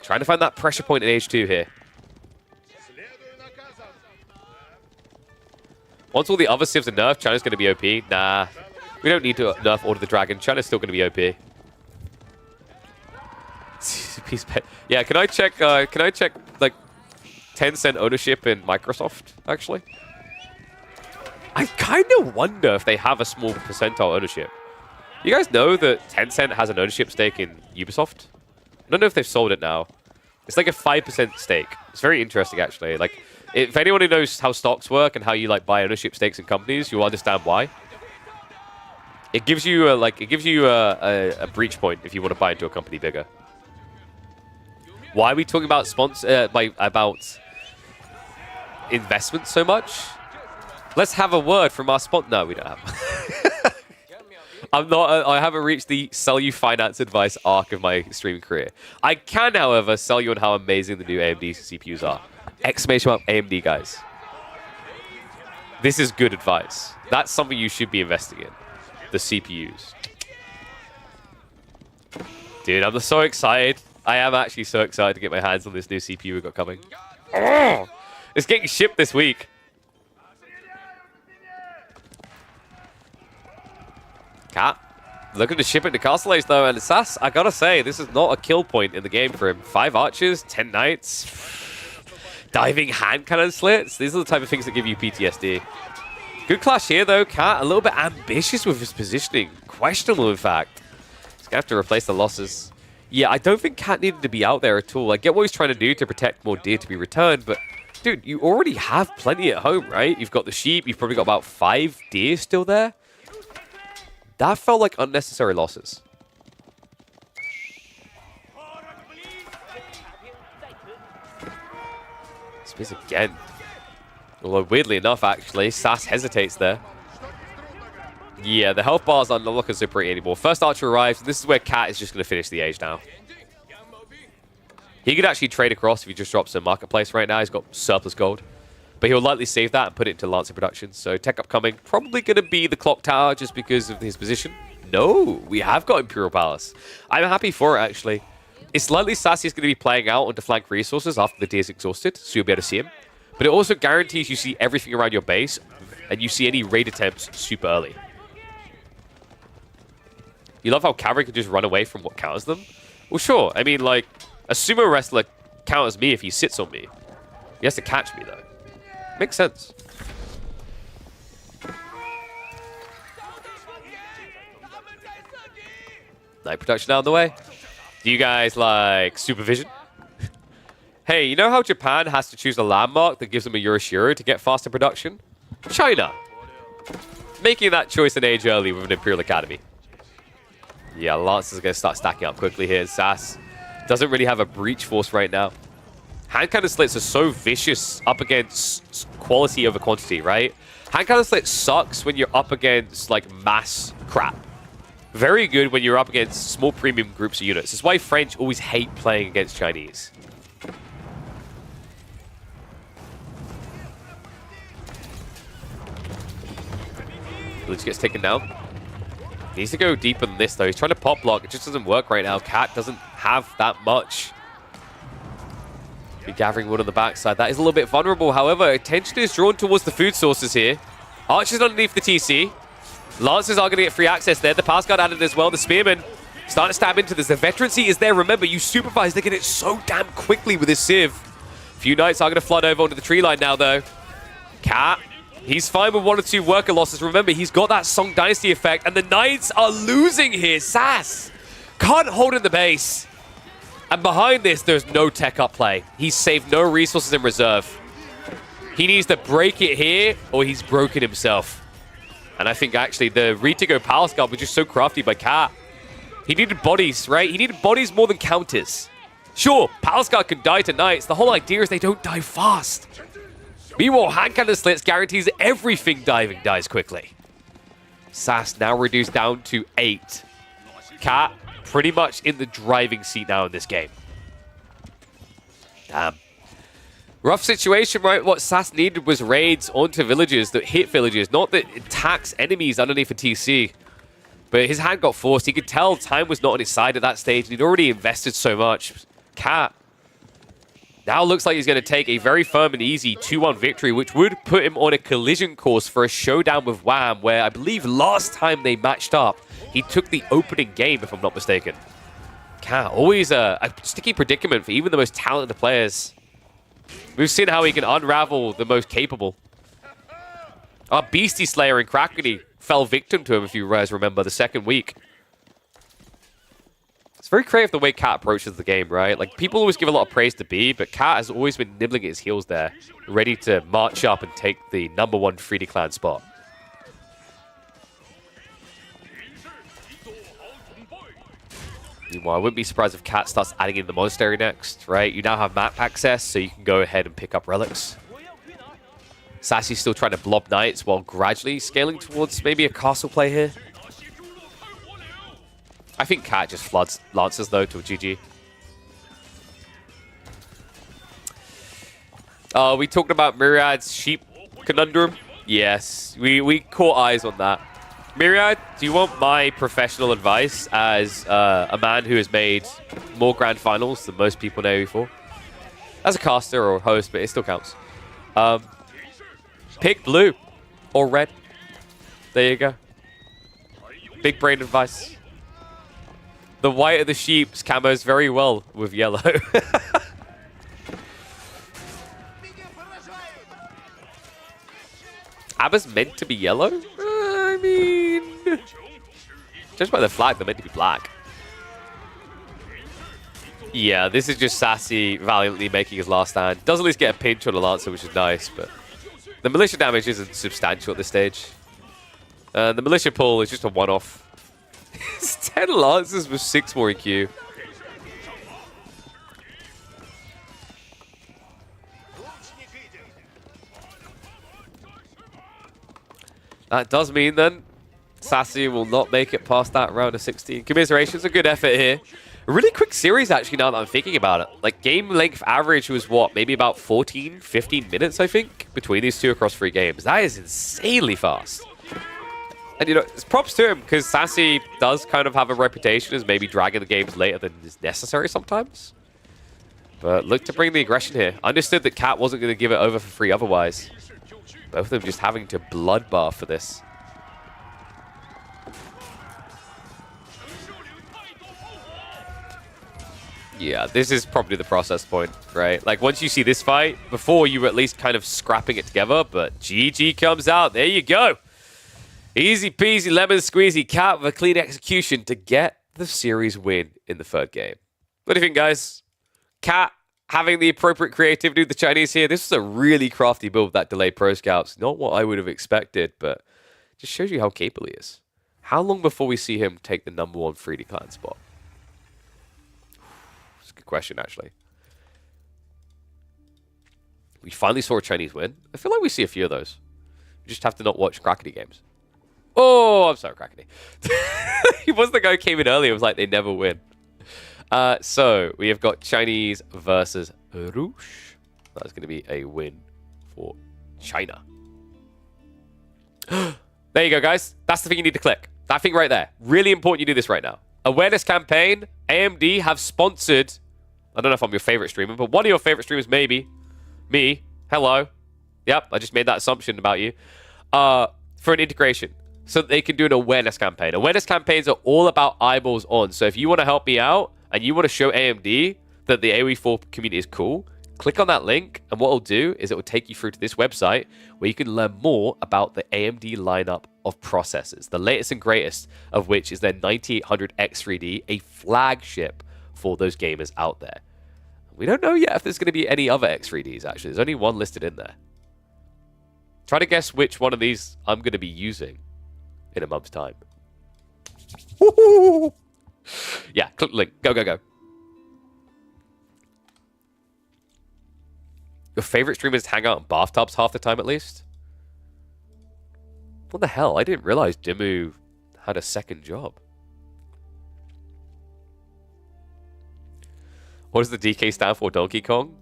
trying to find that pressure point in H2 here. Once all the other civs are nerfed, China's going to be OP. Nah, we don't need to nerf Order the Dragon. China's still going to be OP. Yeah, can I check like 10% ownership in Microsoft, actually? I kind of wonder if they have a small percentile ownership. You guys know that Tencent has an ownership stake in Ubisoft? I don't know if they've sold it now. It's like a 5% stake. It's very interesting, actually. Like, if anyone knows how stocks work and how you like buy ownership stakes in companies, you'll understand why. It gives you a breach point if you want to buy into a company bigger. Why are we talking about about investment so much? Let's have a word from our sponsor. No, we don't have. I haven't reached the sell you finance advice arc of my streaming career. I can, however, sell you on how amazing the new AMD CPUs are. Exclamation mark AMD, guys. This is good advice. That's something you should be investing in. The CPUs. Dude, I'm so excited. I am actually so excited to get my hands on this new CPU we've got coming. Oh, it's getting shipped this week. Cat looking to ship it to Castle Age, though, and Sass, I gotta say, this is not a kill point in the game for him. 5 archers, 10 knights, diving hand cannon slits. These are the type of things that give you PTSD. Good clash here, though. Cat a little bit ambitious with his positioning. Questionable, in fact. He's gonna have to replace the losses. Yeah, I don't think Cat needed to be out there at all. I get what he's trying to do to protect more deer to be returned, but dude, you already have plenty at home, right? You've got the sheep. You've probably got about 5 deer still there. That felt like unnecessary losses. Spears again. Although, weirdly enough, actually, Sass hesitates there. Yeah, the health bars aren't looking so pretty anymore. First archer arrives. This is where Cat is just going to finish the age now. He could actually trade across if he just drops a marketplace right now. He's got surplus gold. But he'll likely save that and put it into Lancer production. So tech upcoming, probably going to be the clock tower just because of his position. No, we have got Imperial Palace. I'm happy for it, actually. It's likely Sassy is going to be playing out onto flank resources after the deer is exhausted, so you'll be able to see him. But it also guarantees you see everything around your base, and you see any raid attempts super early. You love how cavalry can just run away from what counters them? Well, sure. I mean, like, a sumo wrestler counters me if he sits on me. He has to catch me, though. Makes sense. Night production out of the way. Do you guys like supervision? Hey, you know how Japan has to choose a landmark that gives them a Euroshiro to get faster production? China. Making that choice an age early with an Imperial Academy. Yeah, Lancer's going to start stacking up quickly here. Sass doesn't really have a breach force right now. Hand cannon slits are so vicious up against quality over quantity, right? Hand cannon slits sucks when you're up against like mass crap. Very good when you're up against small premium groups of units. That's why French always hate playing against Chinese. Village gets taken down. Needs to go deeper than this, though. He's trying to pop block. It just doesn't work right now. Cat doesn't have that much. Be gathering wood on the backside. That is a little bit vulnerable. However, attention is drawn towards the food sources here. Archer's underneath the TC. Lancers are going to get free access there. The Pass Guard added as well. The Spearman starting to stab into this. The Veterancy is there. Remember, you supervise. They get it so damn quickly with this Civ. Few Knights are going to flood over onto the tree line now, though. Cat, he's fine with 1 or 2 worker losses. Remember, he's got that Song Dynasty effect, and the Knights are losing here. Sass can't hold in the base. And behind this, there's no tech up play. He's saved no resources in reserve. He needs to break it here, or he's broken himself. And I think, actually, the Retigo Power Sculpt was just so crafty by Cat. He needed bodies, right? He needed bodies more than counters. Sure, Power Sculpt can die to Knights. The whole idea is they don't die fast. Meanwhile, Hand Cannon Slits guarantees everything diving dies quickly. Sass now reduced down to 8. Cat pretty much in the driving seat now in this game. Damn. Rough situation, right? What Sass needed was raids onto villages that hit villages, not that attacks enemies underneath a TC. But his hand got forced. He could tell time was not on his side at that stage, and he'd already invested so much. Cat now looks like he's going to take a very firm and easy 2-1 victory, which would put him on a collision course for a showdown with Wham, where I believe last time they matched up, he took the opening game, if I'm not mistaken. Cat, always a sticky predicament for even the most talented players. We've seen how he can unravel the most capable. Our Beastie Slayer in Krakeny fell victim to him, if you guys remember, the second week. It's very creative the way Cat approaches the game, right? Like, people always give a lot of praise to B, but Cat has always been nibbling at his heels there, ready to march up and take the #1 3D clan spot. Meanwhile, I wouldn't be surprised if Cat starts adding in the monastery next, right? You now have map access, so you can go ahead and pick up relics. Sassy's still trying to blob Knights while gradually scaling towards maybe a castle play here. I think Cat just floods Lancers, though, to a GG. We talked about Myriad's sheep conundrum. Yes, we caught eyes on that. Myriad, do you want my professional advice as a man who has made more grand finals than most people know you for? As a caster or host, but it still counts. Pick blue or red. There you go. Big brain advice. The white of the sheep's camos very well with yellow. Abba's meant to be yellow? I mean, judged by the flag, they're meant to be black. Yeah, this is just Sassy valiantly making his last stand. Does at least get a pinch on the Lancer, which is nice, but the militia damage isn't substantial at this stage. The militia pull is just a one-off. It's 10 Lancers with 6 more in queue. That does mean then Sassy will not make it past that round of 16. Commiserations, a good effort here. A really quick series, actually, now that I'm thinking about it. Like, game length average was, what, maybe about 14, 15 minutes, I think, between these two across 3 games. That is insanely fast. And, you know, it's props to him, because Sassy does kind of have a reputation as maybe dragging the games later than is necessary sometimes. But look to bring the aggression here. Understood that Cat wasn't going to give it over for free otherwise. Both of them just having to bloodbath for this. Yeah, this is probably the process point, right? Like, once you see this fight, before you were at least kind of scrapping it together, but GG comes out. There you go. Easy peasy, lemon squeezy, Cat with a clean execution to get the series win in the 3rd game. What do you think, guys? Cat having the appropriate creativity with the Chinese here. This was a really crafty build with that delayed pro scouts. Not what I would have expected, but just shows you how capable he is. How long before we see him take the #1 3D clan spot? It's a good question, actually. We finally saw a Chinese win. I feel like we see a few of those. We just have to not watch Krakeny games. Oh, I'm sorry, Krakeny. He was the guy who came in earlier. It was like they never win. So we have got Chinese versus Rouge. That's going to be a win for China. There you go, guys. That's the thing you need to click. That thing right there. Really important you do this right now. Awareness campaign. AMD have sponsored, I don't know if I'm your favorite streamer, but one of your favorite streamers, maybe. Me. Hello. Yep, I just made that assumption about you. For an integration. so that they can do an awareness campaign. Awareness campaigns are all about eyeballs on. So if you want to help me out and you want to show AMD that the AoE4 community is cool, click on that link, and what it'll do is it will take you through to this website where you can learn more about the AMD lineup of processors, the latest and greatest of which is their 9800X3D, a flagship for those gamers out there. We don't know yet if there's going to be any other X3Ds, actually. There's only one listed in there. Try to guess which one of these I'm going to be using in a month's time. Woohoo! Yeah, click the link. Go, go, go. Your favorite streamers hang out in bathtubs half the time at least? What the hell? I didn't realize DeMu had a second job. What does the DK stand for, Donkey Kong?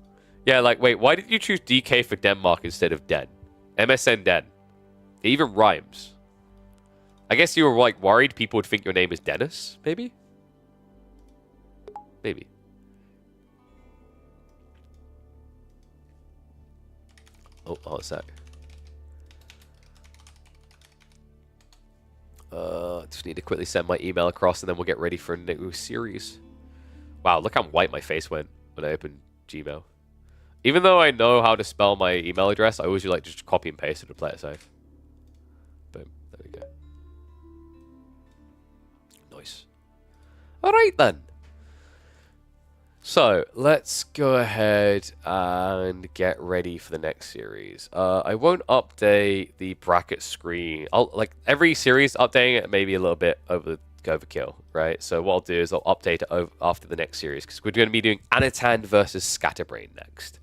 Yeah, like, wait, why did you choose DK for Denmark instead of Den? MSN Den. It even rhymes. I guess you were, like, worried people would think your name is Dennis, maybe? Maybe. Oh, what's that? Just need to quickly send my email across and then we'll get ready for a new series. Wow, look how white my face went when I opened Gmail. Even though I know how to spell my email address, I always like just copy and paste it to play it safe. Boom. There we go. Nice. Alright then. So, let's go ahead and get ready for the next series. I won't update the bracket screen. Like, every series, updating it may be a little bit overkill, right? So what I'll do is I'll update it after the next series, because we're going to be doing Anatan versus Scatterbrain next.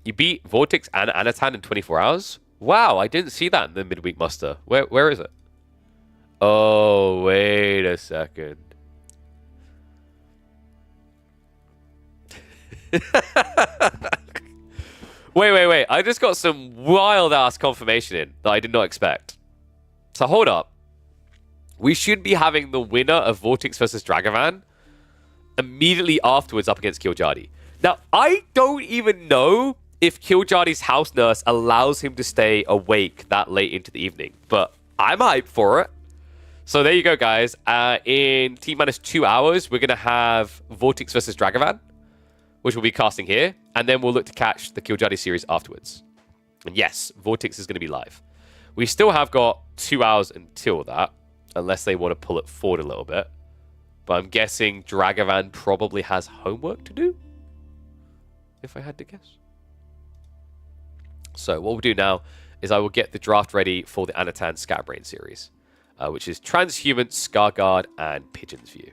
You beat VortiX and Anatan in 24 hours? Wow, I didn't see that in the midweek muster. Where is it? Oh, wait a second. Wait. I just got some wild-ass confirmation in that I did not expect. So hold up. We should be having the winner of VortiX versus Dragevann immediately afterwards up against Kiljardi. Now, I don't even know if Kiljardi's house nurse allows him to stay awake that late into the evening, but I'm hyped for it. So there you go, guys. In T-minus 2 hours, we're going to have VortiX versus Dragevann, which we'll be casting here. And then we'll look to catch the Kiljardi series afterwards. And yes, VortiX is going to be live. We still have got 2 hours until that, unless they want to pull it forward a little bit. But I'm guessing Dragevann probably has homework to do, if I had to guess. So what we'll do now is I will get the draft ready for the Anatan Scatterbrain series. Which is Transhuman, Scarguard, and Pigeon's View.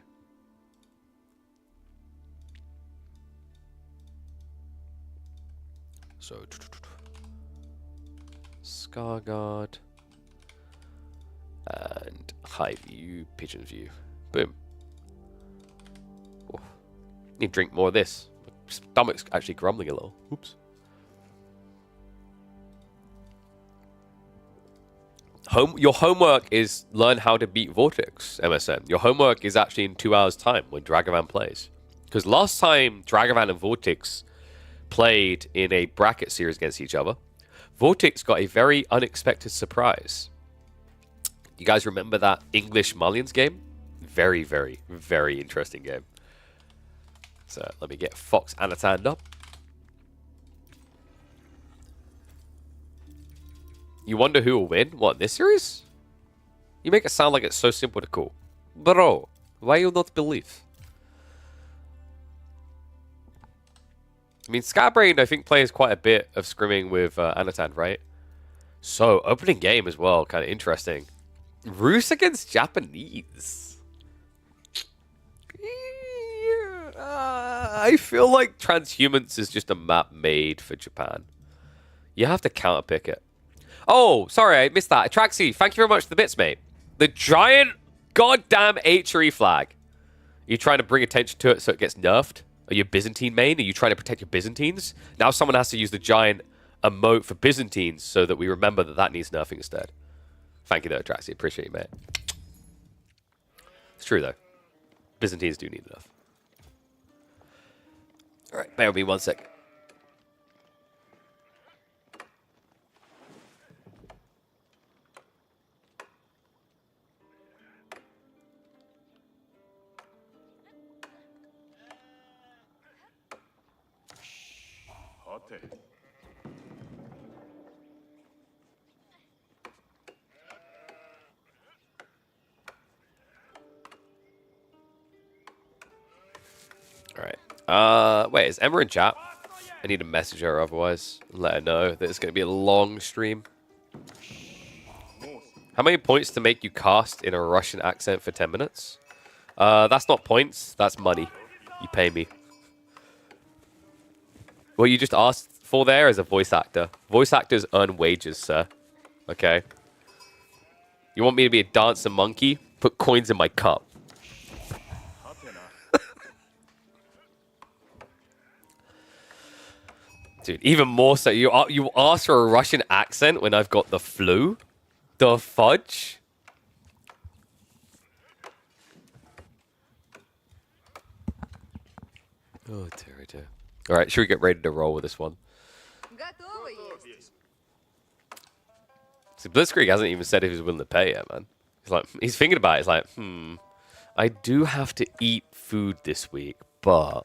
So, Scarguard, and High View, Pigeon's View. Boom. Oh, need to drink more of this. My stomach's actually grumbling a little. Oops. Your homework is learn how to beat VortiX, MSN. Your homework is actually in 2 hours' time when Dragevann plays. Because last time Dragevann and VortiX played in a bracket series against each other, VortiX got a very unexpected surprise. You guys remember that English Mullions game? Very, very, very interesting game. So let me get Fox Anatan up. You wonder who will win? What, this series? You make it sound like it's so simple to call. Bro, why you not believe? I mean, Scatterbrain, I think, plays quite a bit of scrimming with Anatan, right? So, opening game as well, kind of interesting. Rus against Japanese. I feel like Transhumans is just a map made for Japan. You have to counterpick it. Oh, sorry, I missed that. Traxy, thank you very much for the bits, mate. The giant goddamn HRE flag. Are you trying to bring attention to it so it gets nerfed? Are you a Byzantine main? Are you trying to protect your Byzantines? Now someone has to use the giant emote for Byzantines so that we remember that that needs nerfing instead. Thank you, though, Traxy. Appreciate you, mate. It's true, though. Byzantines do need nerf. All right, bear with me 1 sec. Alright. Wait, is Emma in chat? I need to message her otherwise. Let her know that it's going to be a long stream. How many points to make you cast in a Russian accent for 10 minutes? That's not points. That's money. You pay me. What you just asked for there is a voice actor. Voice actors earn wages, sir. Okay? You want me to be a dancer monkey? Put coins in my cup. Dude, even more so. You ask for a Russian accent when I've got the flu? The fudge? Oh, dear, dear. All right, should we get ready to roll with this one? See, Blitzkrieg hasn't even said if he's willing to pay yet, man. He's like, he's thinking about it. He's like, I do have to eat food this week, but...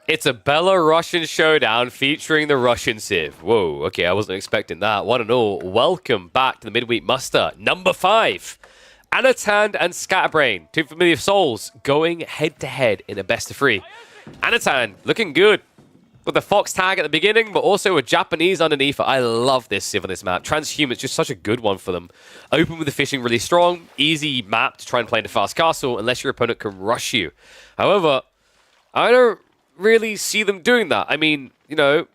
It's a Belarusian showdown featuring the Russian Civ. Whoa, okay, I wasn't expecting that. One and all, welcome back to the Midweek Muster. Number 5, Anatan and Scatterbrain, two familiar souls, going head-to-head in a best-of-3. Anatan, looking good with the fox tag at the beginning, but also a Japanese underneath. I love this Civ on this map. Transhuman's just such a good one for them. Open with the fishing really strong, easy map to try and play in a fast castle, unless your opponent can rush you. However, I don't really see them doing that. I mean, you know,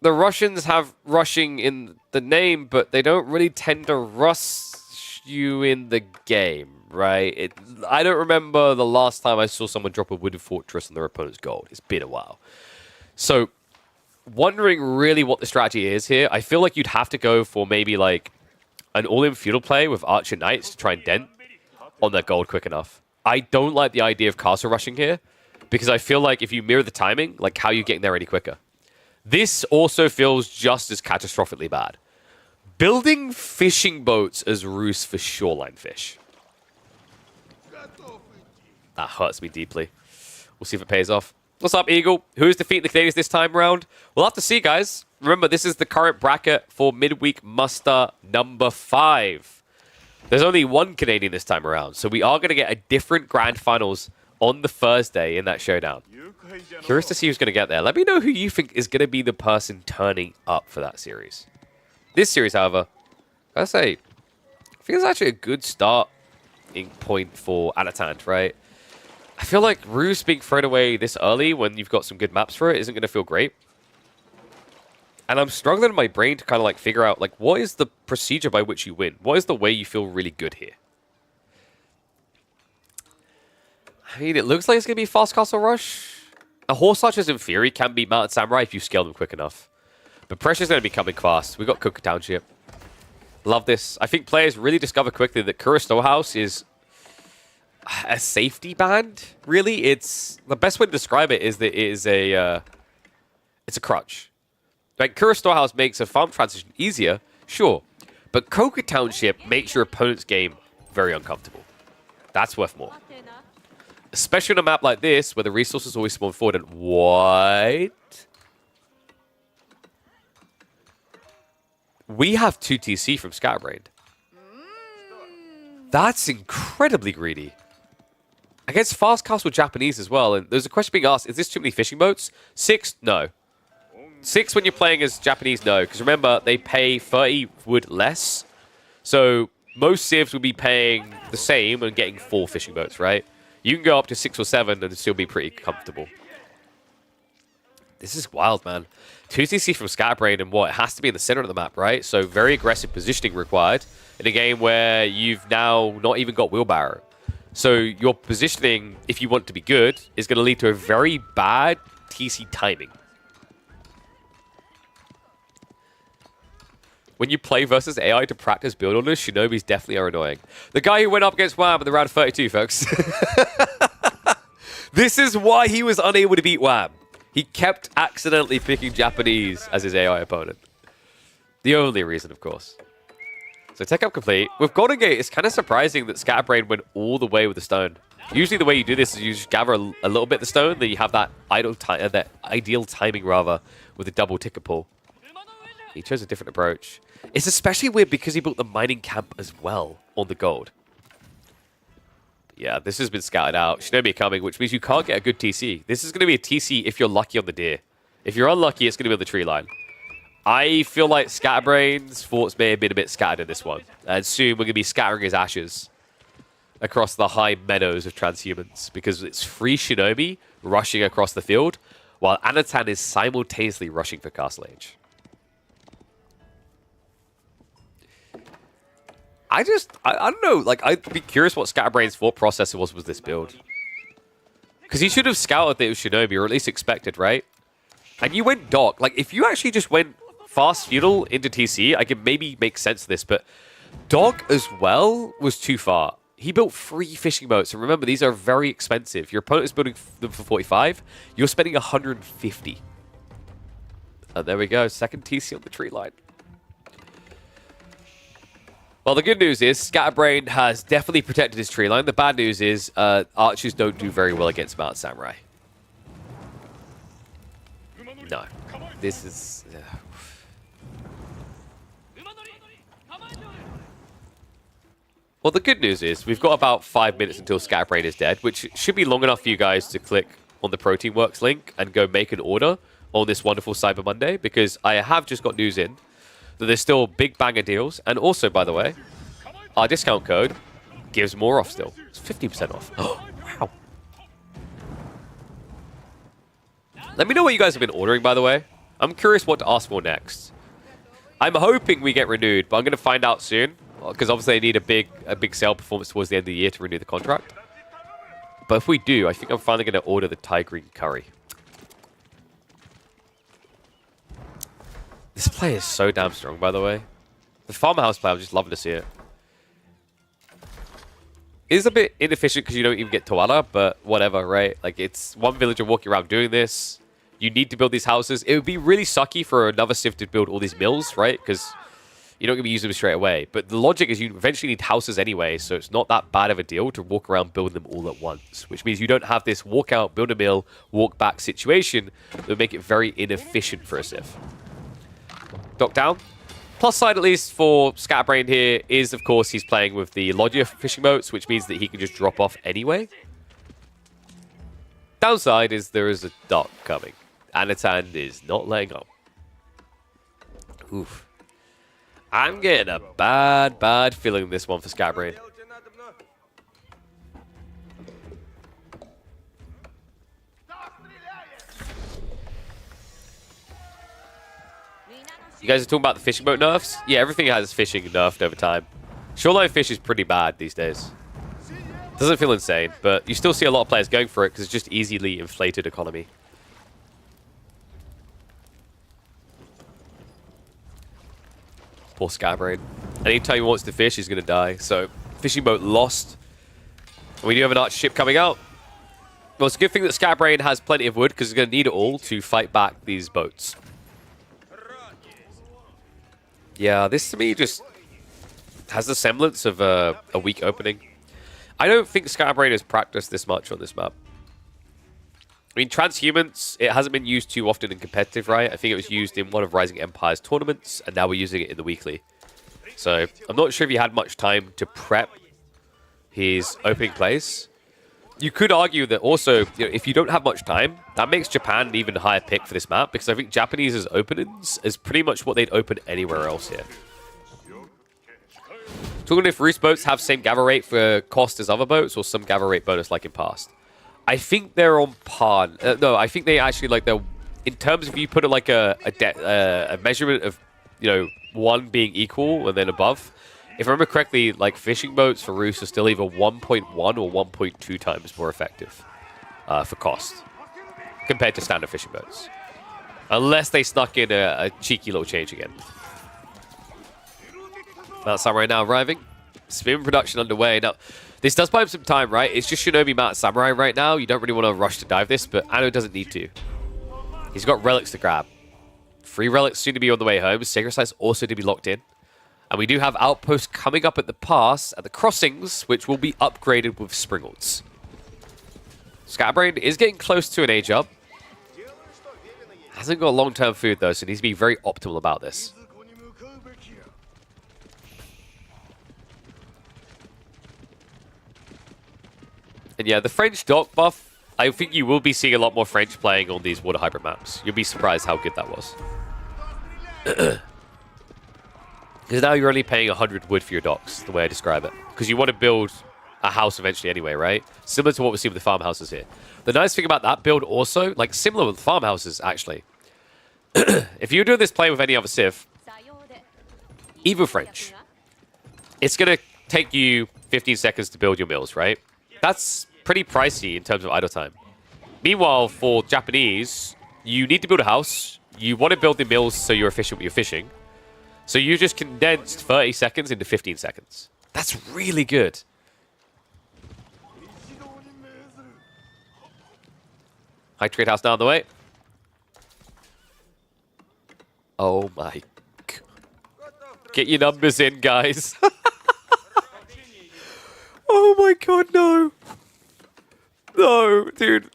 the Russians have rushing in the name, but they don't really tend to rush you in the game, right? I don't remember the last time I saw someone drop a wooden fortress on their opponent's gold. It's been a while. So, wondering really what the strategy is here. I feel like you'd have to go for maybe like an all-in feudal play with Archer Knights to try and dent on their gold quick enough. I don't like the idea of castle rushing here, because I feel like if you mirror the timing, like how are you getting there any quicker? This also feels just as catastrophically bad. Building fishing boats as roosts for shoreline fish. That hurts me deeply. We'll see if it pays off. What's up, Eagle? Who's defeating the Canadians this time around? We'll have to see, guys. Remember, this is the current bracket for Midweek Muster number 5. There's only one Canadian this time around, so we are going to get a different grand finals on the Thursday in that showdown. Curious to see who's going to get there. Let me know who you think is going to be the person turning up for that series. This series, however, I gotta say, I think it's actually a good starting point for Anatan, right? I feel like Ruse being thrown away this early when you've got some good maps for it isn't going to feel great. And I'm struggling in my brain to kind of like figure out, like, what is the procedure by which you win? What is the way you feel really good here? I mean, it looks like it's going to be fast castle rush. A horse archers in theory can beat Mountain Samurai if you scale them quick enough. But pressure's going to be coming fast. We've got Cooker Township. Love this. I think players really discover quickly that Kura Storehouse is a safety band, really. It's the best way to describe it is that it is it's a crutch. Like, Kura Storehouse makes a farm transition easier, sure. But Cooker Township makes your opponent's game very uncomfortable. That's worth more. Especially on a map like this, where the resources always spawn forward and what? We have 2 TC from Scatterbrain. That's incredibly greedy. Against fast castle Japanese as well, and there's a question being asked, is this too many fishing boats? 6? No. 6 when you're playing as Japanese? No, because remember, they pay 30 wood less. So most civs will be paying the same and getting 4 fishing boats, right? You can go up to 6 or 7 and still be pretty comfortable. This is wild, man. 2 CC from Scatterbrain, and what? It has to be in the center of the map, right? So very aggressive positioning required in a game where you've now not even got wheelbarrow. So your positioning, if you want to be good, is going to lead to a very bad TC timing. When you play versus AI to practice build orders, Shinobis definitely are annoying. The guy who went up against Wham in the round of 32, folks. This is why he was unable to beat Wham. He kept accidentally picking Japanese as his AI opponent. The only reason, of course. So tech up complete. With Golden Gate, it's kind of surprising that Scatterbrain went all the way with the stone. Usually the way you do this is you just gather a little bit of the stone, then you have that ideal timing rather with a double ticket pull. He chose a different approach. It's especially weird because he built the mining camp as well on the gold. Yeah, this has been scouted out. Shinobi coming, which means you can't get a good TC. This is going to be a TC if you're lucky on the deer. If you're unlucky, it's going to be on the tree line. I feel like Scatterbrain's thoughts may have been a bit scattered in this one. And soon we're going to be scattering his ashes across the high meadows of transhumans because it's free Shinobi rushing across the field while Anatan is simultaneously rushing for Castle Age. I don't know. Like, I'd be curious what Scatterbrain's thought process was with this build. Because he should have scouted that it was Shinobi, or at least expected, right? And you went Doc. Like, if you actually just went fast feudal into TC, I could maybe make sense of this, but Doc as well was too far. He built 3 fishing boats, and remember, these are very expensive. Your opponent is building them for 45. You're spending 150. And there we go. Second TC on the tree line. Well, the good news is Scatterbrain has definitely protected his tree line. The bad news is archers don't do very well against Mount Samurai. No. This is... Well, the good news is we've got about 5 minutes until Scatterbrain is dead, which should be long enough for you guys to click on the Protein Works link and go make an order on this wonderful Cyber Monday, because I have just got news in that there's still big banger deals. And also, by the way, our discount code gives more off still. It's 50% off. Oh, wow. Let me know what you guys have been ordering, by the way. I'm curious what to ask for next. I'm hoping we get renewed, but I'm going to find out soon. Because obviously I need a big sale performance towards the end of the year to renew the contract. But if we do, I think I'm finally going to order the Thai green curry. This play is so damn strong, by the way. The farmhouse play, I'm just loving to see it. It is a bit inefficient because you don't even get Tawala, but whatever, right? Like, it's one villager walking around doing this. You need to build these houses. It would be really sucky for another Civ to build all these mills, right? Because you're not going to be using them straight away. But the logic is you eventually need houses anyway, so it's not that bad of a deal to walk around building them all at once, which means you don't have this walk out, build a mill, walk back situation that would make it very inefficient for a Civ. Dock down. Plus side, at least, for Scatterbrain here is, of course, he's playing with the Lodgia fishing boats, which means that he can just drop off anyway. Downside is there is a dock coming. Anatan is not letting up. Oof. I'm getting a bad feeling this one for Scatterbrain. You guys are talking about the fishing boat nerfs? Yeah, everything has fishing nerfed over time. Shoreline fish is pretty bad these days. Doesn't feel insane, but you still see a lot of players going for it because it's just easily inflated economy. Poor Scatterbrain. Anytime he wants to fish, he's going to die. So, fishing boat lost. And we do have an archer ship coming out. Well, it's a good thing that Scatterbrain has plenty of wood because he's going to need it all to fight back these boats. Yeah, this to me just has the semblance of a weak opening. I don't think Scatterbrain has practiced this much on this map. I mean, Transhumans, it hasn't been used too often in competitive, right? I think it was used in one of Rising Empire's tournaments, and now we're using it in the weekly. So, I'm not sure if he had much time to prep his opening plays. You could argue that also, if you don't have much time, that makes Japan an even higher pick for this map, because I think Japanese's openings is pretty much what they'd open anywhere else here. Talking if Roost boats have same gather rate for cost as other boats, or some gather rate bonus like in past. I think they're on par. No, I think they actually, like, they're, in terms of you put it like a measurement of, you know, one being equal and then above. If I remember correctly, like, fishing boats for Roost are still either 1.1 or 1.2 times more effective for cost compared to standard fishing boats. Unless they snuck in a cheeky little change again. Mount Samurai now arriving. Spin production underway. Now, this does buy him some time, right? It's just Shinobi Mount Samurai right now. You don't really want to rush to dive this, but Anno doesn't need to. He's got relics to grab. 3 relics soon to be on the way home. Sacred Sites also to be locked in. And we do have outposts coming up at the pass, at the crossings, which will be upgraded with Springles. Scatterbrain is getting close to an age up. Hasn't got long-term food, though, so needs to be very optimal about this. And yeah, the French dock buff, I think you will be seeing a lot more French playing on these water hybrid maps. You'll be surprised how good that was. Because now you're only paying 100 wood for your docks, the way I describe it. Because you want to build a house eventually anyway, right? Similar to what we see with the farmhouses here. The nice thing about that build also, like similar with farmhouses actually, if you're doing this play with any other Civ, even French, it's going to take you 15 seconds to build your mills, right? That's pretty pricey in terms of idle time. Meanwhile, for Japanese, you need to build a house. You want to build the mills so you're efficient with your fishing. So you just condensed 30 seconds into 15 seconds. That's really good. High trade house down the way. Oh my God. Get your numbers in, guys. Oh my God, no. No, dude.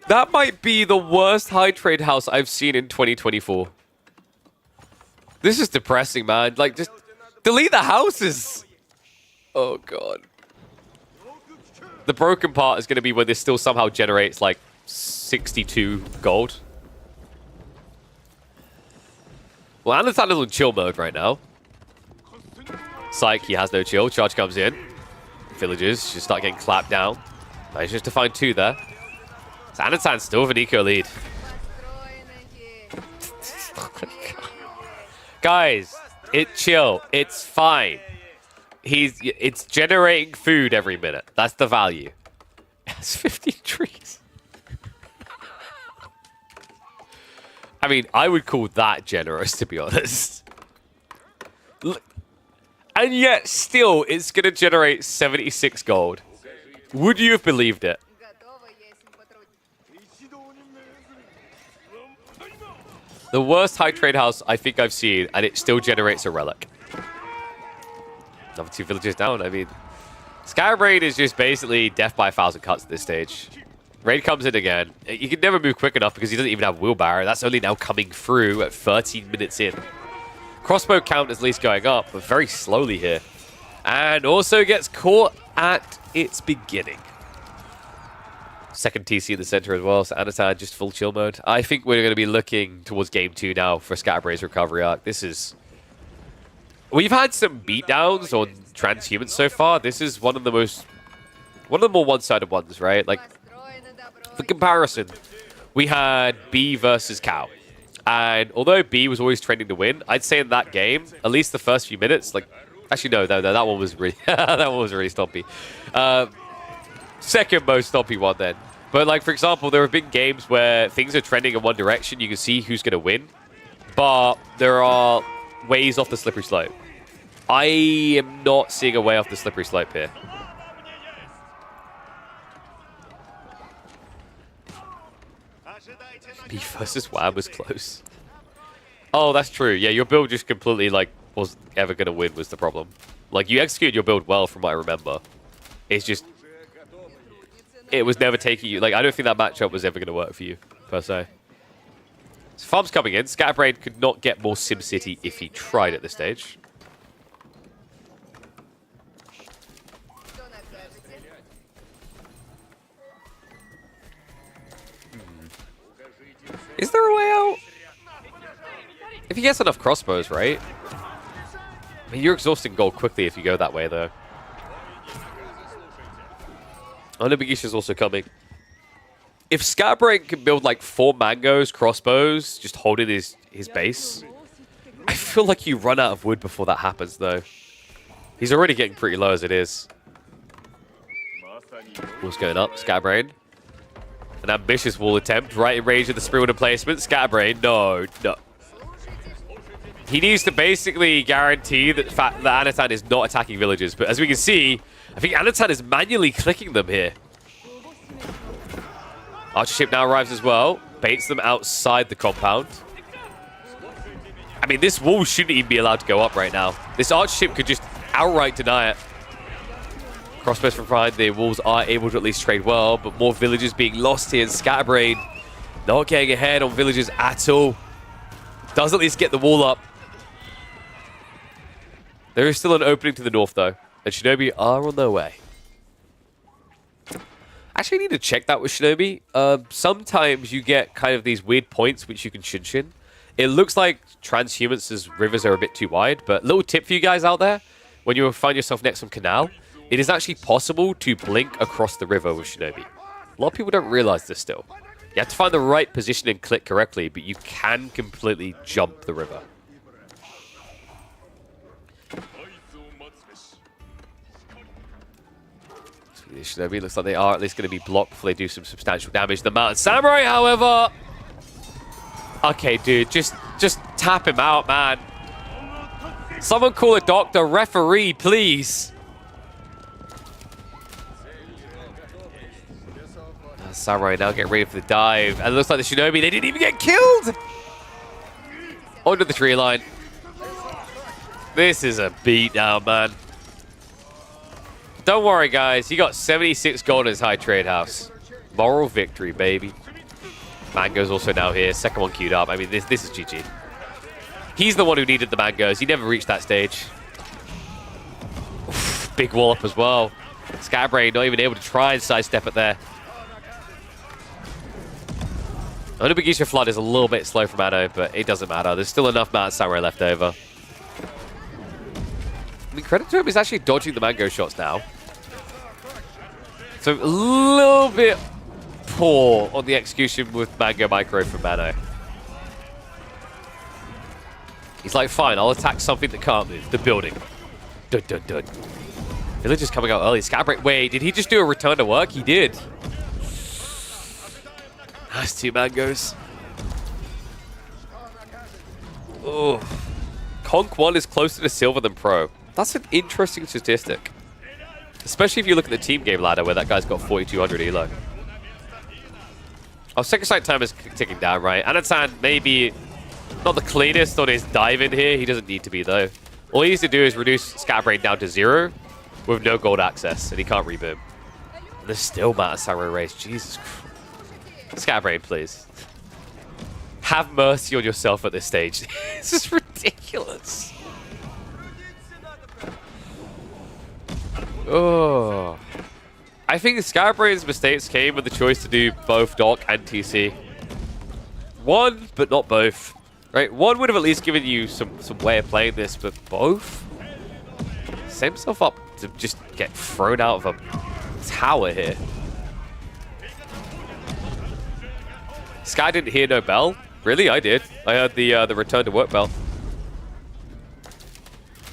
That might be the worst high trade house I've seen in 2024. This is depressing, man. Like, just delete the houses. Oh God. The broken part is going to be when this still somehow generates like 62 gold. Well, Anathan is on chill mode right now. Psych, he has no chill. Charge comes in. Villagers just start getting clapped down. Manages to find 2 there. So Anatan's still with an eco lead. Guys, chill. It's fine. It's generating food every minute. That's the value. It's 15 trees. I mean, I would call that generous, to be honest. And yet, still, it's going to generate 76 gold. Would you have believed it? The worst high trade house I think I've seen, and it still generates a relic. Another 2 villagers down. I mean, Scatterbrain is just basically death by 1,000 cuts at this stage. Raid comes in again. You can never move quick enough because he doesn't even have wheelbarrow. That's only now coming through at 13 minutes in. Crossbow count is at least going up, but very slowly here. And also gets caught at its beginning. Second TC in the center as well, so Anatan just full chill mode. I think we're going to be looking towards game 2 now for Scatterbrain's recovery arc. This is... We've had some beatdowns on transhumans so far. This is one of the more one-sided ones, right? Like, for comparison, we had B versus Cow. And although B was always trending to win, I'd say in that game, at least the first few minutes, like, actually no, that one was really, that one was really stompy. Second most stompy one then. But like, for example, there have been games where things are trending in one direction. You can see who's going to win, but there are ways off the slippery slope. I am not seeing a way off the slippery slope here. B versus WAM was close. Oh, that's true. Yeah, your build just completely, like, wasn't ever going to win was the problem. Like, you executed your build well from what I remember. It's just... It was never taking you... Like, I don't think that matchup was ever going to work for you, per se. So farm's coming in. Scatterbrain could not get more SimCity if he tried at this stage. Is there a way out? If he gets enough crossbows, right? I mean, you're exhausting gold quickly if you go that way, though. Oh, no, Bigisha's also coming. If Scatterbrain can build, like, 4 mangoes, crossbows, just holding his base, I feel like you run out of wood before that happens, though. He's already getting pretty low as it is. What's going up? Scatterbrain. An ambitious wall attempt, right in range of the Springwood placement. Scatterbrain, no. He needs to basically guarantee that Anatan is not attacking villagers. But as we can see, I think Anatan is manually clicking them here. Archer ship now arrives as well. Baits them outside the compound. I mean, this wall shouldn't even be allowed to go up right now. This arch ship could just outright deny it. Crossbows from behind, the walls are able to at least trade well, but more villages being lost here, and Scatterbrain not getting ahead on villages at all. Does at least get the wall up. There is still an opening to the north, though, and Shinobi are on their way. Actually, I need to check that with Shinobi. Sometimes you get kind of these weird points which you can shin. It looks like Transhumans' rivers are a bit too wide, but little tip for you guys out there, when you find yourself next to some canal, it is actually possible to blink across the river with Shinobi. A lot of people don't realize this still. You have to find the right position and click correctly, but you can completely jump the river. Shinobi looks like they are at least going to be blocked before they do some substantial damage. The Mountain Samurai, however... Okay, dude, just tap him out, man. Someone call a doctor, referee, please. Samurai now getting ready for the dive. And it looks like the Shinobi, they didn't even get killed! Onto the tree line. This is a beatdown, man. Don't worry, guys. He got 76 gold in his high trade house. Moral victory, baby. Mango's also now here. Second one queued up. I mean, this is GG. He's the one who needed the Mangoes. He never reached that stage. Oof, big wall up as well. Scatterbrain not even able to try and sidestep it there. Onubagishia Flood is a little bit slow from Anno, but it doesn't matter. There's still enough Mountain Samurai left over. I mean, credit to him, he's actually dodging the Mango shots now. So a little bit poor on the execution with Mango Micro from Mano. He's like, fine, I'll attack something that can't move. The building. Dun, dun, dun. Village is coming out early. Scatterbrain. Wait, did he just do a return to work? He did. Nice 2 Mangoes. Oh. Conk 1 is closer to silver than pro. That's an interesting statistic. Especially if you look at the team game ladder where that guy's got 4,200 elo. Our second sight time is ticking down, right? Anatan maybe not the cleanest on his dive in here. He doesn't need to be, though. All he needs to do is reduce Scatterbrain down to 0 with no gold access, and he can't reboom. And there's still Mountain Samurai race. Jesus Christ. Scatterbrain, please. Have mercy on yourself at this stage. This is ridiculous. Oh. I think Scatterbrain's mistakes came with the choice to do both Doc and TC. One, but not both. Right? One would have at least given you some way of playing this, but both? Set himself up to just get thrown out of a tower here. Sky didn't hear no bell? Really? I did. I heard the return to work bell.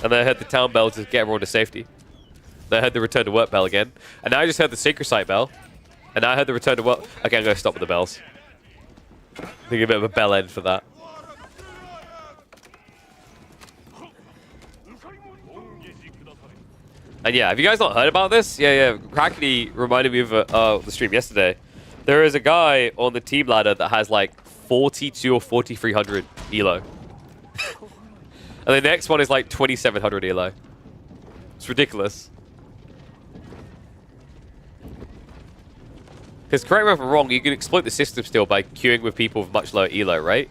And then I heard the town bell to get everyone to safety. Then I heard the return to work bell again. And now I just heard the Sacred Site bell. And now I heard the return to work. Okay, I'm going to stop with the bells. I think a bit of a bell end for that. And yeah, have you guys not heard about this? Yeah. Crackety reminded me of the stream yesterday. There is a guy on the team ladder that has like 42 or 4,300 elo. And the next one is like 2,700 elo. It's ridiculous. Because correct me if I'm wrong, you can exploit the system still by queuing with people with much lower elo, right?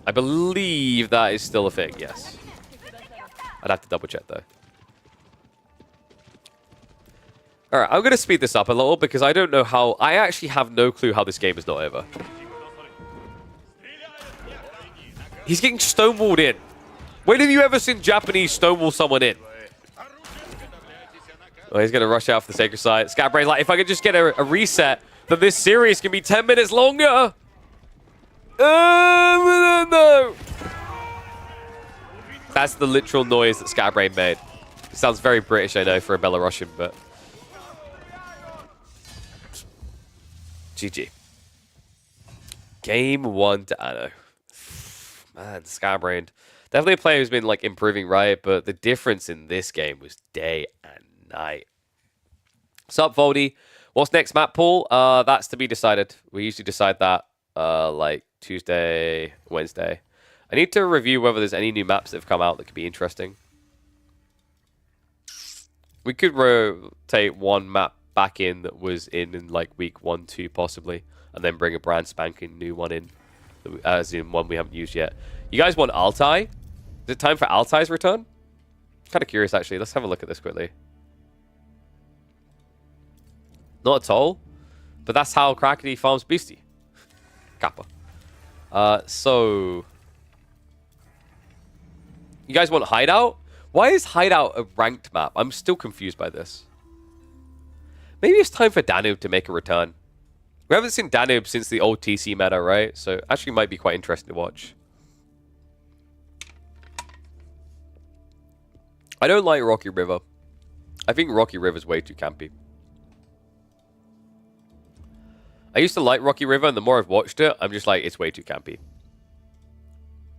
I believe that is still a thing, yes. I'd have to double check though. Alright, I'm going to speed this up a little because I don't know how... I actually have no clue how this game is not over. He's getting stonewalled in. When have you ever seen Japanese stonewall someone in? Oh, he's going to rush out for the Sacred Site. Scatterbrain's like, if I could just get a reset, then this series can be 10 minutes longer. No. That's the literal noise that Scatterbrain made. It sounds very British, I know, for a Belarusian, but... GG. Game 1 to Anno. Man, Scatterbrain. Definitely a player who's been like improving, right? But the difference in this game was day and night. Sup, Voldy? What's next, map pool? That's to be decided. We usually decide that like Tuesday, Wednesday. I need to review whether there's any new maps that have come out that could be interesting. We could rotate one map back in that was in like week 1, 2 possibly, and then bring a brand spanking new one in, as in one we haven't used yet. You guys want Altai? Is it time for Altai's return? Kind of curious actually. Let's have a look at this quickly. Not at all, but that's how Krakeny farms Beastie. Kappa. So you guys want Hideout? Why is Hideout a ranked map? I'm still confused by this. Maybe it's time for Danube to make a return. We haven't seen Danube since the old TC meta, right? So actually might be quite interesting to watch. I don't like Rocky River. I think Rocky River's way too campy. I used to like Rocky River, and the more I've watched it, I'm just like, it's way too campy.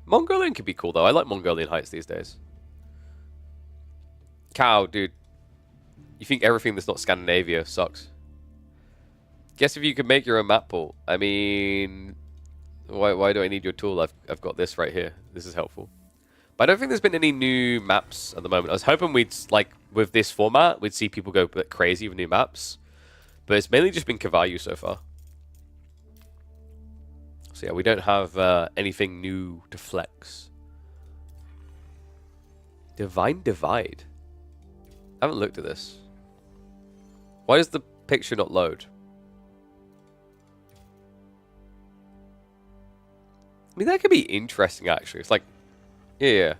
Mongolian could be cool, though. I like Mongolian Heights these days. Cow, dude. You think everything that's not Scandinavia sucks? Guess if you could make your own map pool. I mean, why do I need your tool? I've got this right here. This is helpful. But I don't think there's been any new maps at the moment. I was hoping we'd, like, with this format, we'd see people go a bit crazy with new maps. But it's mainly just been Kavayu so far. So yeah, we don't have anything new to flex. Divine Divide. I haven't looked at this. Why does the picture not load? I mean, that could be interesting, actually. It's like, yeah.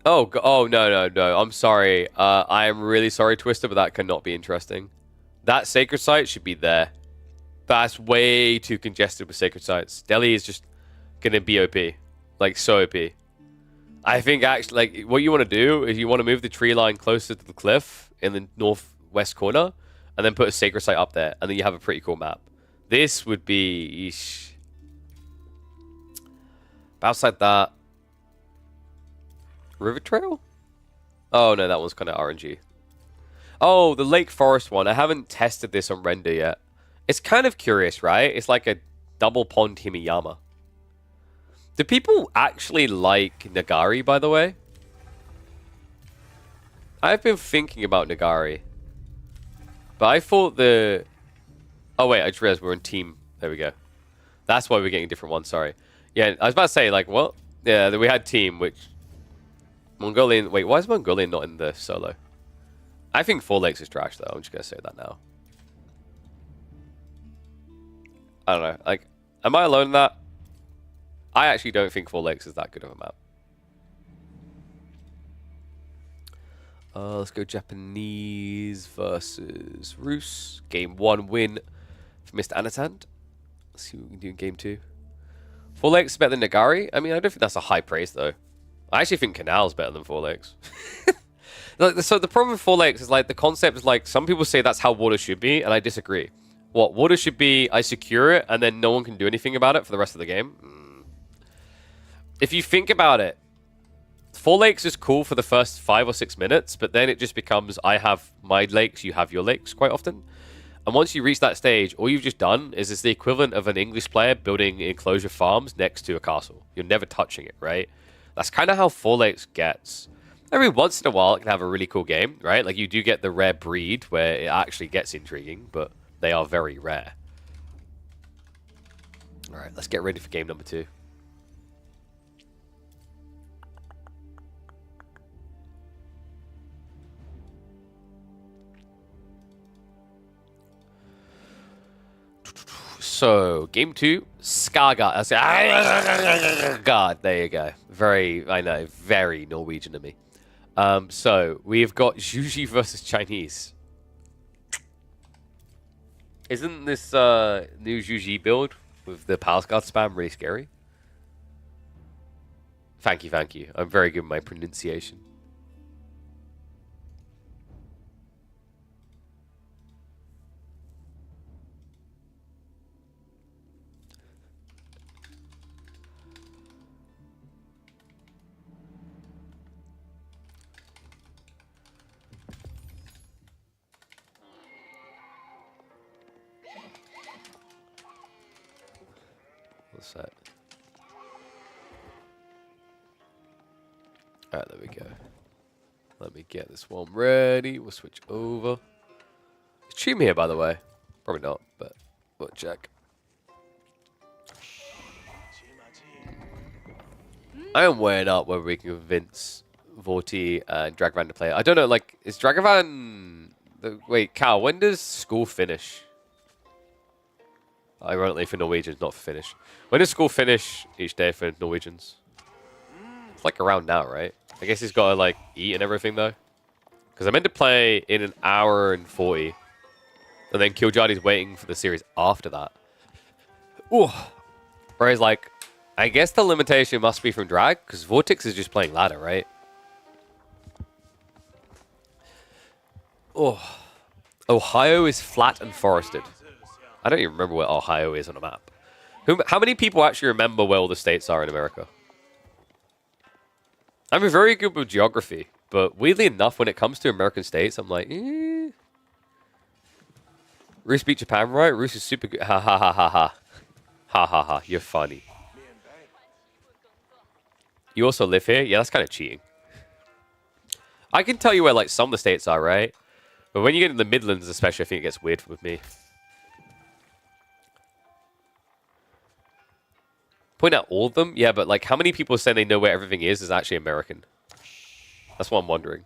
Oh, no. I'm sorry. I am really sorry, Twister, but that cannot be interesting. That sacred site should be there. That's way too congested with sacred sites. Delhi is just gonna be OP. Like, so OP. I think, actually, like, what you want to do is you want to move the tree line closer to the cliff in the northwest corner, and then put a sacred site up there, and then you have a pretty cool map. This would be... Eesh. But outside that... River Trail? Oh, no, that one's kind of RNG. Oh, the Lake Forest one. I haven't tested this on render yet. It's kind of curious, right? It's like a double pond Himiyama. Do people actually like Nagari, by the way? I've been thinking about Nagari. But I thought the... Oh, wait, I just realized we're in team. There we go. That's why we're getting a different one, sorry. Yeah, I was about to say, like, what? Yeah, we had team, which... Mongolian... Wait, why is Mongolian not in the solo? I think Four Lakes is trash, though. I'm just going to say that now. I don't know. Like, am I alone in that? I actually don't think Four Lakes is that good of a map. Let's go Japanese versus Rus. Game 1 win for Mr. Anatand. Let's see what we can do in Game 2. Four Lakes is better than Nagari? I mean, I don't think that's a high praise, though. I actually think Canal's better than Four Lakes. So the problem with Four Lakes is, like, the concept is, like, some people say that's how water should be, and I disagree. What, water should be, I secure it, and then no one can do anything about it for the rest of the game? If you think about it, Four Lakes is cool for the first 5 or 6 minutes, but then it just becomes, I have my lakes, you have your lakes quite often. And once you reach that stage, all you've just done is it's the equivalent of an English player building enclosure farms next to a castle. You're never touching it, right? That's kind of how Four Lakes gets. Every once in a while, it can have a really cool game, right? Like, you do get the rare breed where it actually gets intriguing, but they are very rare. All right, let's get ready for game number 2. So, game 2, Skaga. God, there you go. Very, I know, very Norwegian to me. So, we've got Juji versus Chinese. Isn't this new Juji build with the Palace Guard spam really scary? Thank you, thank you. I'm very good with my pronunciation. What's that? Alright, there we go. Let me get this one ready. We'll switch over. Is Cheam here, by the way? Probably not, but we'll check. I am weighing up whether we can convince Vorti and Dragevann to play. I don't know, like, is Dragevann... Wait, Cal, when does school finish? Ironically for Norwegians, not for Finnish. When does school finish each day for Norwegians? It's like around now, right? I guess he's got to, like, eat and everything, though. Because I meant to play in an hour and 40. And then Kiljardi's waiting for the series after that. Ooh. Whereas, like, I guess the limitation must be from Drag, because VortiX is just playing ladder, right? Oh. Ohio is flat and forested. I don't even remember where Ohio is on a map. How many people actually remember where all the states are in America? I'm very good with geography, but weirdly enough, when it comes to American states, I'm like, eh. Roos beat Japan, right? Roos is super good. Ha ha ha ha ha. Ha ha ha. You're funny. You also live here? Yeah, that's kind of cheating. I can tell you where, like, some of the states are, right? But when you get in the Midlands, especially, I think it gets weird with me. Point out all of them? Yeah, but, like, how many people say they know where everything is actually American? That's what I'm wondering.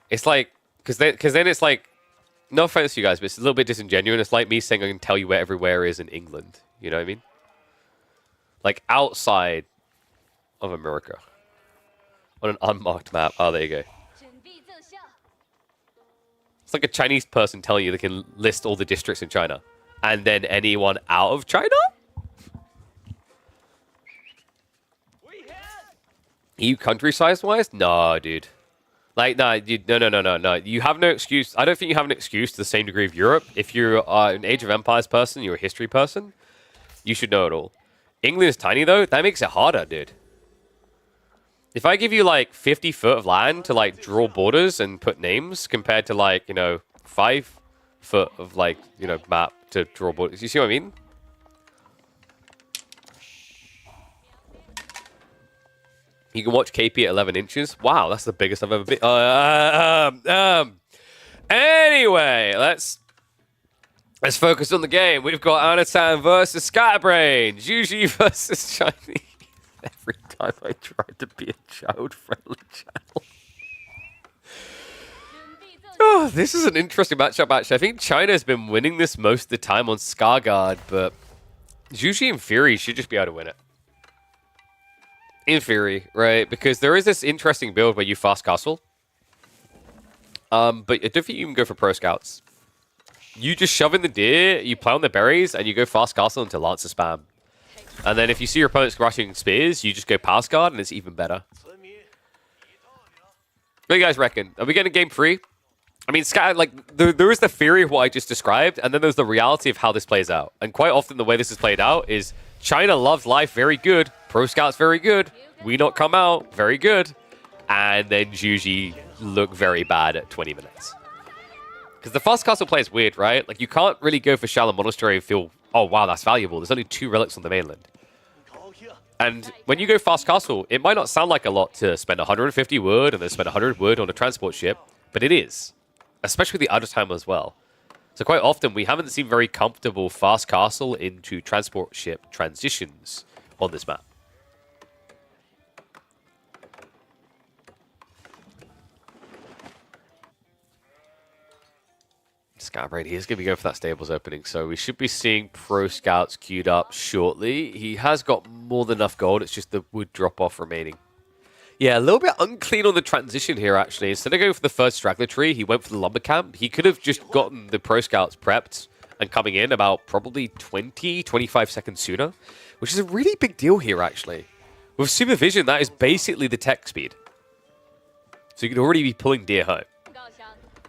It's like, because then it's like, no offense to you guys, but it's a little bit disingenuous. It's like me saying I can tell you where everywhere is in England. You know what I mean? Like, outside of America. On an unmarked map. Oh, there you go. It's like a Chinese person telling you they can list all the districts in China. And then anyone out of China? EU country size-wise? No, dude. Like, no, no. You have no excuse. I don't think you have an excuse to the same degree of Europe. If you're an Age of Empires person, you're a history person, you should know it all. England is tiny, though. That makes it harder, dude. If I give you, like, 50 foot of land to, like, draw borders and put names compared to, like, you know, 5 foot of, like, you know, map to draw borders. You see what I mean? You can watch KP at 11 inches. Wow, that's the biggest I've ever been. Anyway, let's focus on the game. We've got Anatan versus Scatterbrain. Juji versus Chinese. Every time I try to be a child-friendly channel. Oh, this is an interesting matchup, actually. I think China's been winning this most of the time on Scarguard, but Juji in Fury should just be able to win it. In theory, right? Because there is this interesting build where you fast castle. But I don't think you can go for pro scouts. You just shove in the deer, you play on the berries, and you go fast castle into Lancer spam. And then if you see your opponent's rushing spears, you just go pass guard, and it's even better. What do you guys reckon? Are we getting game 3? I mean, like, there is the theory of what I just described, and then there's the reality of how this plays out. And quite often the way this is played out is China loves life, very good. Pro Scouts, very good. We not come out, very good. And then Juji look very bad at 20 minutes. Because the fast castle play is weird, right? Like, you can't really go for Shallow Monastery and feel, oh, wow, that's valuable. There's only 2 relics on the mainland. And when you go fast castle, it might not sound like a lot to spend 150 wood and then spend 100 wood on a transport ship, but it is. Especially the other time as well. So quite often, we haven't seen very comfortable fast castle into transport ship transitions on this map. Scatterbrain, he's going to be going for that stables opening, so we should be seeing pro scouts queued up shortly. He has got more than enough gold, it's just the wood drop-off remaining. Yeah, a little bit unclean on the transition here, actually. Instead of going for the first straggler tree, he went for the lumber camp. He could have just gotten the pro scouts prepped and coming in about probably 20-25 seconds sooner, which is a really big deal here, actually. With supervision, that is basically the tech speed. So you could already be pulling deer home.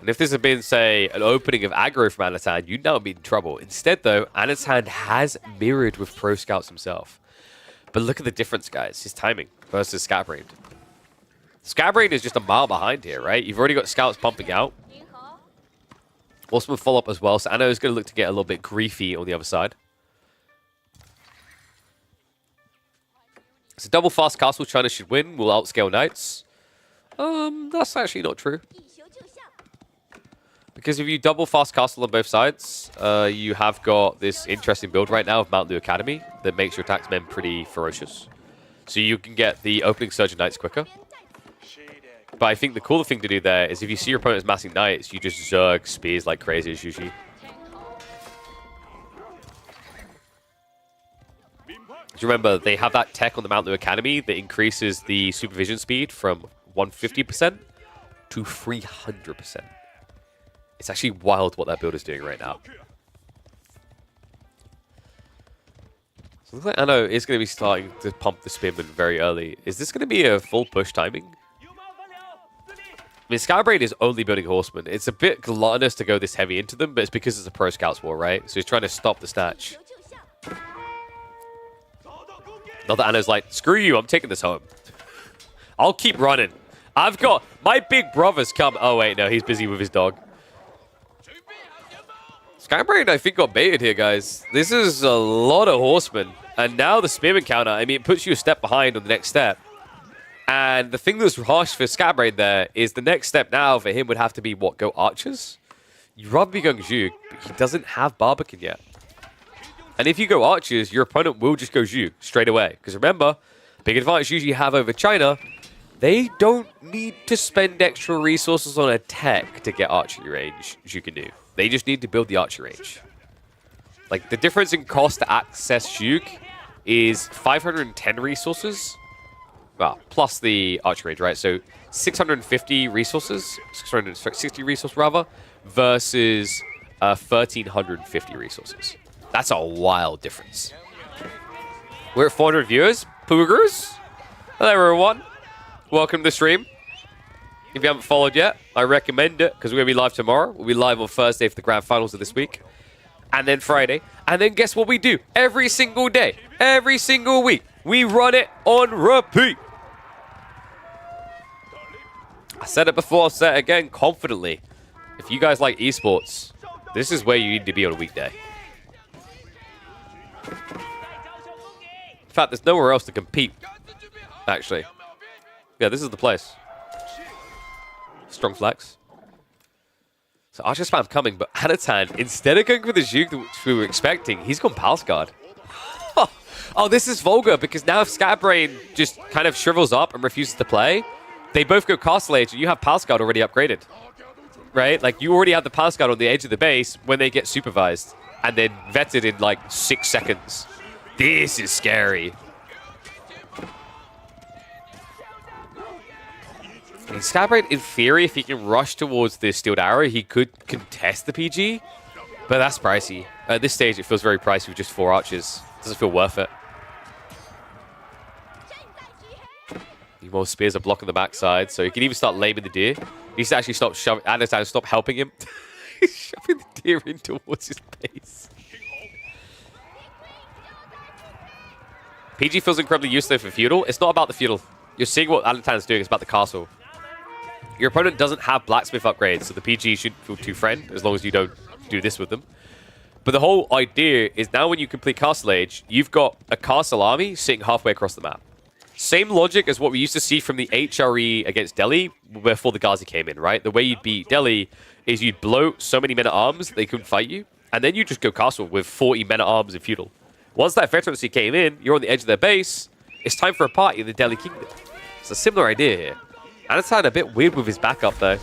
And if this had been, say, an opening of aggro from Anatan, you'd now be in trouble. Instead, though, Anatan has mirrored with pro scouts himself. But look at the difference, guys. His timing versus Scatterbrain. Scatterbrain is just a mile behind here, right? You've already got scouts pumping out. Awesome follow-up as well. So Anno is going to look to get a little bit griefy on the other side. So double fast castle China should win. Will outscale knights. That's actually not true. Because if you double fast castle on both sides, you have got this interesting build right now of Mount Lu Academy that makes your attacksmen pretty ferocious. So you can get the opening surge of knights quicker. But I think the cooler thing to do there is if you see your opponent's massing knights, you just zerg spears like crazy as usually. Remember, they have that tech on the Mount Lu Academy that increases the supervision speed from 150% to 300%. It's actually wild what that build is doing right now. So looks like Anno is going to be starting to pump the Spearman very early. Is this going to be a full push timing? I mean, Skybraid is only building Horsemen. It's a bit gluttonous to go this heavy into them, but it's because it's a Pro Scouts war, right? So he's trying to stop the snatch. Not that Anno's like, screw you, I'm taking this home. I'll keep running. I've got... My big brother's come... Oh, wait, no, he's busy with his dog. Skybraid, I think, got baited here, guys. This is a lot of Horsemen. And now the Spearman counter, I mean, it puts you a step behind on the next step. And the thing that's harsh for Skybraid there is the next step now for him would have to be, what, go Archers? You'd rather be going Zhug, but he doesn't have Barbican yet. And if you go Archers, your opponent will just go Zhug straight away. Because remember, big advantage you usually have over China, they don't need to spend extra resources on a tech to get archery range, Zhug can do. They just need to build the archer range. Like, the difference in cost to access Zhug is 510 resources. Well, plus the archer range, right? So 650 resources, 660 resources rather, versus 1,350 resources. That's a wild difference. We're at 400 viewers. Poogers. Hello, everyone. Welcome to the stream. If you haven't followed yet, I recommend it because we're going to be live tomorrow. We'll be live on Thursday for the grand finals of this week. And then Friday. And then guess what we do? Every single day. Every single week. We run it on repeat. I said it before, I'll say it again confidently. If you guys like esports, this is where you need to be on a weekday. In fact, there's nowhere else to compete, actually. Yeah, this is the place. Strong flex. So Archer spam coming, but Anatan, instead of going for the Zhug which we were expecting, he's gone Pulse Guard. Oh, this is vulgar, because now if Scatbrain just kind of shrivels up and refuses to play, they both go Castle Age, and you have Pulse Guard already upgraded. Right? Like, you already have the Pulse Guard on the edge of the base when they get supervised, and then vetted in, like, 6 seconds. This is scary. I mean, Scatbrain, in theory, if he can rush towards the Steeled Arrow, he could contest the PG, but that's pricey. At this stage, it feels very pricey with just 4 archers. Doesn't feel worth it. More spears are blocking the backside, so he can even start laming the deer. He needs to actually stop shoving, and stop helping him. He's shoving the deer in towards his base. PG feels incredibly useful for feudal. It's not about the feudal. You're seeing what Anatan's doing. It's about the castle. Your opponent doesn't have blacksmith upgrades, so the PG shouldn't feel too friend as long as you don't do this with them. But the whole idea is now when you complete Castle Age, you've got a castle army sitting halfway across the map. Same logic as what we used to see from the HRE against Delhi before the Ghazi came in, right? The way you'd beat Delhi is you'd blow so many men-at-arms they couldn't fight you, and then you just go castle with 40 men-at-arms and feudal. Once that veterancy came in, you're on the edge of their base, it's time for a party in the Delhi Kingdom. It's a similar idea here. And it's a bit weird with his backup, though.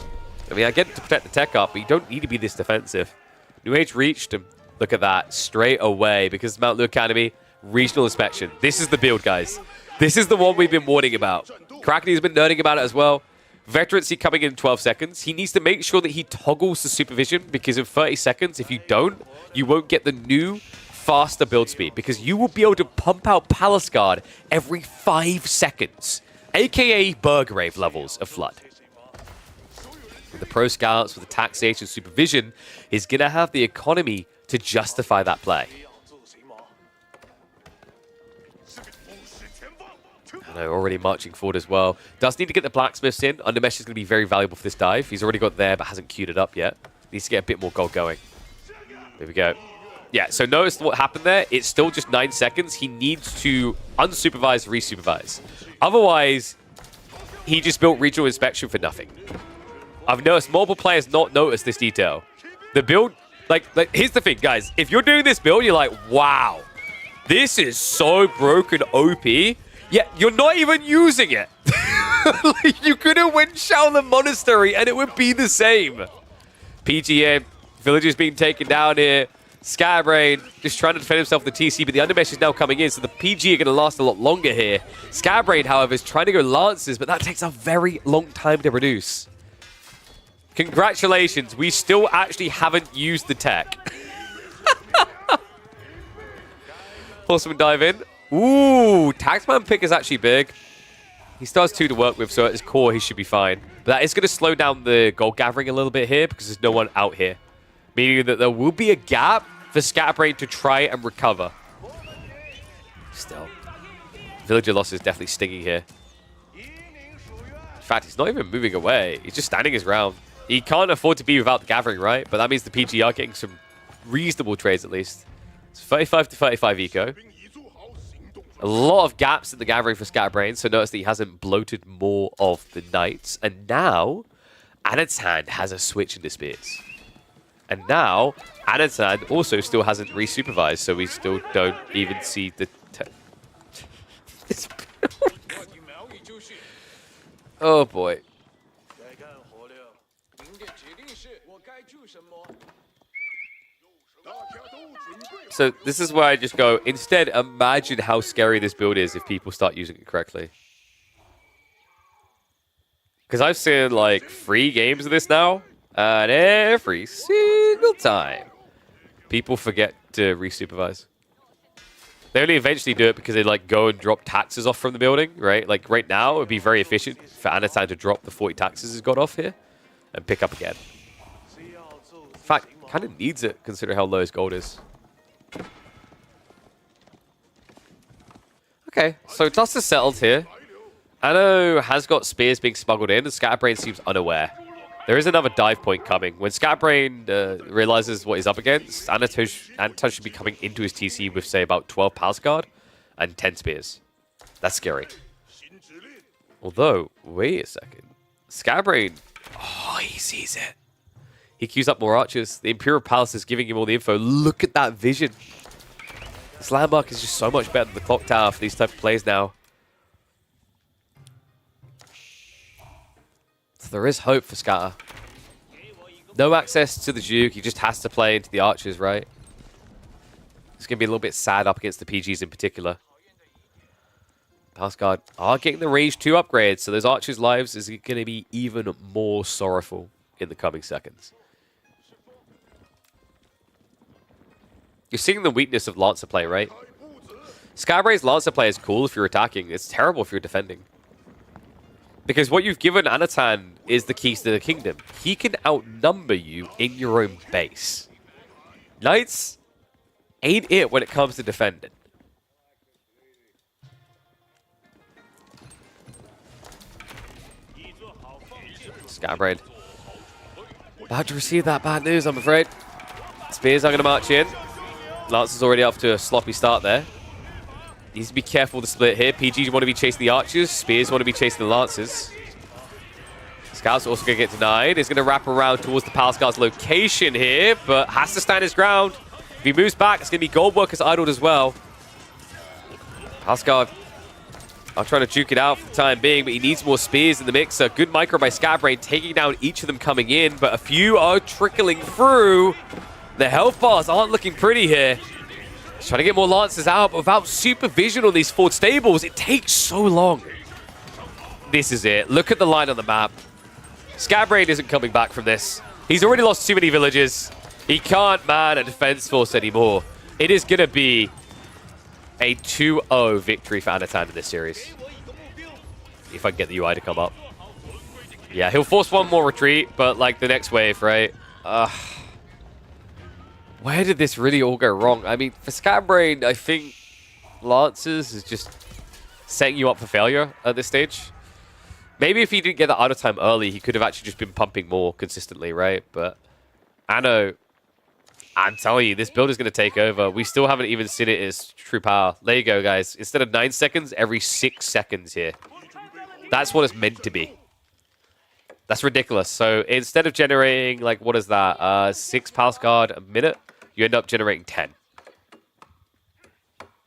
I mean, I get to protect the tech up, but you don't need to be this defensive. New Age reached him. Look at that, straight away, because Mount Lu Academy, regional inspection. This is the build, guys. This is the one we've been warning about. Krakeny has been nerding about it as well. Veterancy coming in 12 seconds. He needs to make sure that he toggles the supervision, because in 30 seconds, if you don't, you won't get the new, faster build speed, because you will be able to pump out Palace Guard every 5 seconds, aka Burgrave levels of Flood. With the Pro Scouts, with the taxation supervision, is going to have the economy to justify that play. I know, already marching forward as well. Does need to get the blacksmiths in. Undermesh is going to be very valuable for this dive. He's already got there, but hasn't queued it up yet. Needs to get a bit more gold going. There we go. Yeah, so notice what happened there. It's still just 9 seconds. He needs to unsupervise, resupervise. Otherwise, he just built regional inspection for nothing. I've noticed multiple players not notice this detail. The build, like here's the thing, guys. If you're doing this build, you're like, wow, this is so broken OP. Yeah, you're not even using it. Like, you could have went Shaolin Monastery and it would be the same. PGA, villagers being taken down here. Scatterbrain just trying to defend himself with the TC, but the undermesh is now coming in, so the PG are going to last a lot longer here. Scatterbrain, however, is trying to go Lances, but that takes a very long time to produce. Congratulations, we still actually haven't used the tech. Horseman dive in. Ooh, Taxman pick is actually big. He still has 2 to work with, so at his core, he should be fine. But that is going to slow down the gold gathering a little bit here, because there's no one out here. Meaning that there will be a gap for Scatterbrain to try and recover. Still, villager loss is definitely stinging here. In fact, he's not even moving away. He's just standing his ground. He can't afford to be without the gathering, right? But that means the PG are getting some reasonable trades at least. It's 35 to 35 eco. A lot of gaps in the gathering for Scatterbrain, so notice that he hasn't bloated more of the knights. And now, Anatan has a switch into spears. And now, Anatan also still hasn't resupervised, so we still don't even see the... Oh boy. So this is where I just go, instead, imagine how scary this build is if people start using it correctly. Because I've seen like 3 games of this now. And every single time, people forget to resupervise. They only eventually do it because they like go and drop taxes off from the building, right? Like right now, it would be very efficient for Anatan to drop the 40 taxes he's got off here and pick up again. In fact, kind of needs it considering how low his gold is. Okay, so dust is settled here. Anno has got spears being smuggled in, and Scatterbrain seems unaware. There is another dive point coming. When Scatterbrain realizes what he's up against, Anatan should be coming into his TC with, say, about 12 Palace Guard and 10 spears. That's scary. Although, wait a second. Scatterbrain, oh, he sees it. He queues up more archers. The Imperial Palace is giving him all the info. Look at that vision. This landmark is just so much better than the clock tower for these type of plays now. So there is hope for Scatter. No access to the Duke. He just has to play into the archers, right? It's going to be a little bit sad up against the PGs in particular. Palace Guard are getting the Rage 2 upgrades, so those archers' lives is going to be even more sorrowful in the coming seconds. You're seeing the weakness of Lancer play, right? Scatterbrain's Lancer play is cool if you're attacking. It's terrible if you're defending. Because what you've given Anatan is the keys to the kingdom. He can outnumber you in your own base. Knights ain't it when it comes to defending. Scatterbrain about to receive that bad news, I'm afraid. Spears are going to march in. Lance is already off to a sloppy start there. Needs to be careful with the split here. PG want to be chasing the archers. Spears want to be chasing the lancers. Scout's also going to get denied. He's going to wrap around towards the Palace Guard's location here, but has to stand his ground. If he moves back, it's going to be Gold Workers idled as well. Palace Guard are trying to juke it out for the time being, but he needs more spears in the mixer. Good micro by Scatterbrain, taking down each of them coming in, but a few are trickling through. The health bars aren't looking pretty here. He's trying to get more lancers out, but without supervision on these Fort Stables, it takes so long. This is it. Look at the line on the map. Scatterbrain isn't coming back from this. He's already lost too many villages. He can't man a defense force anymore. It is going to be a 2-0 victory for Anatan in this series. If I can get the UI to come up. Yeah, he'll force one more retreat, but like the next wave, right? Where did this really all go wrong? I mean, for Scatterbrain, I think Lancers is just setting you up for failure at this stage. Maybe if he didn't get that out of time early, he could have actually just been pumping more consistently, right? But Anno I'm telling you, this build is going to take over. We still haven't even seen it as true power. There you go, guys. Instead of 9 seconds, every 6 seconds here. That's what it's meant to be. That's ridiculous. So instead of generating, like, what is that? 6 pulse guard a minute, you end up generating 10.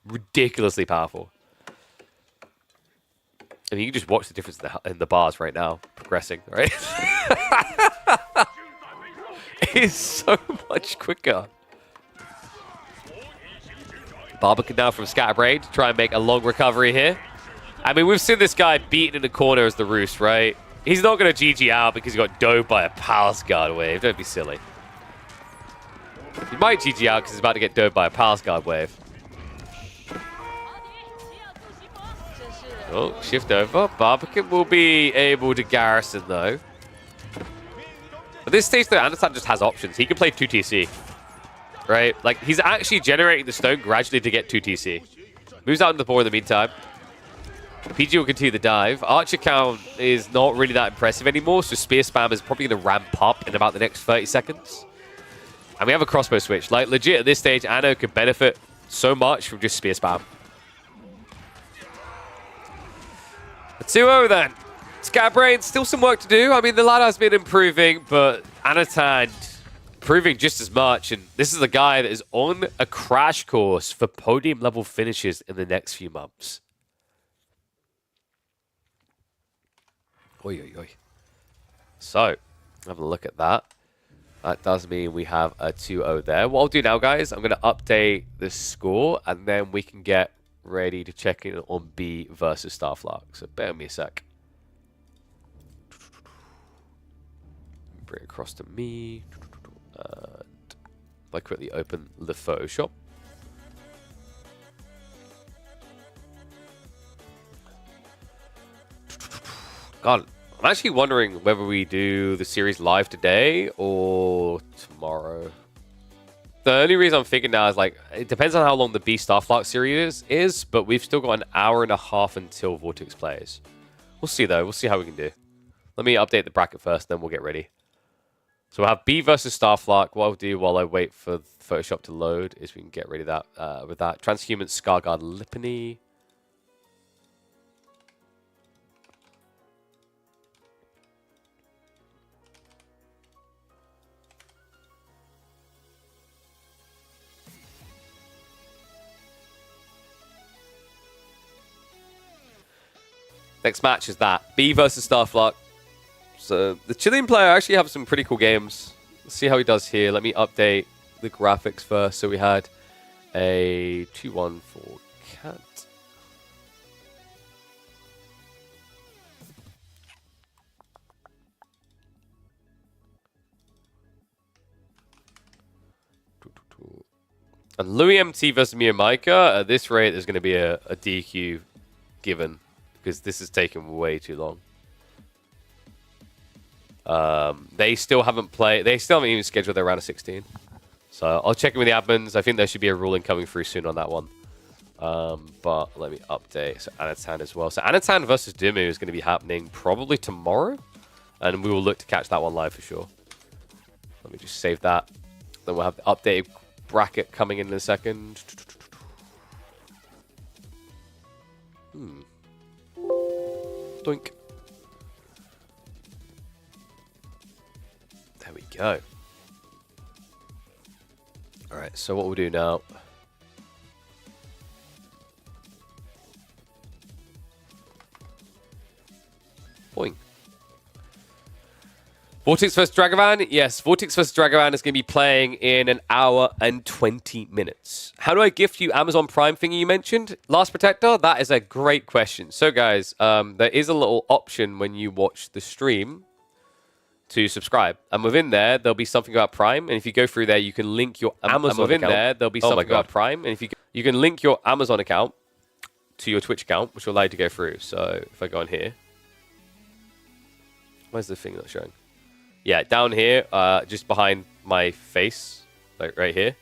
Ridiculously powerful. And you can just watch the difference in the bars right now, progressing, right? It's so much quicker. Barbican now from Scatterbrain to try and make a long recovery here. I mean, we've seen this guy beaten in the corner as the Roost, right? He's not going to GG out because he got dove by a Palace Guard wave. Don't be silly. He might GG out because he's about to get dove by a Palace Guard wave. Oh, shift over. Barbican will be able to garrison, though. At this stage, though, Anatan just has options. He can play 2TC, right? Like, he's actually generating the stone gradually to get 2TC. Moves out in the board in the meantime. PG will continue the dive. Archer count is not really that impressive anymore, so Spear Spam is probably going to ramp up in about the next 30 seconds. And we have a crossbow switch. Like, legit, at this stage, Anno could benefit so much from just Spear Spam. A 2-0 then. Scatterbrain, still some work to do. I mean, the ladder has been improving, but Anatan improving just as much. And this is a guy that is on a crash course for podium level finishes in the next few months. Oi, oi, oi. So, have a look at that. That does mean we have a 2-0 there. What I'll do now, guys, I'm going to update the score, and then we can get ready to check in on B versus Starflark. So, bear with me a sec. Bring it across to me. And if I quickly open the Photoshop. God, I'm actually wondering whether we do the series live today or tomorrow. The only reason I'm thinking now is, like, it depends on how long the B Starflark series is, but we've still got an hour and a half until VortiX plays. We'll see, though. We'll see how we can do. Let me update the bracket first, then we'll get ready. So we'll have B versus Starflark. What I'll do while I wait for Photoshop to load is we can get ready that with that. Transhuman Scarguard Lipany. Next match is that. B versus Starflark. So the Chilean player actually have some pretty cool games. Let's see how he does here. Let me update the graphics first. So we had a 2-1 for Cat. And LoueMT versus MeomaikA. At this rate, there's going to be a DQ given, because this is taking way too long. They still haven't played. They still haven't even scheduled their round of 16. So I'll check in with the admins. I think there should be a ruling coming through soon on that one. But let me update. So Anatan as well. So Anatan versus DeMu is going to be happening probably tomorrow. And we will look to catch that one live for sure. Let me just save that. Then we'll have the updated bracket coming in a second. Doink. There we go. Alright, so what we'll do now. Boing. VortiX vs Dragevann? Yes, VortiX vs Dragevann is going to be playing in an hour and 20 minutes. How do I gift you Amazon Prime thingy you mentioned? Last Protector? That is a great question. So guys, there is a little option when you watch the stream to subscribe. And within there, there'll be something about Prime. And if you go through there, you can link your Amazon account. There, there'll be something about Prime. And if you can link your Amazon account to your Twitch account, which will allow you to go through. So if I go on here. Where's the thing not showing? Yeah, down here, just behind my face, like right here,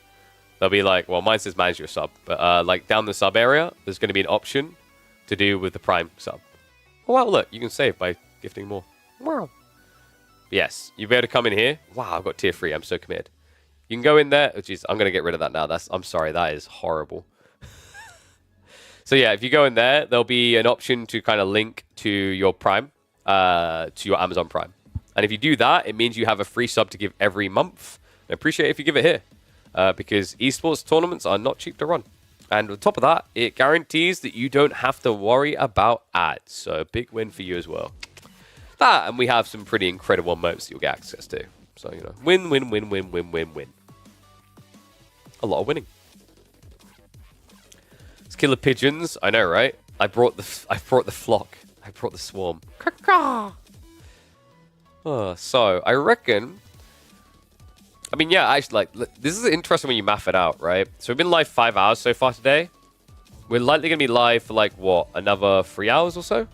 there'll be like, well, mine says manage your sub, but like down the sub area, there's going to be an option to do with the Prime sub. Oh, wow, look, you can save by gifting more. Wow. Yes, you'll be able to come in here. Wow, I've got tier 3. I'm so committed. You can go in there. Oh, geez, I'm going to get rid of that now. I'm sorry. That is horrible. So yeah, if you go in there, there'll be an option to kind of link to your Prime, to your Amazon Prime. And if you do that, it means you have a free sub to give every month. I appreciate it if you give it here, because esports tournaments are not cheap to run. And on top of that, it guarantees that you don't have to worry about ads. So a big win for you as well. That, and we have some pretty incredible modes that you'll get access to. So, you know, win, win, win, win, win, win, win. A lot of winning. It's KillerPigeon's. I know, right? I brought the flock. I brought the swarm. Oh, so I reckon. I mean, yeah, actually, like, this is interesting when you math it out, right? So we've been live 5 hours so far today. We're likely going to be live for, like, what, another 3 hours or so?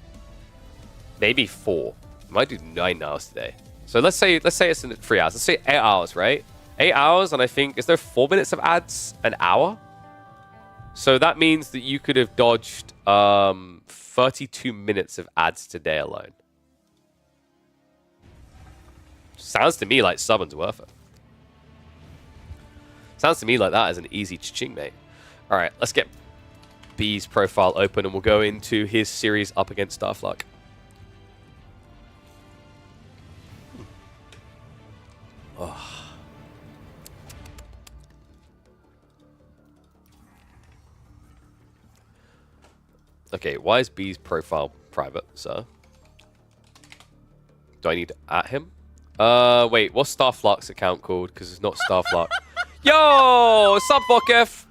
Maybe 4. We might do 9 hours today. So let's say it's in 3 hours. Let's say 8 hours, right? 8 hours, and I think, is there 4 minutes of ads an hour? So that means that you could have dodged 32 minutes of ads today alone. Sounds to me like summons worth it. Sounds to me like that is an easy cha-ching, mate. All right, let's get B's profile open, and we'll go into his series up against Starfluck. Oh. Okay, why is B's profile private, sir? Do I need to at him? Wait, what's Starfluck's account called? Because it's not Starfluck. Yo, sub Vokef.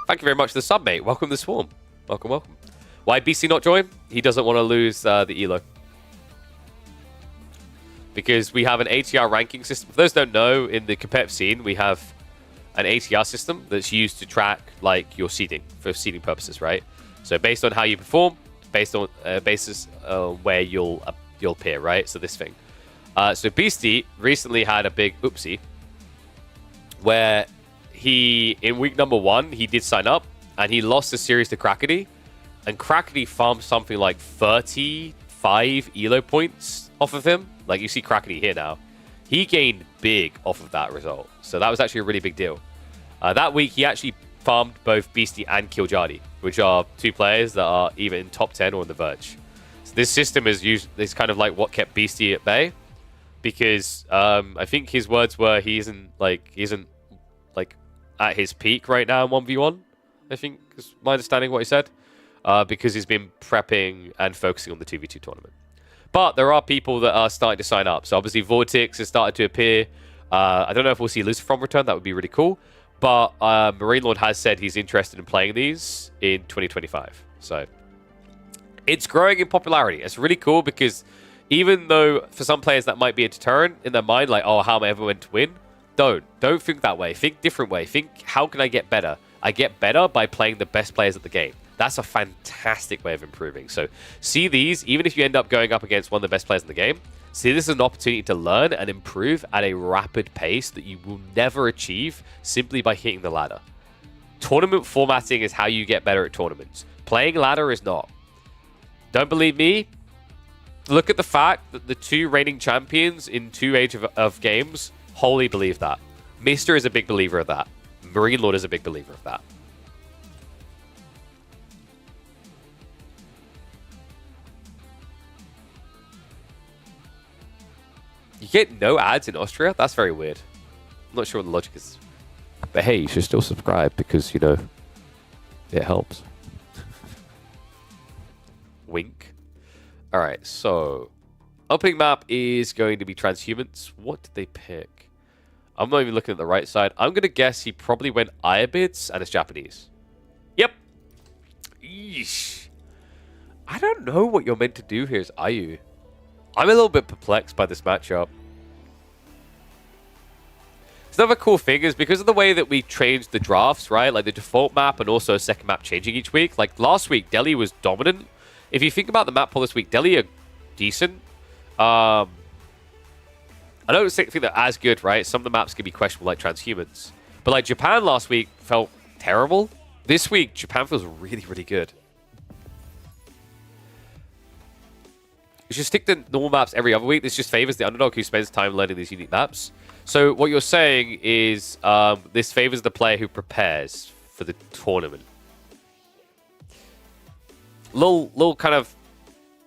Thank you very much for the sub, mate. Welcome to the Swarm. Welcome, welcome. Why BC not join? He doesn't want to lose the ELO. Because we have an ATR ranking system. For those who don't know, in the competitive scene, we have an ATR system that's used to track like your seeding for seeding purposes, right? So based on how you perform, based on basis where you'll appear, right? So this thing. So Beastie recently had a big oopsie where he, in week number 1, he did sign up and he lost the series to Krakedy, and Krakedy farmed something like 35 ELO points off of him. Like, you see Krakedy here now. He gained big off of that result. So that was actually a really big deal. That week, he actually farmed both Beastie and Kiljardi, which are 2 players that are either in top 10 or on the verge. So this system is kind of like what kept Beastie at bay, because I think his words were he isn't at his peak right now in 1v1. I think is my understanding of what he said, because he's been prepping and focusing on the 2v2 tournament. But there are people that are starting to sign up. So obviously VortiX has started to appear. I don't know if we'll see Lucifer return. That would be really cool. But Marine Lord has said he's interested in playing these in 2025. So it's growing in popularity. It's really cool because even though for some players that might be a deterrent in their mind, like, oh, how am I ever meant to win? Don't think that way. Think different way. Think, how can I get better? I get better by playing the best players at the game. That's a fantastic way of improving. So see these, even if you end up going up against one of the best players in the game, see this as an opportunity to learn and improve at a rapid pace that you will never achieve simply by hitting the ladder. Tournament formatting is how you get better at tournaments. Playing ladder is not. Don't believe me? Look at the fact that the 2 reigning champions in 2 Age of Games wholly believe that. Mister is a big believer of that. Marine Lord is a big believer of that. You get no ads in Austria? That's very weird. I'm not sure what the logic is. But hey, you should still subscribe because, you know, it helps. Wink. Alright, so opening map is going to be Transhumans. What did they pick? I'm not even looking at the right side. I'm going to guess he probably went Ayabids and it's Japanese. Yep. Eesh. I don't know what you're meant to do here as Ayu. I'm a little bit perplexed by this matchup. Another cool thing is because of the way that we changed the drafts, right? Like the default map and also a second map changing each week. Like last week, Delhi was dominant. If you think about the map pool this week, Delhi are decent. I don't think they're as good, right? Some of the maps can be questionable, like Transhumans. But like Japan last week felt terrible. This week, Japan feels really, really good. You should stick to normal maps every other week. This just favors the underdog who spends time learning these unique maps. So what you're saying is this favors the player who prepares for the tournament. Little kind of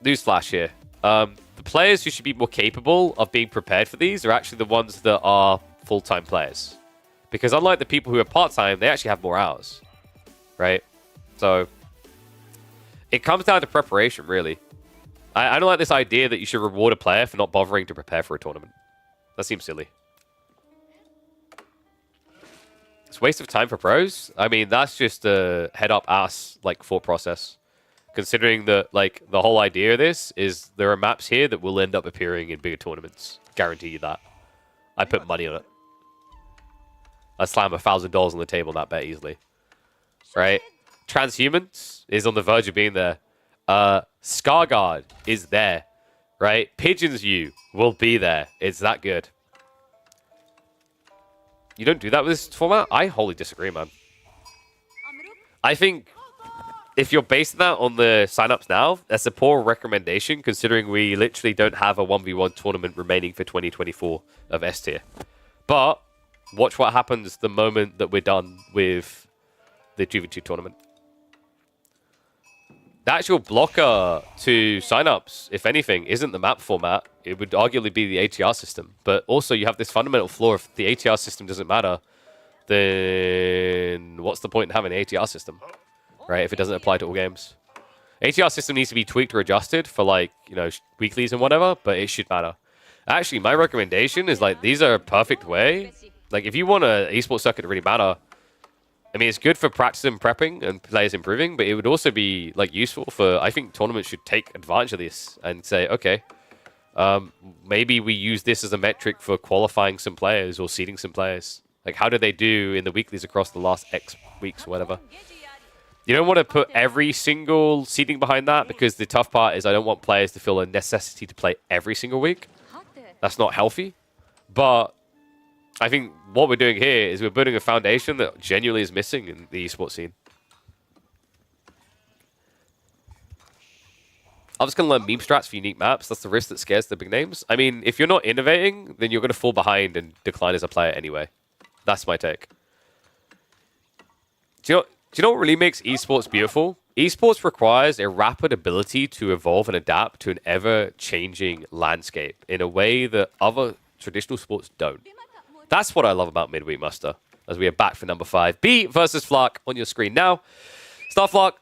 newsflash here. The players who should be more capable of being prepared for these are actually the ones that are full-time players. Because unlike the people who are part-time, they actually have more hours. Right? So it comes down to preparation, really. I don't like this idea that you should reward a player for not bothering to prepare for a tournament. That seems silly. It's a waste of time for pros. I mean, that's just a head-up-ass like thought process. Considering that, like, the whole idea of this is there are maps here that will end up appearing in bigger tournaments. Guarantee you that. I put money on it. I slam $1,000 on the table on that bet easily. Right? Transhumans is on the verge of being there. Scarguard is there. Right? Pigeon's U will be there. It's that good. You don't do that with this format? I wholly disagree, man. I think if you're basing that on the signups now, that's a poor recommendation considering we literally don't have a 1v1 tournament remaining for 2024 of S tier. But watch what happens the moment that we're done with the 2v2 tournament. The actual blocker to signups, if anything, isn't the map format. It would arguably be the ATR system. But also you have this fundamental flaw. If the ATR system doesn't matter, then what's the point in having an ATR system? Right, if it doesn't apply to all games. ATR system needs to be tweaked or adjusted for, like, you know, weeklies and whatever, but it should matter. Actually, my recommendation is, like, these are a perfect way. Like, if you want an esports circuit to really matter, I mean, it's good for practice and prepping and players improving, but it would also be, like, useful for, I think tournaments should take advantage of this and say, okay, maybe we use this as a metric for qualifying some players or seeding some players. Like, how did they do in the weeklies across the last X weeks or whatever? You don't want to put every single seeding behind that because the tough part is I don't want players to feel a necessity to play every single week. That's not healthy. But I think what we're doing here is we're building a foundation that genuinely is missing in the esports scene. I'm just going to learn meme strats for unique maps. That's the risk that scares the big names. I mean, if you're not innovating, then you're going to fall behind and decline as a player anyway. That's my take. Do you know what really makes esports beautiful? Esports requires a rapid ability to evolve and adapt to an ever-changing landscape in a way that other traditional sports don't. That's what I love about Midweek Muster, as we are back for number 5. B versus Flark on your screen now. Star Flark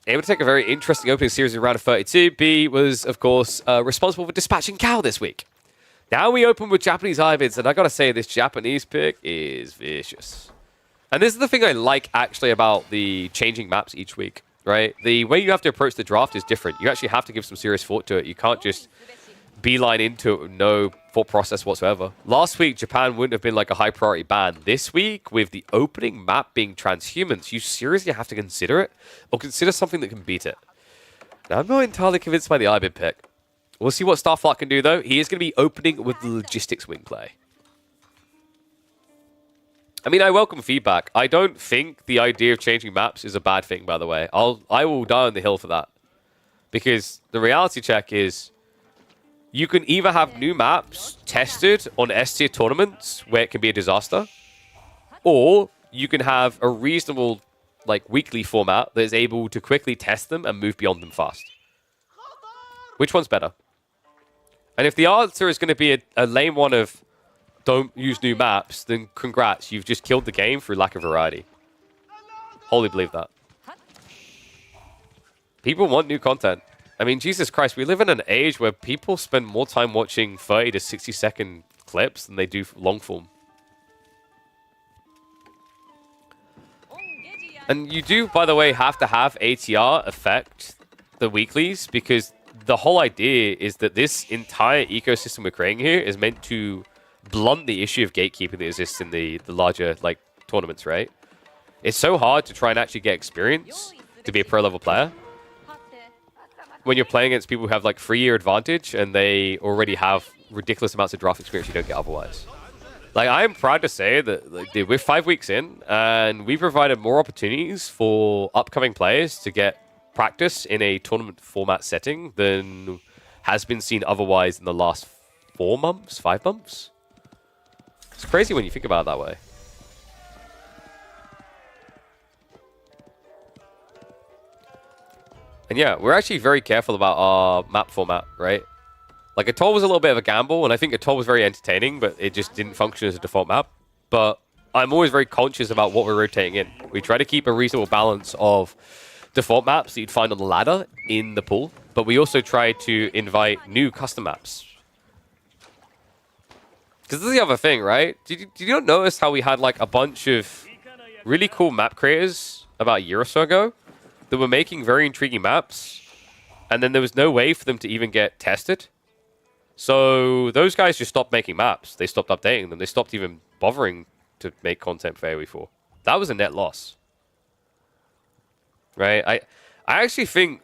able to take a very interesting opening series in round of 32. B was, of course, responsible for dispatching Cal this week. Now we open with Japanese Ivids, and I gotta say, this Japanese pick is vicious. And this is the thing I like, actually, about the changing maps each week, right? The way you have to approach the draft is different. You actually have to give some serious thought to it. You can't just beeline into it with no thought process whatsoever. Last week, Japan wouldn't have been like a high priority ban. This week, with the opening map being transhumans, you seriously have to consider it, or consider something that can beat it. Now, I'm not entirely convinced by the Ibid pick. We'll see what Starflight can do, though. He is going to be opening with the logistics wing play. I mean, I welcome feedback. I don't think the idea of changing maps is a bad thing, by the way. I will die on the hill for that. Because the reality check is you can either have new maps tested on S-tier tournaments where it can be a disaster, or you can have a reasonable, like, weekly format that is able to quickly test them and move beyond them fast. Which one's better? And if the answer is going to be a lame one of don't use new maps, then congrats, you've just killed the game through lack of variety. Wholly believe that. People want new content. I mean, Jesus Christ, we live in an age where people spend more time watching 30 to 60-second clips than they do long form. And you do, by the way, have to have ATR affect the weeklies, because the whole idea is that this entire ecosystem we're creating here is meant to blunt the issue of gatekeeping that exists in the larger, like, tournaments, right? It's so hard to try and actually get experience to be a pro-level player when you're playing against people who have, like, 3-year advantage and they already have ridiculous amounts of draft experience you don't get otherwise. Like, I am proud to say that, like, dude, we're 5 weeks in and we provided more opportunities for upcoming players to get practice in a tournament format setting than has been seen otherwise in the last 4 months, 5 months. It's crazy when you think about it that way. And yeah, we're actually very careful about our map format, right? Like, Atoll was a little bit of a gamble, and I think Atoll was very entertaining, but it just didn't function as a default map. But I'm always very conscious about what we're rotating in. We try to keep a reasonable balance of default maps that you'd find on the ladder in the pool, but we also try to invite new custom maps. Because this is the other thing, right? Did you not notice how we had like a bunch of really cool map creators about a year or so ago that were making very intriguing maps, and then there was no way for them to even get tested? So those guys just stopped making maps. They stopped updating them. They stopped even bothering to make content for AoE4. That was a net loss. Right? I actually think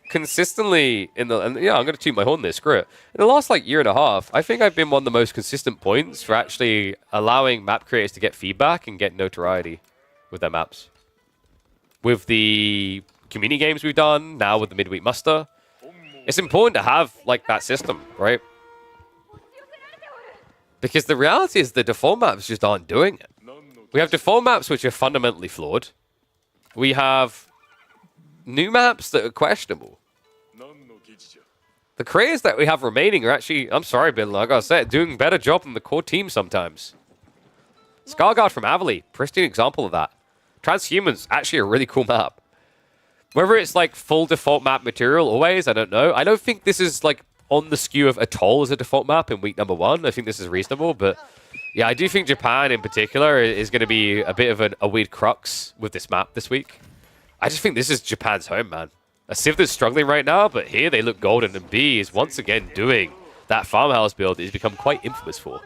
consistently I'm going to toot my horn there, screw it. In the last like year and a half, I think I've been one of the most consistent points for actually allowing map creators to get feedback and get notoriety with their maps. With the community games we've done, now with the midweek muster, it's important to have like that system, right? Because the reality is the default maps just aren't doing it. We have default maps which are fundamentally flawed. We have new maps that are questionable. The creators that we have remaining are actually, I'm sorry, Bill, like I said, doing a better job than the core team sometimes. Scarguard from Avali, pristine example of that. Transhumans, actually a really cool map. Whether it's like full default map material always, I don't know. I don't think this is like on the skew of Atoll as a default map in week number 1. I think this is reasonable, but yeah, I do think Japan in particular is going to be a bit of a weird crux with this map this week. I just think this is Japan's home, man. A Civ that's struggling right now, but here they look golden, and B is once again doing that farmhouse build that he's become quite infamous for.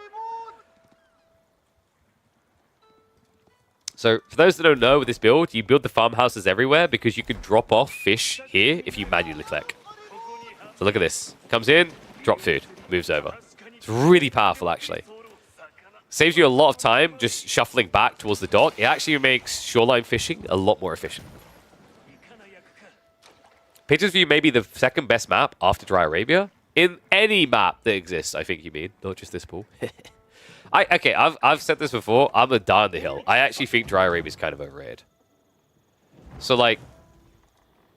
So, for those that don't know, with this build, you build the farmhouses everywhere because you can drop off fish here if you manually click. So look at this. Comes in, drop food, moves over. It's really powerful, actually. Saves you a lot of time just shuffling back towards the dock. It actually makes shoreline fishing a lot more efficient. Pigeon's View may be the second best map after Dry Arabia. In any map that exists, I think you mean. Not just this pool. Okay, I've said this before. I'm a die on the hill. I actually think Dry Arabia is kind of overrated. So, like,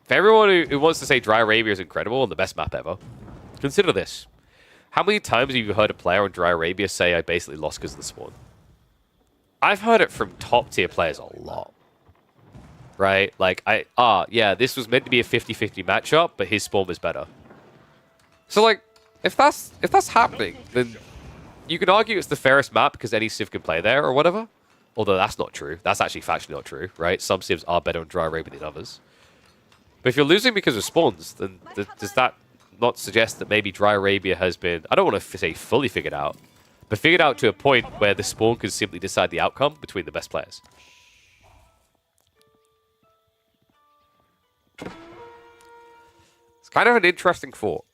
for everyone who wants to say Dry Arabia is incredible and the best map ever, consider this. How many times have you heard a player on Dry Arabia say, I basically lost because of the spawn? I've heard it from top-tier players a lot. Right? Like, yeah, this was meant to be a 50-50 matchup, but his spawn was better. So, like, if that's happening, then you can argue it's the fairest map because any Civ can play there or whatever. Although that's not true. That's actually factually not true, right? Some Civs are better on Dry Arabia than others. But if you're losing because of spawns, then does that not suggest that maybe Dry Arabia has been, I don't want to say fully figured out, but figured out to a point where the spawn can simply decide the outcome between the best players? It's kind of an interesting thought.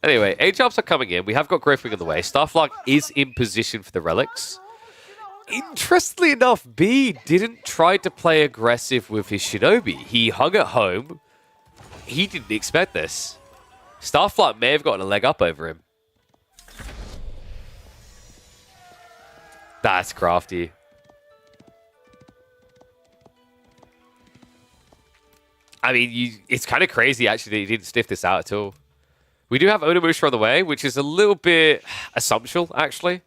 Anyway, A-jobs are coming in. We have got Growthwing on the way. Starflark is in position for the relics. Interestingly enough, B didn't try to play aggressive with his Shinobi. He hung at home. He didn't expect this. Starflark may have gotten a leg up over him. That's crafty. I mean, it's kind of crazy, actually, that he didn't sniff this out at all. We do have Onimusha on the way, which is a little bit assumptional, actually.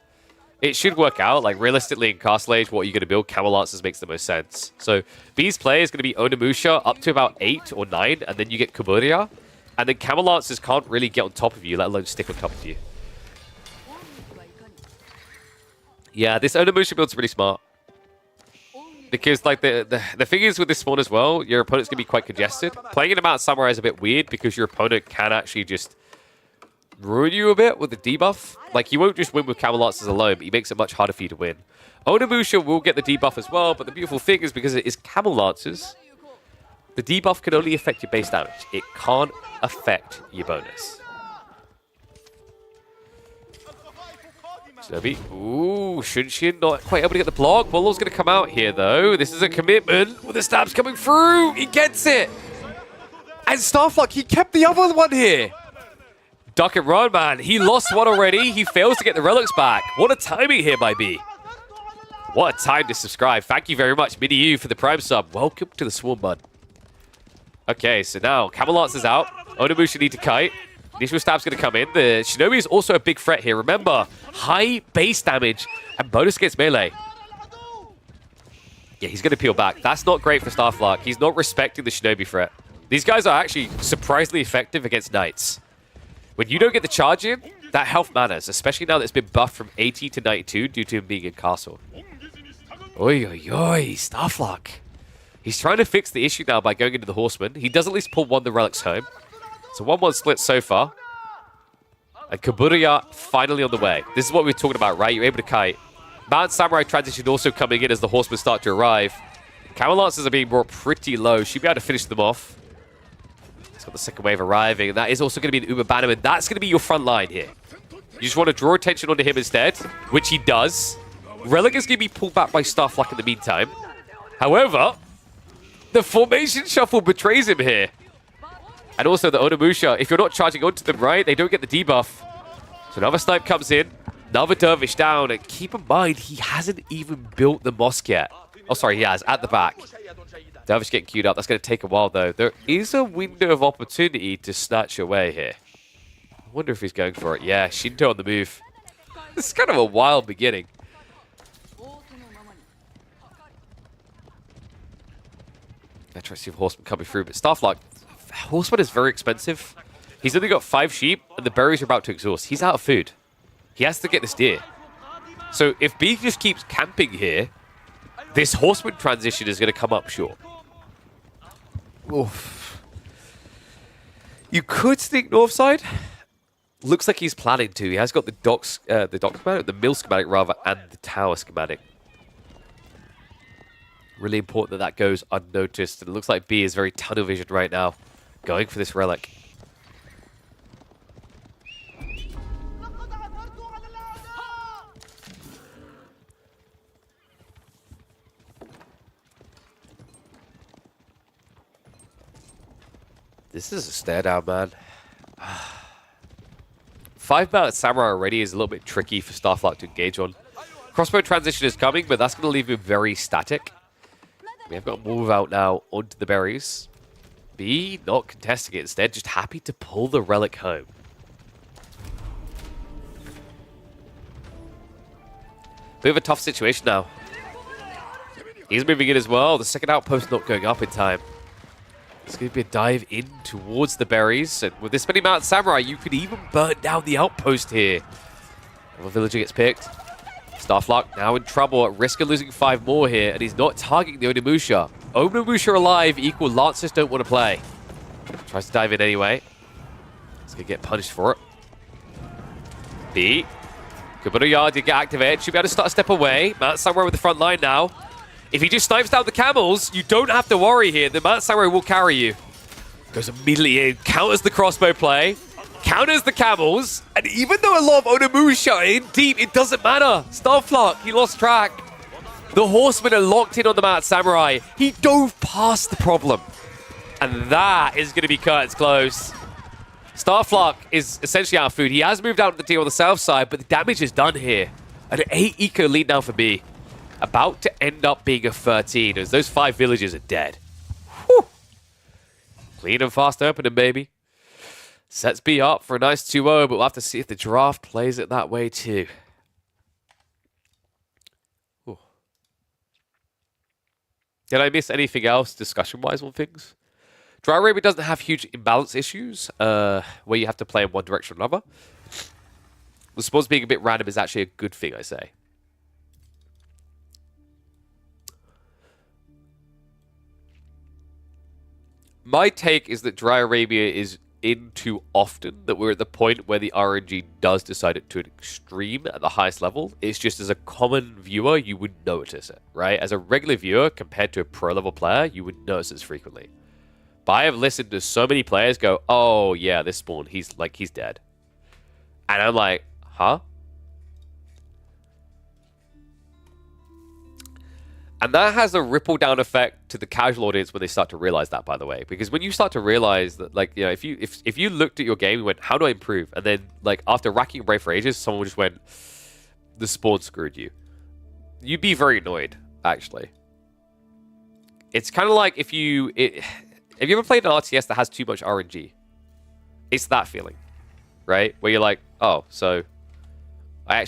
It should work out. Like, realistically, in Castle Age, what are you going to build? Camel Lancers makes the most sense. So, B's play is going to be Onimusha up to about 8 or 9, and then you get Kuburia. And then Camel Lancers can't really get on top of you, let alone stick on top of you. Yeah, this Onimusha build's really smart. Because, like, the thing is with this spawn as well, your opponent's going to be quite congested. Playing in a Mount Samurai is a bit weird because your opponent can actually just ruin you a bit with the debuff. Like, you won't just win with Camel Lancers alone, but he makes it much harder for you to win. Onimusha will get the debuff as well, but the beautiful thing is because it is Camel Lancers, the debuff can only affect your base damage. It can't affect your bonus. Shinobi. Ooh, Shunshin not quite able to get the block. Bullow's going to come out here, though. This is a commitment with the stabs coming through. He gets it. And Starflark, he kept the other one here. Duck and run, man. He lost one already. He fails to get the relics back. What a timing here by B. What a time to subscribe. Thank you very much, Mini U, for the Prime sub. Welcome to the Swarm, bud. Okay, so now Camelot's is out. Onimusha need to kite. Initial stab's going to come in. The Shinobi is also a big threat here. Remember, high base damage and bonus against melee. Yeah, he's going to peel back. That's not great for Starflark. He's not respecting the Shinobi threat. These guys are actually surprisingly effective against Knights. When you don't get the charge in, that health matters, especially now that it's been buffed from 80 to 92 due to him being in castle. Oi, oi, oi, Starflark. He's trying to fix the issue now by going into the Horseman. He does at least pull one of the relics home. So 1-1 split so far. And Kaburuya finally on the way. This is what we were talking about, right? You're able to kite. Mount Samurai transition also coming in as the Horsemen start to arrive. Camel Lancers are being brought pretty low. Should be able to finish them off. It's got the second wave arriving. And that is also going to be an Uma Bannerman. That's going to be your front line here. You just want to draw attention onto him instead, which he does. Relic is going to be pulled back by Starflark in the meantime. However, the formation shuffle betrays him here. And also the Onimusha, if you're not charging onto them right, they don't get the debuff. So another snipe comes in, another Dervish down, and keep in mind, he hasn't even built the mosque yet. Oh, sorry, he has, at the back. Dervish getting queued up. That's going to take a while, though. There is a window of opportunity to snatch away here. I wonder if he's going for it. Yeah, Shinto on the move. This is kind of a wild beginning. I try to see if Horseman coming through, but Starflark, Horseman is very expensive. He's only got 5 sheep, and the berries are about to exhaust. He's out of food. He has to get this deer. So if B just keeps camping here, this Horseman transition is going to come up short. Oof. You could sneak north side. Looks like he's planning to. He has got the dock schematic, the mill schematic rather, and the tower schematic. Really important that that goes unnoticed. And it looks like B is very tunnel vision right now, going for this relic. This is a stare down, man. 5-mount Samurai already is a little bit tricky for Starflark to engage on. Crossbow transition is coming, but that's going to leave him very static. We have got move out now onto the berries. B not contesting it, instead just happy to pull the relic home. Bit of a tough situation now. He's moving in as well. The second outpost not going up in time. It's going to be a dive in towards the berries. And with this many Mount Samurai, you could even burn down the outpost here. Another villager gets picked. Starflark now in trouble at risk of losing 5 more here. And he's not targeting the Onimusha. Onimusha alive equal Lancers don't want to play. Tries to dive in anyway. He's going to get punished for it. B. Kiljardi get activated. Should be able to start a step away. Mount Samurai with the front line now. If he just snipes down the camels, you don't have to worry here. The Mount Samurai will carry you. Goes immediately in, counters the crossbow play, counters the camels, and even though a lot of Onimusha are in deep, it doesn't matter. Starflark, he lost track. The Horsemen are locked in on the Mount Samurai. He dove past the problem. And that is going to be curtains close. Starflark is essentially out of food. He has moved out to the team on the south side, but the damage is done here. An 8 eco lead now for B. About to end up being a 13 as those 5 villages are dead. Whew. Clean and fast opening, baby. Sets B up for a nice 2-0, but we'll have to see if the draft plays it that way too. Ooh. Did I miss anything else discussion-wise on things? Dry Arabia doesn't have huge imbalance issues where you have to play in one direction or another. The spawns being a bit random is actually a good thing, I say. My take is that Dry Arabia is in too often, that we're at the point where the RNG does decide it to an extreme at the highest level. It's just as a common viewer, you would notice it, right? As a regular viewer, compared to a pro-level player, you would notice this frequently. But I have listened to so many players go, oh yeah, this spawn, he's dead. And I'm like, huh? And that has a ripple down effect to the casual audience when they start to realize that, by the way. Because when you start to realize that, like, you know, if you looked at your game and went, how do I improve? And then, like, after racking your brain for ages, someone just went, the spawn screwed you. You'd be very annoyed, actually. It's kind of like if you ever played an RTS that has too much RNG? It's that feeling, right? Where you're like, oh, so I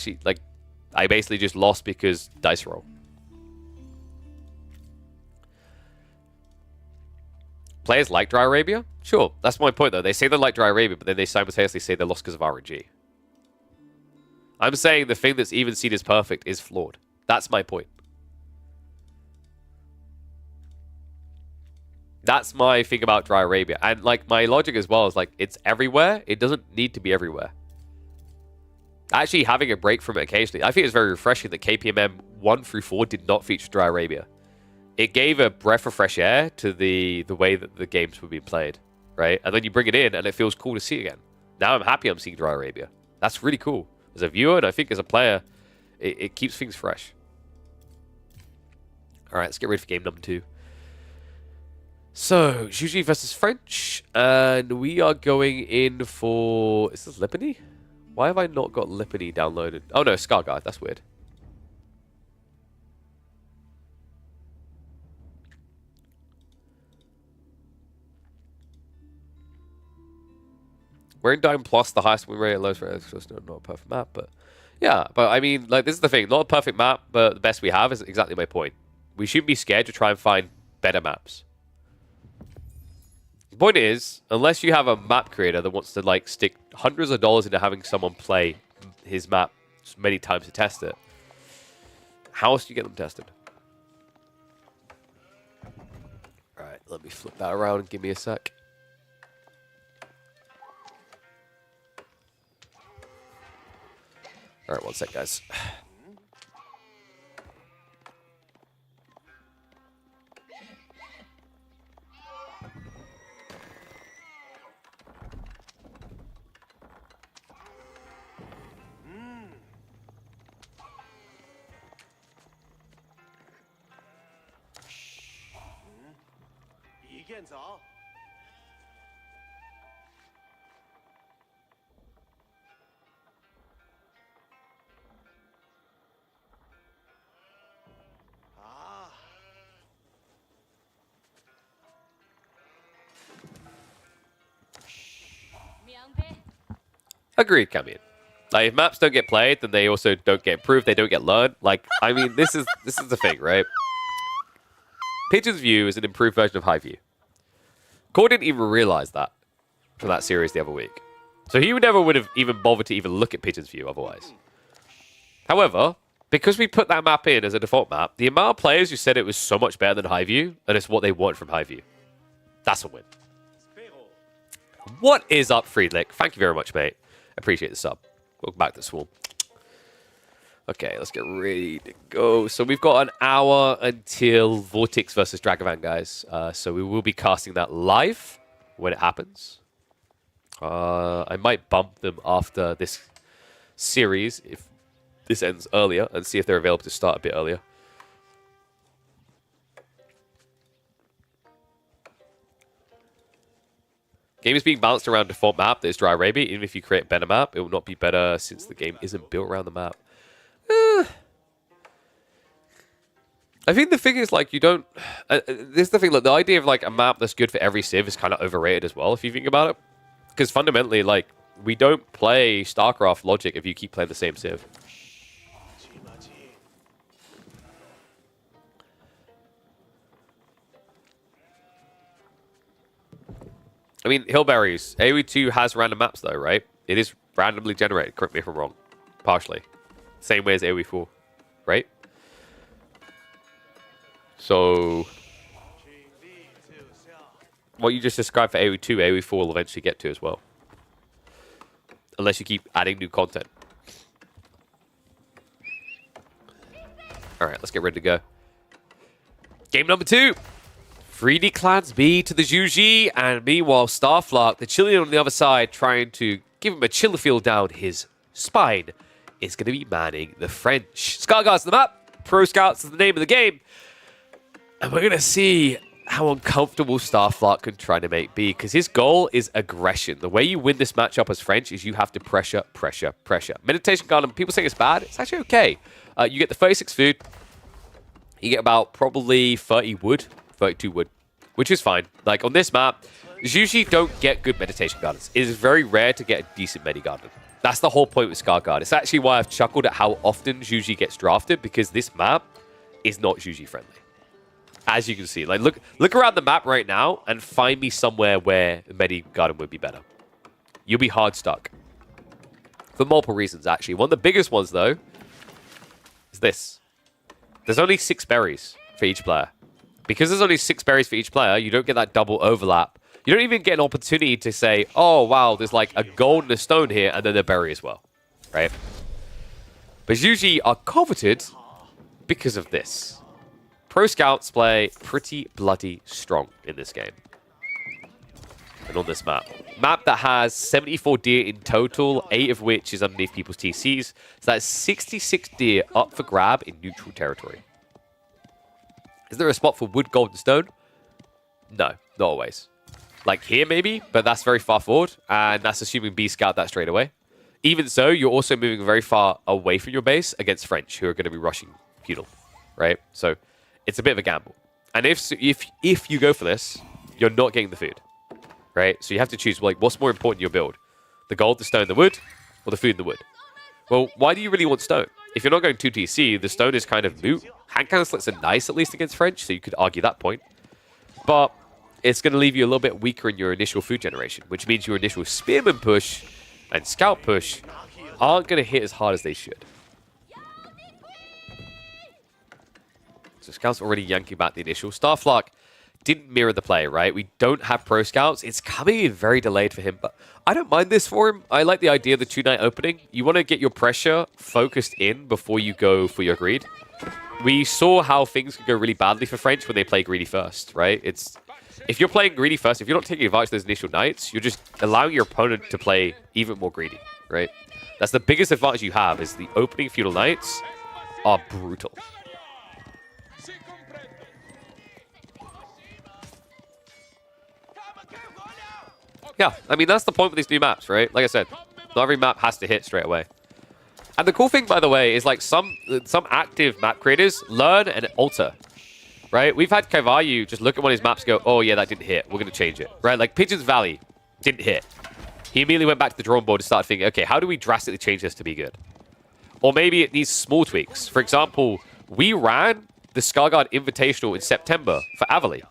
basically just lost because dice roll. Players like Dry Arabia? Sure, that's my point, though. They say they like Dry Arabia, but then they simultaneously say they lost because of RNG. I'm saying the thing that's even seen as perfect is flawed. That's my point. That's my thing about Dry Arabia. And, like, my logic as well is, like, it's everywhere. It doesn't need to be everywhere. Actually, having a break from it occasionally, I think it's very refreshing that KPMM 1 through 4 did not feature Dry Arabia. It gave a breath of fresh air to the way that the games were being played, right? And then you bring it in, and it feels cool to see again. Now I'm happy I'm seeing Dry Arabia. That's really cool. As a viewer, and I think as a player, it keeps things fresh. All right, let's get ready for game number 2. So, Juji versus French, and we are going in for... Is this Lipany? Why have I not got Lipany downloaded? Oh no, Scarguard, that's weird. We're in Dime Plus, the highest win rate, lowest rate. It's just not a perfect map, but yeah. But I mean, like, this is the thing. Not a perfect map, but the best we have is exactly my point. We shouldn't be scared to try and find better maps. The point is, unless you have a map creator that wants to, like, stick hundreds of dollars into having someone play his map many times to test it, how else do you get them tested? All right, let me flip that around and give me a sec. All right, one sec, guys. Agreed, Camion. Like, if maps don't get played, then they also don't get improved. They don't get learned. Like, I mean, this is the thing, right? Pigeon's View is an improved version of High View. Core didn't even realize that from that series the other week. So he never would have even bothered to even look at Pigeon's View otherwise. However, because we put that map in as a default map, the amount of players who said it was so much better than High View, and it's what they want from High View. That's a win. What is up, Friedlich? Thank you very much, mate. Appreciate the sub. Welcome back to Swarm. Okay, let's get ready to go. So we've got an hour until VortiX versus Dragevann, guys. So we will be casting that live when it happens. I might bump them after this series if this ends earlier and see if they're available to start a bit earlier. Game is being balanced around default map that is Dry Arabia. Even if you create a better map, it will not be better since the game isn't built around the map. I think the thing is, like, you don't... this is the thing, like, the idea of, like, a map that's good for every civ is kind of overrated as well, if you think about it. Because fundamentally, like, we don't play StarCraft logic if you keep playing the same civ. I mean, Hillberries. AoE2 has random maps, though, right? It is randomly generated. Correct me if I'm wrong. Partially. Same way as AoE4, right? So, what you just described for AoE2, AoE4 will eventually get to as well. Unless you keep adding new content. Alright, let's get ready to go. Game number 2. 3D Clans B to the Juji, and meanwhile, Starflark, the Chilean on the other side, trying to give him a chill feel down his spine, is going to be manning the French. Scarguards on the map. Pro Scouts is the name of the game. And we're going to see how uncomfortable Starflark can try to make be, because his goal is aggression. The way you win this matchup as French is you have to pressure, pressure, pressure. Meditation Garden, people say it's bad. It's actually okay. You get the 36 food. You get about probably 30 wood, 32 wood, which is fine. Like on this map, you usually don't get good Meditation Gardens. It is very rare to get a decent Medi Garden. That's the whole point with Scar Guard. It's actually why I've chuckled at how often Juji gets drafted, because this map is not Juji friendly. As you can see, like look around the map right now and find me somewhere where Medi Garden would be better. You'll be hard stuck. For multiple reasons, actually. One of the biggest ones, though, is this. There's only 6 berries for each player. Because there's only 6 berries for each player, you don't get that double overlap. You don't even get an opportunity to say, oh, wow, there's like a gold and a stone here, and then a berry as well, right? But usually are coveted because of this. Pro Scouts play pretty bloody strong in this game. And on this map. Map that has 74 deer in total, 8 of which is underneath people's TCs. So that's 66 deer up for grab in neutral territory. Is there a spot for wood, gold, and stone? No, not always. Like here, maybe, but that's very far forward, and that's assuming B scout that straight away. Even so, you're also moving very far away from your base against French, who are going to be rushing feudal, right? So it's a bit of a gamble. And if you go for this, you're not getting the food, right? So you have to choose, like, what's more important in your build? The gold, the stone, the wood, or the food and the wood? Well, why do you really want stone? If you're not going 2TC, the stone is kind of moot. Hand cannon slits are nice, at least against French, so you could argue that point. But it's going to leave you a little bit weaker in your initial food generation, which means your initial spearman push and scout push aren't going to hit as hard as they should. So scouts already yanking back the initial. Starflark didn't mirror the play, right? We don't have pro scouts. It's coming in very delayed for him, but I don't mind this for him. I like the idea of the 2-night opening. You want to get your pressure focused in before you go for your greed. We saw how things could go really badly for French when they play greedy first, right? If you're playing greedy first, if you're not taking advantage of those initial knights, you're just allowing your opponent to play even more greedy, right? That's the biggest advantage you have, is the opening feudal knights are brutal. Yeah, I mean, that's the point with these new maps, right? Like I said, not every map has to hit straight away. And the cool thing, by the way, is like some active map creators learn and alter, right? We've had Kaivayu just look at one of his maps and go, oh yeah, that didn't hit. We're going to change it, right? Like Pigeon's Valley didn't hit. He immediately went back to the drawing board and started thinking, okay, how do we drastically change this to be good? Or maybe it needs small tweaks. For example, we ran the Scarguard Invitational in September for Avali,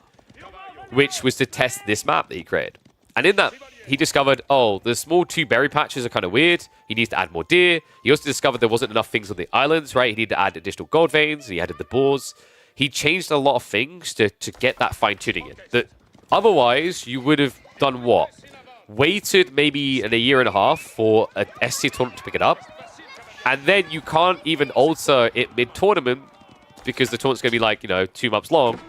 which was to test this map that he created. And in that, he discovered, oh, the small 2 berry patches are kind of weird. He needs to add more deer. He also discovered there wasn't enough things on the islands, right? He needed to add additional gold veins. He added the boars. He changed a lot of things to get that fine-tuning in. That otherwise, you would have done what? Waited maybe in a year and a half for an SC tournament to pick it up. And then you can't even alter it mid-tournament because the tournament's going to be like, 2 months long.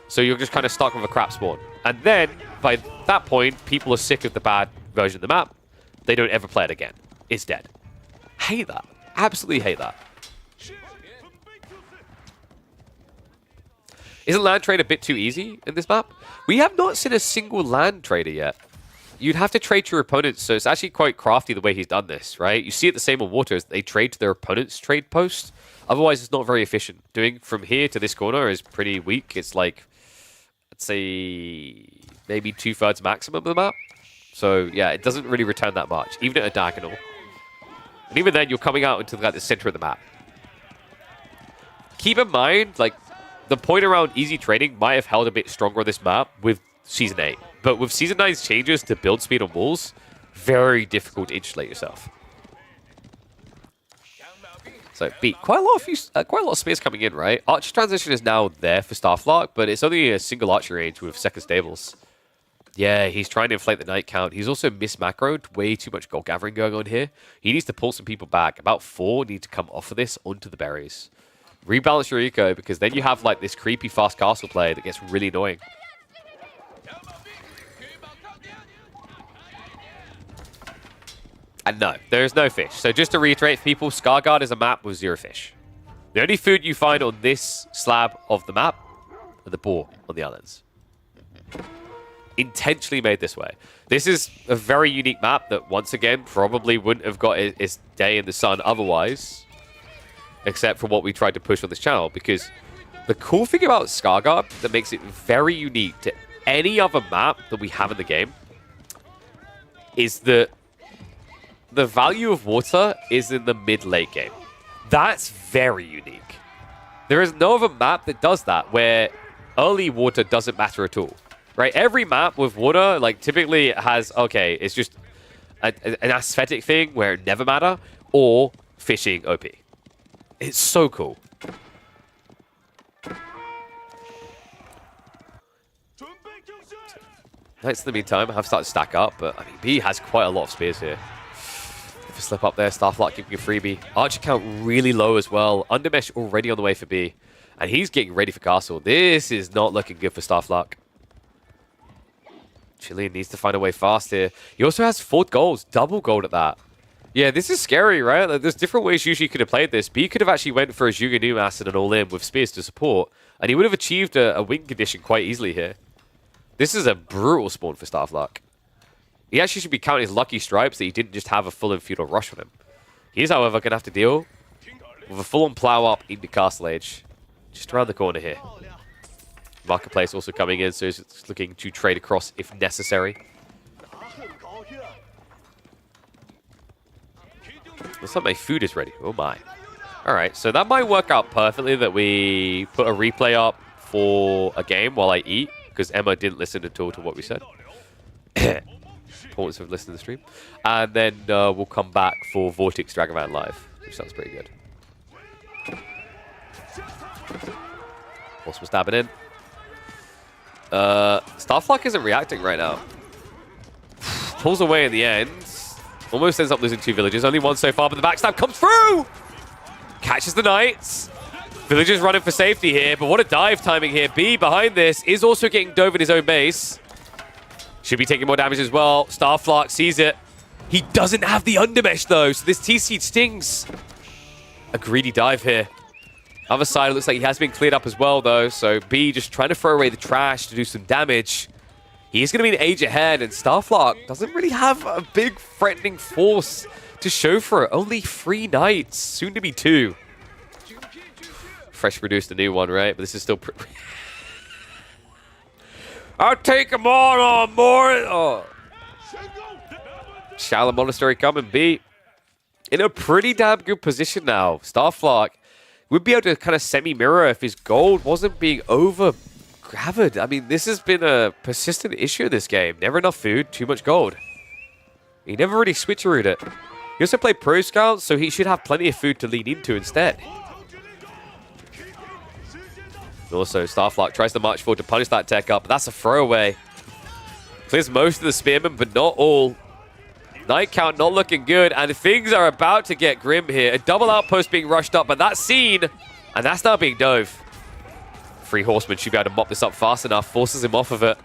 So you're just kind of stuck with a crap spawn. And then, by that point, people are sick of the bad version of the map. They don't ever play it again. It's dead. Hate that. Absolutely hate that. Isn't land trade a bit too easy in this map? We have not seen a single land trader yet. You'd have to trade to your opponents, so it's actually quite crafty the way he's done this, right? You see it the same on Waters. They trade to their opponent's trade post. Otherwise, it's not very efficient. Doing from here to this corner is pretty weak. It's like, I'd say, maybe 2/3 maximum of the map. So, yeah, it doesn't really return that much, even at a diagonal. And even then, you're coming out into the center of the map. Keep in mind, like, the point around easy trading might have held a bit stronger on this map with Season 8. But with Season 9's changes to build speed on walls, very difficult to insulate yourself. So, beat quite a lot of spears coming in, right? Archer transition is now there for Starflark, but it's only a single archer range with second stables. Yeah, he's trying to inflate the knight count. He's also mismacroed. Way too much gold gathering going on here. He needs to pull some people back. About 4 need to come off of this onto the berries. Rebalance your eco, because then you have like this creepy fast castle play that gets really annoying. And no, there is no fish. So just to reiterate for people, Scarguard is a map with 0 fish. The only food you find on this slab of the map, and the boar on the islands. Intentionally made this way. This is a very unique map that, once again, probably wouldn't have got its day in the sun otherwise, except for what we tried to push on this channel, because the cool thing about Skaargård that makes it very unique to any other map that we have in the game is that the value of water is in the mid-late game. That's very unique. There is no other map that does that, where early water doesn't matter at all. Right? Every map with water, like, typically has, okay, it's just an aesthetic thing where it never matter, or fishing OP. It's so cool. Knights in the meantime have started to stack up, but I mean, B has quite a lot of spears here. If a slip up there, Starflock giving a freebie. Archer count really low as well. Undermesh already on the way for B. And he's getting ready for Castle. This is not looking good for Starflock. Chilean needs to find a way fast here. He also has 4 golds, double gold at that. Yeah, this is scary, right? Like, there's different ways usually you could have played this. B could have actually went for a Zhuge Acid and all-in with spears to support, and he would have achieved a win condition quite easily here. This is a brutal spawn for Starflock. He actually should be counting his lucky stripes that he didn't just have a full feudal rush on him. He's, however, going to have to deal with a full-on plow up into Castle Age. Just around the corner here. Marketplace also coming in, so he's looking to trade across if necessary. Looks like my food is ready. Oh my. Alright, so that might work out perfectly that we put a replay up for a game while I eat, because Emma didn't listen at all to what we said. Importance of listening to the stream. And then we'll come back for VortiX Dragevann live, which sounds pretty good. Awesome stabbing in. Starflock isn't reacting right now. Pulls away in the end. Almost ends up losing 2 villagers. Only 1 so far, but the backstab comes through! Catches the Knights. Villagers running for safety here, but what a dive timing here. B behind this is also getting dove in his own base. Should be taking more damage as well. Starflock sees it. He doesn't have the undermesh though, so this T-Seed stings. A greedy dive here. Other side, it looks like he has been cleared up as well though, so B just trying to throw away the trash to do some damage. He is going to be an age ahead, and Starflock doesn't really have a big threatening force to show for it. Only 3 Knights, soon to be 2. Fresh produced a new one, right? But this is still... I'll take them all on board! Oh. Shallow Monastery coming, B. In a pretty damn good position now. Starflock would be able to kind of semi-mirror if his gold wasn't being over-grabbed. I mean, this has been a persistent issue in this game. Never enough food, too much gold. He never really switcherooed it. He also played Pro Scout, so he should have plenty of food to lean into instead. Also, Starflock tries to march forward to punish that tech up, but that's a throwaway. Clears most of the spearmen, but not all. Knight count not looking good, and things are about to get grim here. A double outpost being rushed up, but that's seen, and that's now being dove. 3 horsemen should be able to mop this up fast enough, forces him off of it.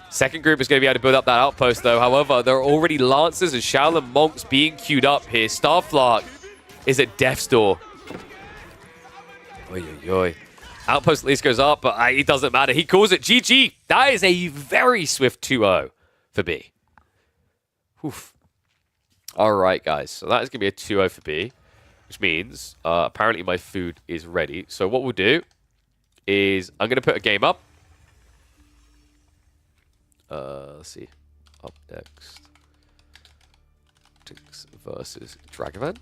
Second group is going to be able to build up that outpost, though. However, there are already Lancers and Shaolin Monks being queued up here. Starflock is at death's door. Oy, oy, oy. Outpost at least goes up, but it doesn't matter. He calls it GG. That is a very swift 2-0 for B. Oof. All right, guys. So that is going to be a 2-0 for B, which means apparently my food is ready. So what we'll do is I'm going to put a game up. Let's see. Up next. VortiX versus Dragevann.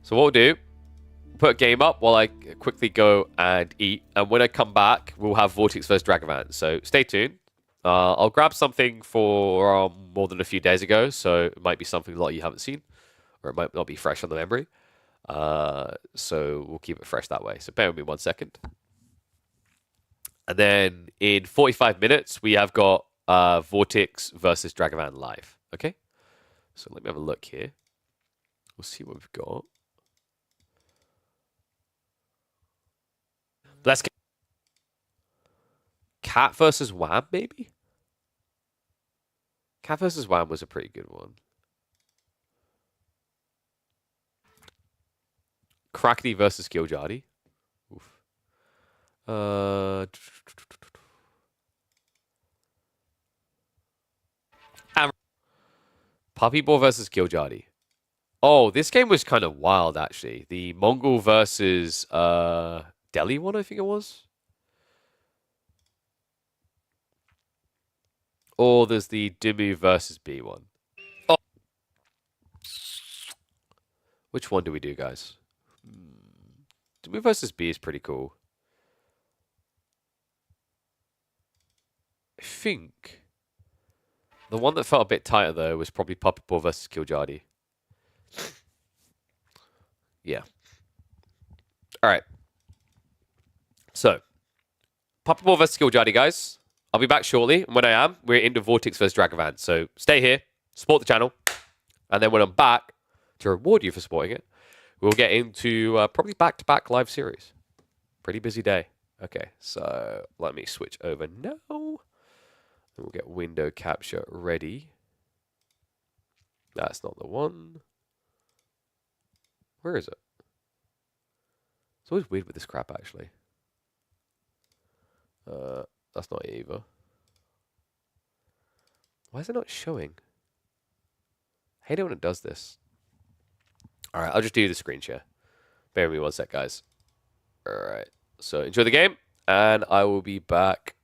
So what we'll do, put a game up while I quickly go and eat. And when I come back, we'll have VortiX versus Dragevann. So stay tuned. I'll grab something for more than a few days ago. So it might be something a lot you haven't seen. Or it might not be fresh on the memory. So we'll keep it fresh that way. So bear with me 1 second. And then in 45 minutes, we have got VortiX versus Dragevann live. Okay? So let me have a look here. We'll see what we've got. Let's get Cat versus Wham, maybe? Cat versus Wham was a pretty good one. Crackety versus Kiljardi. Oof. Puppy Ball versus Kiljardi. Oh, this game was kind of wild, actually. The Mongol versus Delhi one, I think it was. Or there's the DeMu versus B one. Oh. Which one do we do, guys? DeMu versus B is pretty cool. I think the one that felt a bit tighter, though, was probably Puppy Ball versus Kiljardi. Yeah. All right. So, Puppy Ball versus Kiljardi, guys. I'll be back shortly. And when I am, we're into VortiX versus Dragevann. So, stay here, support the channel. And then when I'm back, to reward you for supporting it, we'll get into probably back-to-back live series. Pretty busy day. Okay, so let me switch over now. We'll get window capture ready. That's not the one. Where is it? It's always weird with this crap, actually. That's not it either. Why is it not showing? I hate it when it does this. Alright, I'll just do the screen share. Bear with me one sec, guys. Alright, so enjoy the game, and I will be back.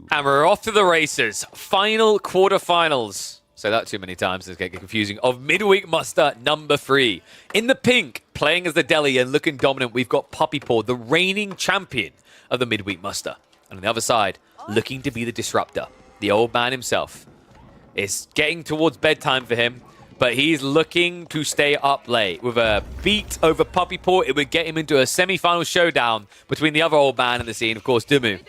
And we're off to the races. Final quarterfinals. Say that too many times, it's getting confusing. Of Midweek Muster number 3. In the pink, playing as the Delhi and looking dominant, we've got Puppy Paw, the reigning champion of the Midweek Muster. And on the other side, looking to be the disruptor, the old man himself. It's getting towards bedtime for him, but he's looking to stay up late. With a beat over Puppy Paw, it would get him into a semi-final showdown between the other old man in the scene, of course, DeMu.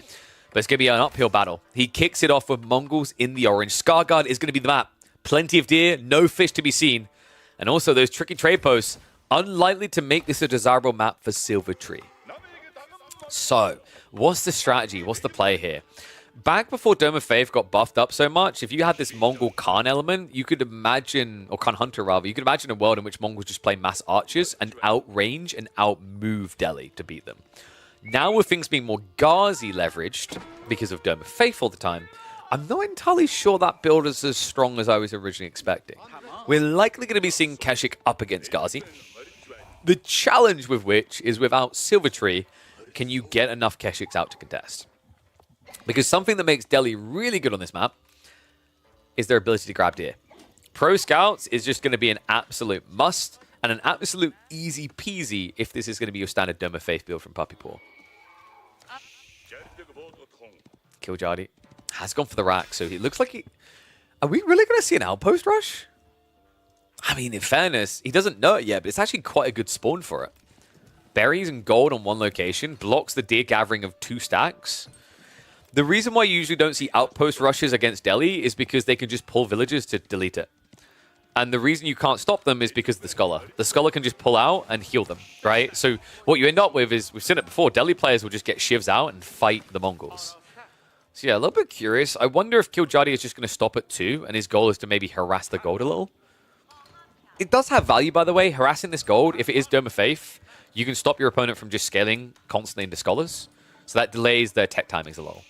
But it's going to be an uphill battle. He kicks it off with Mongols in the orange. Scarguard is going to be the map. Plenty of deer, no fish to be seen. And also those tricky trade posts, unlikely to make this a desirable map for Silver Tree. So, what's the strategy? What's the play here? Back before Dome of Faith got buffed up so much, if you had this Mongol Khan element, you could imagine, or Khan Hunter rather, you could imagine a world in which Mongols just play mass archers and outrange and outmove Delhi to beat them. Now with things being more Ghazi leveraged, because of Dome of Faith all the time, I'm not entirely sure that build is as strong as I was originally expecting. We're likely going to be seeing Keshik up against Ghazi. The challenge with which is without Silver Tree, can you get enough Keshiks out to contest? Because something that makes Delhi really good on this map is their ability to grab deer. Pro Scouts is just going to be an absolute must and an absolute easy peasy if this is going to be your standard Dome of Faith build from Puppy Paw. Kiljardi has gone for the rack, so he looks like he... Are we really going to see an outpost rush? I mean, in fairness, he doesn't know it yet, but it's actually quite a good spawn for it. Berries and gold on one location blocks the deer gathering of 2 stacks. The reason why you usually don't see outpost rushes against Delhi is because they can just pull villagers to delete it. And the reason you can't stop them is because of the Scholar. The Scholar can just pull out and heal them, right? So what you end up with is, we've seen it before, Delhi players will just get shivs out and fight the Mongols. So yeah, a little bit curious. I wonder if Kiljardi is just going to stop at 2 and his goal is to maybe harass the gold a little. It does have value, by the way, harassing this gold. If it is Dome of Faith, you can stop your opponent from just scaling constantly into Scholars. So that delays their tech timings a little.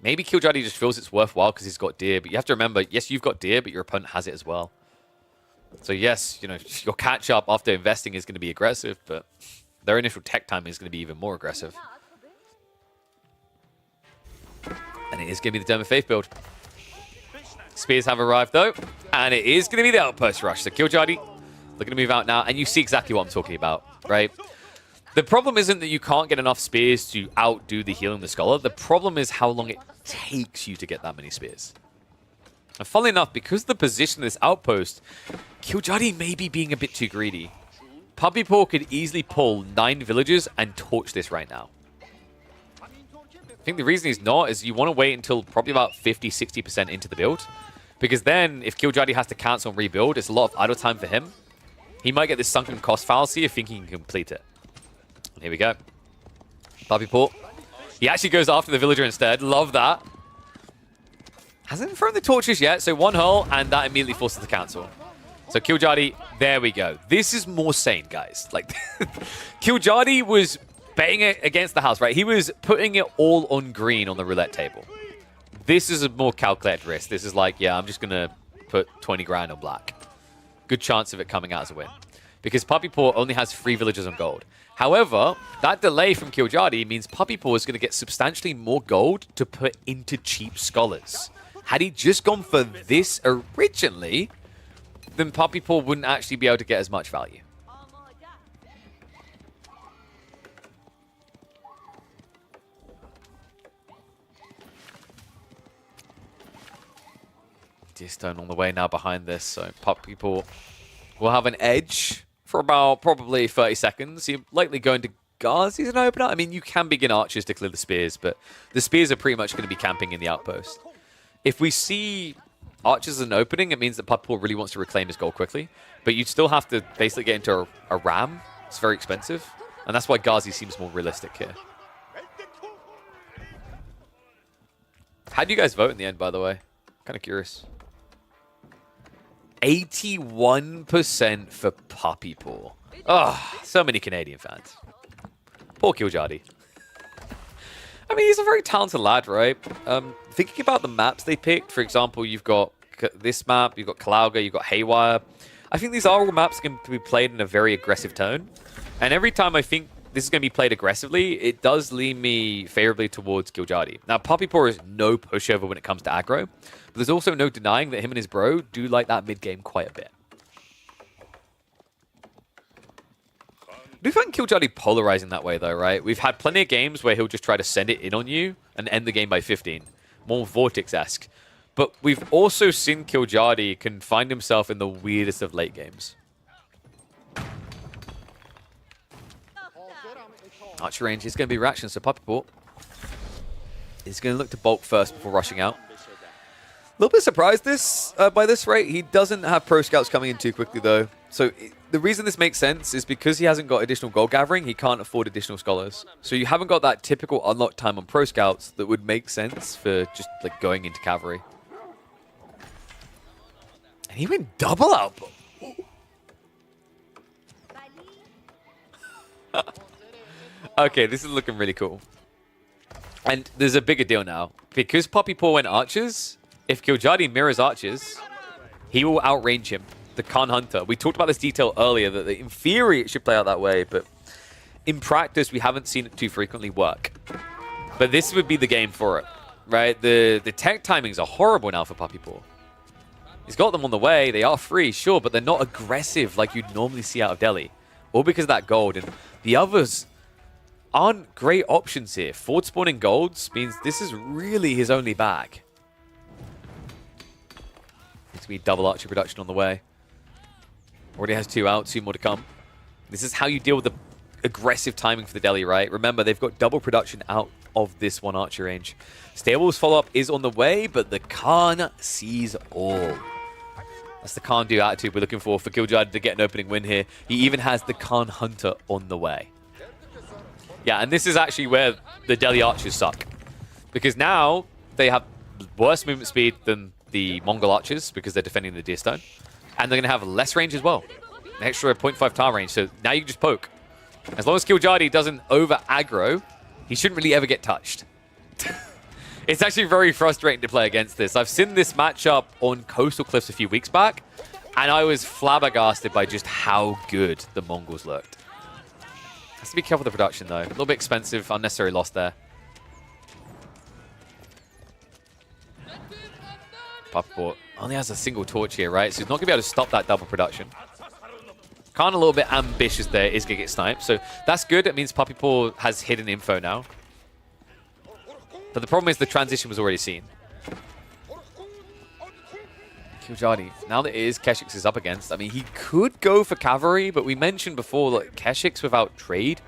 Maybe Kiljardi just feels it's worthwhile because he's got deer. But you have to remember, yes, you've got deer, but your opponent has it as well. So yes, you know, your catch-up after investing is going to be aggressive, but their initial tech timing is going to be even more aggressive. And it is going to be the Dome of Faith build. Spears have arrived, though. And it is going to be the Outpost Rush. So Kiljardi, they're going to move out now. And you see exactly what I'm talking about, right? The problem isn't that you can't get enough spears to outdo the healing of the Scholar. The problem is how long it takes you to get that many spears. And funnily enough, because of the position of this outpost, Kiljardi may be being a bit too greedy. Puppy Paw could easily pull 9 villagers and torch this right now. I think the reason he's not is you want to wait until probably about 50-60% into the build. Because then, if Kiljardi has to cancel and rebuild, it's a lot of idle time for him. He might get this sunken cost fallacy of thinking he can complete it. And here we go. Puppy Paw. He actually goes after the villager instead. Love that. Hasn't thrown the torches yet, so one hole, and that immediately forces the cancel. So Kiljardi, there we go. This is more sane, guys. Like, Kiljardi was betting it against the house, right? He was putting it all on green on the roulette table. This is a more calculated risk. This is like, yeah, I'm just going to put 20 grand on black. Good chance of it coming out as a win. Because Puppy Paw only has 3 villagers on gold. However, that delay from Kiljardi means Puppy Paw is going to get substantially more gold to put into cheap scholars. Had he just gone for this originally, then Puppy Paw wouldn't actually be able to get as much value. Deerstone on the way now behind this, so Puppy Paw will have an edge for about probably 30 seconds. You're likely going to Gazi as an opener. I mean, you can begin archers to clear the spears, but the spears are pretty much going to be camping in the outpost. If we see archers as an opening, it means that Puppy Paw really wants to reclaim his gold quickly, but you'd still have to basically get into a ram. It's very expensive, and that's why Gazi seems more realistic here. How do you guys vote in the end, by the way? Kind of curious. 81% for Puppy Paw. Oh, so many Canadian fans. Poor Kiljardi. I mean, he's a very talented lad, right? Thinking about the maps they picked, for example, you've got this map, you've got Kalauga, you've got Haywire. I think these are all maps going to be played in a very aggressive tone. And every time I think this is going to be played aggressively, it does lean me favorably towards Kiljardi. Now, Puppy Paw is no pushover when it comes to aggro, but there's also no denying that him and his bro do like that mid-game quite a bit. I do find Kiljardi polarizing that way, though, right? We've had plenty of games where he'll just try to send it in on you and end the game by 15. More VortiX-esque. But we've also seen Kiljardi can find himself in the weirdest of late games. Archer range is going to be reaction, so Puppy Paw is going to look to bulk first before rushing out. A little bit surprised by this, right? He doesn't have pro scouts coming in too quickly, though. So the reason this makes sense is because he hasn't got additional gold gathering, he can't afford additional scholars. So you haven't got that typical unlock time on pro scouts that would make sense for just like going into cavalry. And he went double output. Okay, this is looking really cool. And there's a bigger deal now. Because Puppy Paw went archers, if Kiljardi mirrors archers, he will outrange him, the Khan Hunter. We talked about this detail earlier, that in theory it should play out that way, but in practice we haven't seen it too frequently work. But this would be the game for it, right? The tech timings are horrible now for Puppy Paw. He's got them on the way, they are free, sure, but they're not aggressive like you'd normally see out of Delhi. All because of that gold, and the others aren't great options here. Forward spawning golds means this is really his only bag. Needs to be double archer production on the way. Already has 2 out, 2 more to come. This is how you deal with the aggressive timing for the Delhi, right? Remember, they've got double production out of this one archer range. Stable's follow-up is on the way, but the Khan sees all. That's the Khan do attitude we're looking for Kiljardi to get an opening win here. He even has the Khan Hunter on the way. Yeah, and this is actually where the Delhi archers suck. Because now they have worse movement speed than the Mongol archers because they're defending the Deerstone. And they're going to have less range as well. An extra 0.5 tile range, so now you can just poke. As long as Kiljardi doesn't over-aggro, he shouldn't really ever get touched. It's actually very frustrating to play against this. I've seen this matchup on Coastal Cliffs a few weeks back, and I was flabbergasted by just how good the Mongols looked. Has to be careful with the production, though. A little bit expensive, unnecessary loss there. Puppy Paw only has a single torch here, right? So he's not going to be able to stop that double production. Khan a little bit ambitious there, is going to get sniped. So that's good. It means Puppy Paw has hidden info now. But the problem is the transition was already seen. Kiljardi, now that it is Keshix is up against, I mean, he could go for cavalry, but we mentioned before that Keshix without trade,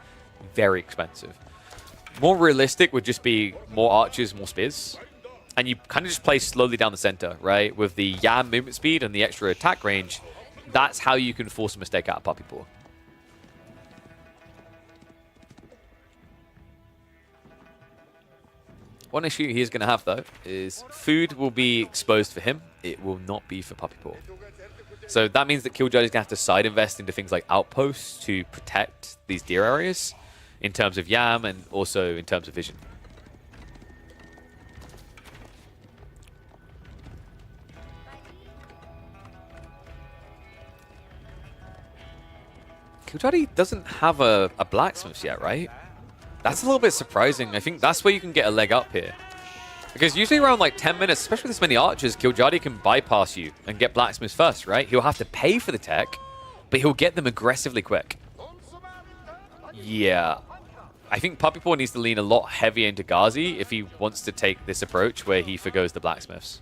very expensive. More realistic would just be more archers, more spears. And you kind of just play slowly down the center, right? With the Yam movement speed and the extra attack range, that's how you can force a mistake out of Puppy Paw. One issue he's going to have, though, is food will be exposed for him. It will not be for Puppypaw. So that means that Kiljardi is going to have to side invest into things like outposts to protect these deer areas in terms of yam and also in terms of vision. Kiljardi doesn't have a blacksmith yet, right? That's a little bit surprising. I think that's where you can get a leg up here. Because usually around like 10 minutes, especially with this many archers, Kiljardi can bypass you and get blacksmiths first, right? He'll have to pay for the tech, but he'll get them aggressively quick. Yeah. I think Puppypaw needs to lean a lot heavier into Ghazi if he wants to take this approach where he forgoes the blacksmiths.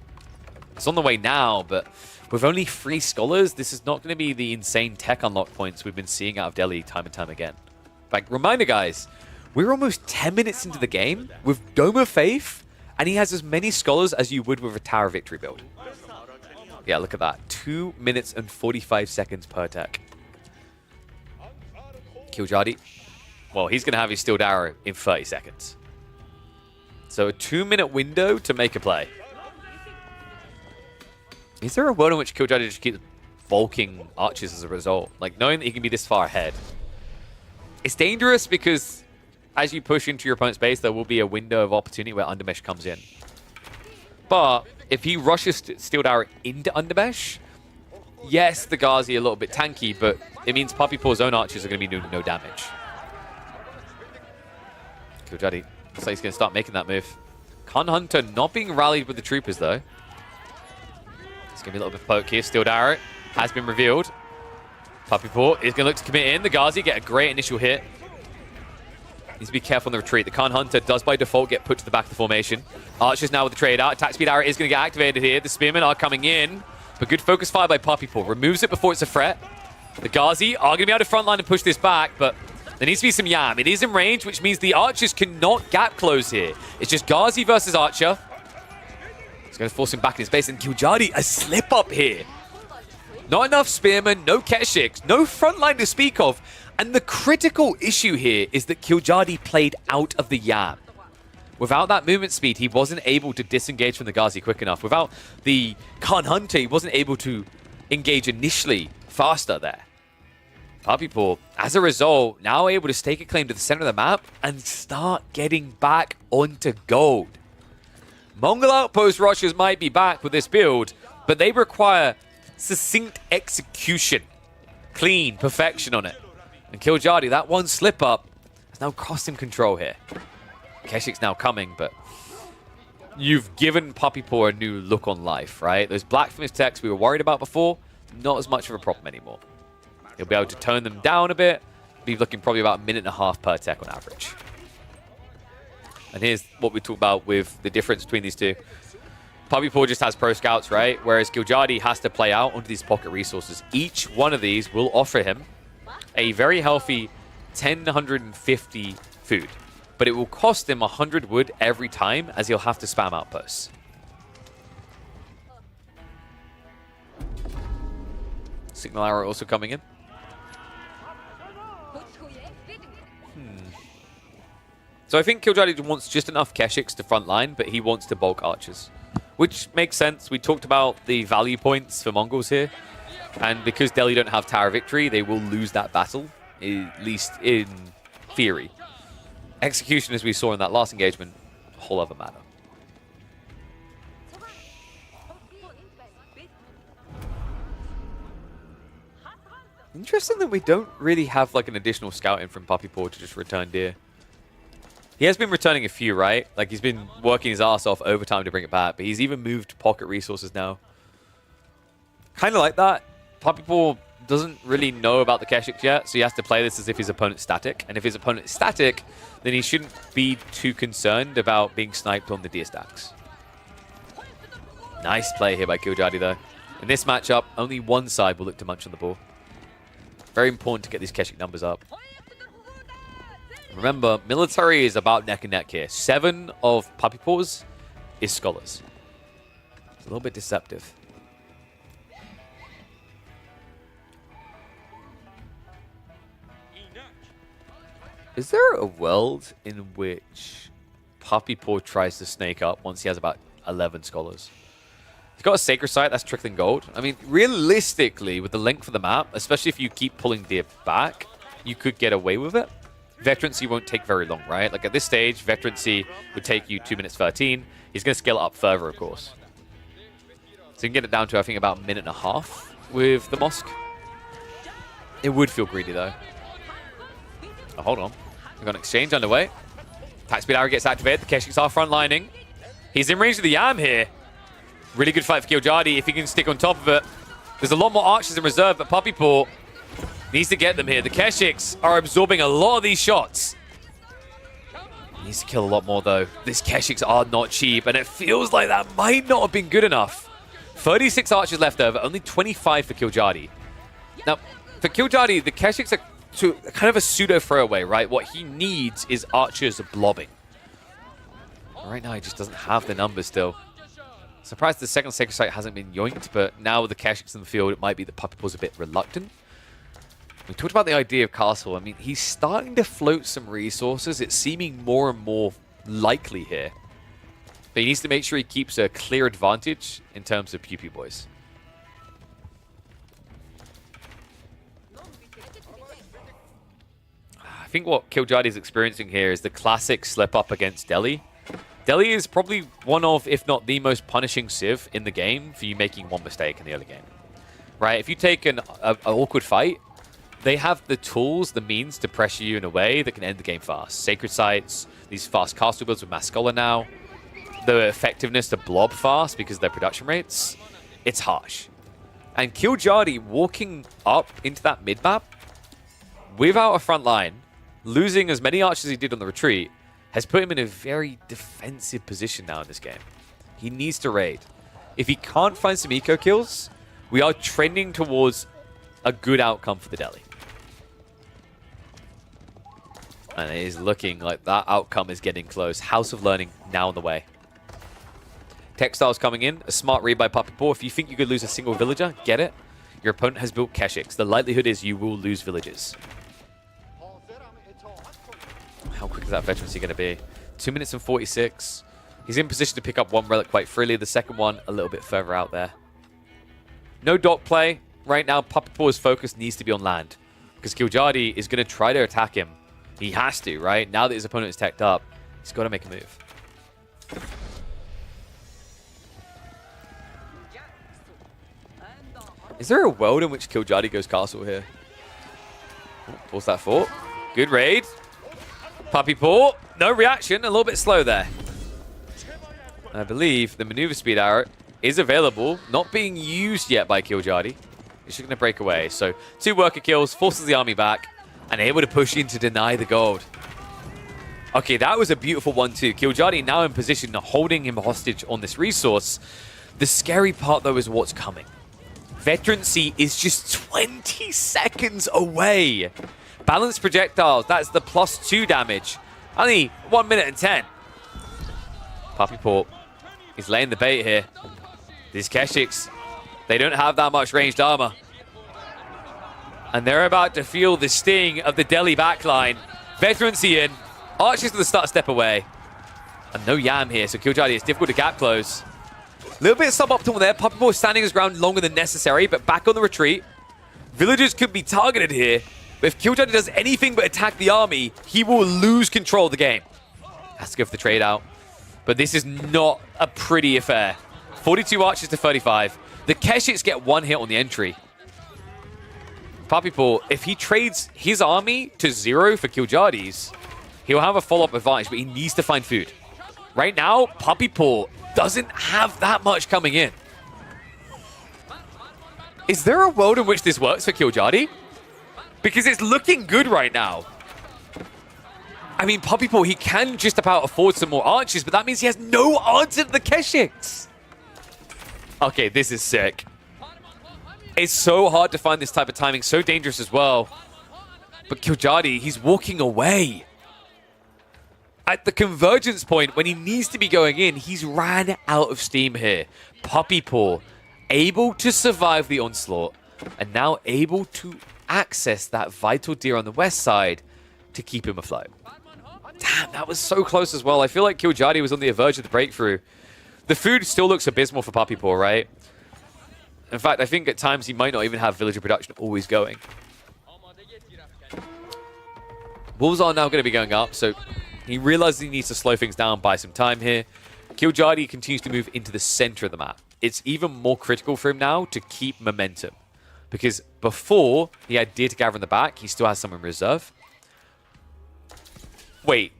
It's on the way now, but with only 3 scholars, this is not going to be the insane tech unlock points we've been seeing out of Delhi time and time again. Like, reminder, guys, we're almost 10 minutes into the game with Dome of Faith, and he has as many scholars as you would with a Tower of Victory build. Yeah, look at that. 2 minutes and 45 seconds per tech. Kiljardi. Well, he's going to have his Steel Arrow in 30 seconds. So a 2-minute window to make a play. Is there a world in which Kiljardi just keeps bulking archers as a result? Like, knowing that he can be this far ahead. It's dangerous because as you push into your opponent's base, there will be a window of opportunity where Undermesh comes in. But if he rushes Steel Arrow into Undermesh, yes, the Ghazi a little bit tanky, but it means Puppypaw's own archers are going to be doing no damage. Kiljardi looks like he's going to start making that move. Khan Hunter not being rallied with the troopers, though. It's going to be a little bit of poke here. Steel Arrow has been revealed. Puppypaw is going to look to commit in. The Ghazi get a great initial hit. Needs to be careful on the retreat. The Khan Hunter does by default get put to the back of the formation. Archer's now with the trade out. Attack speed arrow is going to get activated here. The Spearmen are coming in. But good focus fire by Puppypaw. Removes it before it's a threat. The Ghazi are going to be able to frontline and push this back, but there needs to be some yam. It is in range, which means the Archers cannot gap close here. It's just Ghazi versus Archer. It's going to force him back in his base. And Kiljardi, a slip up here. Not enough Spearmen, no Keshiks, no frontline to speak of. And the critical issue here is that Kiljardi played out of the yam. Without that movement speed, he wasn't able to disengage from the Ghazi quick enough. Without the Khan Hunter, he wasn't able to engage initially faster there. Puppypaw, as a result, now able to stake a claim to the center of the map and start getting back onto gold. Mongol Outpost rushers might be back with this build, but they require succinct execution. Clean, perfection on it. And Kiljardi, that one slip up has now cost him control here. Keshik's now coming, but you've given Puppypaw a new look on life, right? Those blacksmith techs we were worried about before, not as much of a problem anymore. He'll be able to tone them down a bit, be looking probably about 1.5 minutes per tech on average. And here's what we talked about with the difference between these two. Puppypaw just has pro scouts, right? Whereas Kiljardi has to play out onto these pocket resources. Each one of these will offer him a very healthy 1,050 food. But it will cost him 100 wood every time, as he'll have to spam outposts. Signal arrow also coming in. So I think Kiljardi wants just enough Keshiks to frontline, but he wants to bulk archers. Which makes sense. We talked about the value points for Mongols here. And because Delhi don't have Tower Victory, they will lose that battle, at least in theory. Execution, as we saw in that last engagement, a whole other matter. Interesting that we don't really have like an additional scout in from Puppypaw to just return deer. He has been returning a few, right? Like he's been working his ass off overtime to bring it back, but he's even moved pocket resources now. Kind of like that. Puppypaw doesn't really know about the Keshiks yet, so he has to play this as if his opponent's static. And if his opponent is static, then he shouldn't be too concerned about being sniped on the deer stacks. Nice play here by Kiljardi, though. In this matchup, only one side will look to munch on the ball. Very important to get these Keshik numbers up. Remember, military is about neck and neck here. 7 of Puppypaws is scholars. It's a little bit deceptive. Is there a world in which Puppy Paw tries to snake up once he has about 11 scholars. He's got a Sacred Site that's trickling gold. I mean, realistically, with the length of the map, especially if you keep pulling Deer back, you could get away with it. Veterancy won't take very long, right? Like at this stage, Veterancy would take you 2 minutes 13. He's going to scale it up further, of course. So you can get it down to, I think, about 1.5 minutes with the Mosque. It would feel greedy, though. Oh, hold on. We've got an exchange underway. Attack speed arrow gets activated. The Keshiks are frontlining. He's in range of the Yam here. Really good fight for Kiljardi if he can stick on top of it. There's a lot more archers in reserve, but Puppy Paw needs to get them here. The Keshiks are absorbing a lot of these shots. He needs to kill a lot more, though. These Keshiks are not cheap, and it feels like that might not have been good enough. 36 archers left over, only 25 for Kiljardi. Now, for Kiljardi, the Keshiks are kind of a pseudo throwaway, right? What he needs is archers blobbing. Right now, he just doesn't have the numbers still. Surprised the second Sacred Site hasn't been yoinked, but now with the Keshiks in the field, it might be that Puppy Paw's a bit reluctant. We talked about the idea of Castle. I mean, he's starting to float some resources. It's seeming more and more likely here. But he needs to make sure he keeps a clear advantage in terms of Pew Pew Boys. I think what Kiljardi is experiencing here is the classic slip up against Delhi. Delhi is probably one of, if not the most punishing Civ in the game for you making one mistake in the early game. Right? If you take an awkward fight, they have the tools, the means to pressure you in a way that can end the game fast. Sacred Sites, these fast castle builds with Mass Scholar now, the effectiveness to blob fast because of their production rates, it's harsh. And Kiljardi walking up into that mid-map without a front line, losing as many archers as he did on the retreat, has put him in a very defensive position now in this game. He needs to raid. If he can't find some eco kills, we are trending towards a good outcome for the Delhi. And it is looking like that outcome is getting close. House of Learning now on the way. Textiles coming in. A smart read by Puppy Paw. If you think you could lose a single villager, get it. Your opponent has built Keshiks. The likelihood is you will lose villages. How quick is that veterancy going to be? 2 minutes and 46. He's in position to pick up one relic quite freely. The second one a little bit further out there. No dot play. Right now, Puppy Paw's focus needs to be on land. Because Kiljardi is going to try to attack him. He has to, right? Now that his opponent is teched up, he's got to make a move. Is there a world in which Kiljardi goes castle here? What's that for? Good raid. Puppy Paw, no reaction, a little bit slow there. I believe the maneuver speed arrow is available, not being used yet by Kiljardi. He's just going to break away. So 2 worker kills, forces the army back, and able to push in to deny the gold. Okay, that was a beautiful 1-2. Kiljardi now in position, holding him hostage on this resource. The scary part, though, is what's coming. Veterancy is just 20 seconds away. Balanced projectiles, that's the +2 damage. Only 1 minute and 10. Puppy Paw is laying the bait here. These Keshiks, they don't have that much ranged armor. And they're about to feel the sting of the Delhi backline. Veterancy in. Archers to the start step away. And no Yam here, so Kiljardi, it's difficult to gap close. A little bit suboptimal there. Puppy Paw standing his ground longer than necessary, but back on the retreat. Villagers could be targeted here. But if Kiljardi does anything but attack the army, he will lose control of the game. Has to go for the trade out. But this is not a pretty affair. 42 archers to 35. The Keshiks get 1 hit on the entry. Puppy Paw, if he trades his army to 0 for Kiljardi's, he'll have a follow-up advantage, but he needs to find food. Right now, Puppy Paw doesn't have that much coming in. Is there a world in which this works for Kiljardi? Because it's looking good right now. I mean, Puppy Paw, he can just about afford some more archers, but that means he has no answer to the Keshiks. Okay, this is sick. It's so hard to find this type of timing, so dangerous as well. But Kiljardi, he's walking away. At the convergence point, when he needs to be going in, he's ran out of steam here. Puppy Paw, able to survive the onslaught, and now able to access that vital deer on the west side to keep him afloat. Damn, that was so close as well. I feel like Kiljardi was on the verge of the breakthrough. The food still looks abysmal for Puppy Paw, right? In fact, I think at times he might not even have villager production always going. Wolves are now going to be going up, so he realizes he needs to slow things down, buy some time here. Kiljardi continues to move into the center of the map. It's even more critical for him now to keep momentum. Because before he had deer to gather in the back, he still has some in reserve. Wait.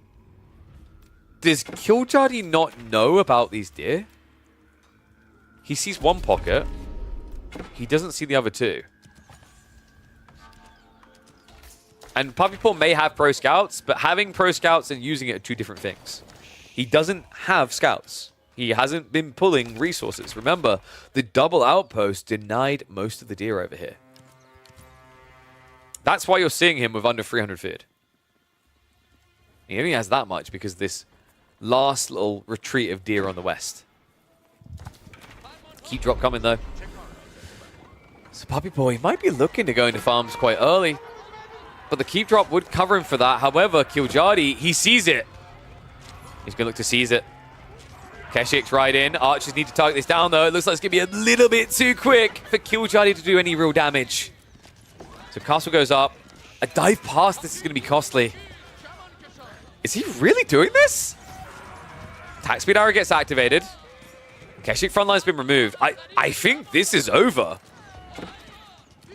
Does Kiljardi not know about these deer? He sees one pocket. He doesn't see the other two. And Puppy Paw may have pro scouts, but having pro scouts and using it are two different things. He doesn't have scouts. He hasn't been pulling resources. Remember, the double outpost denied most of the deer over here. That's why you're seeing him with under 300 food. He only has that much because this last little retreat of deer on the west. Keep drop coming though. So Puppy Paw, he might be looking to go into farms quite early. But the keep drop would cover him for that. However, Kiljardi, he sees it. He's going to look to seize it. Keshik's right in. Archers need to target this down, though. It looks like it's going to be a little bit too quick for Kiljardi to do any real damage. So castle goes up. A dive past this is going to be costly. Is he really doing this? Attack speed arrow gets activated. Keshik frontline's been removed. I think this is over.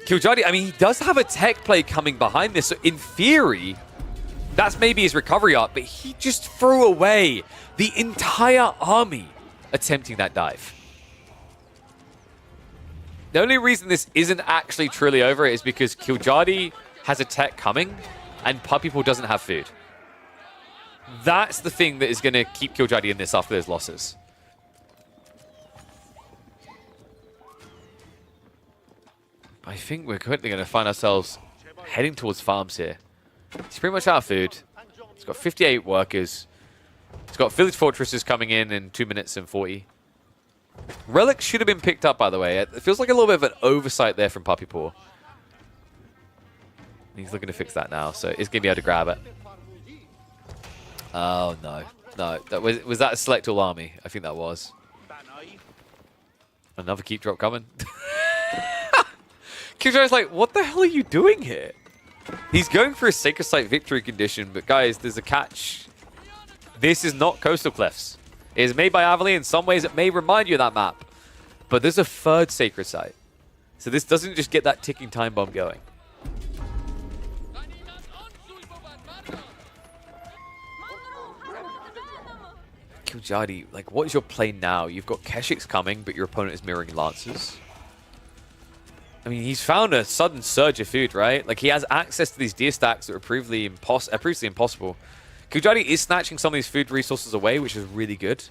Kiljardi, I mean, he does have a tech play coming behind this. So in theory, that's maybe his recovery arc, but he just threw away the entire army attempting that dive. The only reason this isn't actually truly over is because Kiljardi has a tech coming and Puppy Paw doesn't have food. That's the thing that is going to keep Kiljardi in this after those losses. I think we're quickly going to find ourselves heading towards farms here. He's pretty much out of food. He's got 58 workers. He's got village fortresses coming in 2 minutes and 40. Relic should have been picked up, by the way. It feels like a little bit of an oversight there from Puppy Paw. He's looking to fix that now, so he's going to be able to grab it. Oh, no. No, was that a select all army? I think that was. Another keep drop coming. Kiljardi's like, what the hell are you doing here? He's going for a Sacred Site victory condition, but guys, there's a catch. This is not Coastal Cliffs. It is made by Avali. In some ways, it may remind you of that map. But there's a third Sacred Site. So this doesn't just get that ticking time bomb going. Kiljardi, like, what is your play now? You've got Keshik's coming, but your opponent is mirroring Lancers. I mean, he's found a sudden surge of food, right? Like, he has access to these deer stacks that were previously impossible. Kiljardi is snatching some of these food resources away, which is really good.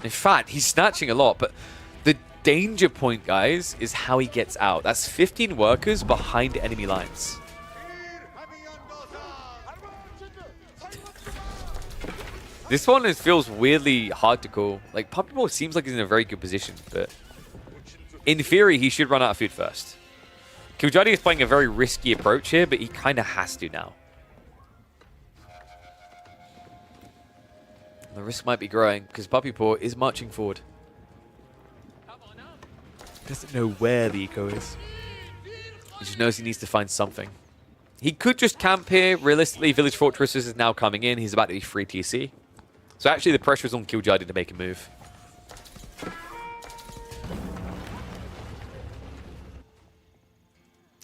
In fact, he's snatching a lot, but the danger point, guys, is how he gets out. That's 15 workers behind enemy lines. This one feels weirdly hard to call. Like, Puppy Paw seems like he's in a very good position, but in theory, he should run out of food first. Kiljardi is playing a very risky approach here, but he kind of has to now. The risk might be growing because Puppy Paw is marching forward. Doesn't know where the eco is. He just knows he needs to find something. He could just camp here. Realistically, Village Fortresses is now coming in. He's about to be free TC. So actually, the pressure is on Kiljardi to make a move.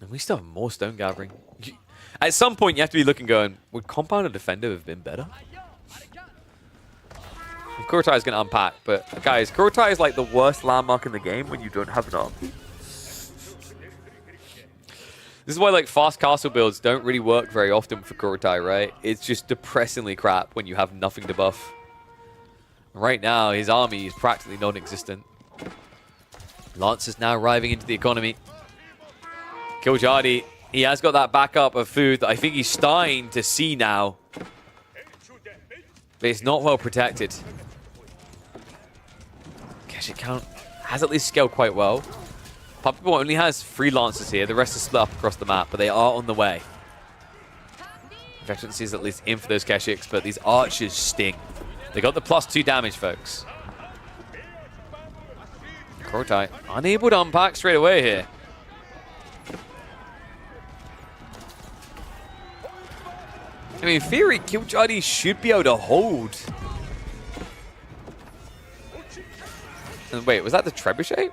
And we still have more stone gathering. At some point, you have to be looking going, would Compound and Defender have been better? Kurotai is going to unpack, but guys, Kurotai is like the worst landmark in the game when you don't have an army. This is why like fast castle builds don't really work very often for Kurotai, right? It's just depressingly crap when you have nothing to buff. Right now, his army is practically non-existent. Lance is now arriving into the economy. Kiljardi, he has got that backup of food that I think he's starting to see now. But it's not well protected. Keshik count has at least scaled quite well. Puppy Paw only has 3 Lancers here. The rest is split up across the map, but they are on the way. Veterancy is at least in for those Keshiks, but these archers sting. They got the +2 damage, folks. Krotai unable to unpack straight away here. I mean, in theory, Kiljardi should be able to hold. And wait, was that the trebuchet?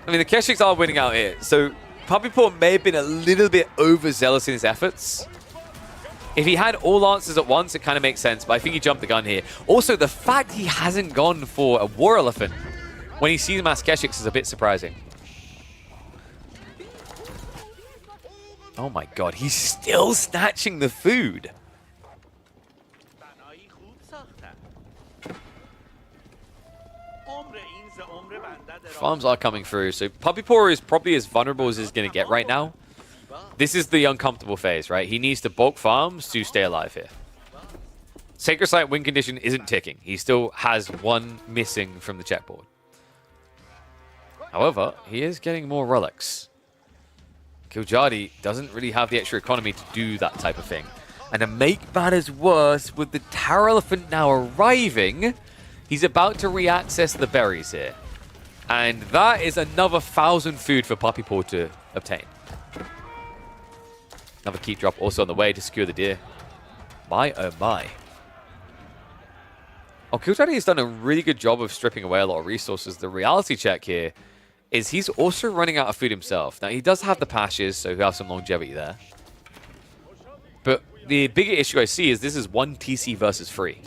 I mean, the Keshiks are winning out here, so Puppypaw may have been a little bit overzealous in his efforts. If he had all answers at once, it kind of makes sense, but I think he jumped the gun here. Also, the fact he hasn't gone for a War Elephant when he sees mass Keshiks is a bit surprising. Oh my god, he's still snatching the food. Farms are coming through, so Puppypaw is probably as vulnerable as he's going to get right now. This is the uncomfortable phase, right? He needs to bulk farms to stay alive here. Sacred Site win condition isn't ticking. He still has one missing from the checkboard. However, he is getting more relics. Kiljardi doesn't really have the extra economy to do that type of thing. And to make matters worse, with the Tower Elephant now arriving, he's about to re-access the berries here. And that is another 1,000 food for Puppypaw to obtain. Another keep drop also on the way to secure the deer. My oh my. Oh, Kiljardi has done a really good job of stripping away a lot of resources. The reality check here is he's also running out of food himself. Now, he does have the patches, so he'll have some longevity there. But the bigger issue I see is this is 1 TC versus 3.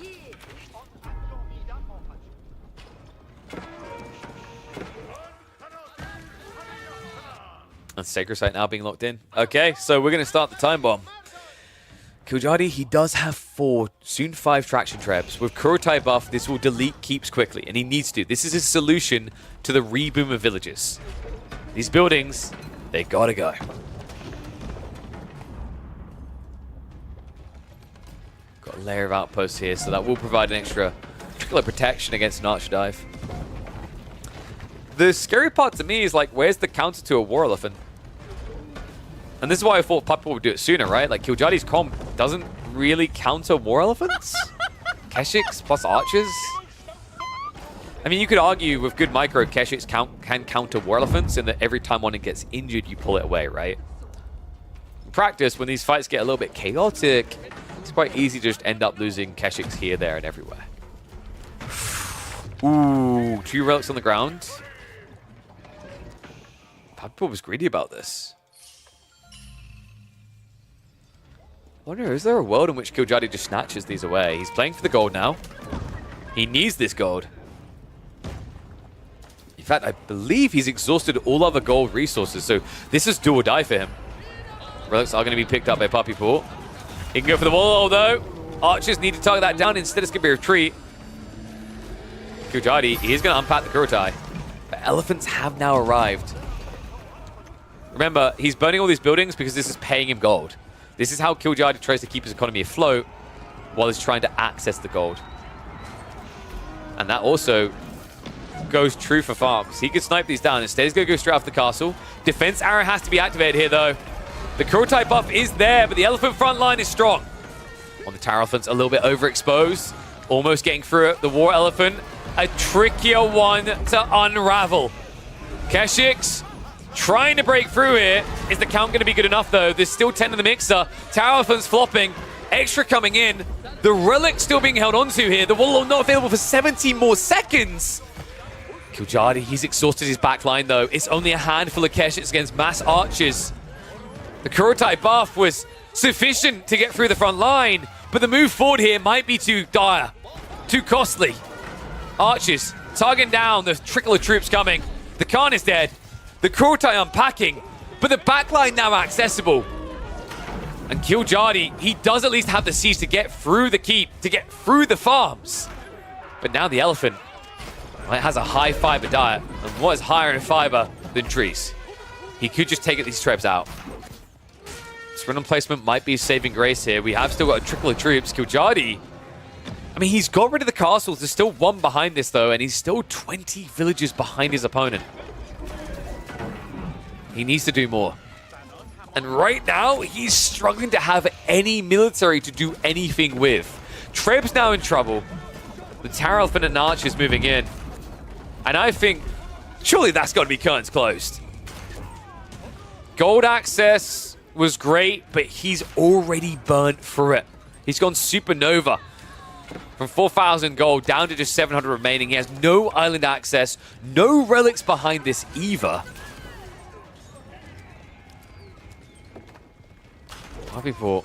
And Sacred Site now being locked in. Okay, so we're going to start the time bomb. Kiljardi, he does have 4, soon 5 traction traps. With Kurotai buff, this will delete keeps quickly, and he needs to. This is his solution to the reboom of villages. These buildings, they gotta go. Got a layer of outposts here, so that will provide an extra trickle of protection against an archer dive. The scary part to me is, like, where's the counter to a War Elephant? And this is why I thought Puppypaw would do it sooner, right? Like, Kiljardi's comp doesn't really counter War Elephants. Keshiks plus archers. I mean, you could argue with good micro, Keshiks can counter War Elephants, and that every time one gets injured, you pull it away, right? In practice, when these fights get a little bit chaotic, it's quite easy to just end up losing Keshiks here, there, and everywhere. Ooh, 2 relics on the ground. Puppypaw was greedy about this. I wonder, is there a world in which Kiljardi just snatches these away? He's playing for the gold now. He needs this gold. In fact, I believe he's exhausted all other gold resources, so this is do or die for him. Relics are going to be picked up by Puppypaw. He can go for the wall, though. Archers need to target that down. Instead, it's going to be a retreat. Kiljardi, he is going to unpack the Kurotai. But elephants have now arrived. Remember, he's burning all these buildings because this is paying him gold. This is how Kiljardi tries to keep his economy afloat while he's trying to access the gold. And that also goes true for farms. He could snipe these down. Instead, he's going to go straight after the castle. Defense arrow has to be activated here, though. The Kurotai buff is there, but the elephant front line is strong. On the Tower Elephant's a little bit overexposed. Almost getting through it. The War Elephant, a trickier one to unravel. Keshiks trying to break through here. Is the count going to be good enough, though? There's still 10 in the mixer. Tower Elephant's flopping. Extra coming in. The relic still being held onto here. The wall not available for 17 more seconds. Kiljardi, he's exhausted his backline, though. It's only a handful of Keshiks against mass archers. The Kurotai buff was sufficient to get through the front line, but the move forward here might be too dire, too costly. Archers targeting down. The trickle of troops coming. The Khan is dead. The Kurotai unpacking, but the backline now accessible. And Kiljardi, he does at least have the siege to get through the keep, to get through the farms. But now the elephant, well, it has a high fiber diet. And what is higher in fiber than trees? He could just take these trebs out. Sprint placement might be saving grace here. We have still got a trickle of troops. Kiljardi, I mean, he's got rid of the castles. There's still 1 behind this, though, and he's still 20 villages behind his opponent. He needs to do more. And right now, he's struggling to have any military to do anything with. Treb's now in trouble. The Tower Elephant and Archer's moving in. And I think, surely that's got to be curtains closed. Gold access was great, but he's already burnt through it. He's gone supernova. From 4,000 gold down to just 700 remaining. He has no island access, no relics behind this either. Puppyport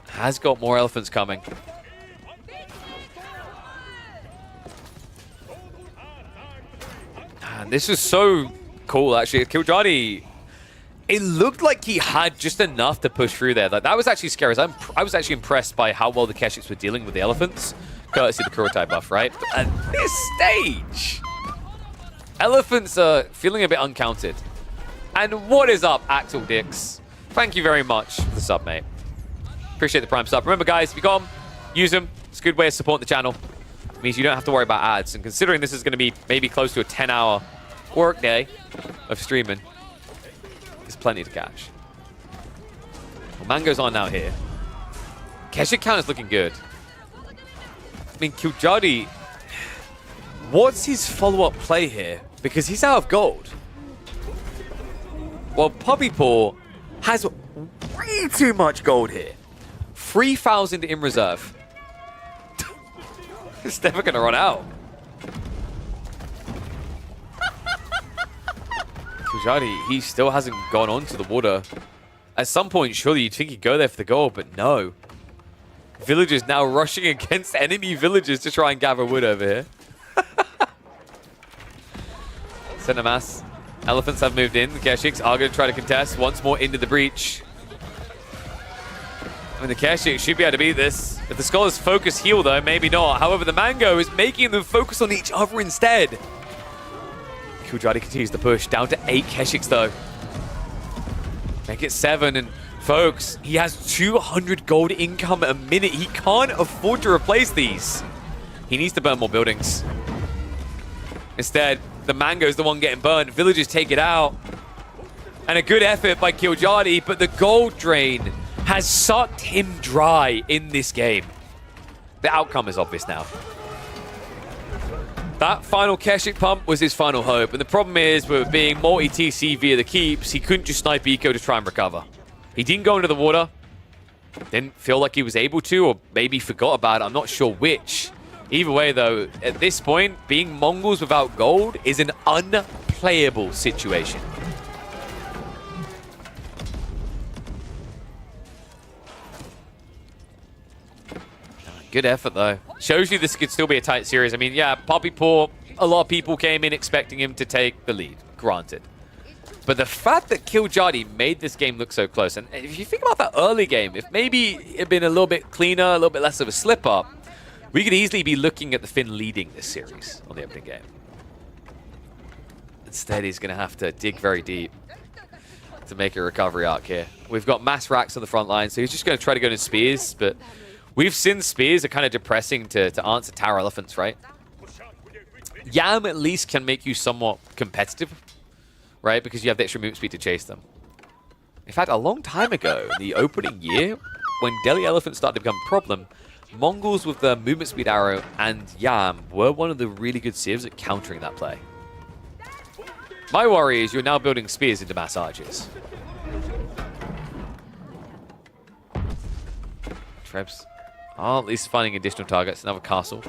has got more elephants coming. And this was so cool, actually. Kiljardi, it looked like he had just enough to push through there. Like, that was actually scary. I was actually impressed by how well the Keshiks were dealing with the elephants. Courtesy of the Kurotai buff, right? But at this stage, elephants are feeling a bit uncounted. And what is up, Axel Dix? Thank you very much for the sub, mate. Appreciate the prime sub. Remember, guys, if you got them, use them. It's a good way of supporting the channel. It means you don't have to worry about ads. And considering this is going to be maybe close to a 10-hour work day of streaming, there's plenty to catch. Well, Mango's on now here. Keshik count is looking good. I mean, Kiljardi, what's his follow-up play here? Because he's out of gold. Well, Puppypaw has way too much gold here. 3,000 in reserve. It's never going to run out. Kiljardi, he still hasn't gone onto the water. At some point, surely you'd think he'd go there for the gold, but no. Villagers now rushing against enemy villagers to try and gather wood over here. Center mass. Elephants have moved in. The Keshiks are going to try to contest once more into the breach. I mean, the Keshiks should be able to beat this. If the Scholars focus heal, though, maybe not. However, the Mango is making them focus on each other instead. Kiljardi continues to push. Down to 8 Keshiks, though. Make it 7, and folks, he has 200 gold income a minute. He can't afford to replace these. He needs to burn more buildings. Instead, the Mango's the one getting burned. Villagers take it out. And a good effort by Kiljardi, but the gold drain has sucked him dry in this game. The outcome is obvious now. That final Keshik pump was his final hope. And the problem is, with being multi-TC via the keeps, he couldn't just snipe eco to try and recover. He didn't go into the water. Didn't feel like he was able to, or maybe forgot about it. I'm not sure which. Either way, though, at this point, being Mongols without gold is an unplayable situation. Good effort, though. Shows you this could still be a tight series. I mean, yeah, Puppypaw, a lot of people came in expecting him to take the lead, granted. But the fact that Kiljardi made this game look so close, and if you think about that early game, if maybe it had been a little bit cleaner, a little bit less of a slip-up, we could easily be looking at the Finn leading this series on the opening game. Instead, he's going to have to dig very deep to make a recovery arc here. We've got mass racks on the front line, so he's just going to try to go to spears, but we've seen spears are kind of depressing to answer tower elephants, right? Yam at least can make you somewhat competitive, right? Because you have the extra movement speed to chase them. In fact, a long time ago, in the opening year, when Delhi elephants started to become a problem, Mongols with the movement speed arrow and Yam were one of the really good civs at countering that play. My worry is you're now building spears into mass archers. Trebs are at least finding additional targets. Another castle.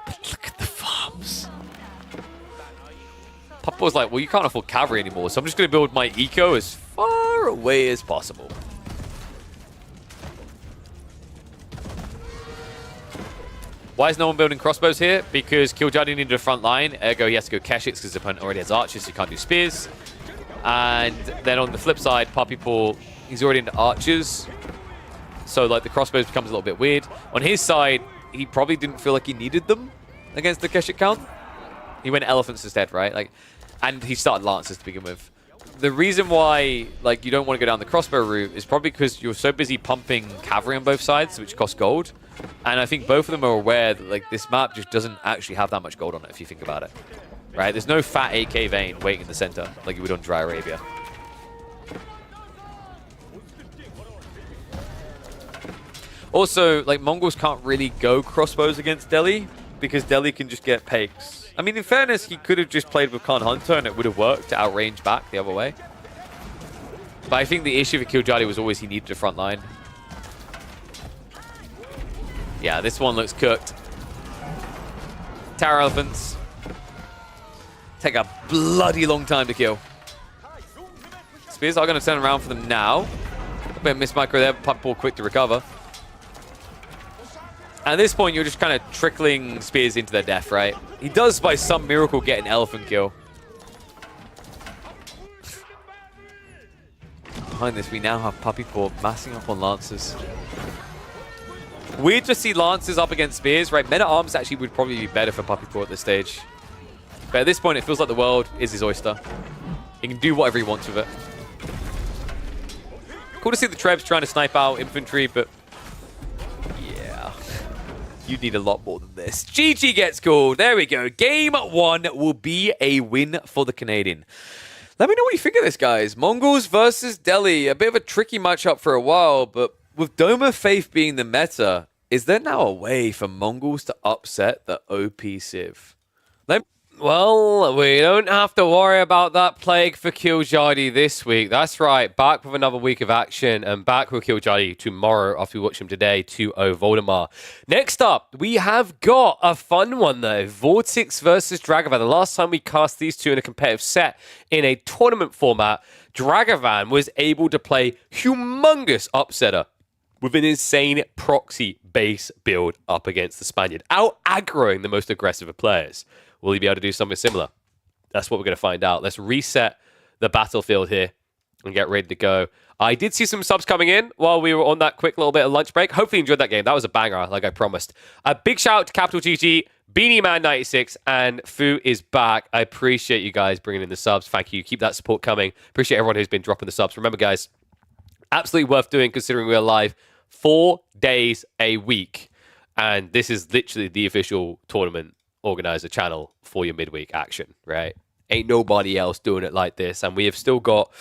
But look at the farms. Papa was like, well, you can't afford cavalry anymore, so I'm just going to build my eco as far away as possible. Why is no one building crossbows here? Because Kiljardi needed a front line, ergo he has to go Keshiks because his opponent already has archers, so he can't do spears. And then on the flip side, Puppypaw, he's already into archers. So like the crossbows becomes a little bit weird. On his side, he probably didn't feel like he needed them against the Keshik count. He went elephants instead, right? Like, and he started lances to begin with. The reason why like you don't want to go down the crossbow route is probably because you're so busy pumping cavalry on both sides, which costs gold. And I think both of them are aware that like this map just doesn't actually have that much gold on it if you think about it. Right? There's no fat AK vein waiting in the center like you would on Dry Arabia. Also, like, Mongols can't really go crossbows against Delhi because Delhi can just get pegs. I mean, in fairness, he could have just played with Khan Hunter and it would have worked to outrange back the other way. But I think the issue for Kiljardi was always he needed a front line. Yeah, this one looks cooked. Tower Elephants take a bloody long time to kill. Spears are going to turn around for them now. A bit of miss micro there, puck ball quick to recover. At this point, you're just kind of trickling Spears into their death, right? He does, by some miracle, get an elephant kill. Behind this, we now have Puppy Paw massing up on Lancers. Weird to see Lancers up against Spears, right? Men-at-Arms actually would probably be better for Puppy Paw at this stage. But at this point, it feels like the world is his oyster. He can do whatever he wants with it. Cool to see the Trebs trying to snipe out infantry, but yeah, you need a lot more than this. GG gets called. There we go. Game 1 will be a win for the Canadian. Let me know what you think of this, guys. Mongols versus Delhi. A bit of a tricky matchup for a while, but with Doma Faith being the meta, is there now a way for Mongols to upset the OP Civ? Well, we don't have to worry about that plague for Kiljardi this week. That's right, back with another week of action and back with Kiljardi tomorrow after we watch him today, 2-0 Valdemar. Next up, we have got a fun one though, VortiX versus Dragevann. The last time we cast these two in a competitive set in a tournament format, Dragevann was able to play humongous upsetter with an insane proxy base build up against the Spaniard, out-aggroing the most aggressive of players. Will he be able to do something similar? That's what we're going to find out. Let's reset the battlefield here and get ready to go. I did see some subs coming in while we were on that quick little bit of lunch break. Hopefully you enjoyed that game. That was a banger, like I promised. A big shout out to Capital GG, Beanie Man 96, and Fu is back. I appreciate you guys bringing in the subs. Thank you. Keep that support coming. Appreciate everyone who's been dropping the subs. Remember, guys, absolutely worth doing considering we're live 4 days a week. And this is literally the official tournament organizer channel for your midweek action, right? Ain't nobody else doing it like this. And we have still got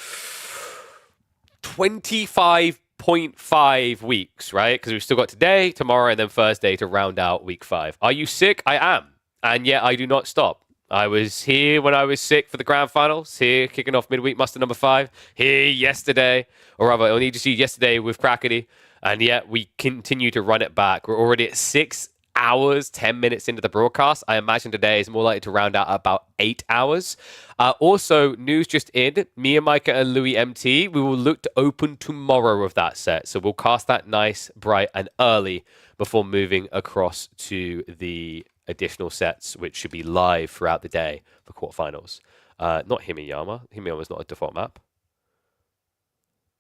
25.5 weeks, right? Because we've still got today, tomorrow, and then Thursday to round out week 5. Are you sick? I am. And yet I do not stop. I was here when I was sick for the grand finals, here kicking off midweek muster number 5, here yesterday, or rather, I need to see yesterday with Crackety. And yet we continue to run it back. We're already at 6 hours, 10 minutes into the broadcast. I imagine today is more likely to round out about 8 hours. Also, news just in, MeomaikA and LoueMT, we will look to open tomorrow with that set. So we'll cast that nice, bright, and early before moving across to the additional sets, which should be live throughout the day for quarterfinals. Not Himiyama. Himiyama is not a default map.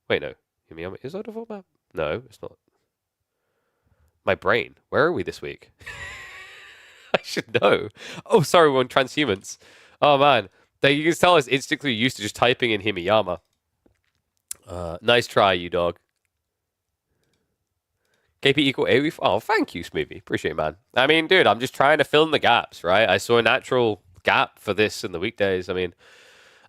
Wait, no. Himiyama is a default map? No, it's not. My brain. Where are we this week? I should know. Oh, sorry, we're on Transhumans. Oh, man. You can tell us instantly used to just typing in Himiyama. Nice try, you dog. KP equal AoE. Oh, thank you, Smoothie. Appreciate it, man. I mean, dude, I'm just trying to fill in the gaps, right? I saw a natural gap for this in the weekdays. I mean,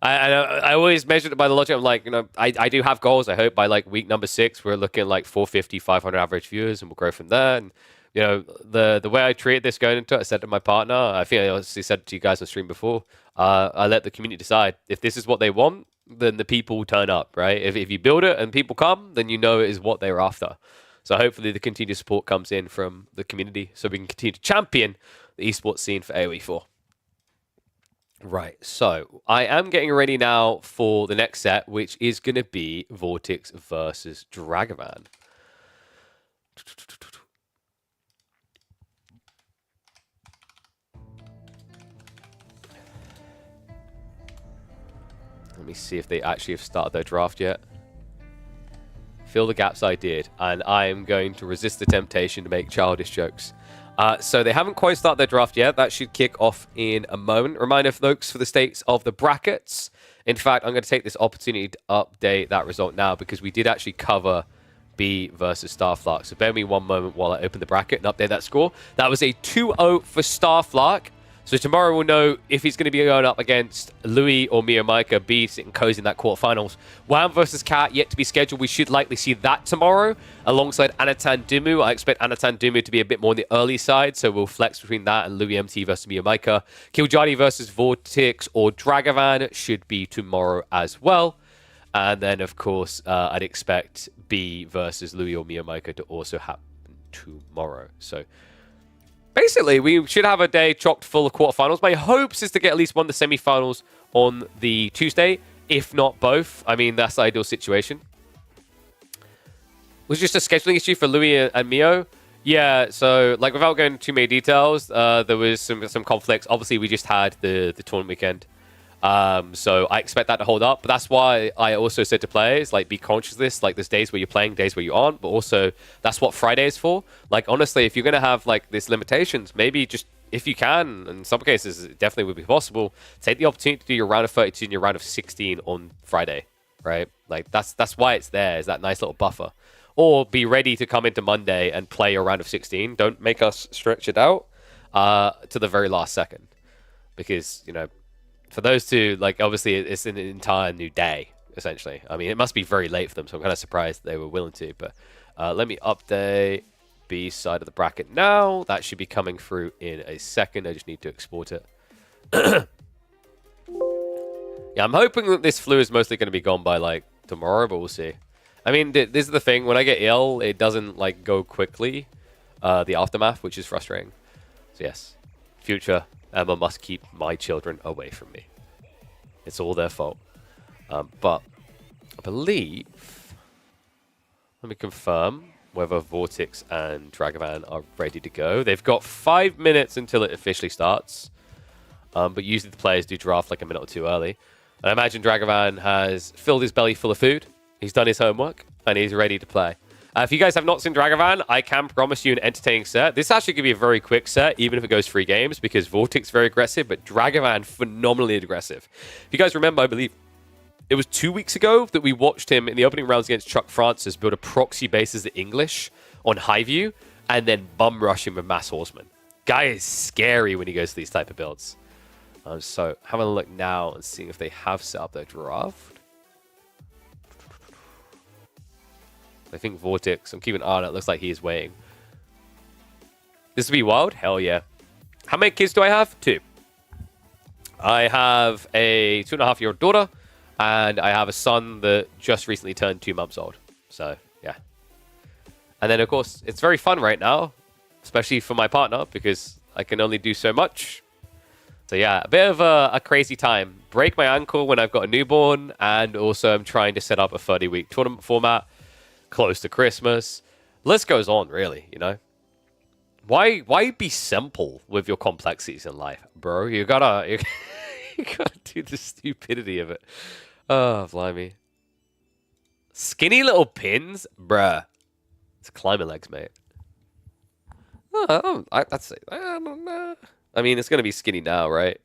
I always measured it by the logic of like, you know, I do have goals. I hope by like week number 6, we're looking like 450, 500 average viewers and we'll grow from there. And, you know, the way I treated this going into it, I said to my partner, I think I obviously said to you guys on stream before, I let the community decide. If this is what they want, then the people will turn up, right? If you build it and people come, then you know it is what they're after. So hopefully the continued support comes in from the community so we can continue to champion the esports scene for AoE4. Right, so I am getting ready now for the next set, which is going to be VortiX versus Dragevann. Let me see if they actually have started their draft yet. Fill the gaps I did, and I am going to resist the temptation to make childish jokes. So they haven't quite started their draft yet. That should kick off in a moment. Reminder, folks, for the states of the brackets. In fact, I'm going to take this opportunity to update that result now because we did actually cover B versus Starflark. So bear me one moment while I open the bracket and update that score. That was a 2-0 for Starflark. So tomorrow we'll know if he's going to be going up against Louis or MeomaikA, be sitting cozy in that quarterfinals. Wham versus Cat yet to be scheduled. We should likely see that tomorrow alongside Anatan DeMu. I expect Anatan DeMu to be a bit more on the early side, so we'll flex between that and LoueMT versus MeomaikA. Kiljardi versus VortiX or Dragevann should be tomorrow as well. And then, of course, I'd expect B versus Louis or MeomaikA to also happen tomorrow. So basically, we should have a day chocked full of quarterfinals. My hopes is to get at least one of the semifinals on the Tuesday, if not both. I mean, that's the ideal situation. Was just a scheduling issue for Louis and Mio. Yeah, so like without going into too many details, there was some conflicts. Obviously, we just had the tournament weekend. So I expect that to hold up, but that's why I also said to players, like, be conscious of this. Like, there's days where you're playing, days where you aren't, but also that's what Friday is for. Like, honestly, if you're going to have like these limitations, maybe just, if you can, in some cases it definitely would be possible, take the opportunity to do your round of 32 and your round of 16 on Friday, right? Like, that's why it's there, is that nice little buffer. Or be ready to come into Monday and play your round of 16. Don't make us stretch it out to the very last second, because, you know, for those two, like, obviously, it's an entire new day, essentially. I mean, it must be very late for them, so I'm kind of surprised they were willing to. But let me update B side of the bracket now. That should be coming through in a second. I just need to export it. Yeah, I'm hoping that this flu is mostly going to be gone by, like, tomorrow, but we'll see. I mean, this is the thing. When I get ill, it doesn't, like, go quickly, the aftermath, which is frustrating. So, yes, future Emma must keep my children away from me. It's all their fault. But I believe... Let me confirm whether VortiX and Dragevann are ready to go. They've got 5 minutes until it officially starts. But usually the players do draft like a minute or two early. And I imagine Dragevann has filled his belly full of food. He's done his homework. And he's ready to play. If you guys have not seen Dragevann, I can promise you an entertaining set. This actually could be a very quick set, even if it goes 3 games, because VortiX is very aggressive, but Dragevann phenomenally aggressive. If you guys remember, I believe it was 2 weeks ago that we watched him in the opening rounds against Chuck Francis build a proxy base as the English on Highview, and then bum rush him with Mass Horseman. Guy is scary when he goes to these type of builds. So having a look now and seeing if they have set up their draft. I think VortiX, I'm keeping an eye on it. It looks like he is waiting. This will be wild? Hell yeah. How many kids do I have? 2. I have a 2.5-year-old daughter, and I have a son that just recently turned 2 months old. So, yeah. And then, of course, it's very fun right now, especially for my partner, because I can only do so much. So, yeah, a bit of a crazy time. Break my ankle when I've got a newborn, and also I'm trying to set up a 30-week tournament format close to Christmas. List goes on, really, you know. Why be simple with your complexities in life, bro? You gotta do the stupidity of it. Oh, blimey. Skinny little pins, bruh. It's climber legs, mate. Oh, that's it. I don't know. I mean, it's gonna be skinny now, right?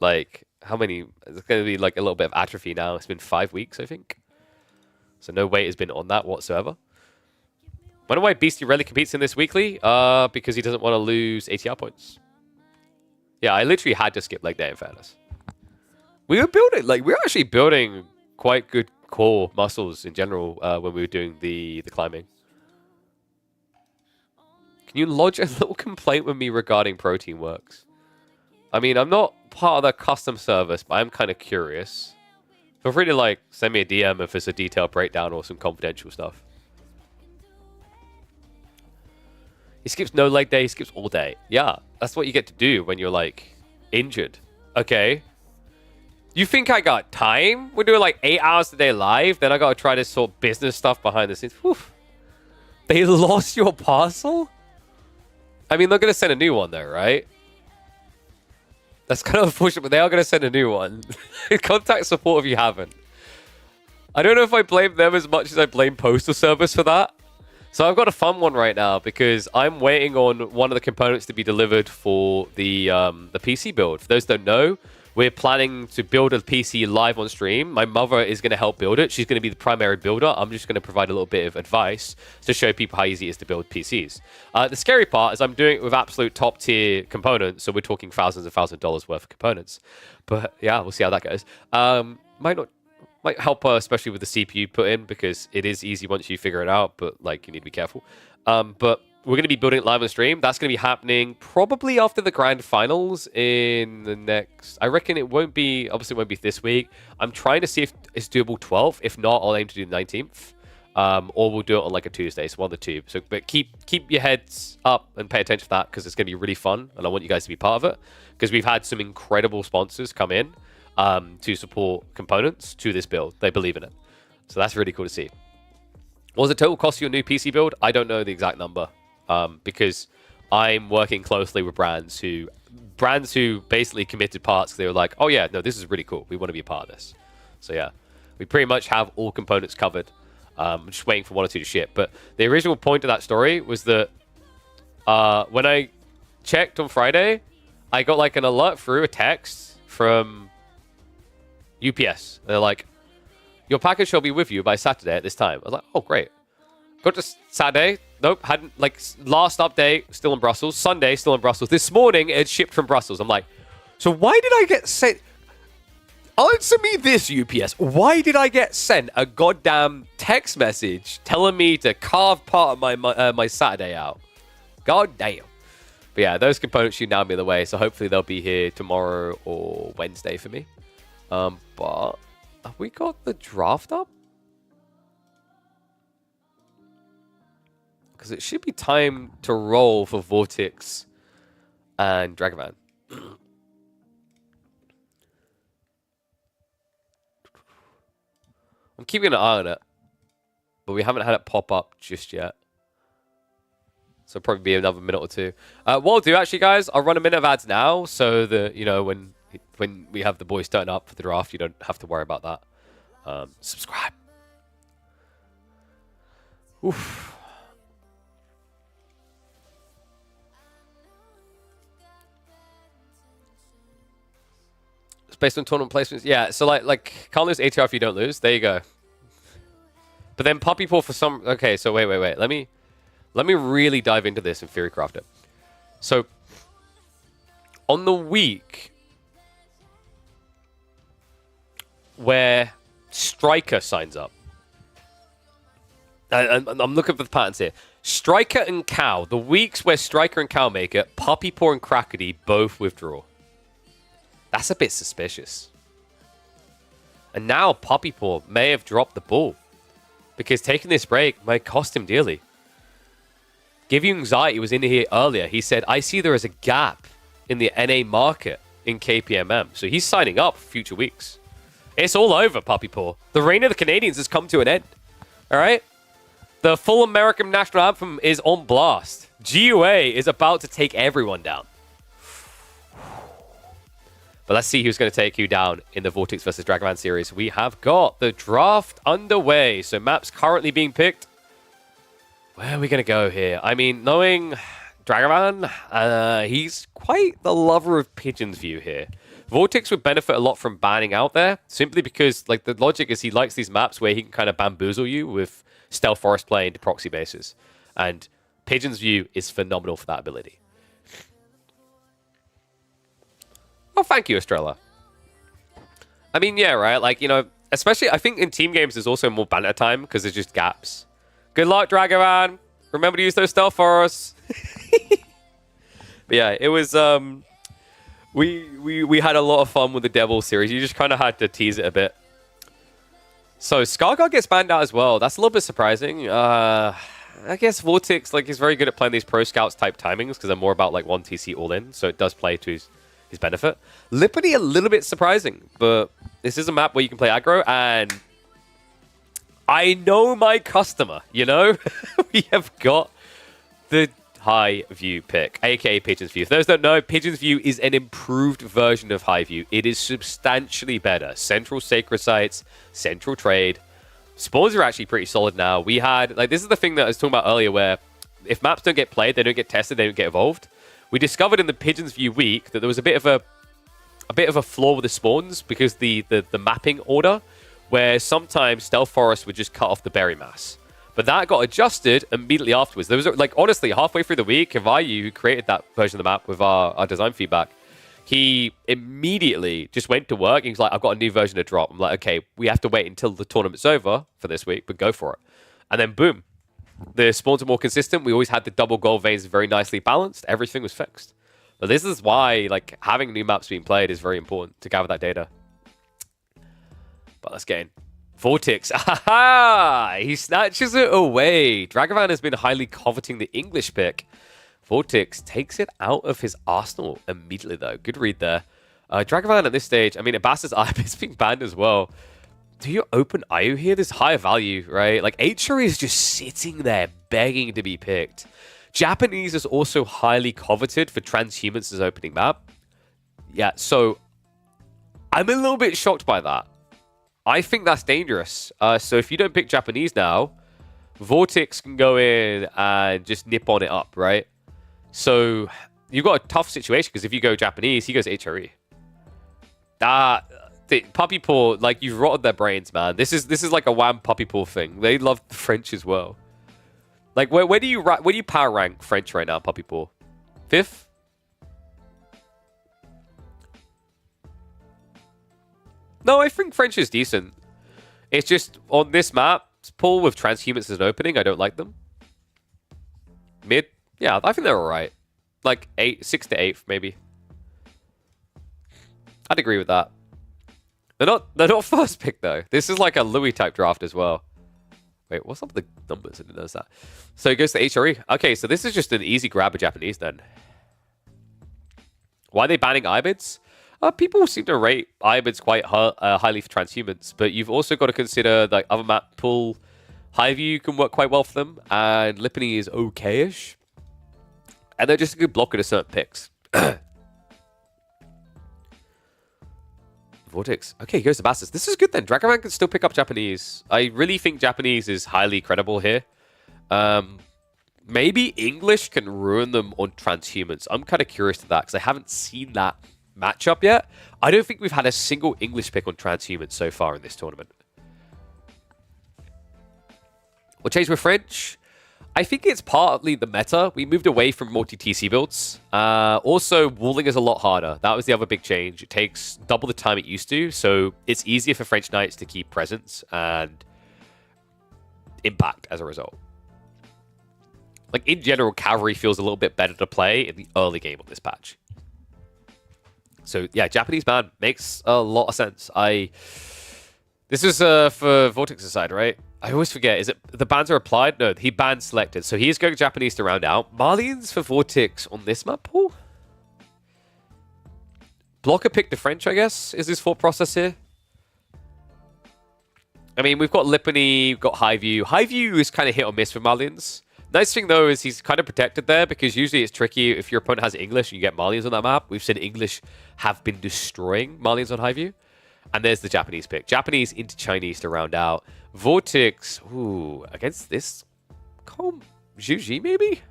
Like, how many? It's gonna be like a little bit of atrophy now. It's been 5 weeks, I think. So no weight has been on that whatsoever. Wonder why Beastie rarely competes in this weekly? Because he doesn't want to lose ATR points. Yeah, I literally had to skip leg day, in fairness. We were actually building quite good core muscles in general when we were doing the climbing. Can you lodge a little complaint with me regarding protein works? I mean, I'm not part of the custom service, but I'm kind of curious. Feel free to, like, send me a DM if it's a detailed breakdown or some confidential stuff. He skips no leg day, he skips all day. Yeah, that's what you get to do when you're, like, injured. Okay. You think I got time? We're doing, like, 8 hours a day live, then I gotta try to sort business stuff behind the scenes. Whew. They lost your parcel? I mean, they're gonna send a new one, though, right? That's kind of unfortunate, but they are going to send a new one. Contact support if you haven't. I don't know if I blame them as much as I blame Postal Service for that. So I've got a fun one right now because I'm waiting on one of the components to be delivered for the PC build. For those who don't know, We're planning to build a PC live on stream. My mother is going to help build it. She's going to be the primary builder. I'm just going to provide a little bit of advice to show people how easy it is to build PCs. The scary part is I'm doing it with absolute top tier components. So we're talking thousands and thousands of dollars worth of components. But yeah, we'll see how that goes. Might help, especially with the CPU put in, because it is easy once you figure it out, but like you need to be careful. But we're going to be building it live on stream. That's going to be happening probably after the grand finals in the next... I reckon it won't be... Obviously, it won't be this week. I'm trying to see if it's doable 12th. If not, I'll aim to do the 19th. Or we'll do it on like a Tuesday, so on the tube. So, but keep your heads up and pay attention to that, because it's going to be really fun, and I want you guys to be part of it, because we've had some incredible sponsors come in to support components to this build. They believe in it. So that's really cool to see. What was the total cost of your new PC build? I don't know the exact number, because I'm working closely with brands who basically committed parts. They were like, oh yeah, no, this is really cool. We want to be a part of this. So yeah, we pretty much have all components covered. I'm just waiting for one or two to ship. But the original point of that story was that when I checked on Friday, I got like an alert through a text from UPS. They're like, your package shall be with you by Saturday at this time. I was like, oh, great. Got to Saturday. Nope. Hadn't, like, last update, still in Brussels. Sunday, still in Brussels. This morning, it shipped from Brussels. I'm like, so why did I get sent... Answer me this, UPS. Why did I get sent a goddamn text message telling me to carve part of my Saturday out? God damn. But yeah, those components should now be on the way, so hopefully they'll be here tomorrow or Wednesday for me. But have we got the draft up? Because it should be time to roll for VortiX and Dragevann. I'm keeping an eye on it, but we haven't had it pop up just yet. So it'll probably be another minute or two. What I'll do, actually, guys, I'll run a minute of ads now, so that, you know, when we have the boys turn up for the draft, you don't have to worry about that. Subscribe. Oof. It's based on tournament placements. Yeah, so like can't lose ATR if you don't lose. There you go. But then Puppy Paw for some... Okay, so wait. Let me really dive into this and theory craft it. So, on the week where Striker signs up, I'm looking for the patterns here. Striker and Cow, the weeks where Striker and Cow make it, Puppy Paw and Crackety both withdraw. That's a bit suspicious. And now Puppy Paw may have dropped the ball, because taking this break might cost him dearly. Give You Anxiety was in here earlier. He said, I see there is a gap in the NA market in KPMM. So he's signing up for future weeks. It's all over, Puppy Paw. The reign of the Canadians has come to an end. All right? The full American national anthem is on blast. GUA is about to take everyone down. But let's see who's going to take you down in the VortiX versus Dragevann series. We have got the draft underway. So maps currently being picked. Where are we going to go here? I mean, knowing Dragevann, he's quite the lover of Pigeon's View here. VortiX would benefit a lot from banning out there, simply because like the logic is he likes these maps where he can kind of bamboozle you with stealth forest play into proxy bases. And Pigeon's View is phenomenal for that ability. Oh, thank you, Estrella. I mean, yeah, right? Like, you know, especially, I think in team games there's also more banter time because there's just gaps. Good luck, Dragevann. Remember to use those stealth forests. But yeah, it was, we had a lot of fun with the Devil series. You just kind of had to tease it a bit. So, Skargar gets banned out as well. That's a little bit surprising. I guess VortiX, like, is very good at playing these Pro Scouts type timings because they're more about, like, 1 TC all in. So it does play to his benefit. Lippity, a little bit surprising, but this is a map where you can play aggro, and I know my customer, you know? We have got the High View pick, aka Pigeon's View. For those who don't know, Pigeon's View is an improved version of High View. It is substantially better. Central Sacred Sites, Central Trade. Spawns are actually pretty solid now. We had, like, this is the thing that I was talking about earlier, where if maps don't get played, they don't get tested, they don't get evolved. We discovered in the Pigeon's View week that there was a bit of a a bit of a flaw with the spawns because the mapping order, where sometimes Stealth Forest would just cut off the berry mass. But that got adjusted immediately afterwards. There was, like, honestly, halfway through the week, Kavayu, who created that version of the map with our design feedback, he immediately just went to work. And he's like, I've got a new version to drop. I'm like, okay, we have to wait until the tournament's over for this week, but go for it. And then, boom. The spawns are more consistent. We always had the double gold veins very nicely balanced. Everything was fixed. But this is why, like, having new maps being played is very important to gather that data. But let's get in. VortiX. Aha! He snatches it away. Dragevann has been highly coveting the English pick. VortiX takes it out of his arsenal immediately, though. Good read there. Dragevann at this stage, I mean, Abbas's IB is being banned as well. Do you open IU here? There's higher value, right? Like, HRE is just sitting there begging to be picked. Japanese is also highly coveted for Transhumans' opening map. Yeah, so I'm a little bit shocked by that. I think that's dangerous. So if you don't pick Japanese now, VortiX can go in and just nip on it up, right? So you've got a tough situation because if you go Japanese, he goes HRE. Puppy Paw, like, you've rotted their brains, man. This is like a wham Puppy Paw thing. They love the French as well. Like, where do you power rank French right now, Puppy Paw? 5th? No, I think French is decent. It's just on this map, Paul with Transhumans as an opening, I don't like them. Mid? Yeah, I think they're alright. Like 6th to 8th, maybe. I'd agree with that. They're not first pick though. This is like a Louis type draft as well. Wait, what's up with the numbers? I didn't notice that. So it goes to HRE. Okay, so this is just an easy grab of Japanese then. Why are they banning Ibids? People seem to rate Ibids quite highly for Transhumans, but you've also got to consider like other map pool. Highview can work quite well for them, and Lipany is okay-ish. And they're just a good blocker to certain picks. VortiX. Okay, he goes to Bastards. This is good then. Dragevann can still pick up Japanese. I really think Japanese is highly credible here. Maybe English can ruin them on Transhumans. I'm kind of curious to that because I haven't seen that matchup yet. I don't think we've had a single English pick on Transhumans so far in this tournament. We'll change with French. I think it's partly the meta. We moved away from multi-TC builds. Also, walling is a lot harder. That was the other big change. It takes double the time it used to, so it's easier for French Knights to keep presence and impact as a result. Like, in general, Cavalry feels a little bit better to play in the early game of this patch. So, yeah, Japanese ban makes a lot of sense. This is for VortiX's side, right? I always forget. Is it the bans are applied? No, he banned selected. So he's going Japanese to round out. Malians for VortiX on this map pool? Blocker picked the French, I guess, is his thought process here. I mean, we've got Lipany, we've got Highview. Highview is kind of hit or miss for Malians. Nice thing, though, is he's kind of protected there because usually it's tricky if your opponent has English and you get Malians on that map. We've seen English have been destroying Malians on Highview. And there's the Japanese pick. Japanese into Chinese to round out. VortiX, ooh, against this Juji, maybe?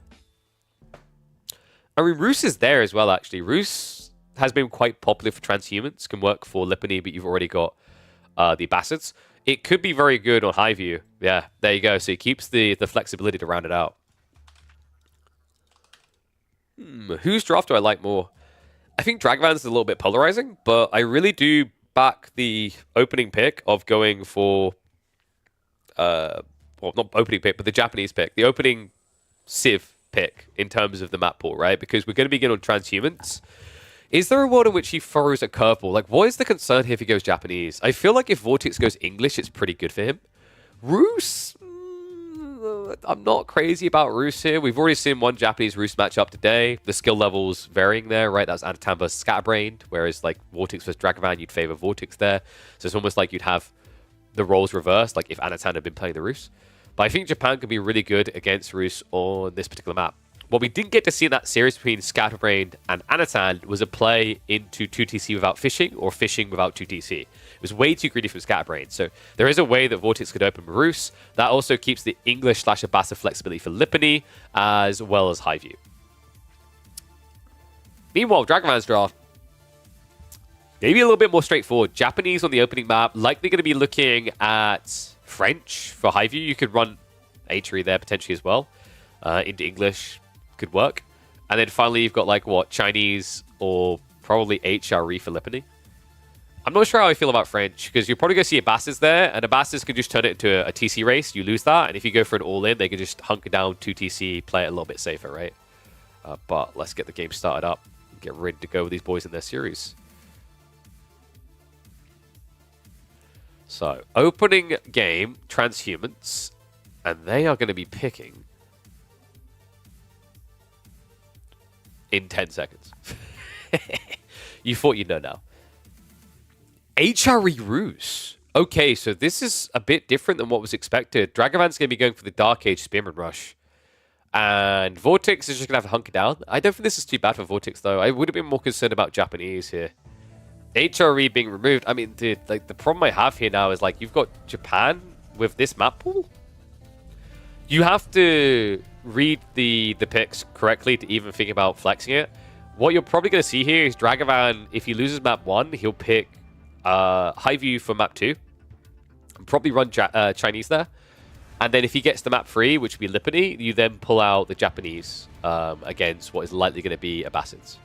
I mean, Roos is there as well, actually. Roos has been quite popular for Transhumans. Can work for Lipany, but you've already got the Bastards. It could be very good on Highview. Yeah, there you go. So he keeps the flexibility to round it out. Whose draft do I like more? I think Dragvann's a little bit polarizing, but I really do back the opening pick of going for... well, not opening pick, but the Japanese pick. The opening Civ pick in terms of the map pool, right? Because we're going to begin on Transhumans. Is there a world in which he throws a curveball? Like, what is the concern here if he goes Japanese? I feel like if VortiX goes English, it's pretty good for him. Roos? I'm not crazy about Roos here. We've already seen one Japanese Roos matchup today. The skill levels varying there, right? That's Anatan versus Scatterbrained, whereas like VortiX versus Dragevann, you'd favor VortiX there. So it's almost like you'd have the roles reversed, like if Anatan had been playing the Roos. But I think Japan could be really good against Roos on this particular map. What we didn't get to see in that series between Scatterbrained and Anatan was a play into 2TC without fishing or fishing without 2TC. It was way too greedy from Scatterbrained. So there is a way that VortiX could open Roos. That also keeps the English/Abasa flexibility for Lipany as well as Highview. Meanwhile, Dragavann's draft. maybe a little bit more straightforward. Japanese on the opening map, likely going to be looking at French for Highview. You could run HRE there potentially as well. Into English could work. And then finally, you've got like what, Chinese or probably HRE for Lipany. I'm not sure how I feel about French, because you're probably going to see a Bastards there, and a Bastards can just turn it into a TC race. You lose that, and if you go for an all-in, they can just hunker down 2 TC, play it a little bit safer, right? But let's get the game started up and get ready to go with these boys in their series. So, opening game, Transhumans, and they are going to be picking in 10 seconds. You thought you'd know now. HRE Ruse. Okay, so this is a bit different than what was expected. Dragavann's going to be going for the Dark Age Spearman Rush. And VortiX is just going to have to hunker down. I don't think this is too bad for VortiX, though. I would have been more concerned about Japanese here. HRE being removed. I mean, dude, like, the problem I have here now is, like, you've got Japan with this map pool. You have to read the picks correctly to even think about flexing it. What you're probably going to see here is Dragevann, if he loses map 1, he'll pick Highview for map 2. And probably run Chinese there. And then if he gets the map 3, which would be Lipany, you then pull out the Japanese against what is likely going to be a Bastards.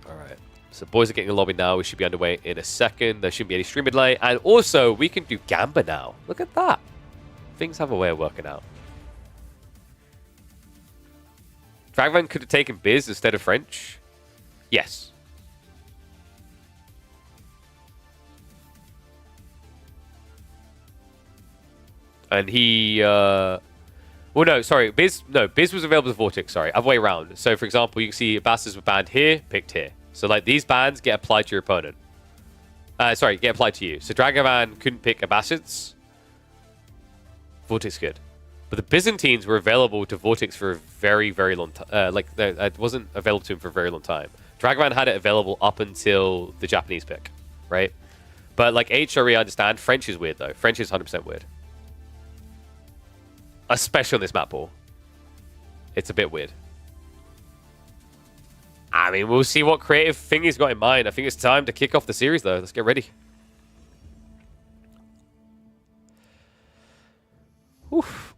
Alright. So boys are getting a lobby now. We should be underway in a second. There shouldn't be any stream delay. And also, we can do Gamba now. Look at that. Things have a way of working out. Dragevann could have taken Biz instead of French. Yes. And he... well, no, sorry. Biz was available to VortiX, sorry. Other way around. So, for example, you can see Bastards were banned here, picked here. So, like, these bans get applied to your opponent. Sorry, get applied to you. So, Dragevann couldn't pick a Bastards. VortiX could. But the Byzantines were available to VortiX for a very, very long time. It wasn't available to him for a very long time. Dragevann had it available up until the Japanese pick, right? But, like, HRE, I understand. French is weird, though. French is 100% weird. Especially on this map pool. It's a bit weird. I mean, we'll see what creative thing he's got in mind. I think it's time to kick off the series, though. Let's get ready. Oof.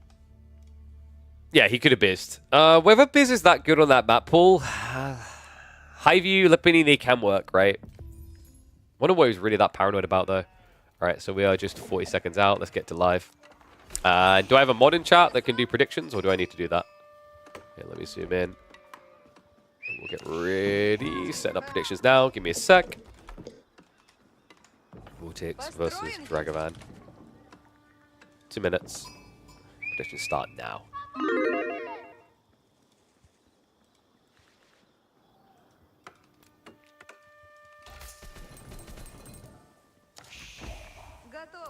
Yeah, he could have bizzed. Whether Biz is that good on that map pool, Highview, Lipany, they can work, right? Wonder what he's really that paranoid about, though. Alright, so we are just 40 seconds out. Let's get to live. Do I have a mod in chat that can do predictions, or do I need to do that? Okay, let me zoom in. We'll get ready. Set up predictions now. Give me a sec. VortiX versus Dragevann. 2 minutes. Predictions start now.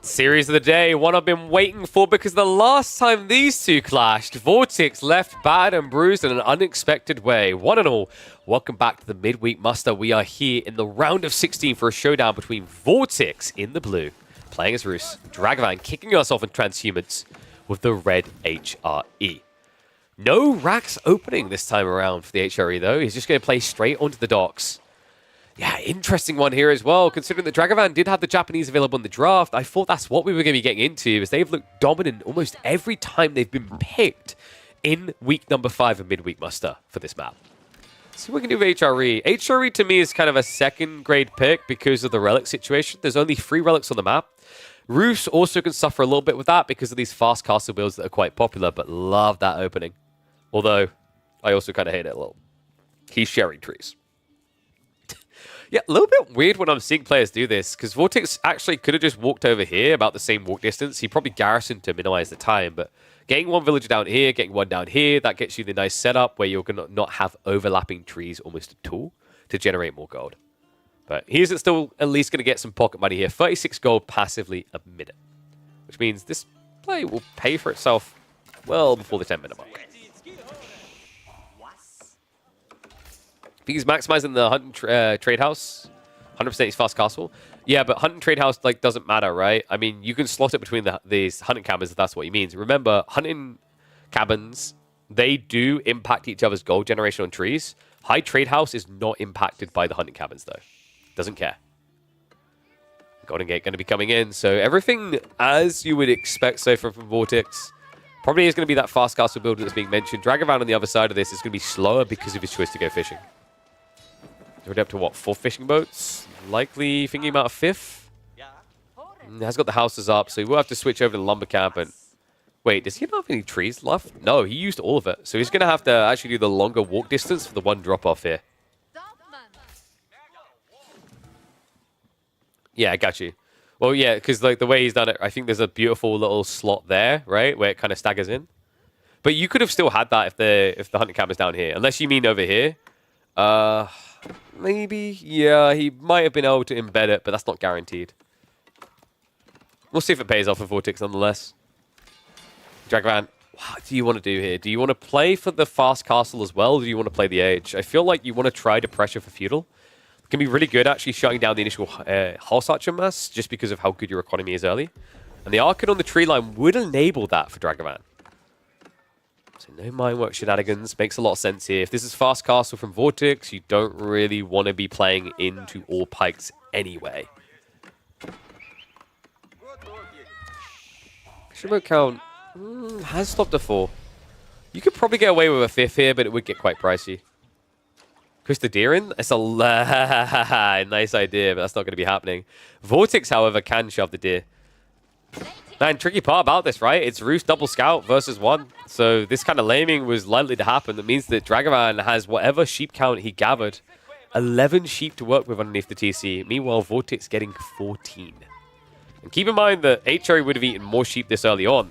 Series of the day, one I've been waiting for, because the last time these two clashed, VortiX left battered and bruised in an unexpected way. One and all, welcome back to the midweek muster. We are here in the round of 16 for a showdown between VortiX in the blue, playing as Roos, Dragevann kicking us off in Transhumans with the red HRE. No racks opening this time around for the HRE, though. He's just going to play straight onto the docks. Yeah, interesting one here as well, considering that Dragevann did have the Japanese available in the draft. I thought that's what we were going to be getting into, as they've looked dominant almost every time they've been picked in week number 5 of midweek muster for this map. Let's see what we can do with HRE. HRE to me is kind of a second grade pick because of the relic situation. There's only 3 relics on the map. Roos also can suffer a little bit with that because of these fast castle builds that are quite popular, but love that opening. Although, I also kind of hate it a little. He's sharing trees. Yeah, a little bit weird when I'm seeing players do this, because VortiX actually could have just walked over here about the same walk distance. He probably garrisoned to minimize the time, but getting one villager down here, getting one down here, that gets you the nice setup where you're going to not have overlapping trees almost at all to generate more gold. But he's still at least going to get some pocket money here. 36 gold passively a minute, which means this play will pay for itself well before the 10-minute mark. I think he's maximizing the hunt and trade house. 100% he's fast castle. Yeah, but hunt and trade house like doesn't matter, right? I mean, you can slot it between these hunting cabins if that's what he means. Remember, hunting cabins, they do impact each other's gold generation on trees. High Trade House is not impacted by the hunting cabins, though. Doesn't care. Golden Gate going to be coming in. So everything as you would expect so far from VortiX. Probably is going to be that fast castle build that's being mentioned. Dragevann on the other side of this is going to be slower because of his choice to go fishing. Already up to, what, 4 fishing boats? Likely thinking about a 5th. Has got the houses up, so he will have to switch over to the lumber camp. And wait, does he not have any trees left? No, he used all of it. So he's going to have to actually do the longer walk distance for the one drop-off here. Yeah, I got you. Well, yeah, because like the way he's done it, I think there's a beautiful little slot there, right, where it kind of staggers in. But you could have still had that if the hunting camp is down here, unless you mean over here. Maybe, yeah, he might have been able to embed it, but that's not guaranteed. We'll see if it pays off for VortiX nonetheless. Dragevann, what do you want to do here? Do you want to play for the fast castle as well, or do you want to play the Age? I feel like you want to try to pressure for feudal. It can be really good actually shutting down the initial Horse Archer mass just because of how good your economy is early. And the Archon on the tree line would enable that for Dragevann. So no Mindwork shenanigans. Makes a lot of sense here. If this is fast castle from VortiX, you don't really want to be playing into all pikes anyway. Shimmo count has stopped a 4. You could probably get away with a 5th here, but it would get quite pricey. Push the deer in? It's a nice idea, but that's not going to be happening. VortiX, however, can shove the deer. Man, tricky part about this, right? It's Roost double scout versus 1. So this kind of laming was likely to happen. That means that Dragevann has whatever sheep count he gathered. 11 sheep to work with underneath the TC. Meanwhile, VortiX getting 14. And keep in mind that HRE would have eaten more sheep this early on.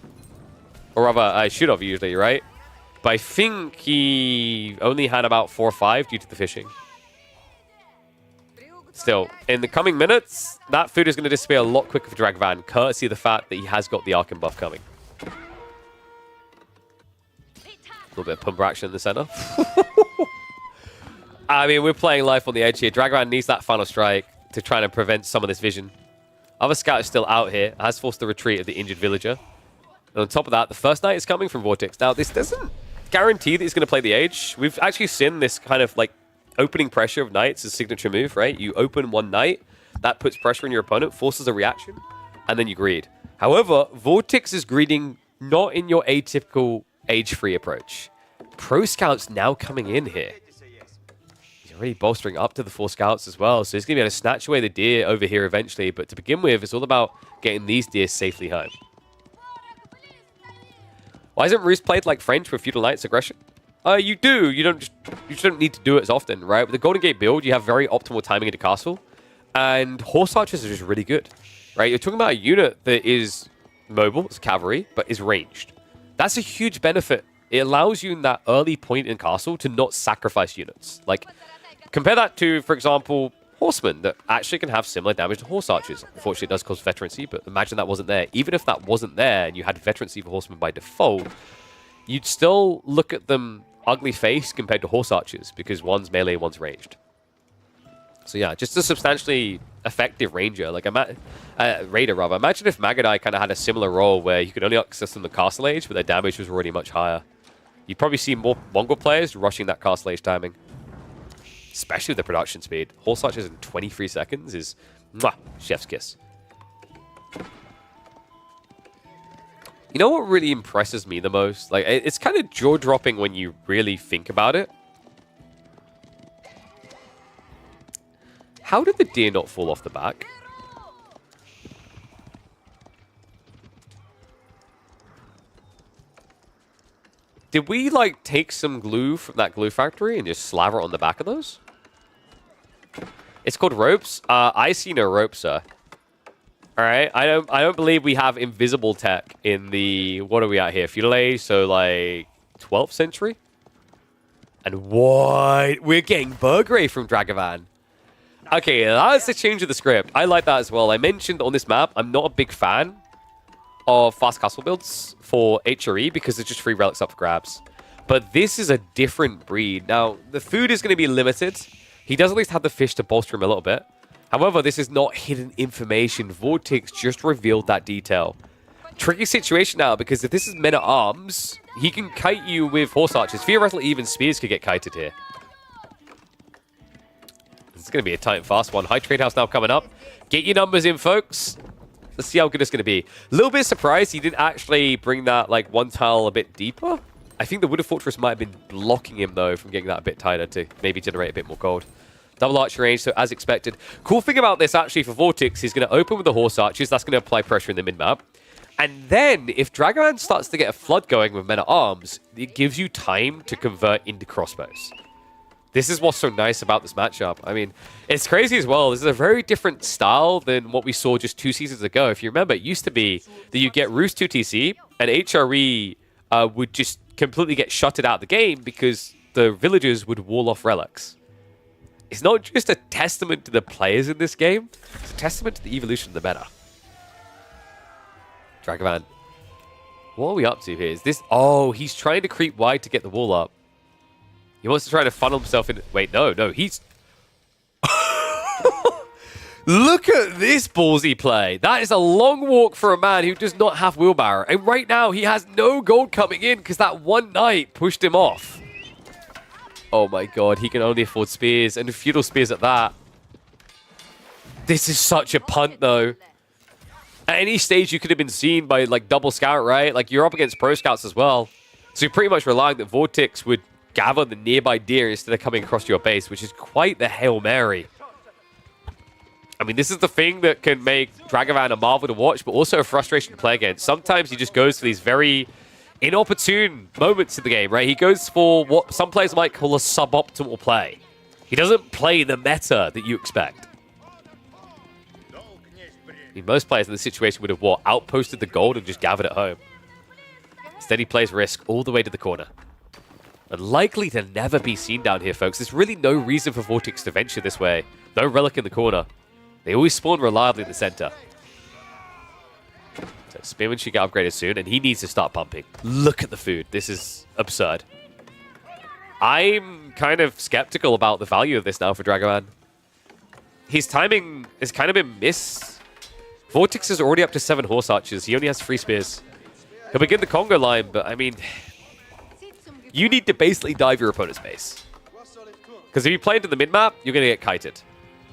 Or rather, I should have usually, right? But I think he only had about 4 or 5 due to the fishing. Still, in the coming minutes, that food is going to disappear a lot quicker for Dragevann, courtesy of the fact that he has got the Archon buff coming. A little bit of pumper action in the center. I mean, we're playing life on the edge here. Dragevann needs that final strike to try and prevent some of this vision. Other scout is still out here, has forced the retreat of the injured villager. And on top of that, the first knight is coming from VortiX. Now, this doesn't guarantee that he's going to play the Age. We've actually seen this kind of like opening pressure of knights as a signature move, right? You open one knight, that puts pressure on your opponent, forces a reaction, and then you greed. However, VortiX is greeding not in your atypical Age-free approach. Pro Scouts now coming in here. He's already bolstering up to the 4 scouts as well, so he's going to be able to snatch away the deer over here eventually, but to begin with, it's all about getting these deer safely home. Why isn't Roost played like French with Feudal Knights aggression? You do. You just don't need to do it as often, right? With the Golden Gate build, you have very optimal timing into castle, and Horse Archers are just really good, right? You're talking about a unit that is mobile, it's cavalry, but is ranged. That's a huge benefit. It allows you in that early point in castle to not sacrifice units. Like, compare that to, for example, Horsemen that actually can have similar damage to Horse Archers. Unfortunately, it does cause veterancy, but imagine that wasn't there. Even if that wasn't there and you had veterancy for Horsemen by default, you'd still look at them ugly face compared to Horse Archers because one's melee, one's ranged. So yeah, just a substantially effective ranger, like raider rather. Imagine if Magadai kind of had a similar role where you could only access them the Castle Age, but their damage was already much higher. You'd probably see more Mongol players rushing that Castle Age timing. Especially with the production speed. Horse Archers in 23 seconds is mwah, chef's kiss. You know what really impresses me the most? Like, it's kind of jaw-dropping when you really think about it. How did the deer not fall off the back? Did we, like, take some glue from that glue factory and just slaver it on the back of those? It's called ropes. I see no ropes, sir. All right, I don't believe we have invisible tech in the, what are we at here? Feudal Age, so like 12th century? And what? We're getting Burgrave from Dragevann. Okay, that's the change of the script. I like that as well. I mentioned on this map, I'm not a big fan of fast castle builds for HRE because it's just free relics up for grabs. But this is a different breed. Now, the food is going to be limited. He does at least have the fish to bolster him a little bit. However, this is not hidden information. VortiX just revealed that detail. Tricky situation now, because if this is Men-at-Arms, he can kite you with Horse Archers. Theoretically, even Spears could get kited here. It's going to be a tight and fast one. High Trade House now coming up. Get your numbers in, folks. Let's see how good it's going to be. A little bit surprised he didn't actually bring that like one tile a bit deeper. I think the Wooden Fortress might have been blocking him, though, from getting that a bit tighter to maybe generate a bit more gold. Double archer range, so as expected. Cool thing about this, actually, for VortiX, he's going to open with the Horse Archers. That's going to apply pressure in the mid-map. And then, if Dragevann starts to get a flood going with Men at Arms, it gives you time to convert into crossbows. This is what's so nice about this matchup. I mean, it's crazy as well. This is a very different style than what we saw just 2 seasons ago. If you remember, it used to be that you get Roost 2TC, and HRE would just completely get shutted out of the game because the villagers would wall off relics. It's not just a testament to the players in this game, it's a testament to the evolution of the meta. Dragevann. What are we up to here? Is this... Oh, he's trying to creep wide to get the wall up. He wants to try to funnel himself in... Wait, no, he's... Look at this ballsy play. That is a long walk for a man who does not have wheelbarrow. And right now, he has no gold coming in because that one knight pushed him off. Oh my god, he can only afford spears, and feudal spears at that. This is such a punt, though. At any stage, you could have been seen by, like, double scout, right? Like, you're up against pro scouts as well. So you're pretty much relying that VortiX would gather the nearby deer instead of coming across your base, which is quite the Hail Mary. I mean, this is the thing that can make Dragevann a marvel to watch, but also a frustration to play against. Sometimes he just goes for these very inopportune moments in the game, right? He goes for what some players might call a suboptimal play. He doesn't play the meta that you expect. I mean, most players in this situation would have, what, outposted the gold and just gathered it home. Instead, he plays Risk all the way to the corner. And likely to never be seen down here, folks. There's really no reason for VortiX to venture this way. No relic in the corner. They always spawn reliably in the center. So Spearman should get upgraded soon, and he needs to start pumping. Look at the food. This is absurd. I'm kind of skeptical about the value of this now for Dragevann. His timing has kind of been missed. VortiX is already up to 7 Horse Archers. He only has 3 spears. He'll begin the Congo line, but I mean... You need to basically dive your opponent's base. Because if you play into the mid-map, you're going to get kited.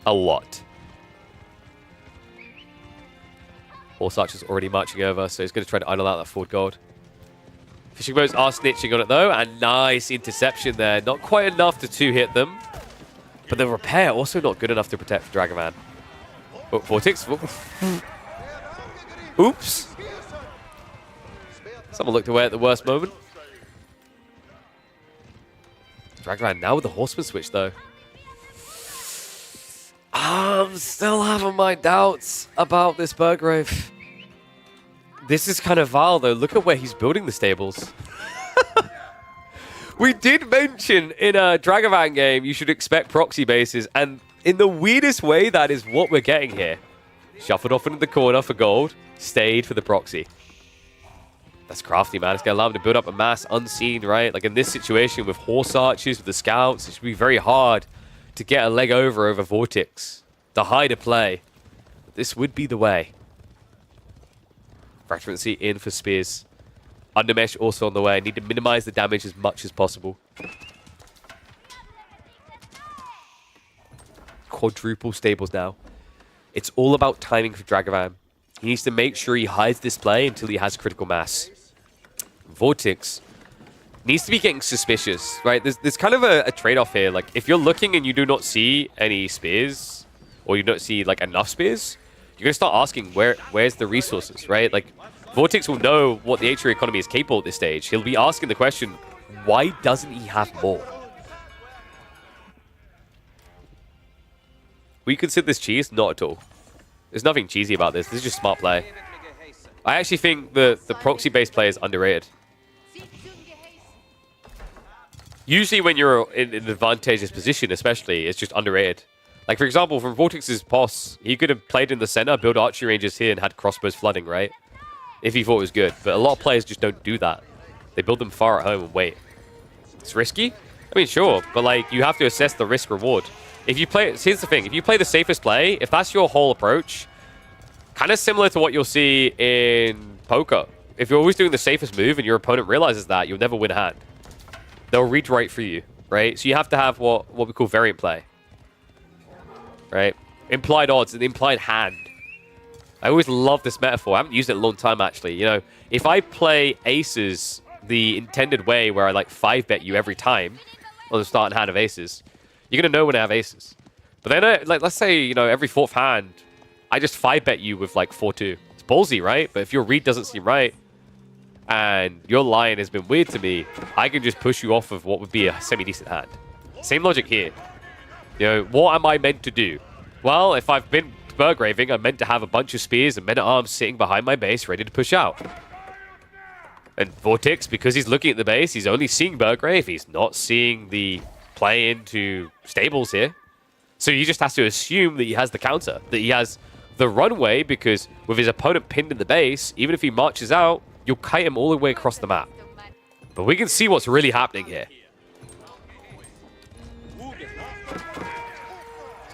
A lot. Horse Archer's already marching over, so he's going to try to idle out that forward gold. Fishing boats are snitching on it, though. And nice interception there. Not quite enough to 2-hit them. But the repair also not good enough to protect Dragevann. Oh, VortiX. Oops. Someone looked away at the worst moment. Dragevann now with the Horseman switch, though. I'm still having my doubts about this Burgrave. This is kind of vile, though. Look at where he's building the stables. We did mention in a Dragevann game you should expect proxy bases, and in the weirdest way, that is what we're getting here. Shuffled off into the corner for gold, stayed for the proxy. That's crafty, man. It's going to allow him to build up a mass unseen, right? Like in this situation with Horse Archers, with the Scouts, it should be very hard to get a leg over VortiX. The high to play. This would be the way. Fragmency in for spears. Undermesh also on the way. Need to minimize the damage as much as possible. Quadruple stables now. It's all about timing for Dragevann. He needs to make sure he hides this play until he has critical mass. VortiX needs to be getting suspicious, right? There's kind of a trade-off here. Like, if you're looking and you do not see any spears, or you don't see, like, enough spears, you're going to start asking, where's the resources, right? Like, VortiX will know what the HRE economy is capable at this stage. He'll be asking the question, why doesn't he have more? We consider this cheese? Not at all. There's nothing cheesy about this. This is just smart play. I actually think the proxy-based play is underrated. Usually when you're in an advantageous position, especially, it's just underrated. Like, for example, from VortiX's POS, he could have played in the center, built archery ranges here, and had crossbows flooding, right? If he thought it was good. But a lot of players just don't do that. They build them far at home and wait. It's risky? I mean, sure. But, like, you have to assess the risk-reward. If you play... Here's the thing. If you play the safest play, if that's your whole approach, kind of similar to what you'll see in poker. If you're always doing the safest move and your opponent realizes that, you'll never win a hand. They'll read right for you, right? So you have to have what we call variant play. right? Implied odds, an implied hand. I always love this metaphor. I haven't used it in a long time, actually. You know, if I play aces the intended way where I like 5-bet you every time on the start and hand of aces, you're going to know when I have aces. But then, like, let's say, you know, every 4th hand, I just 5-bet you with like 4-2. It's ballsy, right? But if your read doesn't seem right and your line has been weird to me, I can just push you off of what would be a semi-decent hand. Same logic here. You know, what am I meant to do? Well, if I've been Burgraving, I'm meant to have a bunch of spears and men-at-arms sitting behind my base ready to push out. And VortiX, because he's looking at the base, he's only seeing Burgrave. He's not seeing the play into stables here. So he just has to assume that he has the counter, that he has the runway, because with his opponent pinned in the base, even if he marches out, you'll kite him all the way across the map. But we can see what's really happening here. He's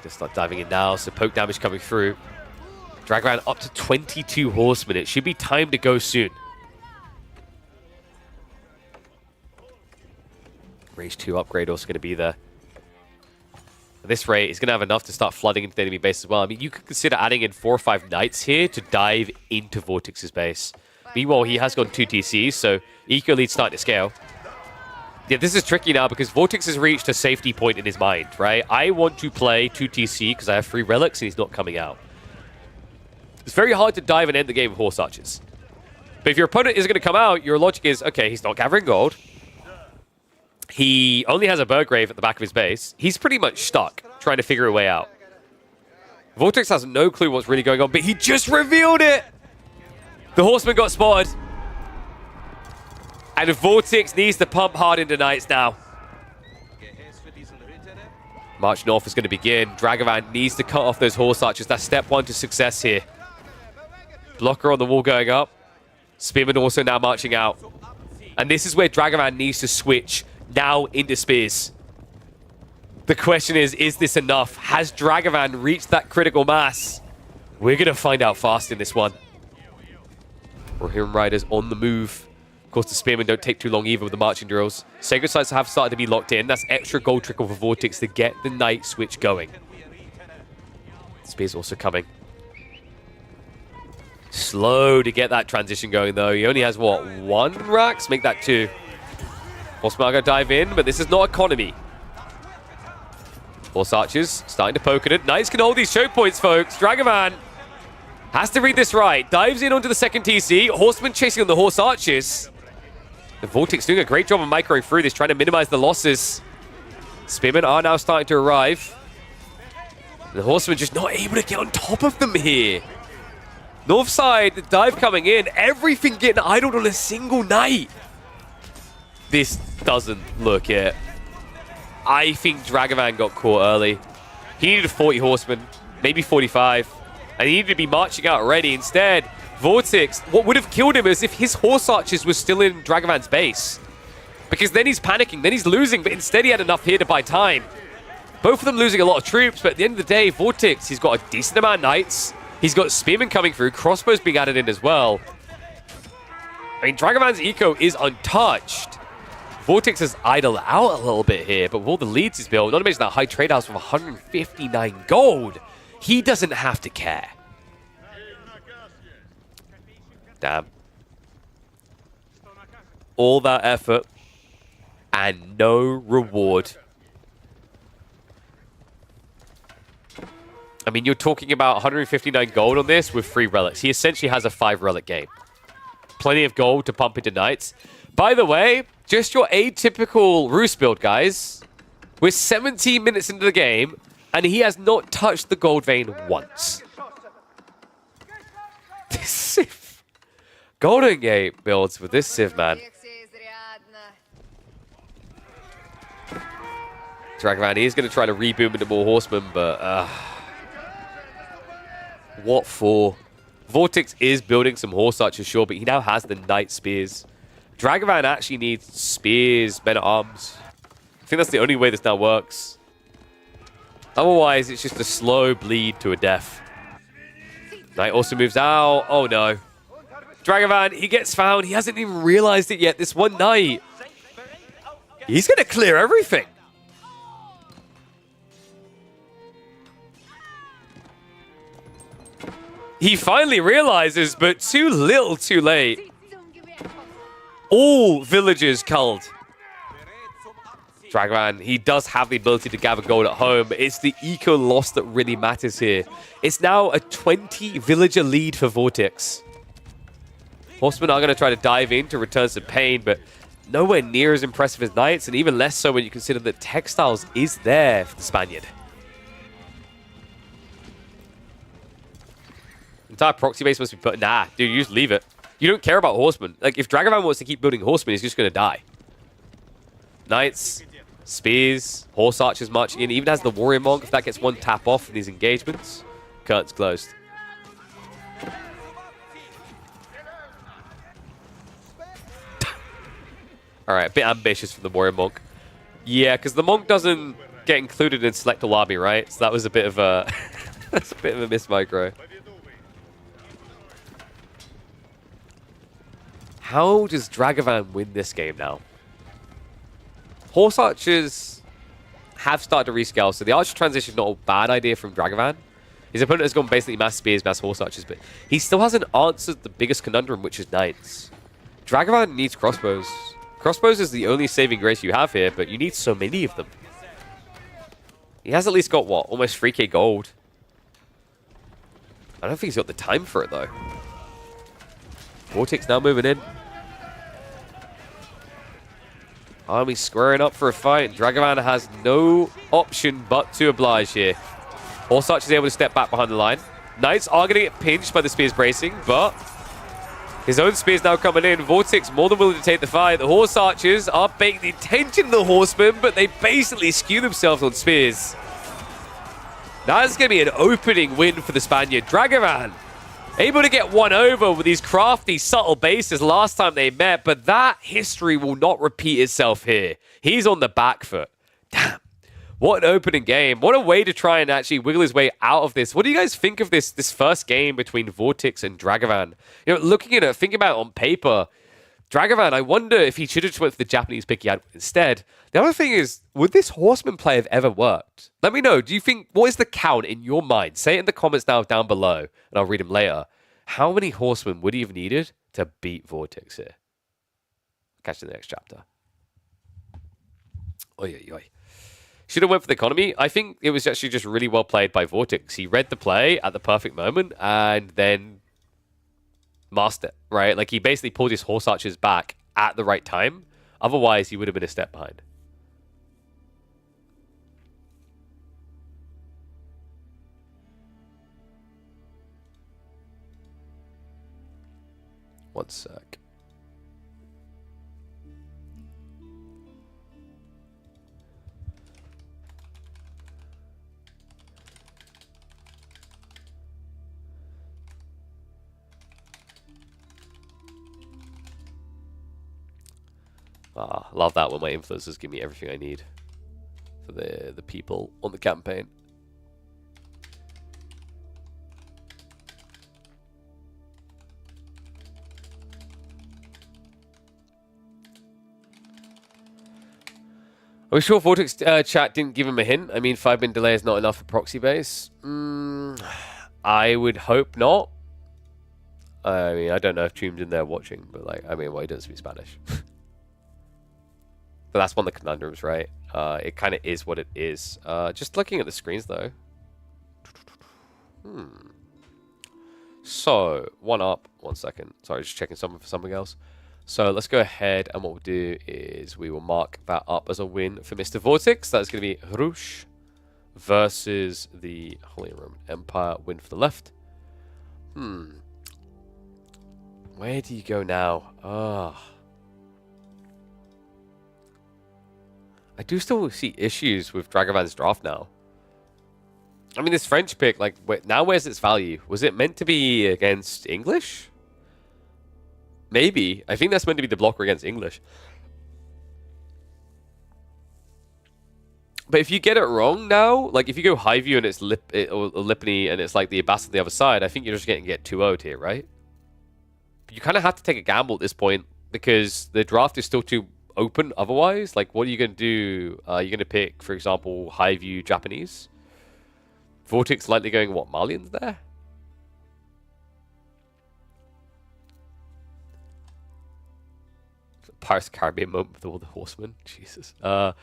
going to start diving in now, so poke damage coming through. Dragevann up to 22 horsemen. It should be time to go soon. Rage 2 upgrade also going to be there. At this rate, he's going to have enough to start flooding into the enemy base as well. I mean, you could consider adding in 4 or 5 knights here to dive into VortiX's base. Meanwhile, he has gone 2 TCs, so eco lead's starting to scale. Yeah, this is tricky now because VortiX has reached a safety point in his mind, right? I want to play 2 TC because I have 3 relics and he's not coming out. It's very hard to dive and end the game with horse archers. But if your opponent isn't going to come out, your logic is, okay, he's not gathering gold. He only has a Burgrave at the back of his base. He's pretty much stuck trying to figure a way out. VortiX has no clue what's really going on, but he just revealed it! The horseman got spotted. And VortiX needs to pump hard into knights now. March north is going to begin. Dragevann needs to cut off those horse archers. That's step 1 to success here. Blocker on the wall going up. Spearman also now marching out. And this is where Dragevann needs to switch now into spears. The question is this enough? Has Dragevann reached that critical mass? We're going to find out fast in this one. Rohirrim Riders on the move. Of course, the Spearmen don't take too long either with the marching drills. Sacred Sites have started to be locked in. That's extra gold trickle for VortiX to get the Knight switch going. Spear's also coming. Slow to get that transition going, though. He only has, what, 1 Rax? Make that 2. Horsemen are going to dive in, but this is not economy. Horse Archers starting to poke at it. Knights can hold these choke points, folks. Dragevann has to read this right. Dives in onto the second TC. Horsemen chasing on the Horse Archers. The VortiX doing a great job of microing through this, trying to minimize the losses. Spearmen are now starting to arrive. The Horsemen just not able to get on top of them here. North side, the dive coming in. Everything getting idled on a single Knight. This doesn't look it. I think Dragevann got caught early. He needed 40 horsemen, maybe 45. And he needed to be marching out already. Instead, VortiX, what would have killed him is if his horse archers were still in Dragavann's base. Because then he's panicking, then he's losing, but instead he had enough here to buy time. Both of them losing a lot of troops, but at the end of the day, VortiX, he's got a decent amount of knights. He's got spearmen coming through, crossbows being added in as well. I mean, Dragavann's eco is untouched. VortiX has idled out a little bit here, but with all the leads he's built, not to mention that high trade house with 159 gold, he doesn't have to care. Damn. All that effort and no reward. I mean, you're talking about 159 gold on this with 3 relics. He essentially has a 5 relic game. Plenty of gold to pump into knights. By the way, just your atypical Roost build, guys. We're 17 minutes into the game, and he has not touched the gold vein once. This Civ. Golden Gate builds with this Civ, man. Dragevann is going to try to reboom into more horsemen, but what for? VortiX is building some horse archers, sure, but he now has the knight spears. Dragevann actually needs spears, men-at-arms. I think that's the only way this now works. Otherwise, it's just a slow bleed to a death. Knight also moves out. Oh, no. Dragevann, he gets found. He hasn't even realized it yet. This one knight. He's going to clear everything. He finally realizes, but too little too late. All villagers culled. Dragevann, he does have the ability to gather gold at home, but it's the eco loss that really matters here. It's now a 20 villager lead for VortiX. Horsemen are going to try to dive in to return some pain, but nowhere near as impressive as Knights, and even less so when you consider that Textiles is there for the Spaniard. Entire proxy base must be put... Nah, dude, you just leave it. You don't care about Horsemen. Like, if Dragevann wants to keep building Horsemen, he's just going to die. Knights, Spears, Horse Archers marching in. He even has the Warrior Monk. If that gets one tap off in these engagements, curtain's closed. Alright, a bit ambitious for the Warrior Monk. Yeah, because the Monk doesn't get included in Select All Army, right? So that was a bit of a... that's a bit of a mismicro. How does Dragevann win this game now? Horse Archers have started to rescale, so the Archer transition is not a bad idea from Dragevann. His opponent has gone basically mass Spears, mass Horse Archers, but he still hasn't answered the biggest conundrum, which is Knights. Dragevann needs Crossbows. Crossbows is the only saving grace you have here, but you need so many of them. He has at least got, what, almost 3k gold. I don't think he's got the time for it, though. VortiX now moving in. Army squaring up for a fight. Dragevann has no option but to oblige here. Horse Archer is able to step back behind the line. Knights are going to get pinched by the Spears bracing, but his own Spears now coming in. VortiX more than willing to take the fight. The Horse Archers are paying the attention to the Horsemen, but they basically skew themselves on Spears. That's going to be an opening win for the Spaniard. Dragevann able to get one over with these crafty, subtle bases last time they met, but that history will not repeat itself here. He's on the back foot. Damn. What an opening game. What a way to try and actually wiggle his way out of this. What do you guys think of this first game between VortiX and Dragevann? You know, looking at it, thinking about it on paper, Dragevann, I wonder if he should have just went for the Japanese pick he had instead. The other thing is, would this Horseman play have ever worked? Let me know. Do you think, what is the count in your mind? Say it in the comments now down below, and I'll read them later. How many Horsemen would he have needed to beat VortiX here? Catch you in the next chapter. Oi, oi, oi. Should have went for the economy. I think it was actually just really well played by VortiX. He read the play at the perfect moment and then mastered it, right? Like, he basically pulled his Horse Archers back at the right time. Otherwise, he would have been a step behind. One sec. Ah, love that when my influencers give me everything I need for the people on the campaign. Are we sure VortiX chat didn't give him a hint? I mean, 5-minute delay is not enough for proxy base. I would hope not. I mean, I don't know if Tomb's in there watching, but like, I mean, well, he doesn't speak Spanish. But that's one of the conundrums, right? It kind of is what it is. Just looking at the screens, though. So, one up. 1 second. Sorry, just checking something for something else. So, let's go ahead, and what we'll do is we will mark that up as a win for Mr. VortiX. That's going to be Rouge versus the Holy Roman Empire. Win for the left. Where do you go now? I do still see issues with Dragevann's draft now. I mean, this French pick, like, now where's its value? Was it meant to be against English? Maybe. I think that's meant to be the blocker against English. But if you get it wrong now, like, if you go high view and it's or Lipany and it's like the Abbas on the other side, I think you're just going to get 2-0'd here, right? But you kind of have to take a gamble at this point because the draft is still too open otherwise. Like, what are you going to do? You're going to pick, for example, high view Japanese. VortiX likely going, what, Malians there? Pirates of the Caribbean moment with all the horsemen. Jesus. What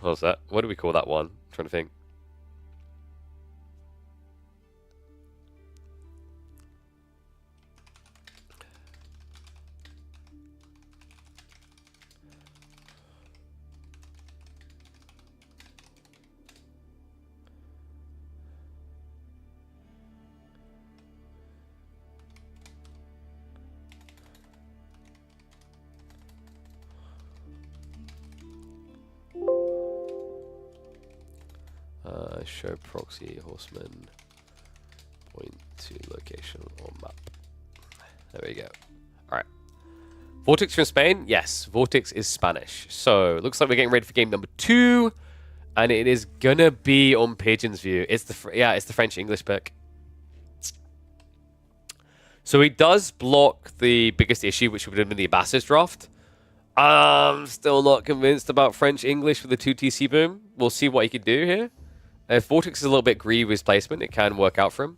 was that? What do we call that one? I'm trying to think. Show proxy horseman point to location on map. There we go. All right. VortiX from Spain? Yes, VortiX is Spanish. So it looks like we're getting ready for game number 2, and it is gonna be on Pigeon's View. It's the it's the French English pick. So he does block the biggest issue, which would have been the Ambassadors draft. I'm still not convinced about French English with the 2 TC boom. We'll see what he can do here. If VortiX is a little bit greedy with his placement, it can work out for him.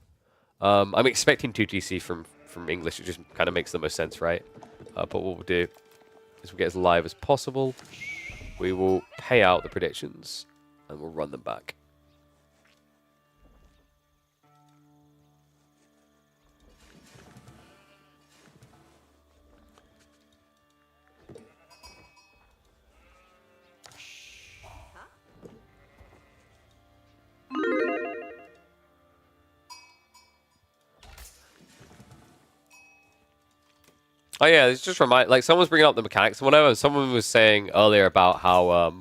I'm expecting 2 TC from English. It just kind of makes the most sense, right? But what we'll do is we'll get as live as possible. We will pay out the predictions, and we'll run them back. Oh yeah, it's just like someone's bringing up the mechanics and whatever. Someone was saying earlier about how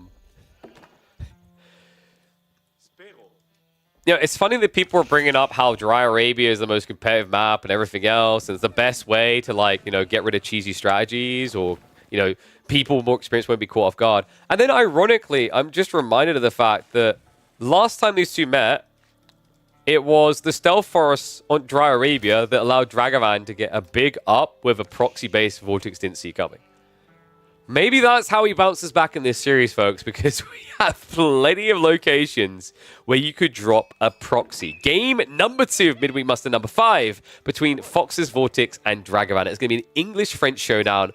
you know, it's funny that people are bringing up how Dry Arabia is the most competitive map and everything else, and it's the best way to, like, you know, get rid of cheesy strategies, or, you know, people more experienced won't be caught off guard. And then ironically, I'm just reminded of the fact that last time these two met, it was the Stealth Forest on Dry Arabia that allowed Dragevann to get a big up with a proxy-based VortiX didn't see coming. Maybe that's how he bounces back in this series, folks, because we have plenty of locations where you could drop a proxy. Game number 2 of Midweek Muster number 5 between Fox's VortiX and Dragevann. It's going to be an English-French showdown.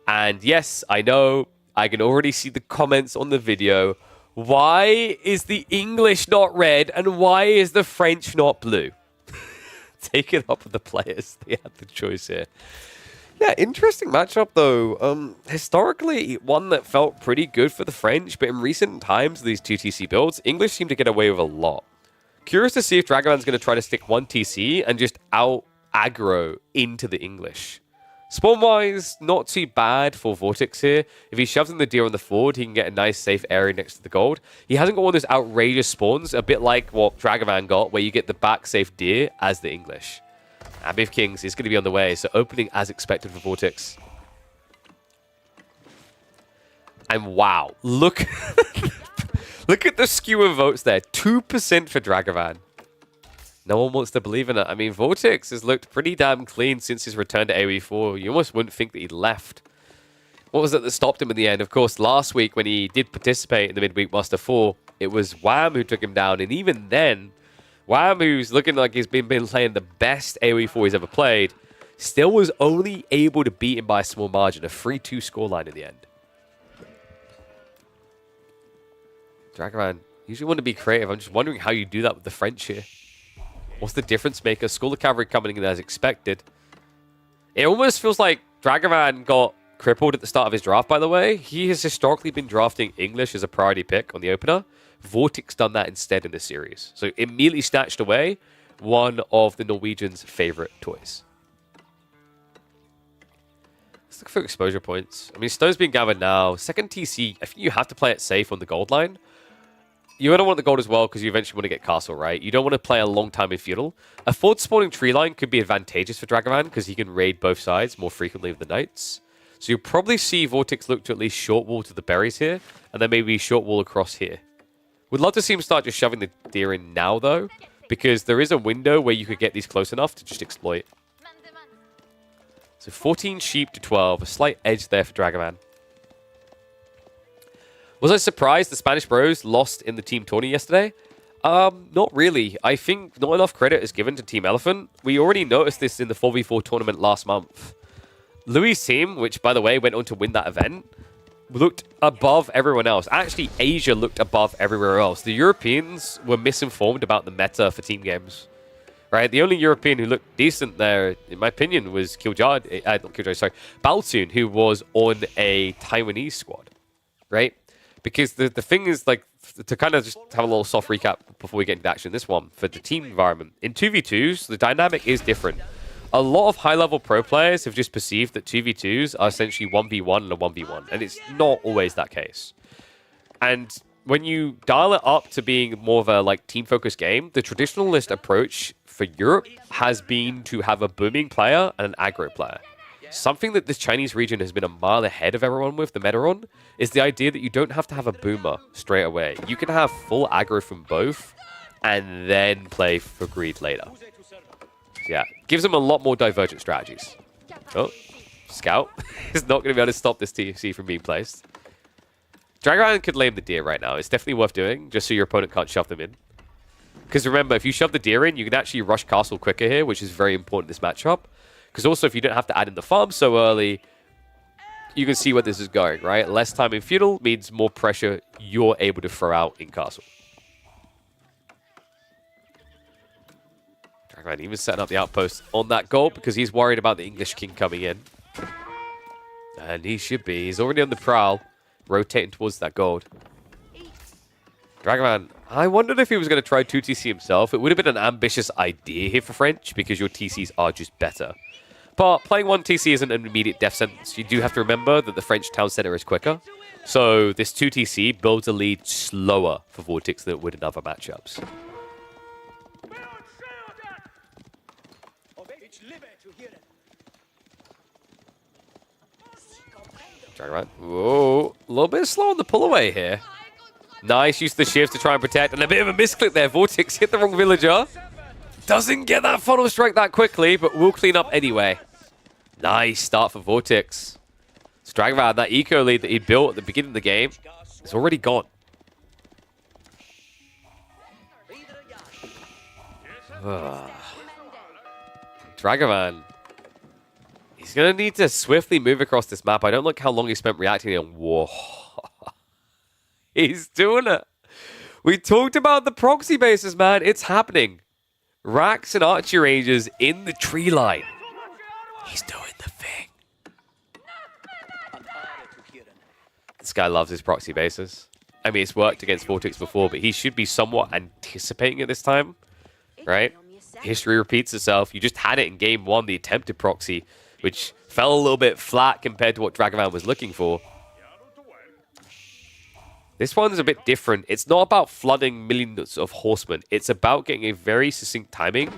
And yes, I know, I can already see the comments on the video. Why is the English not red and why is the French not blue? Take it up with the players. They had the choice here. Yeah, interesting matchup though. Historically, one that felt pretty good for the French, but in recent times, these 2 TC builds, English seem to get away with a lot. Curious to see if Dragavann's going to try to stick 1 TC and just out aggro into the English. Spawn-wise, not too bad for VortiX here. If he shoves in the deer on the forward, he can get a nice safe area next to the gold. He hasn't got one of those outrageous spawns, a bit like what Dragevann got, where you get the back safe deer as the English. Abbey of Kings is going to be on the way, so opening as expected for VortiX. And wow, look, look at the skew of votes there. 2% for Dragevann. No one wants to believe in it. I mean, VortiX has looked pretty damn clean since his return to AoE 4. You almost wouldn't think that he'd left. What was it that stopped him in the end? Of course, last week when he did participate in the Midweek Muster 4, it was Wham who took him down. And even then, Wham, who's looking like he's been playing the best AoE 4 he's ever played, still was only able to beat him by a small margin. A 3-2 scoreline in the end. Dragevann, usually want to be creative. I'm just wondering how you do that with the French here. What's the difference maker? School of Cavalry coming in as expected. It almost feels like Dragevann got crippled at the start of his draft, by the way. He has historically been drafting English as a priority pick on the opener. VortiX done that instead in this series. So immediately snatched away one of the Norwegians' favorite toys. Let's look for exposure points. I mean, Stone's being gathered now. Second TC, I think you have to play it safe on the gold line. You don't want the gold as well because you eventually want to get castle, right? You don't want to play a long time in feudal. A forward spawning tree line could be advantageous for Dragevann because he can raid both sides more frequently with the knights. So you'll probably see VortiX look to at least short wall to the berries here, and then maybe short wall across here. Would love to see him start just shoving the deer in now, though, because there is a window where you could get these close enough to just exploit. So 14 sheep to 12, a slight edge there for Dragevann. Was I surprised the Spanish bros lost in the team tourney yesterday? Not really. I think not enough credit is given to Team Elephant. We already noticed this in the 4v4 tournament last month. Louis' team, which, by the way, went on to win that event, looked above everyone else. Actually, Asia looked above everywhere else. The Europeans were misinformed about the meta for team games. Right? The only European who looked decent there, in my opinion, was Kiljardi, not Kiljardi, sorry, Baltoon, who was on a Taiwanese squad. Right? Because the thing is, like, to kind of just have a little soft recap before we get into action, this one, for the team environment. In 2v2s, the dynamic is different. A lot of high-level pro players have just perceived that 2v2s are essentially 1v1 and a 1v1, and it's not always that case. And when you dial it up to being more of a like team-focused game, the traditionalist approach for Europe has been to have a booming player and an aggro player. Something that this Chinese region has been a mile ahead of everyone with, the meta on, is the idea that you don't have to have a boomer straight away. You can have full aggro from both, and then play for greed later. Yeah, gives them a lot more divergent strategies. Oh, Scout is not going to be able to stop this TFC from being placed. Dragevann could lame the deer right now. It's definitely worth doing, just so your opponent can't shove them in. Because remember, if you shove the deer in, you can actually rush castle quicker here, which is very important in this matchup. Because also, if you don't have to add in the farm so early, you can see where this is going, right? Less time in feudal means more pressure you're able to throw out in castle. Dragevann even setting up the outpost on that goal because he's worried about the English king coming in. And he should be. He's already on the prowl, rotating towards that gold. Dragevann, I wondered if he was going to try 2TC himself. It would have been an ambitious idea here for French because your TCs are just better. But playing 1TC isn't an immediate death sentence. You do have to remember that the French town center is quicker. So this 2TC builds a lead slower for VortiX than it would in other matchups. Dragevann. Whoa. A little bit slow on the pull away here. Nice use of the shift to try and protect. And a bit of a misclick there. VortiX hit the wrong villager. Doesn't get that funnel strike that quickly, but will clean up anyway. Nice start for VortiX. So Dragevann, that eco lead that he built at the beginning of the game, is already gone. Dragevann. He's going to need to swiftly move across this map. I don't like how long he spent reacting on. Whoa. He's doing it. We talked about the proxy bases, man. It's happening. Racks and archery ranges in the tree line. He's doing the thing. This guy loves his proxy bases. I mean, it's worked against VortiX before, but he should be somewhat anticipating it this time, right? History repeats itself. You just had it in game one, the attempted proxy, which fell a little bit flat compared to what Dragevann was looking for. This one's a bit different. It's not about flooding millions of horsemen. It's about getting a very succinct timing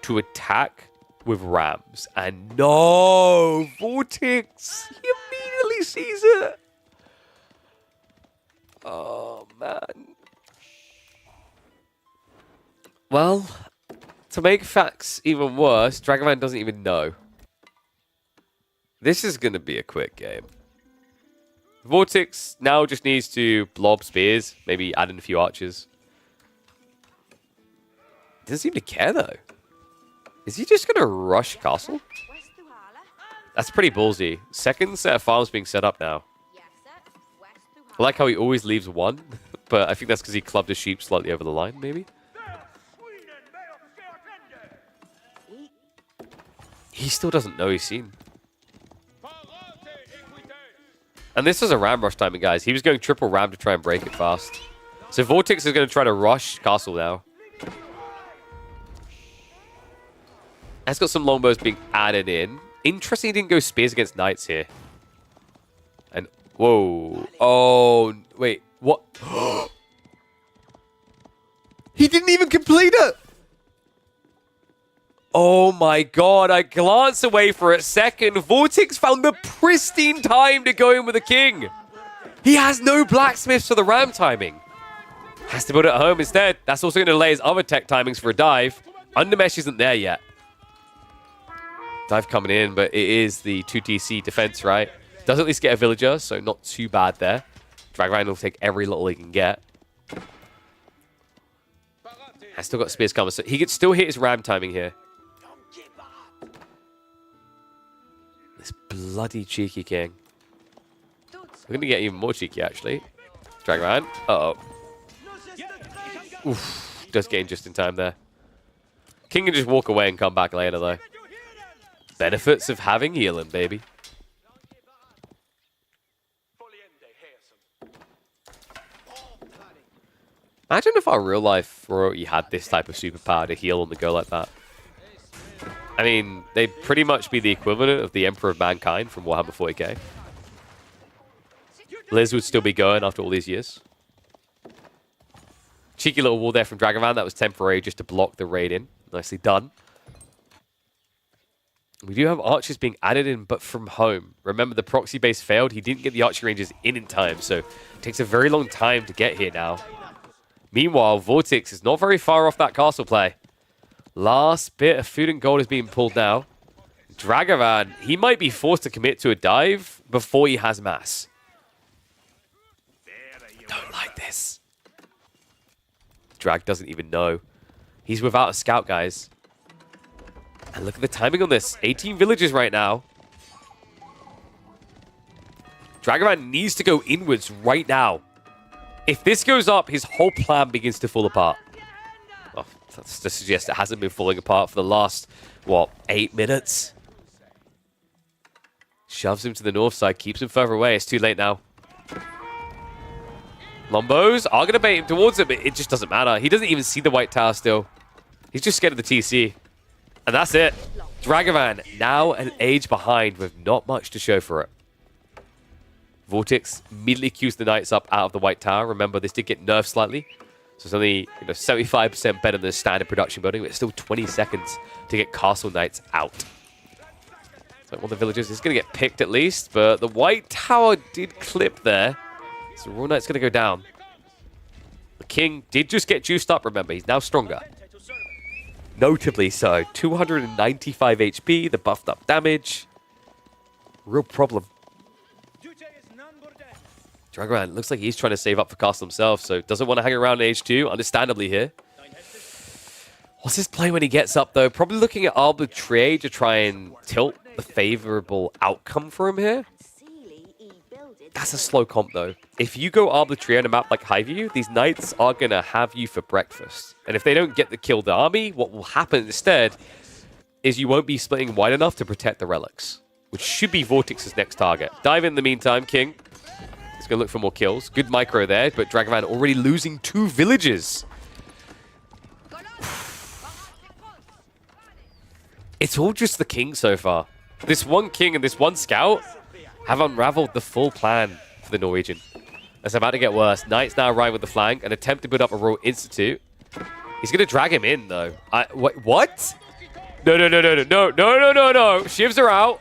to attack with rams. And no! VortiX! He immediately sees it! Oh, man. Well, to make facts even worse, Dragevann doesn't even know. This is going to be a quick game. VortiX now just needs to blob spears, maybe add in a few archers. Doesn't seem to care, though. Is he just going to rush castle? That's pretty ballsy. Second set of farms being set up now. I like how he always leaves one, but I think that's because he clubbed his sheep slightly over the line, maybe? He still doesn't know he's seen. And this was a ram rush timing, guys. He was going triple ram to try and break it fast. So VortiX is going to try to rush castle now. Has got some longbows being added in. Interesting he didn't go spears against knights here. And, whoa. Oh, wait. What? He didn't even complete it! Oh my god, I glanced away for a second. VortiX found the pristine time to go in with the king. He has no blacksmiths for the ram timing. Has to build it at home instead. That's also going to delay his other tech timings for a dive. Undermesh isn't there yet. Dive coming in, but it is the 2TC defense, right? Does at least get a villager, so not too bad there. Dragevann will take every little he can get. Has still got spears coming, so he could still hit his ram timing here. This bloody cheeky king. We're going to get even more cheeky, actually. Dragevann. Uh-oh. Oof. Just getting just in time there. King can just walk away and come back later, though. Benefits of having healing, baby. Imagine if our real-life royalty had this type of superpower to heal on the go like that. I mean, they'd pretty much be the equivalent of the Emperor of Mankind from Warhammer 40k. Liz would still be going after all these years. Cheeky little wall there from Dragevann. That was temporary just to block the raid in. Nicely done. We do have archers being added in, but from home. Remember, the proxy base failed. He didn't get the archery ranges in time, so it takes a very long time to get here now. Meanwhile, VortiX is not very far off that castle play. Last bit of food and gold is being pulled now. Dragevann, he might be forced to commit to a dive before he has mass. Don't like this. Drag doesn't even know. He's without a scout, guys. And look at the timing on this. 18 villages right now. Dragevann needs to go inwards right now. If this goes up, his whole plan begins to fall apart. Oh, that's to suggest it hasn't been falling apart for the last, what, 8 minutes? Shoves him to the north side, keeps him further away. It's too late now. Lombos are going to bait him towards it, but it just doesn't matter. He doesn't even see the white tower still. He's just scared of the TC. And that's it. Dragevann now an age behind with not much to show for it. VortiX immediately queues the knights up out of the white tower. Remember, this did get nerfed slightly. So it's only 75% better than the standard production building, but it's still 20 seconds to get castle knights out. So one of the villagers is going to get picked at least, but the white tower did clip there. So Royal Knight's going to go down. The king did just get juiced up, remember. He's now stronger. Notably so. 295 HP, the buffed up damage. Real problem. Dragevann looks like he's trying to save up for castle himself, so doesn't want to hang around in H2, understandably here. What's his play when he gets up, though? Probably looking at Arbitrage to try and tilt the favorable outcome for him here. That's a slow comp, though. If you go Arbitrary on a map like Highview, these knights are going to have you for breakfast. And if they don't get the killed army, what will happen instead is you won't be splitting wide enough to protect the relics, which should be VortiX's next target. Dive in the meantime, King. He's going to look for more kills. Good micro there, but Dragevann already losing 2 villages. It's all just the king so far. This one king and this one scout have unraveled the full plan for the Norwegian. It's about to get worse. Knights now arrive with the flank and attempt to build up a Royal Institute. He's going to drag him in, though. What? No. Shivs are out.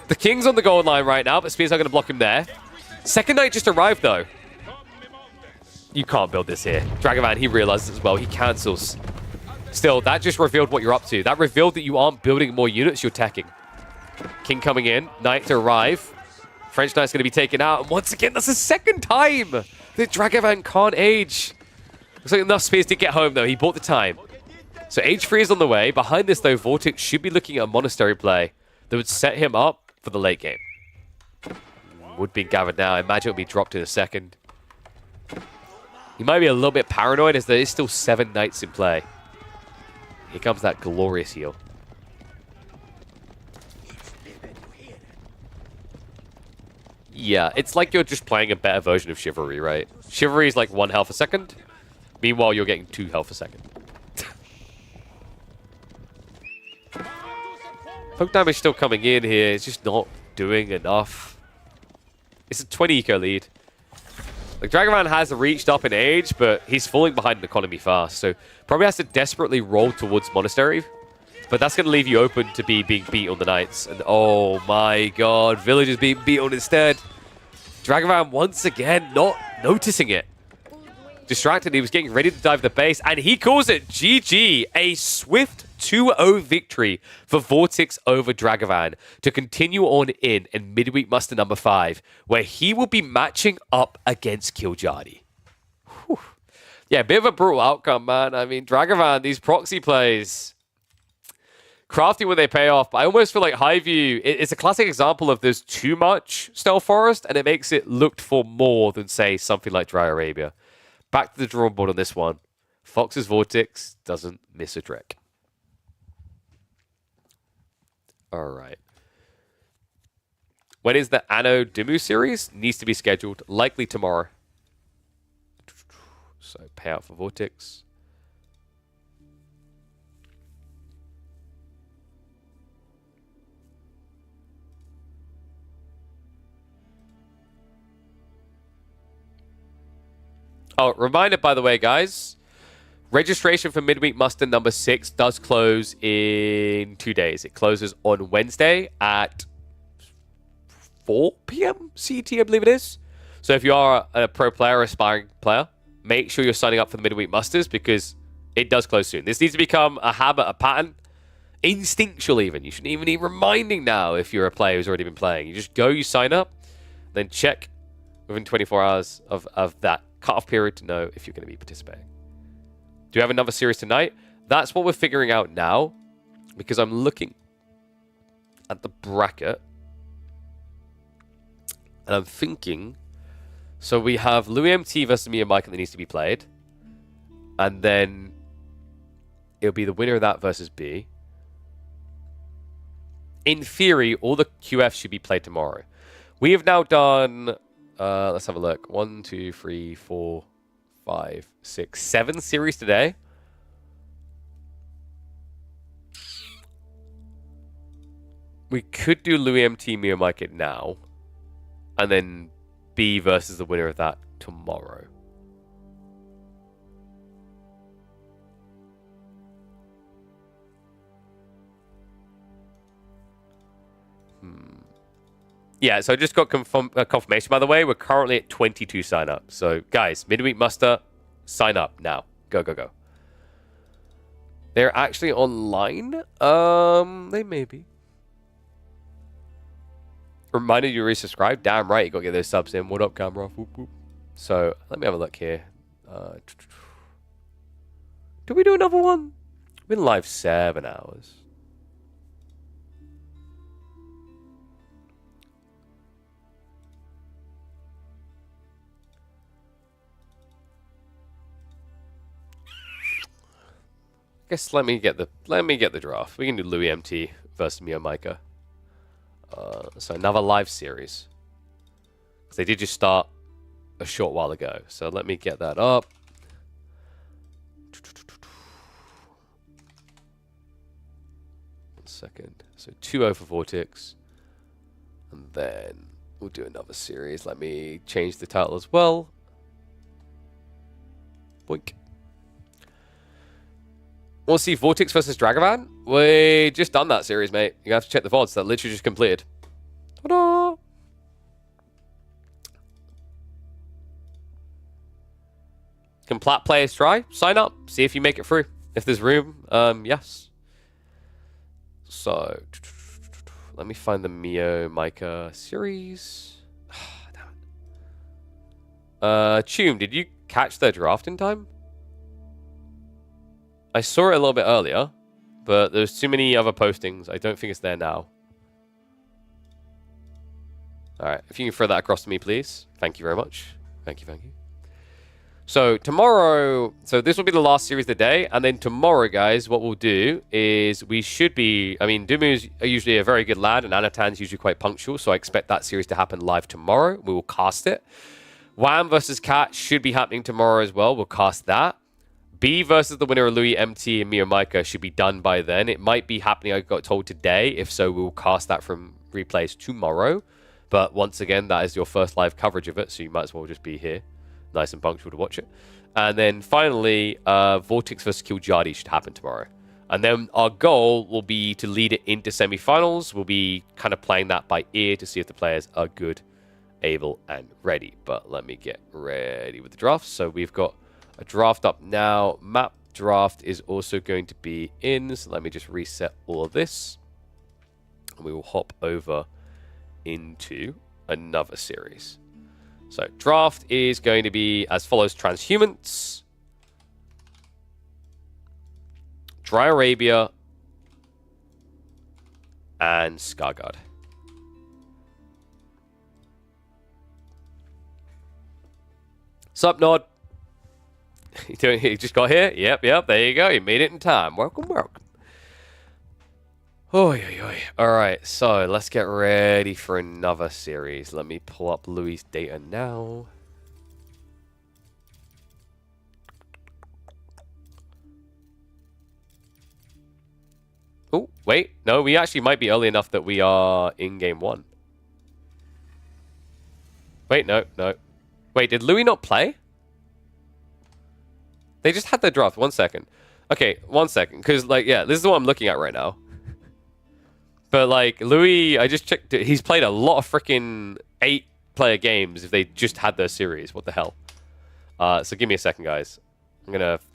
The king's on the gold line right now, but Spears are going to block him there. Second knight just arrived, though. You can't build this here. Dragevann, he realizes as well. He cancels. Still, that just revealed what you're up to. That revealed that you aren't building more units, you're teching. King coming in. Knight to arrive. French Knight's going to be taken out. And once again, that's the second time that Dragevann can't age. Looks like enough Spears to get home, though. He bought the time. So age 3 is on the way. Behind this, though, VortiX should be looking at a monastery play that would set him up for the late game. Would be gathered now. I imagine it'll be dropped in a second. He might be a little bit paranoid as there is still 7 knights in play. Here comes that glorious heal. Yeah, it's like you're just playing a better version of Chivalry, right? Chivalry is like 1 health a second. Meanwhile, you're getting 2 health a second. Poke damage still coming in here. It's just not doing enough. It's a 20 eco lead. Like, Dragevann has reached up in age, but he's falling behind in economy fast. So probably has to desperately roll towards Monastery. But that's going to leave you open to being beat on the Knights. And oh my god, Villagers being beat on instead. Dragevann once again not noticing it. Distracted, he was getting ready to dive the base, and he calls it GG. A swift 2-0 victory for VortiX over Dragevann to continue on in Midweek Muster number 5, where he will be matching up against Kiljardi. Whew. Yeah, a bit of a brutal outcome, man. I mean, Dragevann, these proxy plays. crafty when they pay off, but I almost feel like Highview, it's a classic example of there's too much Stealth Forest, and it makes it looked for more than, say, something like Dry Arabia. Back to the drawing board on this one. Fox's VortiX doesn't miss a trick. All right. When is the Anno DeMu series? Needs to be scheduled. Likely tomorrow. So payout for VortiX. Oh, reminder, by the way, guys. Registration for Midweek Muster number 6 does close in 2 days. It closes on Wednesday at 4 p.m. CET, I believe it is. So if you are a pro player, aspiring player, make sure you're signing up for the Midweek Musters because it does close soon. This needs to become a habit, a pattern, instinctual even. You shouldn't even need reminding now if you're a player who's already been playing. You just go, you sign up, then check within 24 hours of that cutoff period to know if you're going to be participating. Do we have another series tonight? That's what we're figuring out now because I'm looking at the bracket and I'm thinking, so we have LoueMT versus MeomaikA that needs to be played, and then it'll be the winner of that versus B. In theory, all the QFs should be played tomorrow. We have now done, let's have a look, 1, 2, 3, 4, 5, 6, 7 series today. We could do LoueMT MeomaikA now, and then B versus the winner of that tomorrow. Yeah, so I just got confirmation, by the way. We're currently at 22 sign-ups. So, guys, Midweek Muster, sign up now. Go, go, go. They're actually online? They may be. Reminded you to resubscribe? Damn right, you got to get those subs in. What up, camera? Whoop, whoop. So, let me have a look here. Did we do another one? We've been live 7 hours. I guess let me get the draft. We can do LoueMT versus MeomaikA. So another live series. Because they did just start a short while ago. So let me get that up. One second. So 2-0 for VortiX. And then we'll do another series. Let me change the title as well. Boink. Want to see VortiX versus Dragevann? We just done that series, mate. You have to check the VODs. That literally just completed. Ta-da! Can plat players try? Sign up. See if you make it through. If there's room, yes. So, let me find the MeomaikA series. Damn it. Tume, did you catch their draft in time? I saw it a little bit earlier, but there's too many other postings. I don't think it's there now. All right, if you can throw that across to me, please. Thank you very much. Thank you, thank you. So tomorrow, so this will be the last series of the day, and then tomorrow, guys, what we'll do is we should be, I mean, DeMu's usually a very good lad, and Anatan's usually quite punctual, so I expect that series to happen live tomorrow. We will cast it. Wham versus Cat should be happening tomorrow as well. We'll cast that. B versus the winner of LoueMT and MeomaikA should be done by then. It might be happening, I got told, today. If so, we'll cast that from replays tomorrow. But once again, that is your first live coverage of it, so you might as well just be here. Nice and punctual to watch it. And then finally, VortiX versus Kiljardi should happen tomorrow. And then our goal will be to lead it into semi-finals. We'll be kind of playing that by ear to see if the players are good, able, and ready. But let me get ready with the draft. So we've got a draft up now. Map draft is also going to be in. So let me just reset all of this. And we will hop over into another series. So draft is going to be as follows: Transhumans, Dry Arabia, and Scarguard. Sup, Nod? You just got here? Yep, there you go. You made it in time. Welcome. Alright, so let's get ready for another series. Let me pull up Louis' data now. Oh, wait. No, we actually might be early enough that we are in game 1. Wait, no. Wait, did Louis not play? They just had their draft. 1 second. Okay, 1 second. Because, like, yeah, this is what I'm looking at right now. But, like, Louis, I just checked it. He's played a lot of freaking 8-player games if they just had their series. What the hell? So give me a second, guys.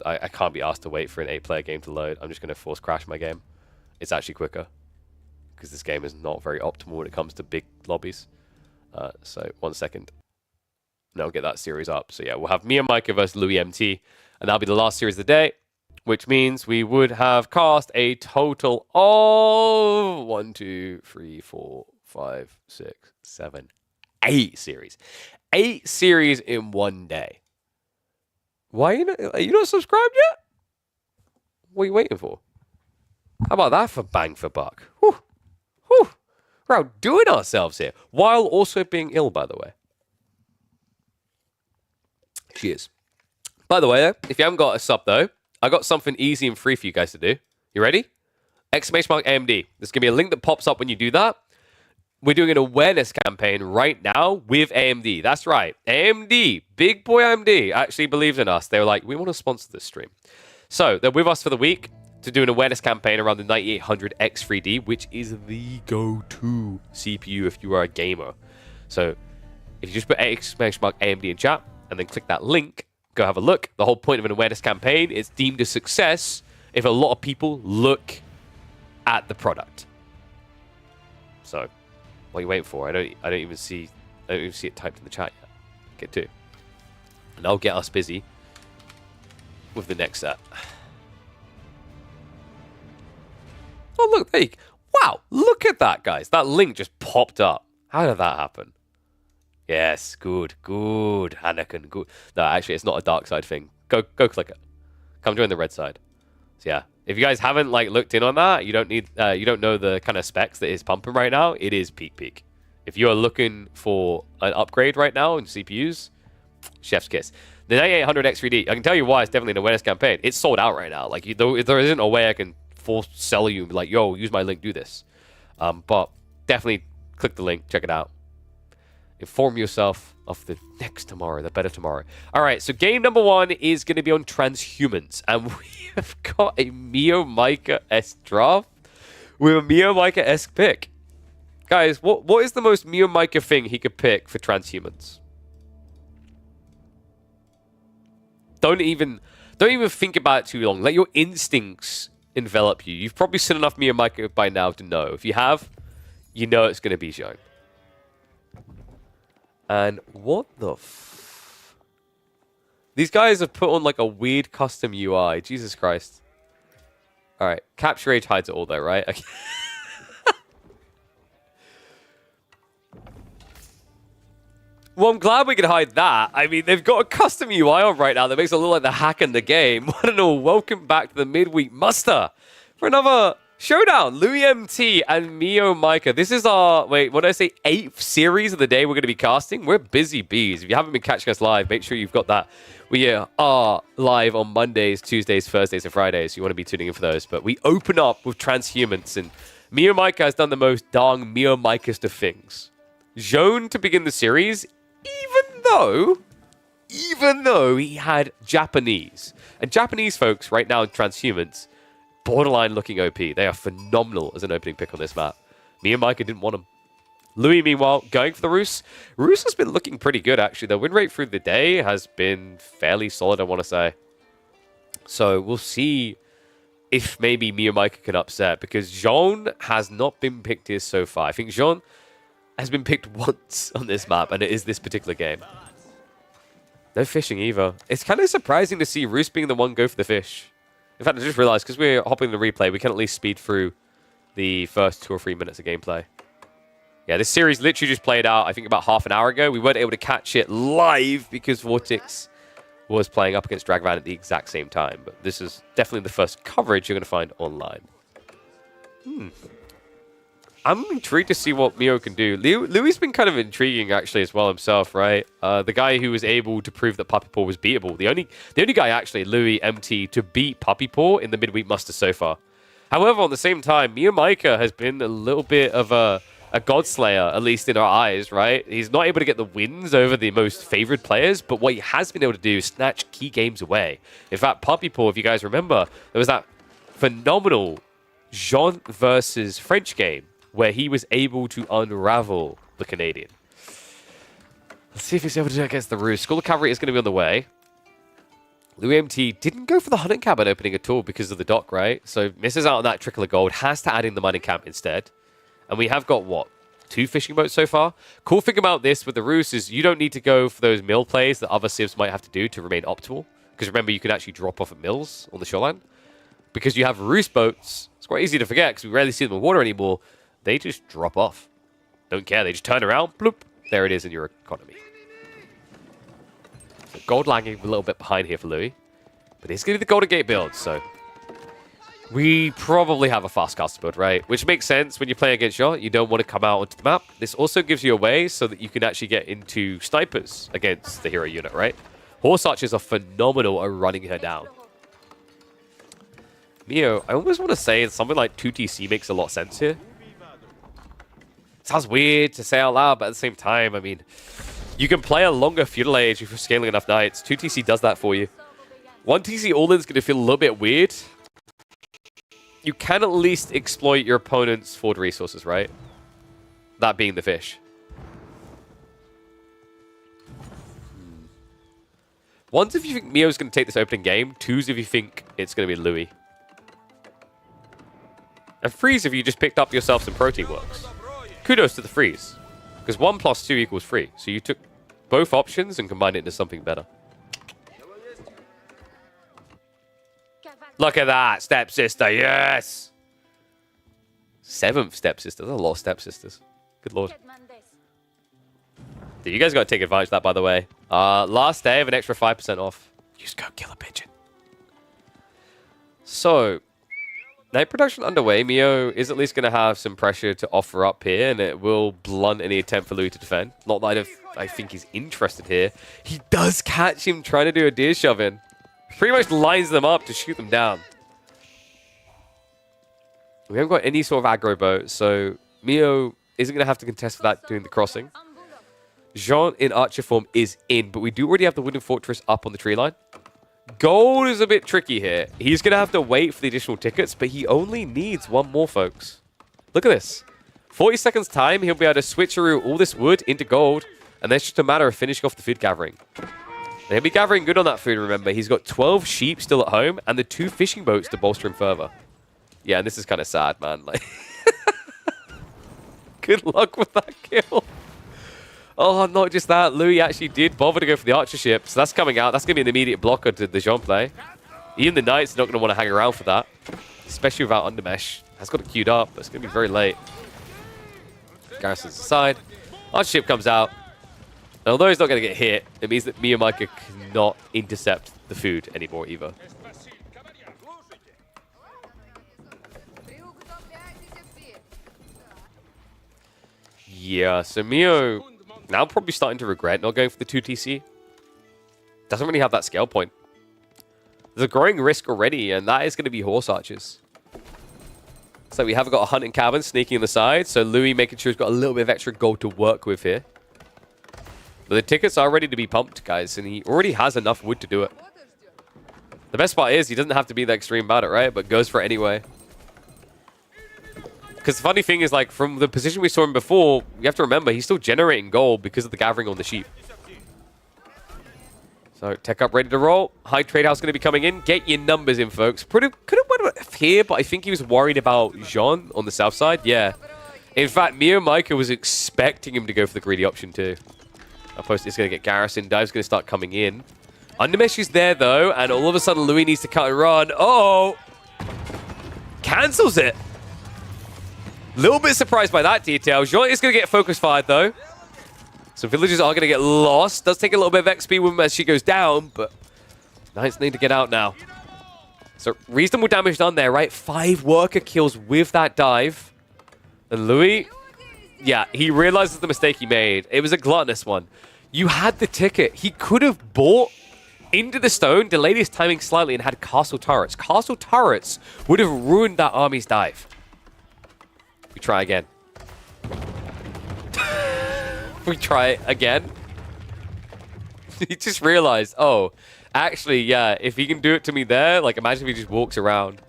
I can't be asked to wait for an 8-player game to load. I'm just going to force crash my game. It's actually quicker. Because this game is not very optimal when it comes to big lobbies. So 1 second. And I'll get that series up. So yeah, we'll have MeomaikA versus LoueMT. And that'll be the last series of the day. Which means we would have cast a total of 1, 2, 3, 4, 5, 6, 7, 8 series. 8 series in 1 day. Why are you not subscribed yet? What are you waiting for? How about that for bang for buck? Whew. We're outdoing ourselves here. While also being ill, by the way. Cheers. By the way, if you haven't got a sub, though, I got something easy and free for you guys to do. You ready? !AMD. There's going to be a link that pops up when you do that. We're doing an awareness campaign right now with AMD. That's right. AMD, big boy AMD, actually believes in us. They were like, we want to sponsor this stream. So they're with us for the week to do an awareness campaign around the 9800 X3D, which is the go-to CPU if you are a gamer. So if you just put !AMD in chat and then click that link, go have a look. The whole point of an awareness campaign is deemed a success if a lot of people look at the product. So, what are you waiting for? I don't even see it typed in the chat yet. Get to. And I'll get us busy with the next set. Oh look, there you go. Wow, look at that, guys. That link just popped up. How did that happen? Yes, good, Anakin, good. No, actually, it's not a dark side thing. Go click it. Come join the red side. So yeah, if you guys haven't like looked in on that, you don't know the kind of specs that is pumping right now. It is peak. If you are looking for an upgrade right now in CPUs, chef's kiss. The 9800 X3D, I can tell you why it's definitely an awareness campaign. It's sold out right now. Like there isn't a way I can force sell you like, yo, use my link, do this. But definitely click the link, check it out. Inform yourself of the next tomorrow, the better tomorrow. All right, so game number 1 is going to be on transhumans. And we have got a MeomaikA-esque draft with a MeomaikA-esque pick. Guys, what is the most MeomaikA thing he could pick for transhumans? Don't even think about it too long. Let your instincts envelop you. You've probably seen enough MeomaikA by now to know. If you have, you know it's going to be shown. And what the These guys have put on like a weird custom UI. Jesus Christ. Alright. Capture age hides it all though, right? Okay. Well, I'm glad we can hide that. I mean, they've got a custom UI on right now that makes it look like the hack in the game. I don't know. Welcome back to the midweek muster for another showdown. LoueMT and MeomaikA. This is our, wait, what did I say? 8th series of the day we're going to be casting. We're busy bees. If you haven't been catching us live, make sure you've got that. We are live on Mondays, Tuesdays, Thursdays, and Fridays. You want to be tuning in for those. But we open up with transhumans, and MeomaikA has done the most darn MeomaikA'st of things. Zone to begin the series, even though he had Japanese. And Japanese folks right now in transhumans, borderline looking OP. They are phenomenal as an opening pick on this map. MeomaikA didn't want him. Louis, meanwhile, going for the Roos. Roos has been looking pretty good, actually. The win rate through the day has been fairly solid, I want to say. So we'll see if maybe MeomaikA can upset, because Jean has not been picked here so far. I think Jean has been picked once on this map, and it is this particular game. No fishing either. It's kind of surprising to see Roos being the one go for the fish. In fact, I just realized, because we're hopping the replay, we can at least speed through the first 2 or 3 minutes of gameplay. Yeah, this series literally just played out, I think, about half an hour ago. We weren't able to catch it live because VortiX was playing up against Dragevann at the exact same time. But this is definitely the first coverage you're going to find online. I'm intrigued to see what Meo can do. Louie's been kind of intriguing, actually, as well himself, right? The guy who was able to prove that Puppy Paw was beatable. The only guy, actually, LoueMT, to beat Puppy Paw in the midweek muster so far. However, on the same time, MeomaikA has been a little bit of a godslayer, at least in our eyes, right? He's not able to get the wins over the most favored players, but what he has been able to do is snatch key games away. In fact, Puppy Paw, if you guys remember, there was that phenomenal Jean versus French game where he was able to unravel the Canadian. Let's see if he's able to do it against the Roost. School of Cavalry is going to be on the way. LoueMT didn't go for the hunting cabin opening at all because of the dock, right? So misses out on that trickle of gold, has to add in the mining camp instead. And we have got, what, 2 fishing boats so far? Cool thing about this with the Roost is you don't need to go for those mill plays that other civs might have to do to remain optimal. Because remember, you can actually drop off at mills on the shoreline. Because you have Roost boats, it's quite easy to forget because we rarely see them in water anymore. They just drop off. Don't care. They just turn around. Bloop. There it is in your economy. So gold lagging a little bit behind here for Louis. But it's going to be the Golden Gate build, so... we probably have a fast caster build, right? Which makes sense when you play against Jean. You don't want to come out onto the map. This also gives you a way so that you can actually get into snipers against the hero unit, right? Horse archers are phenomenal at running her down. Meo, I almost want to say something like 2TC makes a lot of sense here. Sounds weird to say out loud, but at the same time, I mean, you can play a longer feudal age if you're scaling enough knights. 2TC does that for you. 1TC all-in's going to feel a little bit weird. You can at least exploit your opponent's forward resources, right? That being the fish. One's if you think Meo's going to take this opening game. Two's if you think it's going to be Louis. And three's if you just picked up yourself some protein works. Kudos to the freeze. Because 1 + 2 = 3. So you took both options and combined it into something better. Look at that, stepsister, yes! 7th stepsister, there's a lot of stepsisters. Good lord. Dude, you guys got to take advantage of that, by the way. Last day of an extra 5% off. Use code KillerPigeon. So, night production underway. Meo is at least going to have some pressure to offer up here, and it will blunt any attempt for Louis to defend. Not that I think he's interested here. He does catch him trying to do a deer shove in. Pretty much lines them up to shoot them down. We haven't got any sort of aggro boat, so Meo isn't going to have to contest for that doing the crossing. Jean in archer form is in, but we do already have the wooden fortress up on the tree line. Gold is a bit tricky here. He's going to have to wait for the additional tickets, but he only needs 1 more, folks. Look at this. 40 seconds time, he'll be able to switcheroo all this wood into gold, and then it's just a matter of finishing off the food gathering. And he'll be gathering good on that food, remember. He's got 12 sheep still at home and the 2 fishing boats to bolster him further. Yeah, and this is kind of sad, man. Like, good luck with that kill. Oh, not just that. Louis actually did bother to go for the archer ship, so that's coming out. That's going to be an immediate blocker to the Jean play. Even the Knights are not going to want to hang around for that, especially without undermesh. Has got it queued up, but it's going to be very late. Garrison's aside. Archer ship comes out. And although he's not going to get hit, it means that MeomaikA cannot intercept the food anymore either. Yeah, so Meo now probably starting to regret not going for the 2TC. Doesn't really have that scale point. There's a growing risk already, and that is going to be horse archers. So we have got a hunting cabin sneaking in the side, so Louis making sure he's got a little bit of extra gold to work with here. But the tickets are ready to be pumped, guys, and he already has enough wood to do it. The best part is he doesn't have to be that extreme about it, right? But goes for it anyway. Because the funny thing is, like, from the position we saw him before, you have to remember, he's still generating gold because of the gathering on the sheep. So, tech up, ready to roll. High trade house going to be coming in. Get your numbers in, folks. Could have went here, but I think he was worried about Jean on the south side. Yeah. In fact, MeomaikA was expecting him to go for the greedy option too. Opposed, it's going to get Garrison. Dive's going to start coming in. Undermesh is there, though, and all of a sudden, Louis needs to cut and run. Oh! Cancels it! Little bit surprised by that detail. Jean is going to get focus fired, though. So villagers are going to get lost. Does take a little bit of XP with him as she goes down, but Knights need to get out now. So reasonable damage done there, right? 5 worker kills with that dive. And Louis, yeah, he realizes the mistake he made. It was a gluttonous one. You had the ticket. He could have bought into the stone, delayed his timing slightly, and had castle turrets. Castle turrets would have ruined that army's dive. We try again. We try it again. He just realized, oh, actually, yeah, if he can do it to me there, like, imagine if he just walks around.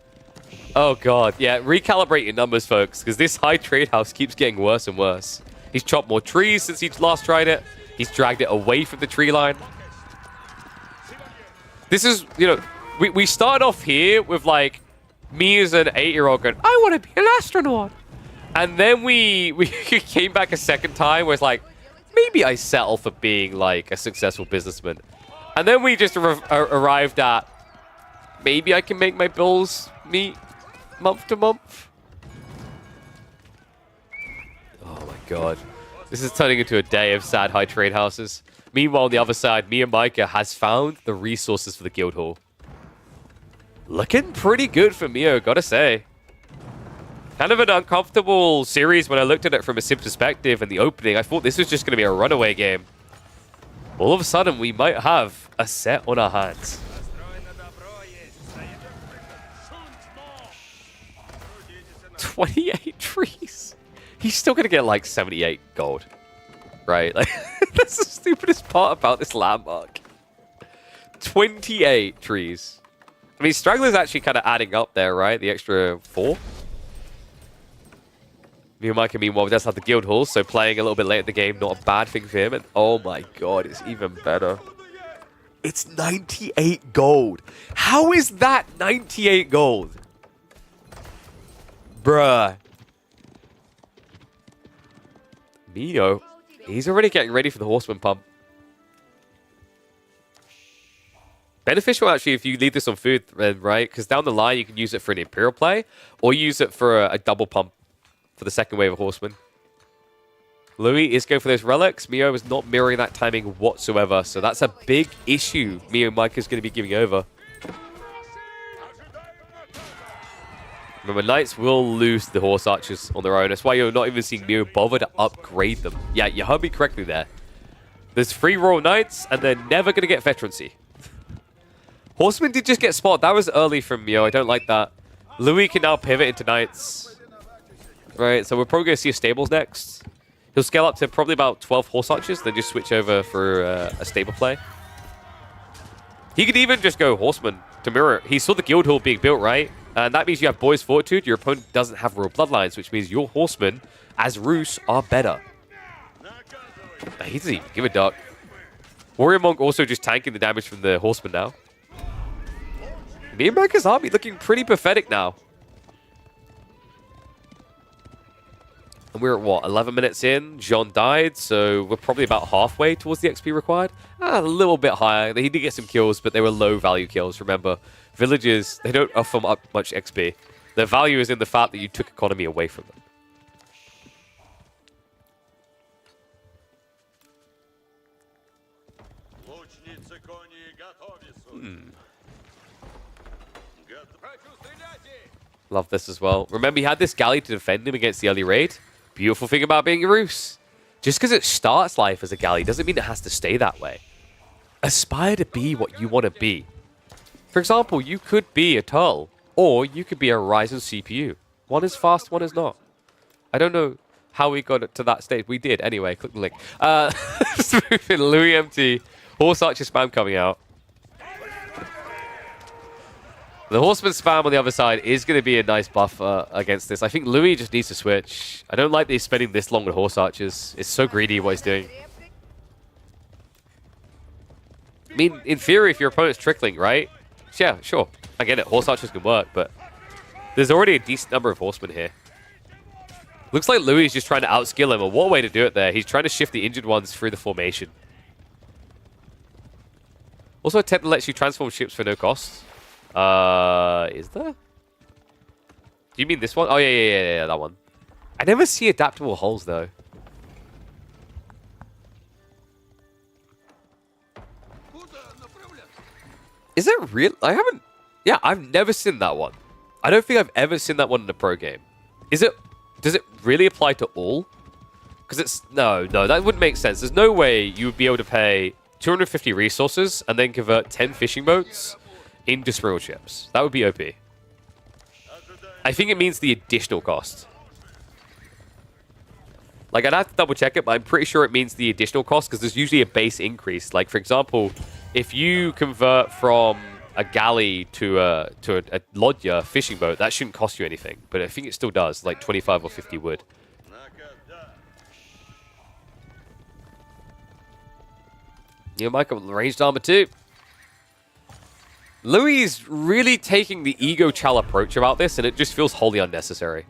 Oh, God. Yeah, recalibrate your numbers, folks, because this high trade house keeps getting worse and worse. He's chopped more trees since he last tried it. He's dragged it away from the tree line. This is, you know, we started off here with, like, me as an 8-year-old going, I want to be an astronaut. And then we came back a second time where it's like, maybe I settle for being, like, a successful businessman. And then we just arrived at, maybe I can make my bills meet month to month. Oh, my God. This is turning into a day of sad high trade houses. Meanwhile, on the other side, MeomaikA has found the resources for the guild hall. Looking pretty good for Mio, gotta say. Kind of an uncomfortable series when I looked at it from a sim perspective in the opening. I thought this was just going to be a runaway game. All of a sudden, we might have a set on our hands. 28 trees. He's still going to get like 78 gold. Right? Like, that's the stupidest part about this landmark. 28 trees. I mean, Straggler's actually kind of adding up there, right? The extra 4. MeomaikA, meanwhile, does have the guild hall, so playing a little bit late in the game, not a bad thing for him. And oh my God, it's even better. It's 98 gold. How is that 98 gold? Bruh. Mio, he's already getting ready for the horseman pump. Beneficial, actually, if you leave this on food, right? Because down the line, you can use it for an Imperial play, or use it for a double pump for the second wave of horsemen. Louis is going for those relics. Mio is not mirroring that timing whatsoever, so that's a big issue MeomaikA is going to be giving over. Remember, Knights will lose the horse archers on their own. That's why you're not even seeing Mio bother to upgrade them. Yeah, you heard me correctly there. There's 3 Royal Knights, and they're never going to get veterancy. Horsemen did just get spotted. That was early from Mio. I don't like that. Louis can now pivot into Knights. Right, so we're probably going to see a stables next. He'll scale up to probably about 12 horse archers, then just switch over for a stable play. He could even just go horseman to mirror. He saw the guild hall being built, right? And that means you have boys fortitude. Your opponent doesn't have royal bloodlines, which means your horsemen, as Roos, are better. He doesn't even give a duck. Warrior Monk also just tanking the damage from the horseman now. MeomaikA's army looking pretty pathetic now. And we're at, what, 11 minutes in? Jean died, so we're probably about halfway towards the XP required. A little bit higher. He did get some kills, but they were low-value kills. Remember, villagers, they don't offer up much XP. Their value is in the fact that you took economy away from them. Love this as well. Remember, he had this galley to defend him against the early raid. Beautiful thing about being a Roos. Just because it starts life as a galley doesn't mean it has to stay that way. Aspire to be what you want to be. For example, you could be a Turtle, or you could be a Ryzen CPU. One is fast, one is not. I don't know how we got it to that stage. We did. Anyway, click the link. Let's move in. LoueMT. Horse Archer spam coming out. The Horseman spam on the other side is going to be a nice buff against this. I think Louis just needs to switch. I don't like that he's spending this long with Horse Archers. It's so greedy what he's doing. I mean, in theory, if your opponent's trickling, right? Yeah, sure. I get it. Horse Archers can work, but there's already a decent number of Horsemen here. Looks like Louis is just trying to outskill him, and what a way to do it there. He's trying to shift the injured ones through the formation. Also, a tech that lets you transform ships for no cost. Is there? Do you mean this one? Oh, yeah, that one. I never see adaptable hulls, though. Is it real? I haven't... Yeah, I've never seen that one. I don't think I've ever seen that one in a pro game. Is it... Does it really apply to all? Because it's... No, that wouldn't make sense. There's no way you would be able to pay 250 resources and then convert 10 fishing boats into sprinkle ships. That would be OP. I think it means the additional cost. Like, I'd have to double check it, but I'm pretty sure it means the additional cost because there's usually a base increase. Like, for example, if you convert from a galley to a lodya fishing boat, that shouldn't cost you anything. But I think it still does, like 25 or 50 wood. MeomaikA ranged armor too. Louis is really taking the ego chal approach about this, and it just feels wholly unnecessary.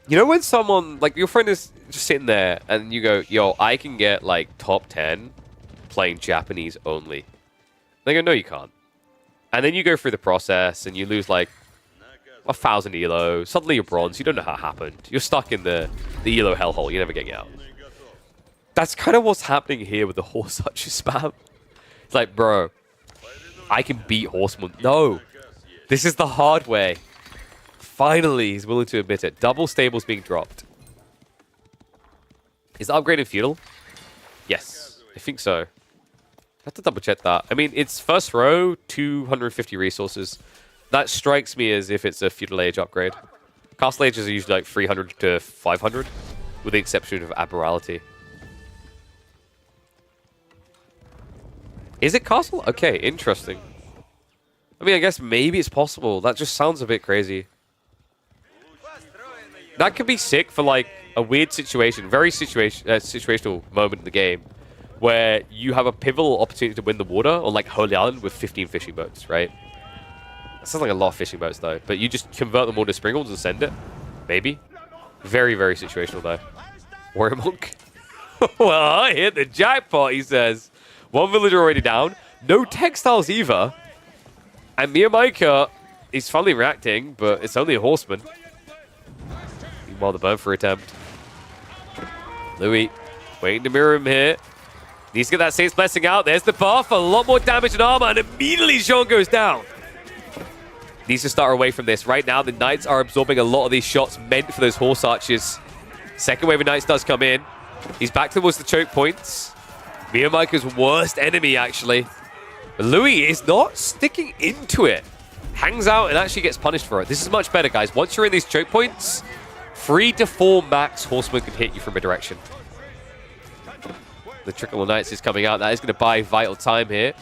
You know when someone, like your friend is just sitting there and you go, yo, I can get like top 10 playing Japanese only. They go, no, you can't. And then you go through the process and you lose like 1,000 elo. Suddenly you're bronze. You don't know how it happened. You're stuck in the elo hellhole. You never get out. That's kind of what's happening here with the horse archer spam. It's like, bro, I can beat Horseman. No, this is the hard way. Finally, he's willing to admit it. Double stables being dropped. Is the upgrade in feudal? Yes, I think so. I have to double check that. I mean, it's first row, 250 resources. That strikes me as if it's a feudal age upgrade. Castle ages are usually like 300 to 500, with the exception of Aberrality. Is it castle? Okay, interesting. I mean, I guess maybe it's possible. That just sounds a bit crazy. That could be sick for like a weird situation, very situational moment in the game, where you have a pivotal opportunity to win the water on like Holy Island with 15 fishing boats, right? That sounds like a lot of fishing boats though, but you just convert them all to sprinkles and send it. Maybe. Very, very situational though. Warrior Monk. Well, I hit the jackpot, he says. One villager already down. No textiles either. And MeomaikA is finally reacting, but it's only a horseman. Meanwhile, the burn for attempt. Louis waiting to mirror him here. Needs to get that Saint's Blessing out. There's the buff. A lot more damage and armor, and immediately Jean goes down. Needs to start away from this. Right now, the Knights are absorbing a lot of these shots meant for those horse archers. Second wave of Knights does come in. He's back towards the choke points. MeomaikA's worst enemy, actually. But Louis is not sticking into it. Hangs out and actually gets punished for it. This is much better, guys. Once you're in these choke points, 3 to 4 max horsemen can hit you from a direction. The Trickle of Knights is coming out. That is going to buy vital time here.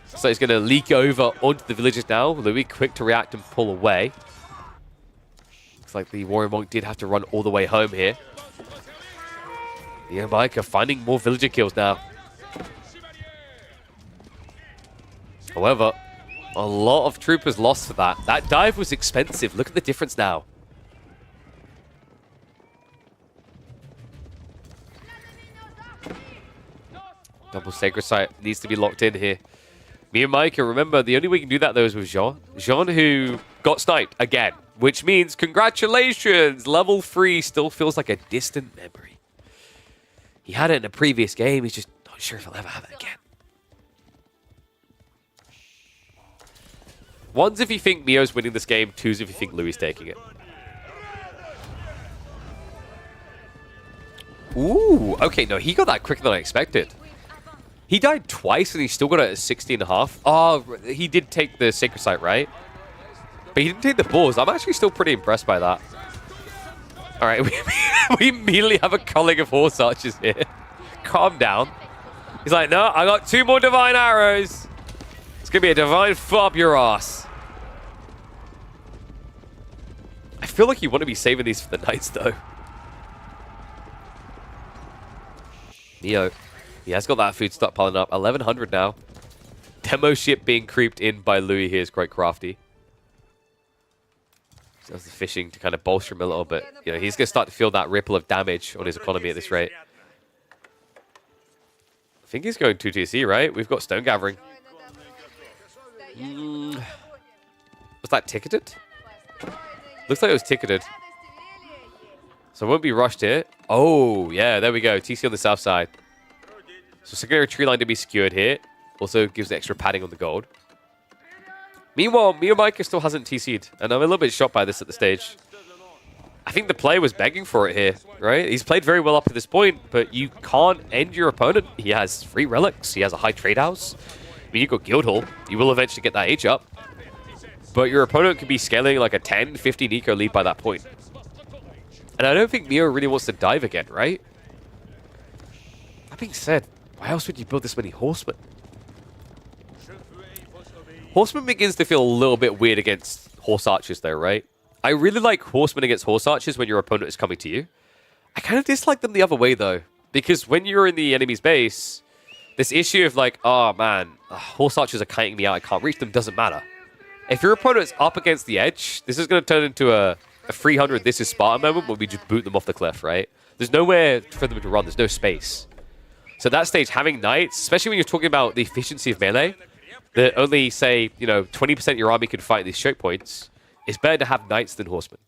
So he's going to leak over onto the villagers now. Louis quick to react and pull away. Looks like the Warrior Monk did have to run all the way home here. MeomaikA finding more villager kills now. However, a lot of troopers lost for that. That dive was expensive. Look at the difference now. Double Sacred Site needs to be locked in here. MeomaikA, remember, the only way you can do that, though, is with Jean. Jean, who got sniped again, which means congratulations! Level 3 still feels like a distant memory. He had it in a previous game. He's just not sure if he'll ever have it again. One's if you think Meo's winning this game. Two's if you think Louis is taking it. Ooh, okay, no, he got that quicker than I expected. He died twice and he still got it at 60.5. Oh, he did take the Sacred Site, right? But he didn't take the balls. I'm actually still pretty impressed by that. All right, we immediately have a culling of horse archers here. Calm down. He's like, no, I got 2 more divine arrows. It's going to be a divine foot up your ass. I feel like you want to be saving these for the Knights, though. Neo, he has got that food stockpiling up. 1,100 now. Demo ship being creeped in by Louis here is quite crafty. So that's the fishing to kind of bolster him a little bit. You know, he's going to start to feel that ripple of damage on his economy at this rate. I think he's going 2TC, right? We've got Stone Gathering. Let's that ticketed? Looks like it was ticketed. So it won't be rushed here. Oh, yeah, there we go. TC on the south side. So secondary tree line to be secured here. Also gives extra padding on the gold. Meanwhile, MeomaikA still hasn't TC'd. And I'm a little bit shocked by this at the stage. I think the play was begging for it here, right? He's played very well up to this point, but you can't end your opponent. He has 3 relics. He has a high trade house. I mean, you've got Guildhall. You will eventually get that H up. But your opponent could be scaling like a 10, 15 eco lead by that point. And I don't think Meo really wants to dive again, right? That being said, why else would you build this many Horsemen? Horseman begins to feel a little bit weird against Horse Archers though, right? I really like Horsemen against Horse Archers when your opponent is coming to you. I kind of dislike them the other way though. Because when you're in the enemy's base, this issue of like, oh man, Horse Archers are kiting me out, I can't reach them, doesn't matter. If your opponent's up against the edge, this is going to turn into a 300 This Is Sparta moment where we just boot them off the cliff, right? There's nowhere for them to run. There's no space. So at that stage, having knights, especially when you're talking about the efficiency of melee, that only, say, 20% of your army can fight these choke points, it's better to have knights than horsemen.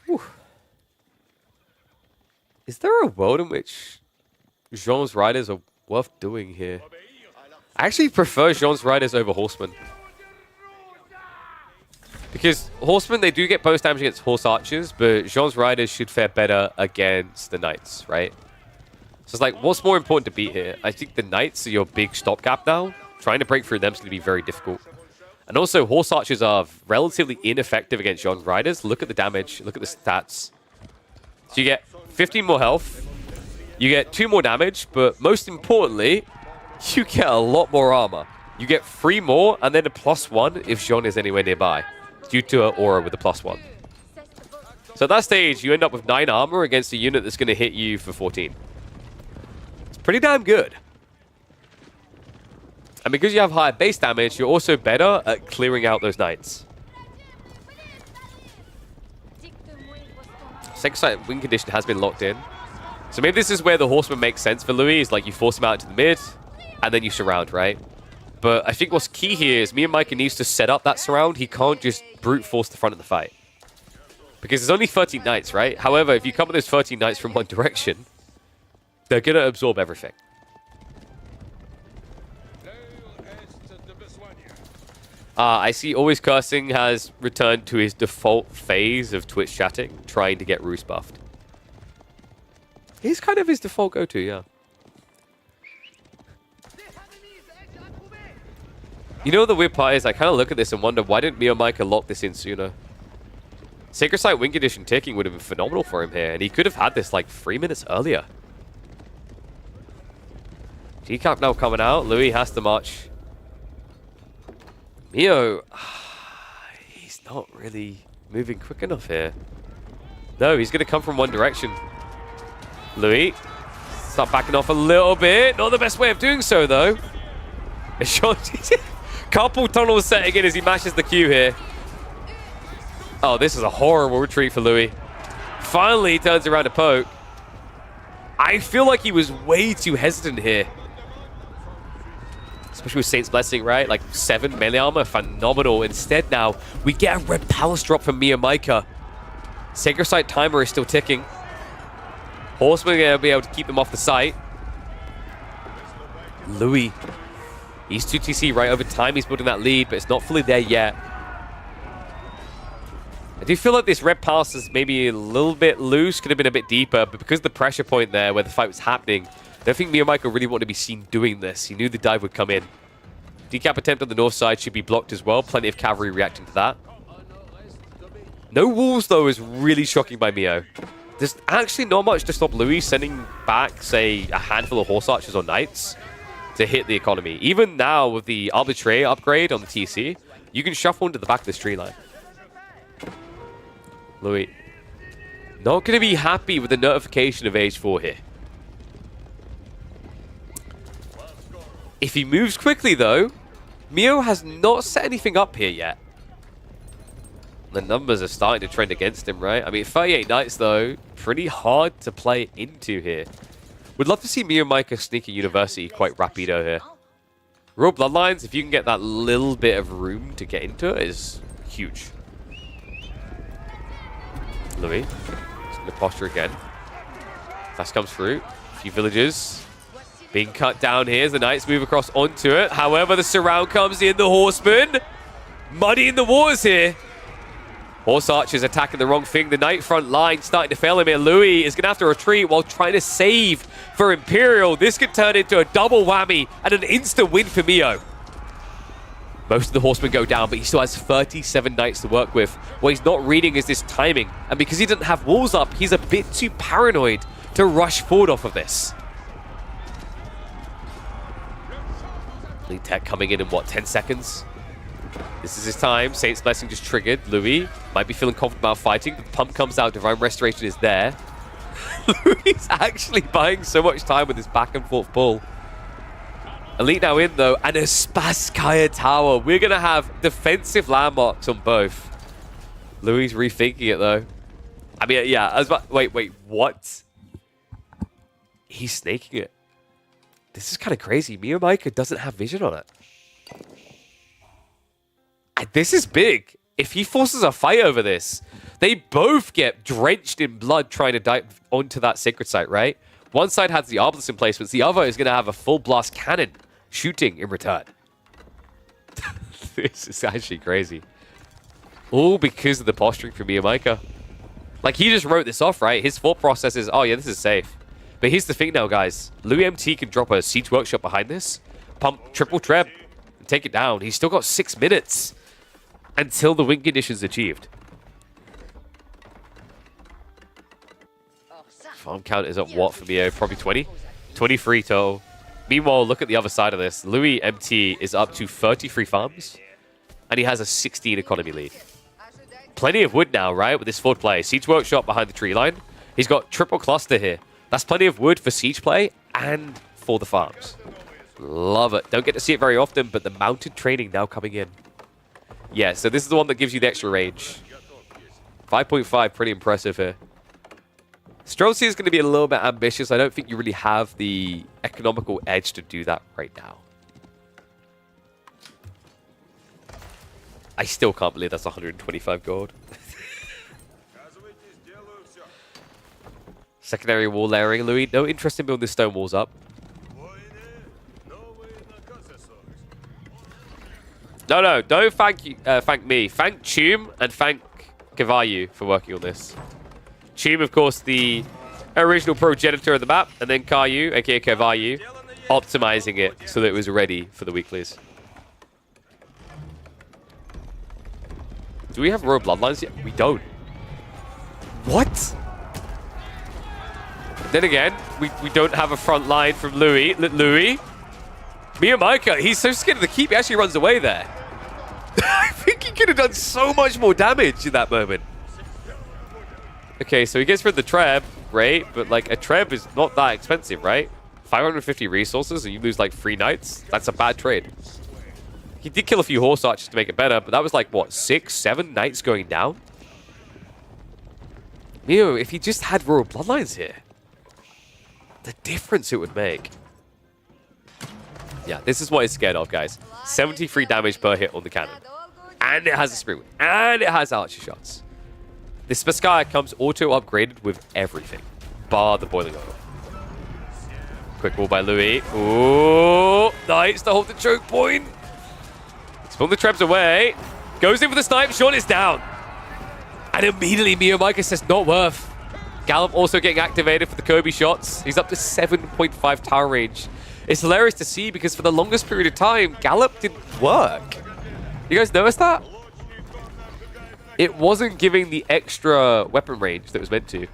Whew. Is there a world in which Jean's riders are worth doing here? I actually prefer Jean's riders over horsemen. Because horsemen, they do get bonus damage against horse archers, but Jean's riders should fare better against the knights, right? So it's like, what's more important to beat here? I think the knights are your big stopgap now. Trying to break through them is going to be very difficult. And also, horse archers are relatively ineffective against Jean's riders. Look at the damage. Look at the stats. So you get 15 more health. You get 2 more damage, but most importantly, you get a lot more armor. You get 3 more, and then a +1 if Jean is anywhere nearby, due to her aura with a +1. So at that stage, you end up with 9 armor against a unit that's going to hit you for 14. It's pretty damn good. And because you have higher base damage, you're also better at clearing out those knights. Second sight win condition has been locked in. So maybe this is where the horseman makes sense for Louis, is like you force him out into the mid, and then you surround, right? But I think what's key here is MeomaikA needs to set up that surround. He can't just brute force the front of the fight. Because there's only 13 knights, right? However, if you come with those 13 knights from one direction, they're going to absorb everything. I see Always Cursing has returned to his default phase of Twitch chatting, trying to get Roos buffed. He's kind of his default go-to, yeah. You know the weird part is I kind of look at this and wonder why didn't MeomaikA lock this in sooner? Sacred Sight win condition ticking would have been phenomenal for him here, and he could have had this like 3 minutes earlier. Decap now coming out. Louis has to march. Meo, he's not really moving quick enough here. No, he's going to come from one direction. Louis, start backing off a little bit. Not the best way of doing so, though. A shot. Carpool tunnel setting in as he mashes the Q here. Oh, this is a horrible retreat for Louis. Finally, he turns around to poke. I feel like he was way too hesitant here. Especially with Saint's Blessing, right? Like 7 melee armor, phenomenal. Instead now, we get a red palace drop from MeomaikA. Sacred Sight timer is still ticking. Horseman are going to be able to keep them off the site. Louis. He's 2TC right over time. He's building that lead, but it's not fully there yet. I do feel like this red palace is maybe a little bit loose. Could have been a bit deeper, but because the pressure point there where the fight was happening, I don't think MeomaikA really wanted to be seen doing this. He knew the dive would come in. Decap attempt on the north side should be blocked as well. Plenty of cavalry reacting to that. No walls, though, is really shocking by Meo. There's actually not much to stop Louis sending back, say, a handful of horse archers or knights to hit the economy. Even now, with the arbitrary upgrade on the TC, you can shuffle into the back of this tree line. Louis, not going to be happy with the notification of age 4 here. If he moves quickly, though, Meo has not set anything up here yet. The numbers are starting to trend against him, right? I mean, 38 knights, though, pretty hard to play into here. Would love to see MeomaikA sneaking University quite rapido here. Royal Bloodlines, if you can get that little bit of room to get into it, is huge. Louis, he's going to posture again. Flash comes through. A few villagers being cut down here as the Knights move across onto it. However, the surround comes in. The Horsemen muddying the waters here. Horse Archers attacking the wrong thing. The Knight front line starting to fail him here. Louis is going to have to retreat while trying to save for Imperial. This could turn into a double whammy and an instant win for Meo. Most of the Horsemen go down, but he still has 37 Knights to work with. What he's not reading is this timing. And because he doesn't have walls up, he's a bit too paranoid to rush forward off of this. Lead Tech coming in what, 10 seconds? This is his time. Saint's Blessing just triggered. Louis might be feeling confident about fighting. The pump comes out. Divine Restoration is there. Louis actually buying so much time with his back and forth pull. Elite now in, though, and a Spasskaya Tower. We're going to have defensive landmarks on both. Louis rethinking it, though. I mean, yeah, I was about... Wait, what? He's snaking it. This is kind of crazy. MeomaikA doesn't have vision on it. And this is big. If he forces a fight over this, they both get drenched in blood trying to dive onto that sacred site, right? One side has the Obelisk emplacements. The other is going to have a full blast cannon shooting in return. This is actually crazy. All because of the posturing from MeomaikA. Like, he just wrote this off, right? His thought process is, oh yeah, this is safe. But here's the thing now, guys. LoueMT can drop a Siege Workshop behind this, pump triple treb, and take it down. He's still got 6 minutes until the win condition's achieved. Farm count is at what for Meo? Probably 20? 23 total. Meanwhile, look at the other side of this. LoueMT is up to 33 farms, and he has a 16 economy lead. Plenty of wood now, right, with this forward play. Siege Workshop behind the tree line. He's got triple cluster here. That's plenty of wood for siege play and for the farms. Love it. Don't get to see it very often, but the mounted training now coming in. Yeah, so this is the one that gives you the extra range. 5.5, pretty impressive here. Streltsy is going to be a little bit ambitious. I don't think you really have the economical edge to do that right now. I still can't believe that's 125 gold. Secondary wall layering, Louis. No interest in building the stone walls up. No, don't thank me. Thank Chum and thank Kavayu for working on this. Chum, of course, the original progenitor of the map, and then Kayu, aka Kavayu, optimizing it so that it was ready for the weeklies. Do we have Royal Bloodlines yet? We don't. What? Then again, we don't have a front line from Louis. MeomaikA, he's so scared of the keep, he actually runs away there. I think he could have done so much more damage in that moment. Okay, so he gets rid of the Treb. Great, but like a Treb is not that expensive, right? 550 resources and you lose like 3 knights? That's a bad trade. He did kill a few horse archers to make it better, but that was like, what, 6, 7 knights going down? Meo, if he just had Royal Bloodlines here, the difference it would make. Yeah, this is what he's scared of, guys. 73 damage per hit on the cannon. And it has a sprint. And it has archer shots. This Spasskaya comes auto-upgraded with everything, bar the boiling oil. Quick wall by Louis. Ooh, nice to hold the choke point. Spawn the traps away. Goes in for the snipe. Sean is down. And immediately MeomaikA says not worth. Gallop also getting activated for the Kobe shots. He's up to 7.5 tower range. It's hilarious to see because for the longest period of time, Gallop didn't work. You guys notice that? It wasn't giving the extra weapon range that it was meant to.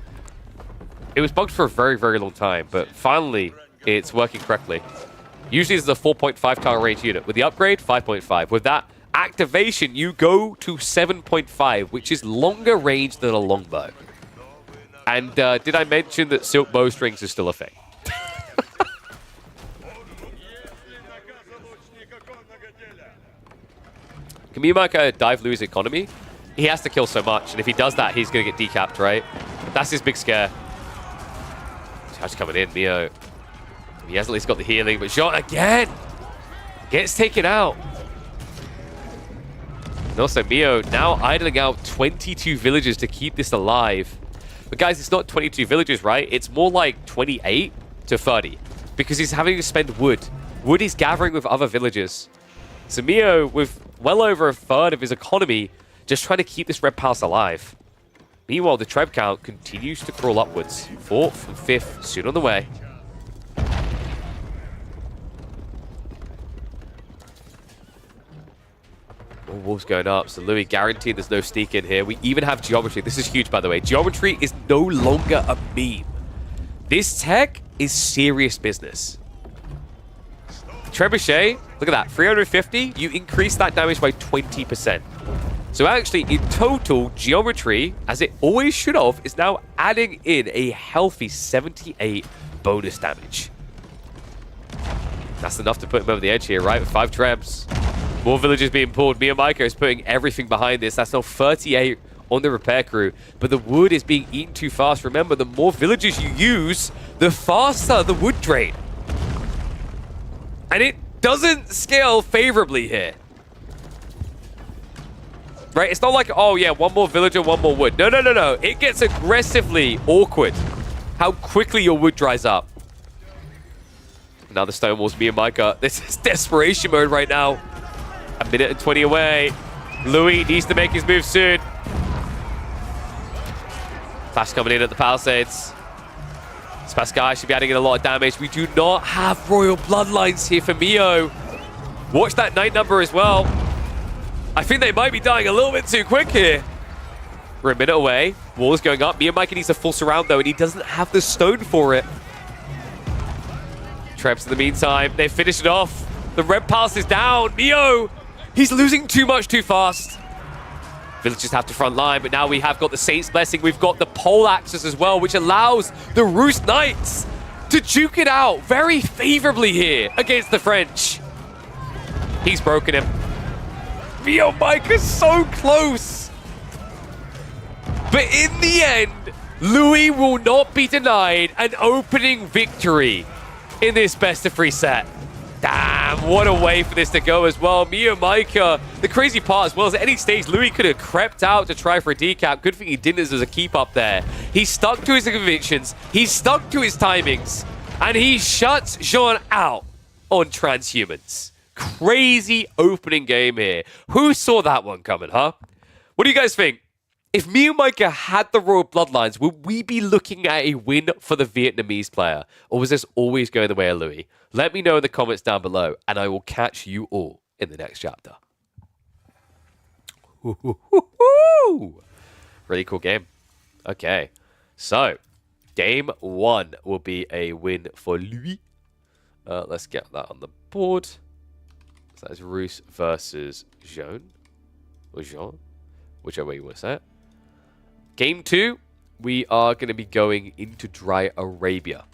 It was bugged for a very, very long time, but finally, it's working correctly. Usually this is a 4.5 tower range unit. With the upgrade, 5.5. With that activation, you go to 7.5, which is longer range than a longbow. And did I mention that silk bowstrings is still a thing? Can MeomaikA dive Louis' economy? He has to kill so much, and if he does that, he's going to get decapped, right? That's his big scare. Charge coming in, Meo. He has at least got the healing, but Jean again gets taken out. And also Meo now idling out 22 villagers to keep this alive. But guys, it's not 22 villagers, right? It's more like 28 to 30 because he's having to spend wood. Wood is gathering with other villagers. So Meo, with well over a third of his economy, just trying to keep this red palace alive. Meanwhile, the Treb count continues to crawl upwards. 4th and 5th soon on the way. More wolves going up, so Louis guaranteed there's no sneak in here. We even have geometry. This is huge, by the way. Geometry is no longer a meme. This tech is serious business. Trebuchet, look at that, 350, you increase that damage by 20%. So actually, in total, geometry, as it always should have, is now adding in a healthy 78 bonus damage. That's enough to put him over the edge here, right? With 5 trebs. More villagers being pulled. MeomaikA is putting everything behind this. That's now 38 on the repair crew. But the wood is being eaten too fast. Remember, the more villagers you use, the faster the wood drain. And it doesn't scale favorably here. Right? It's not like, oh yeah, one more villager, one more wood. No, no, no, no. It gets aggressively awkward how quickly your wood dries up. Now the stone walls, MeomaikA. This is desperation mode right now. A minute and 20 away. Louis needs to make his move soon. Flash coming in at the Palisades. Spaskai should be adding in a lot of damage. We do not have Royal Bloodlines here for Meo. Watch that night number as well. I think they might be dying a little bit too quick here. We're a minute away. Wall is going up. MeomaikA needs a full surround though, and he doesn't have the stone for it. Trebs in the meantime. They finish it off. The red pass is down. Meo, he's losing too much too fast. Villagers have to front line, but now we have got the Saint's Blessing. We've got the Pole Axis as well, which allows the Roost Knights to duke it out very favorably here against the French. He's broken him. MeomaikA's so close. But in the end, Louis will not be denied an opening victory in this best-of-3 set. Damn, what a way for this to go as well. MeomaikA, the crazy part as well is at any stage, Louis could have crept out to try for a decap. Good thing he didn't as there's a keep up there. He stuck to his convictions, he stuck to his timings, and he shuts Jean out on transhumans. Crazy opening game here. Who saw that one coming, huh? What do you guys think? If MeomaikA had the Royal Bloodlines, would we be looking at a win for the Vietnamese player? Or was this always going the way of Louis? Let me know in the comments down below, and I will catch you all in the next chapter. Really cool game. Okay, so game 1 will be a win for Louis. Let's get that on the board. So that is Roos versus Jean. Or Jean, whichever way you want to say it. Game 2, we are going to be going into Dry Arabia.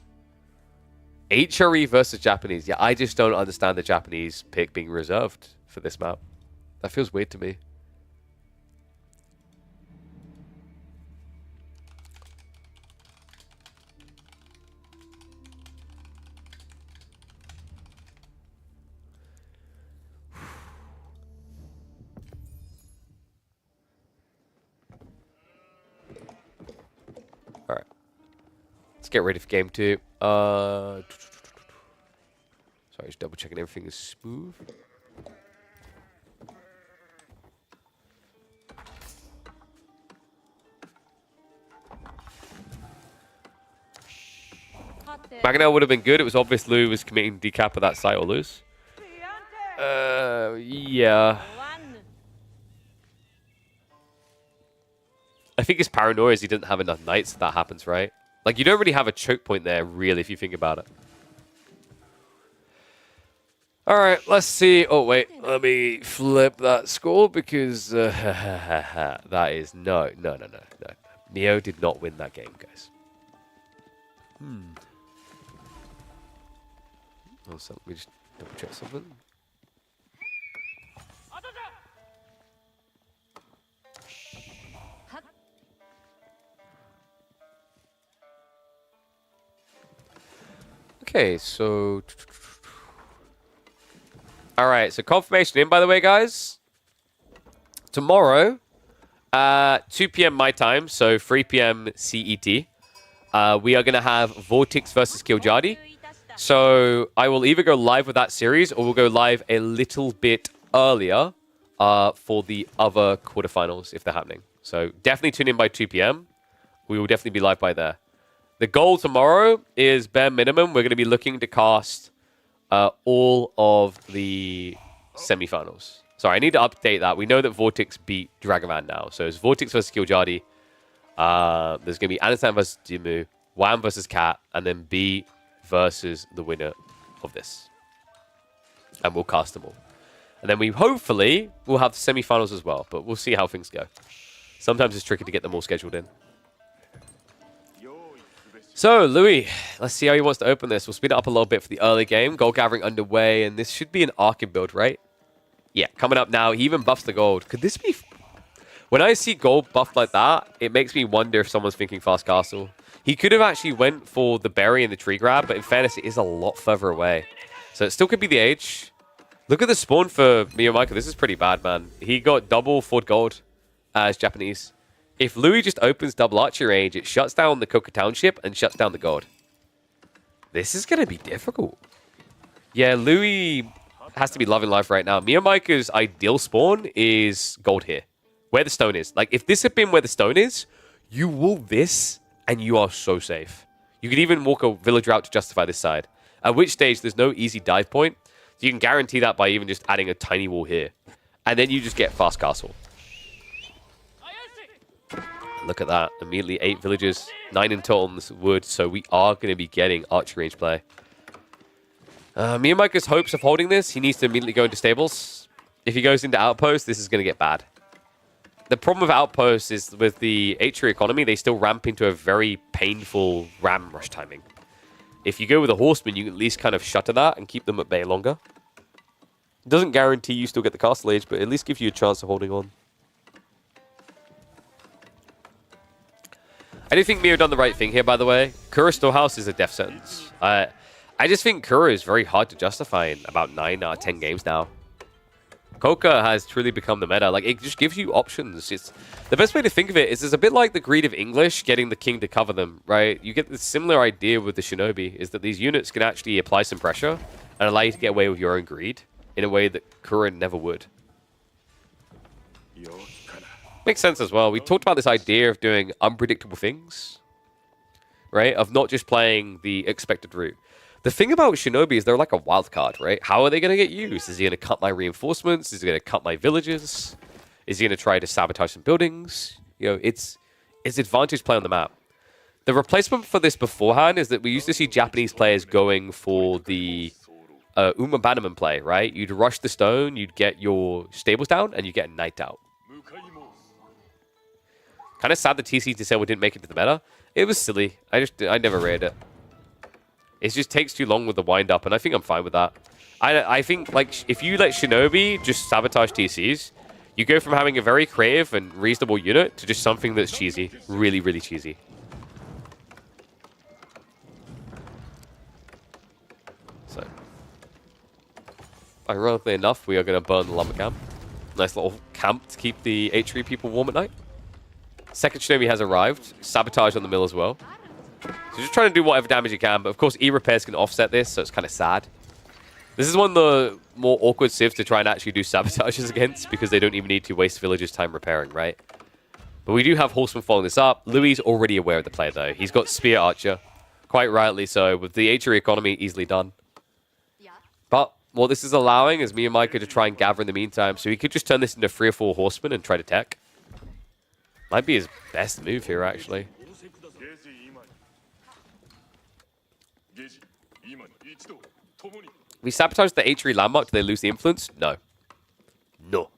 HRE versus Japanese. Yeah, I just don't understand the Japanese pick being reserved for this map. That feels weird to me. Alright. Let's get ready for game 2. Sorry, just double checking everything is smooth. Magna would have been good. It was obvious Lou was committing decap at that site or lose. Yeah. I think his paranoia is he didn't have enough knights if that happens, right? Like, you don't really have a choke point there, really, if you think about it. Alright, let's see. Oh, wait. Let me flip that score because that is... No. Neo did not win that game, guys. Oh, so let me just double check something. Okay, so... Alright, so confirmation in, by the way, guys. Tomorrow, 2 p.m. my time, so 3 p.m. CET, we are going to have VortiX versus Kiljardi. So I will either go live with that series or we'll go live a little bit earlier for the other quarterfinals if they're happening. So definitely tune in by 2 p.m. We will definitely be live by there. The goal tomorrow is bare minimum. We're going to be looking to cast all of the semifinals. Sorry, I need to update that. We know that VortiX beat Dragevann now. So it's VortiX versus Kiljardi. There's going to be Anasan versus DeMu, WAM versus Cat, and then B versus the winner of this. And we'll cast them all. And then we hopefully will have the semifinals as well, but we'll see how things go. Sometimes it's tricky to get them all scheduled in. So, Louis, let's see how he wants to open this. We'll speed it up a little bit for the early game. Gold gathering underway, and this should be an Arkin build, right? Yeah, coming up now. He even buffs the gold. Could this be... When I see gold buffed like that, it makes me wonder if someone's thinking fast castle. He could have actually went for the berry and the tree grab, but in fairness, it is a lot further away. So it still could be the age. Look at the spawn for MeomaikA. This is pretty bad, man. He got double Ford gold as Japanese. If Louis just opens double archery range, it shuts down the Coca Township and shuts down the gold. This is going to be difficult. Yeah, Louis has to be loving life right now. MeomaikA's ideal spawn is gold here, where the stone is. Like, if this had been where the stone is, you wall this, and you are so safe. You could even walk a villager out to justify this side. At which stage, there's no easy dive point. So you can guarantee that by even just adding a tiny wall here. And then you just get fast castle. Look at that. Immediately 8 villagers, 9 in total in this wood. So we are going to be getting archery range play. MeomaikA's hopes of holding this, he needs to immediately go into stables. If he goes into outpost, this is going to get bad. The problem with outposts is with the H3 economy, they still ramp into a very painful ram rush timing. If you go with a horseman, you can at least kind of shutter that and keep them at bay longer. It doesn't guarantee you still get the castle age, but at least gives you a chance of holding on. I do think Mio done the right thing here, by the way. Kura Storehouse is a death sentence. I just think Kura is very hard to justify in about 9 out of 10 games now. Coca has truly become the meta. Like, it just gives you options. It's the best way to think of it is it's a bit like the greed of English getting the king to cover them, right? You get the similar idea with the Shinobi, is that these units can actually apply some pressure and allow you to get away with your own greed in a way that Kura never would. Makes sense as well. We talked about this idea of doing unpredictable things, right? Of not just playing the expected route. The thing about Shinobi is they're like a wild card, right? How are they going to get used? Is he going to cut my reinforcements? Is he going to cut my villages? Is he going to try to sabotage some buildings? You know, it's advantage play on the map. The replacement for this beforehand is that we used to see Japanese players going for the Uma Bannerman play, right? You'd rush the stone, you'd get your stables down, and you get a knight out. Kind of sad the TC Disable didn't make it to the meta. It was silly. I never read it. It just takes too long with the wind up, and I think I'm fine with that. I think, like, if you let Shinobi just sabotage TCs, you go from having a very creative and reasonable unit to just something that's cheesy. Really, really cheesy. So, ironically enough, we are going to burn the lumber camp. Nice little camp to keep the H3 people warm at night. Second Shinobi has arrived. Sabotage on the mill as well. So just trying to do whatever damage you can, but of course E-repairs can offset this, so it's kind of sad. This is one of the more awkward civs to try and actually do sabotages against, because they don't even need to waste villagers' time repairing, right? But we do have Horseman following this up. Louis already aware of the play, though. He's got Spear Archer, quite rightly so, with the H3 economy easily done. But what this is allowing is MeomaikA to try and gather in the meantime, so he could just turn this into 3 or 4 Horsemen and try to tech. Might be his best move here, actually. We sabotage the H3 landmark, do they lose the influence? No. No.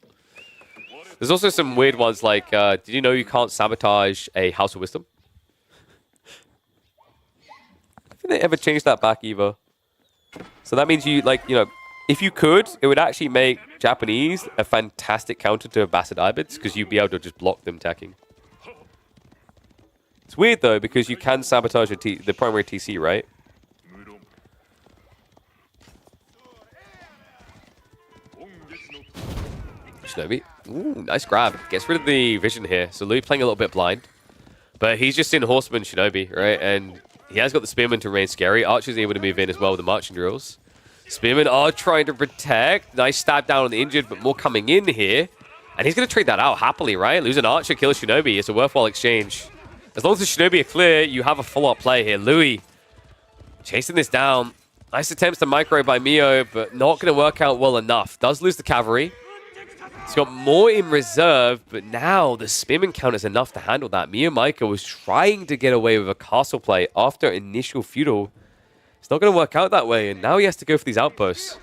There's also some weird ones like, did you know you can't sabotage a House of Wisdom? I think they ever changed that back either. So that means you, like, you know, if you could, it would actually make Japanese a fantastic counter to Abbasid Ibids, because you'd be able to just block them attacking. It's weird, though, because you can sabotage the primary TC, right? Shinobi. Ooh, nice grab. Gets rid of the vision here. So Louis playing a little bit blind. But he's just in Horseman Shinobi, right? And he has got the Spearman to remain scary. Archer's able to move in as well with the marching drills. Spearmen are trying to protect. Nice stab down on the injured, but more coming in here. And he's going to trade that out happily, right? Lose an Archer, kill a Shinobi. It's a worthwhile exchange. As long as the Shinobi are clear, you have a full-up play here. Louis chasing this down. Nice attempts to micro by Mio, but not going to work out well enough. Does lose the cavalry. He's got more in reserve, but now the Spearman count is enough to handle that. MeomaikA was trying to get away with a castle play after initial feudal. It's not going to work out that way, and now he has to go for these outposts.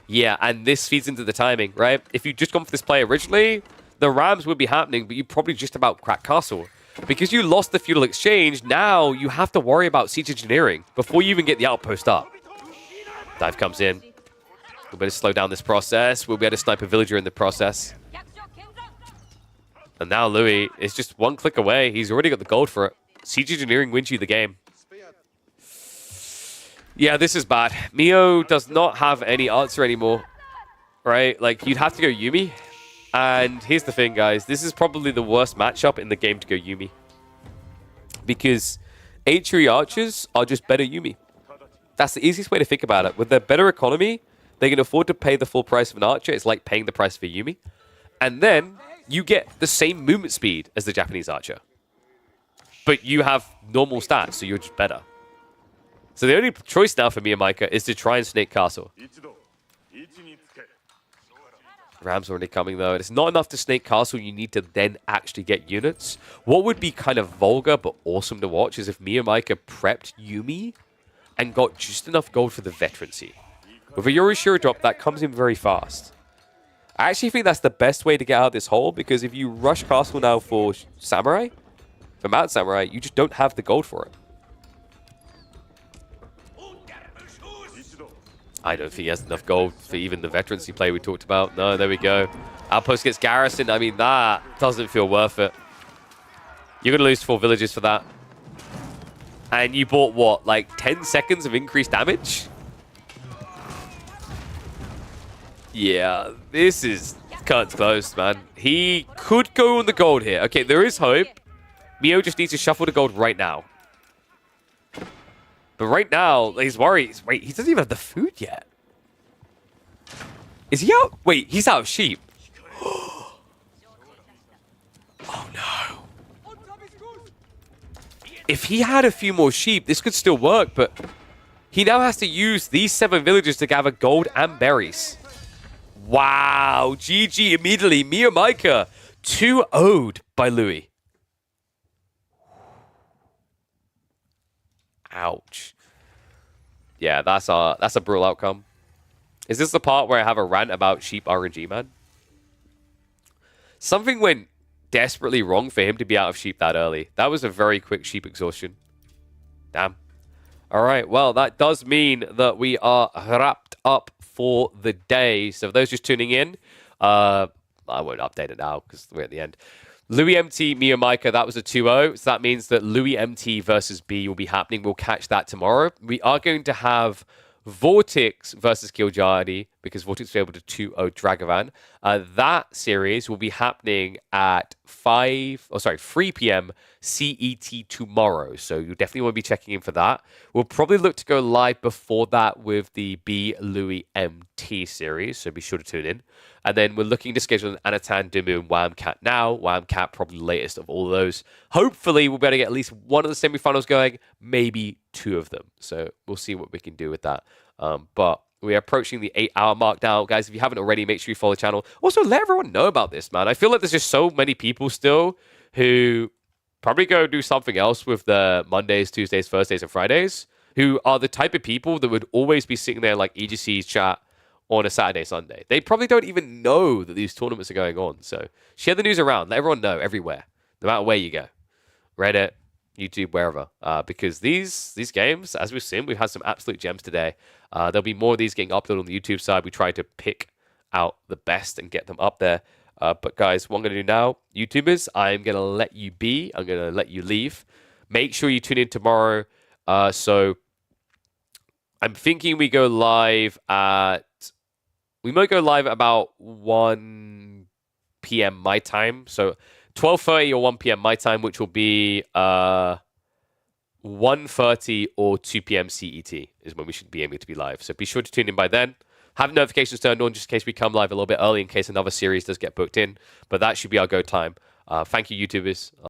Yeah, and this feeds into the timing, right? If you'd just gone for this play originally, the Rams would be happening, but you probably just about cracked castle. Because you lost the feudal exchange, now you have to worry about siege engineering before you even get the outpost up. Dive comes in. We'll better slow down this process. We'll be able to snipe a villager in the process. And now Louis is just one click away. He's already got the gold for it. Siege engineering wins you the game. Yeah, this is bad. Mio does not have any answer anymore, right? Like, you'd have to go Yuumi. And here's the thing, guys. This is probably the worst matchup in the game to go Yuumi. Because H3 archers are just better Yuumi. That's the easiest way to think about it. With their better economy, they can afford to pay the full price of an archer. It's like paying the price for Yuumi. And then you get the same movement speed as the Japanese archer. But you have normal stats, so you're just better. So the only choice now for MeomaikA is to try and snake castle. Ram's already coming, though. It's not enough to snake castle. You need to then actually get units. What would be kind of vulgar but awesome to watch is if MeomaikA prepped Yuumi and got just enough gold for the veterancy. With a Yorishiro drop, that comes in very fast. I actually think that's the best way to get out of this hole, because if you rush castle now for Samurai, for Mount Samurai, you just don't have the gold for it. I don't think he has enough gold for even the veterancy play we talked about. No, there we go. Outpost gets garrisoned. I mean, that doesn't feel worth it. You're going to lose 4 villages for that. And you bought, what, like 10 seconds of increased damage? Yeah, this is curtains closed, man. He could go on the gold here. Okay, there is hope. Mio just needs to shuffle the gold right now. But right now, he's worried. Wait, he doesn't even have the food yet. Is he out? Wait, he's out of sheep. Oh, no. If he had a few more sheep, this could still work, but he now has to use these 7 villagers to gather gold and berries. Wow, GG immediately. MeomaikA 2-0'd by Louis. Ouch. Yeah, that's a brutal outcome. Is this the part where I have a rant about sheep RNG, man? Something went desperately wrong for him to be out of sheep that early. That was a very quick sheep exhaustion. Damn. All right, well, that does mean that we are wrapped up for the day. So for those just tuning in, I won't update it now because we're at the end. LoueMT, MeomaikA, that was a 2-0. So that means that LoueMT versus B will be happening. We'll catch that tomorrow. We are going to have VortiX versus Kiljardi, because VortiX will be able to 2-0 Dragevann. That series will be happening at 3 p.m. CET tomorrow. So you definitely want to be checking in for that. We'll probably look to go live before that with the B LoueMT series. So be sure to tune in. And then we're looking to schedule an Anatan, DeMu, and LoueMT now. LoueMT probably the latest of all of those. Hopefully, we'll be able to get at least one of the semifinals going, maybe 2 of them. So we'll see what we can do with that. But we are approaching the 8-hour mark now. Guys, if you haven't already, make sure you follow the channel. Also, let everyone know about this, man. I feel like there's just so many people still who probably go do something else with the Mondays, Tuesdays, Thursdays, and Fridays, who are the type of people that would always be sitting there like EGC's chat on a Saturday, Sunday. They probably don't even know that these tournaments are going on. So share the news around. Let everyone know everywhere, no matter where you go. Reddit, YouTube, wherever. Because these games, as we've seen, we've had some absolute gems today. There'll be more of these getting uploaded on the YouTube side. We try to pick out the best and get them up there. But guys, what I'm going to do now, YouTubers, I'm going to let you be. I'm going to let you leave. Make sure you tune in tomorrow. So I'm thinking we go live at... We might go live at about 1 p.m. my time. So 12:30 or 1 p.m. my time, which will be 1:30 or 2 p.m. CET is when we should be aiming to be live. So be sure to tune in by then. Have notifications turned on just in case we come live a little bit early in case another series does get booked in. But that should be our go time. Thank you, YouTubers.